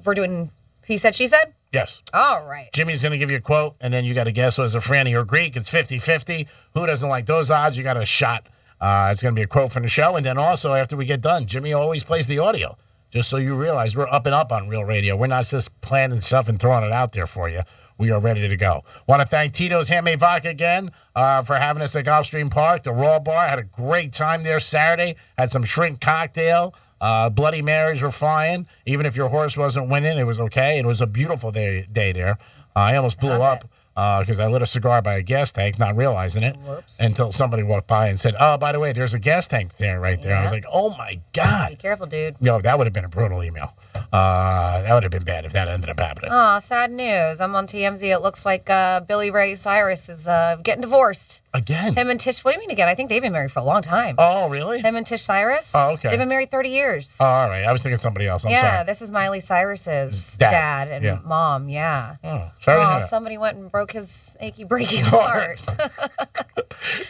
we're doing He Said, She Said? Yes. All right. Jimmy's going to give you a quote, and then you got to guess whether it's a Franny or Greek. It's 50-50. Who doesn't like those odds? You got a shot. It's going to be a quote from the show. And then also, after we get done, Jimmy always plays the audio. Just so you realize, we're up and up on Real Radio. We're not just planning stuff and throwing it out there for you. We are ready to go. Want to thank Tito's Handmade Vodka again for having us at Gulfstream Park. The Raw Bar, had a great time there Saturday. Had some shrimp cocktail. Bloody Marys were flying. Even if your horse wasn't winning, it was okay. It was a beautiful day there. I almost blew up because I lit a cigar by a gas tank, not realizing it. Whoops. Until somebody walked by and said, "Oh, by the way, there's a gas tank there right there." I was like, "Oh my God." Be careful, dude. Yo, that would have been a brutal email. That would have been bad if that ended up happening. Oh, sad news. I'm on TMZ. It looks like Billy Ray Cyrus is getting divorced. Again? Him and Tish, what do you mean again? I think they've been married for a long time. Oh, really? Him and Tish Cyrus? Oh, okay. They've been married 30 years. Oh, all right. I was thinking somebody else. I'm yeah, sorry. this is Miley Cyrus's Dad. dad and Yeah. mom. Yeah. Oh, sorry to hear that. Somebody went and broke his achy breaky heart.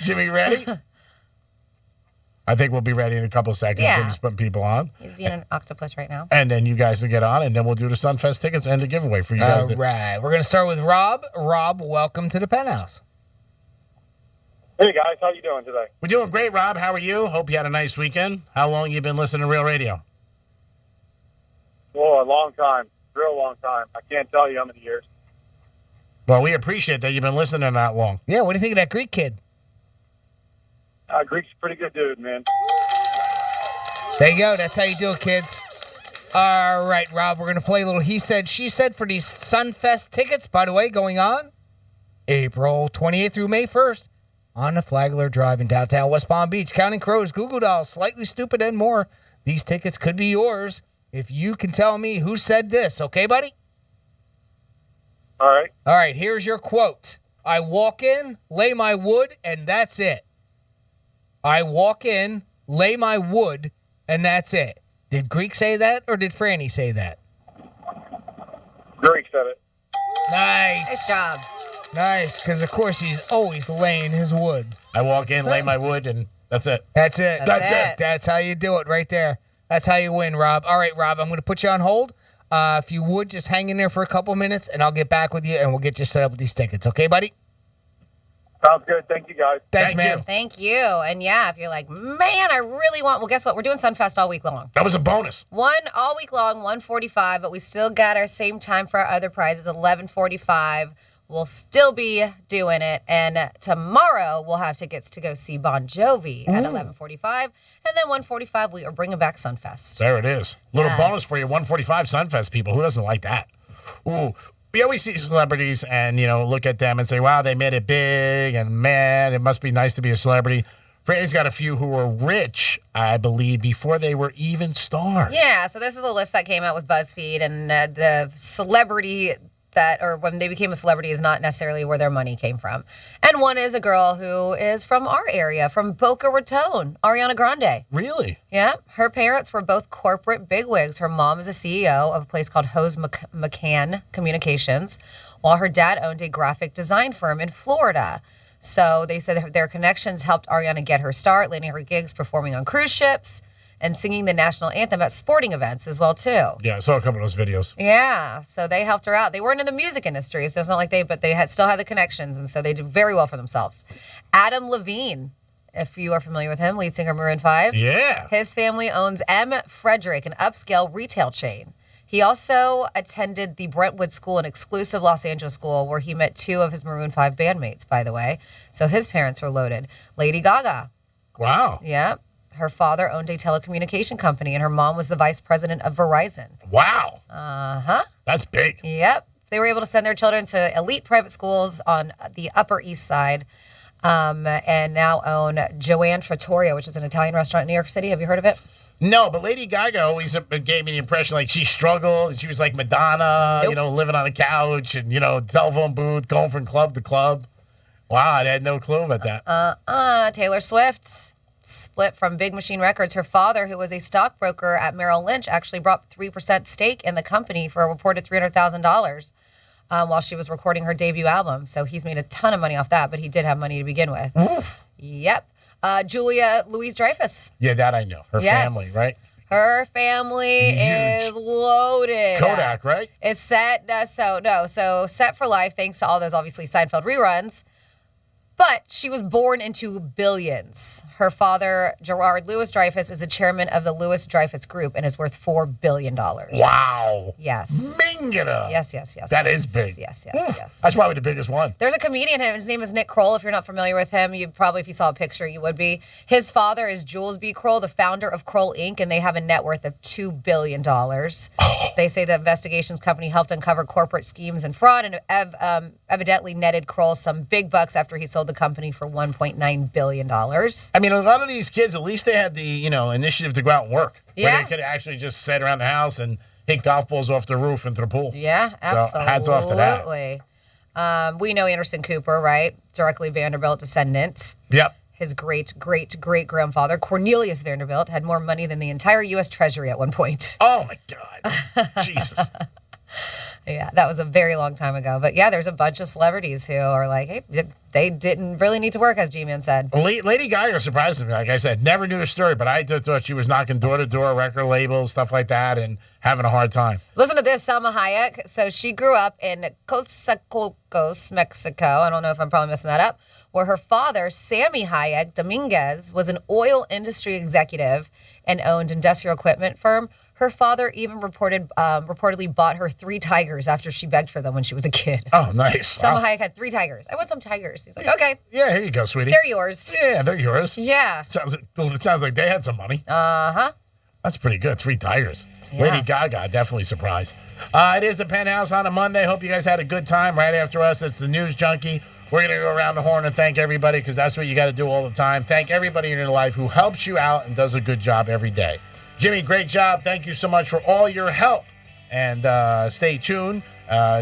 Jimmy, ready? I think we'll be ready in a couple of seconds. Yeah. We're just putting people on. He's being an octopus right now. And then you guys will get on, and then we'll do the Sunfest tickets and the giveaway for you guys. All right. We're going to start with Rob. Rob, welcome to the Penthouse. Hey guys, how you doing today? We're doing great, Rob. How are you? Hope you had a nice weekend. How long you been listening to Real Radio? Oh, a long time, real long time. I can't tell you how many years. Well, we appreciate that you've been listening that long. Yeah, what do you think of that Greek kid? Greek's a pretty good dude, man. There you go. That's how you do it, kids. All right, Rob, we're going to play a little He Said, She Said for these Sunfest tickets, by the way, going on April 28th through May 1st on the Flagler Drive in downtown West Palm Beach. Counting Crows, Goo Goo Dolls, Slightly Stupid, and more. These tickets could be yours if you can tell me who said this. Okay, buddy? All right. All right, here's your quote. I walk in, lay my wood, and that's it. I walk in, lay my wood, and that's it. Did Greek say that, or did Franny say that? Greek said it. Nice. Nice job. Nice, because of course he's always laying his wood. I walk in, lay my wood, and that's it. That's it. That's it. That's how you do it right there. That's how you win, Rob. All right, Rob, I'm going to put you on hold. If you would, just hang in there for a couple minutes, and I'll get back with you, and we'll get you set up with these tickets. Okay, buddy? Sounds good. Thank you, guys. Thanks, man. Thank you. And yeah, if you're like, man, I really want, well, guess what? We're doing Sunfest all week long. That was a bonus. One all week long, 1:45, but we still got our same time for our other prizes, 11:45. We'll still be doing it. And tomorrow we'll have tickets to go see Bon Jovi at 11:45. And then 1:45, we are bringing back Sunfest. There it is. Little Yes. bonus for you, 145 Sunfest people. Who doesn't like that? Ooh. We always see celebrities and, look at them and say, wow, they made it big, and man, it must be nice to be a celebrity. Franny's got a few who were rich, I believe, before they were even stars. Yeah, so this is a list that came out with BuzzFeed, and the celebrity that, or when they became a celebrity, is not necessarily where their money came from. And one is a girl who is from our area, from Boca Raton, Ariana Grande. Really? Yeah, her parents were both corporate bigwigs. Her mom is a CEO of a place called Hose McCann Communications, while her dad owned a graphic design firm in Florida. So they said their connections helped Ariana get her start, landing her gigs performing on cruise ships and singing the national anthem at sporting events as well, too. Yeah, I saw a couple of those videos. Yeah, so they helped her out. They weren't in the music industry, so it's not like but they still had the connections, and so they did very well for themselves. Adam Levine, if you are familiar with him, lead singer Maroon 5. Yeah. His family owns M. Frederick, an upscale retail chain. He also attended the Brentwood School, an exclusive Los Angeles school, where he met two of his Maroon 5 bandmates, by the way. So his parents were loaded. Lady Gaga. Wow. Yeah. Her father owned a telecommunication company, and her mom was the vice president of Verizon. Wow. Uh-huh. That's big. Yep. They were able to send their children to elite private schools on the Upper East Side, and now own Joanne Trattoria, which is an Italian restaurant in New York City. Have you heard of it? No, but Lady Gaga always gave me the impression like she struggled. And she was like Madonna, living on a couch and, telephone booth, going from club to club. Wow, I had no clue about that. Taylor Swift split from Big Machine Records. Her father, who was a stockbroker at Merrill Lynch, actually brought 3% stake in the company for a reported $300,000 while she was recording her debut album. So he's made a ton of money off that, but he did have money to begin with. Oof. Yep. Julia Louis-Dreyfus. Yeah, that I know. Her family, right? Her family is loaded. Kodak, right? It's set, so set for life, thanks to all those, obviously, Seinfeld reruns. But she was born into billions. Her father, Gerard Louis Dreyfus, is the chairman of the Louis Dreyfus Group and is worth $4 billion. Wow. Yes. Mingada. Yes. That is big. Yes. That's probably the biggest one. There's a comedian, his name is Nick Kroll. If you're not familiar with him, you probably, if you saw a picture, you would be. His father is Jules B. Kroll, the founder of Kroll Inc., and they have a net worth of $2 billion. They say the investigations company helped uncover corporate schemes and fraud and evidently netted Kroll some big bucks after he sold the company for $1.9 billion. I mean, a lot of these kids, at least they had the, initiative to go out and work. Yeah. Where they could actually just sit around the house and hit golf balls off the roof into the pool. Yeah, absolutely. So hats off to that. We know Anderson Cooper, right? Directly Vanderbilt descendant. Yep. His great-great-great-grandfather, Cornelius Vanderbilt, had more money than the entire U.S. Treasury at one point. Oh, my God. Jesus. Yeah, that was a very long time ago. But yeah, there's a bunch of celebrities who are like, hey, they didn't really need to work, as G-Man said. Lady Gaga surprised me. Like I said, never knew the story, but I just thought she was knocking door to door, record labels, stuff like that, and having a hard time. Listen to this, Salma Hayek. So she grew up in Coatzacoalcos, Mexico. I don't know if I'm probably messing that up. Where her father, Sammy Hayek Dominguez, was an oil industry executive and owned industrial equipment firm. Her father even reportedly bought her 3 tigers after she begged for them when she was a kid. Oh, nice. Salma Hayek had 3 tigers. I want some tigers. He's like, okay. Yeah, here you go, sweetie. They're yours. Yeah, they're yours. Yeah. It sounds like they had some money. Uh-huh. That's pretty good. 3 tigers. Yeah. Lady Gaga, definitely surprised. It is the Penthouse on a Monday. Hope you guys had a good time. Right after us, it's the News Junkie. We're going to go around the horn and thank everybody because that's what you got to do all the time. Thank everybody in your life who helps you out and does a good job every day. Jimmy, great job. Thank you so much for all your help. And stay tuned.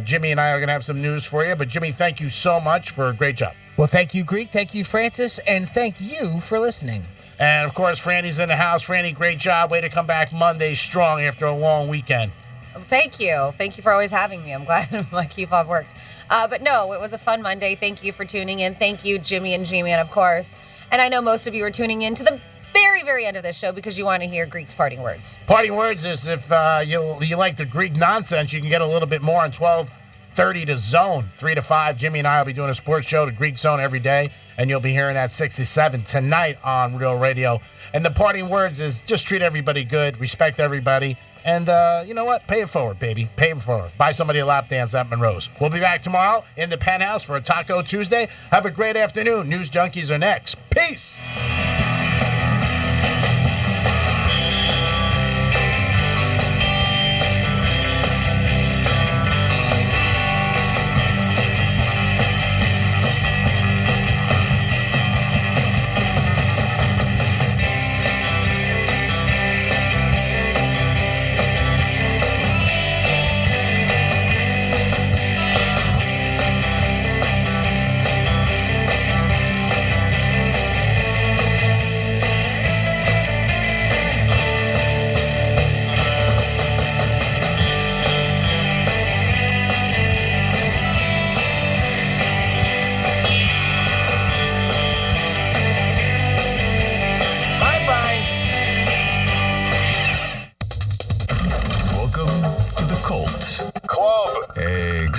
Jimmy and I are going to have some news for you. But, Jimmy, thank you so much for a great job. Well, thank you, Greek. Thank you, Francis. And thank you for listening. And, of course, Franny's in the house. Franny, great job. Way to come back Monday strong after a long weekend. Thank you. Thank you for always having me. I'm glad my key fob works. But no, it was a fun Monday. Thank you for tuning in. Thank you, Jimmy and G-Man, of course. And I know most of you are tuning in to the very, very end of this show because you want to hear Greek's parting words. Parting words is if you like the Greek nonsense, you can get a little bit more on 12:30 to Zone, 3 to 5. Jimmy and I will be doing a sports show, the Greek Zone, every day, and you'll be hearing that 67 tonight on Real Radio. And the parting words is just treat everybody good, respect everybody, and you know what? Pay it forward, baby. Pay it forward. Buy somebody a lap dance at Monroe's. We'll be back tomorrow in the Penthouse for a Taco Tuesday. Have a great afternoon. News Junkies are next. Peace.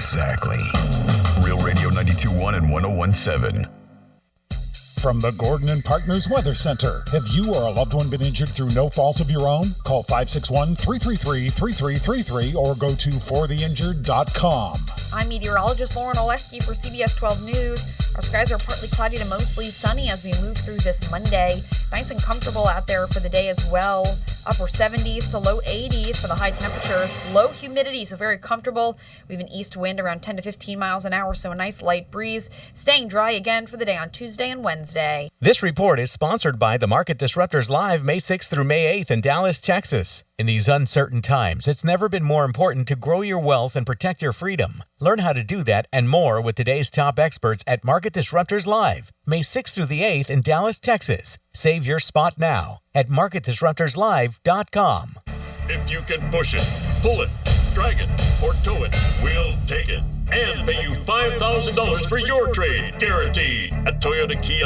Exactly. Real Radio 92.1 and 101.7. From the Gordon and Partners Weather Center. Have you or a loved one been injured through no fault of your own? Call 561-333-3333 or go to fortheinjured.com. I'm meteorologist Lauren Oleski for CBS 12 News. Our skies are partly cloudy to mostly sunny as we move through this Monday. Nice and comfortable out there for the day as well. Upper 70s to low 80s for the high temperatures. Low humidity, so very comfortable. We have an east wind around 10 to 15 miles an hour, so a nice light breeze. Staying dry again for the day on Tuesday and Wednesday. This report is sponsored by the Market Disruptors Live May 6th through May 8th in Dallas, Texas. In these uncertain times, it's never been more important to grow your wealth and protect your freedom. Learn how to do that and more with today's top experts at Market Disruptors Live, May 6th through the 8th in Dallas, Texas. Save your spot now at MarketDisruptorsLive.com. If you can push it, pull it, drag it, or tow it, we'll take it. And pay you $5,000 for your trade, guaranteed. At Toyota Kia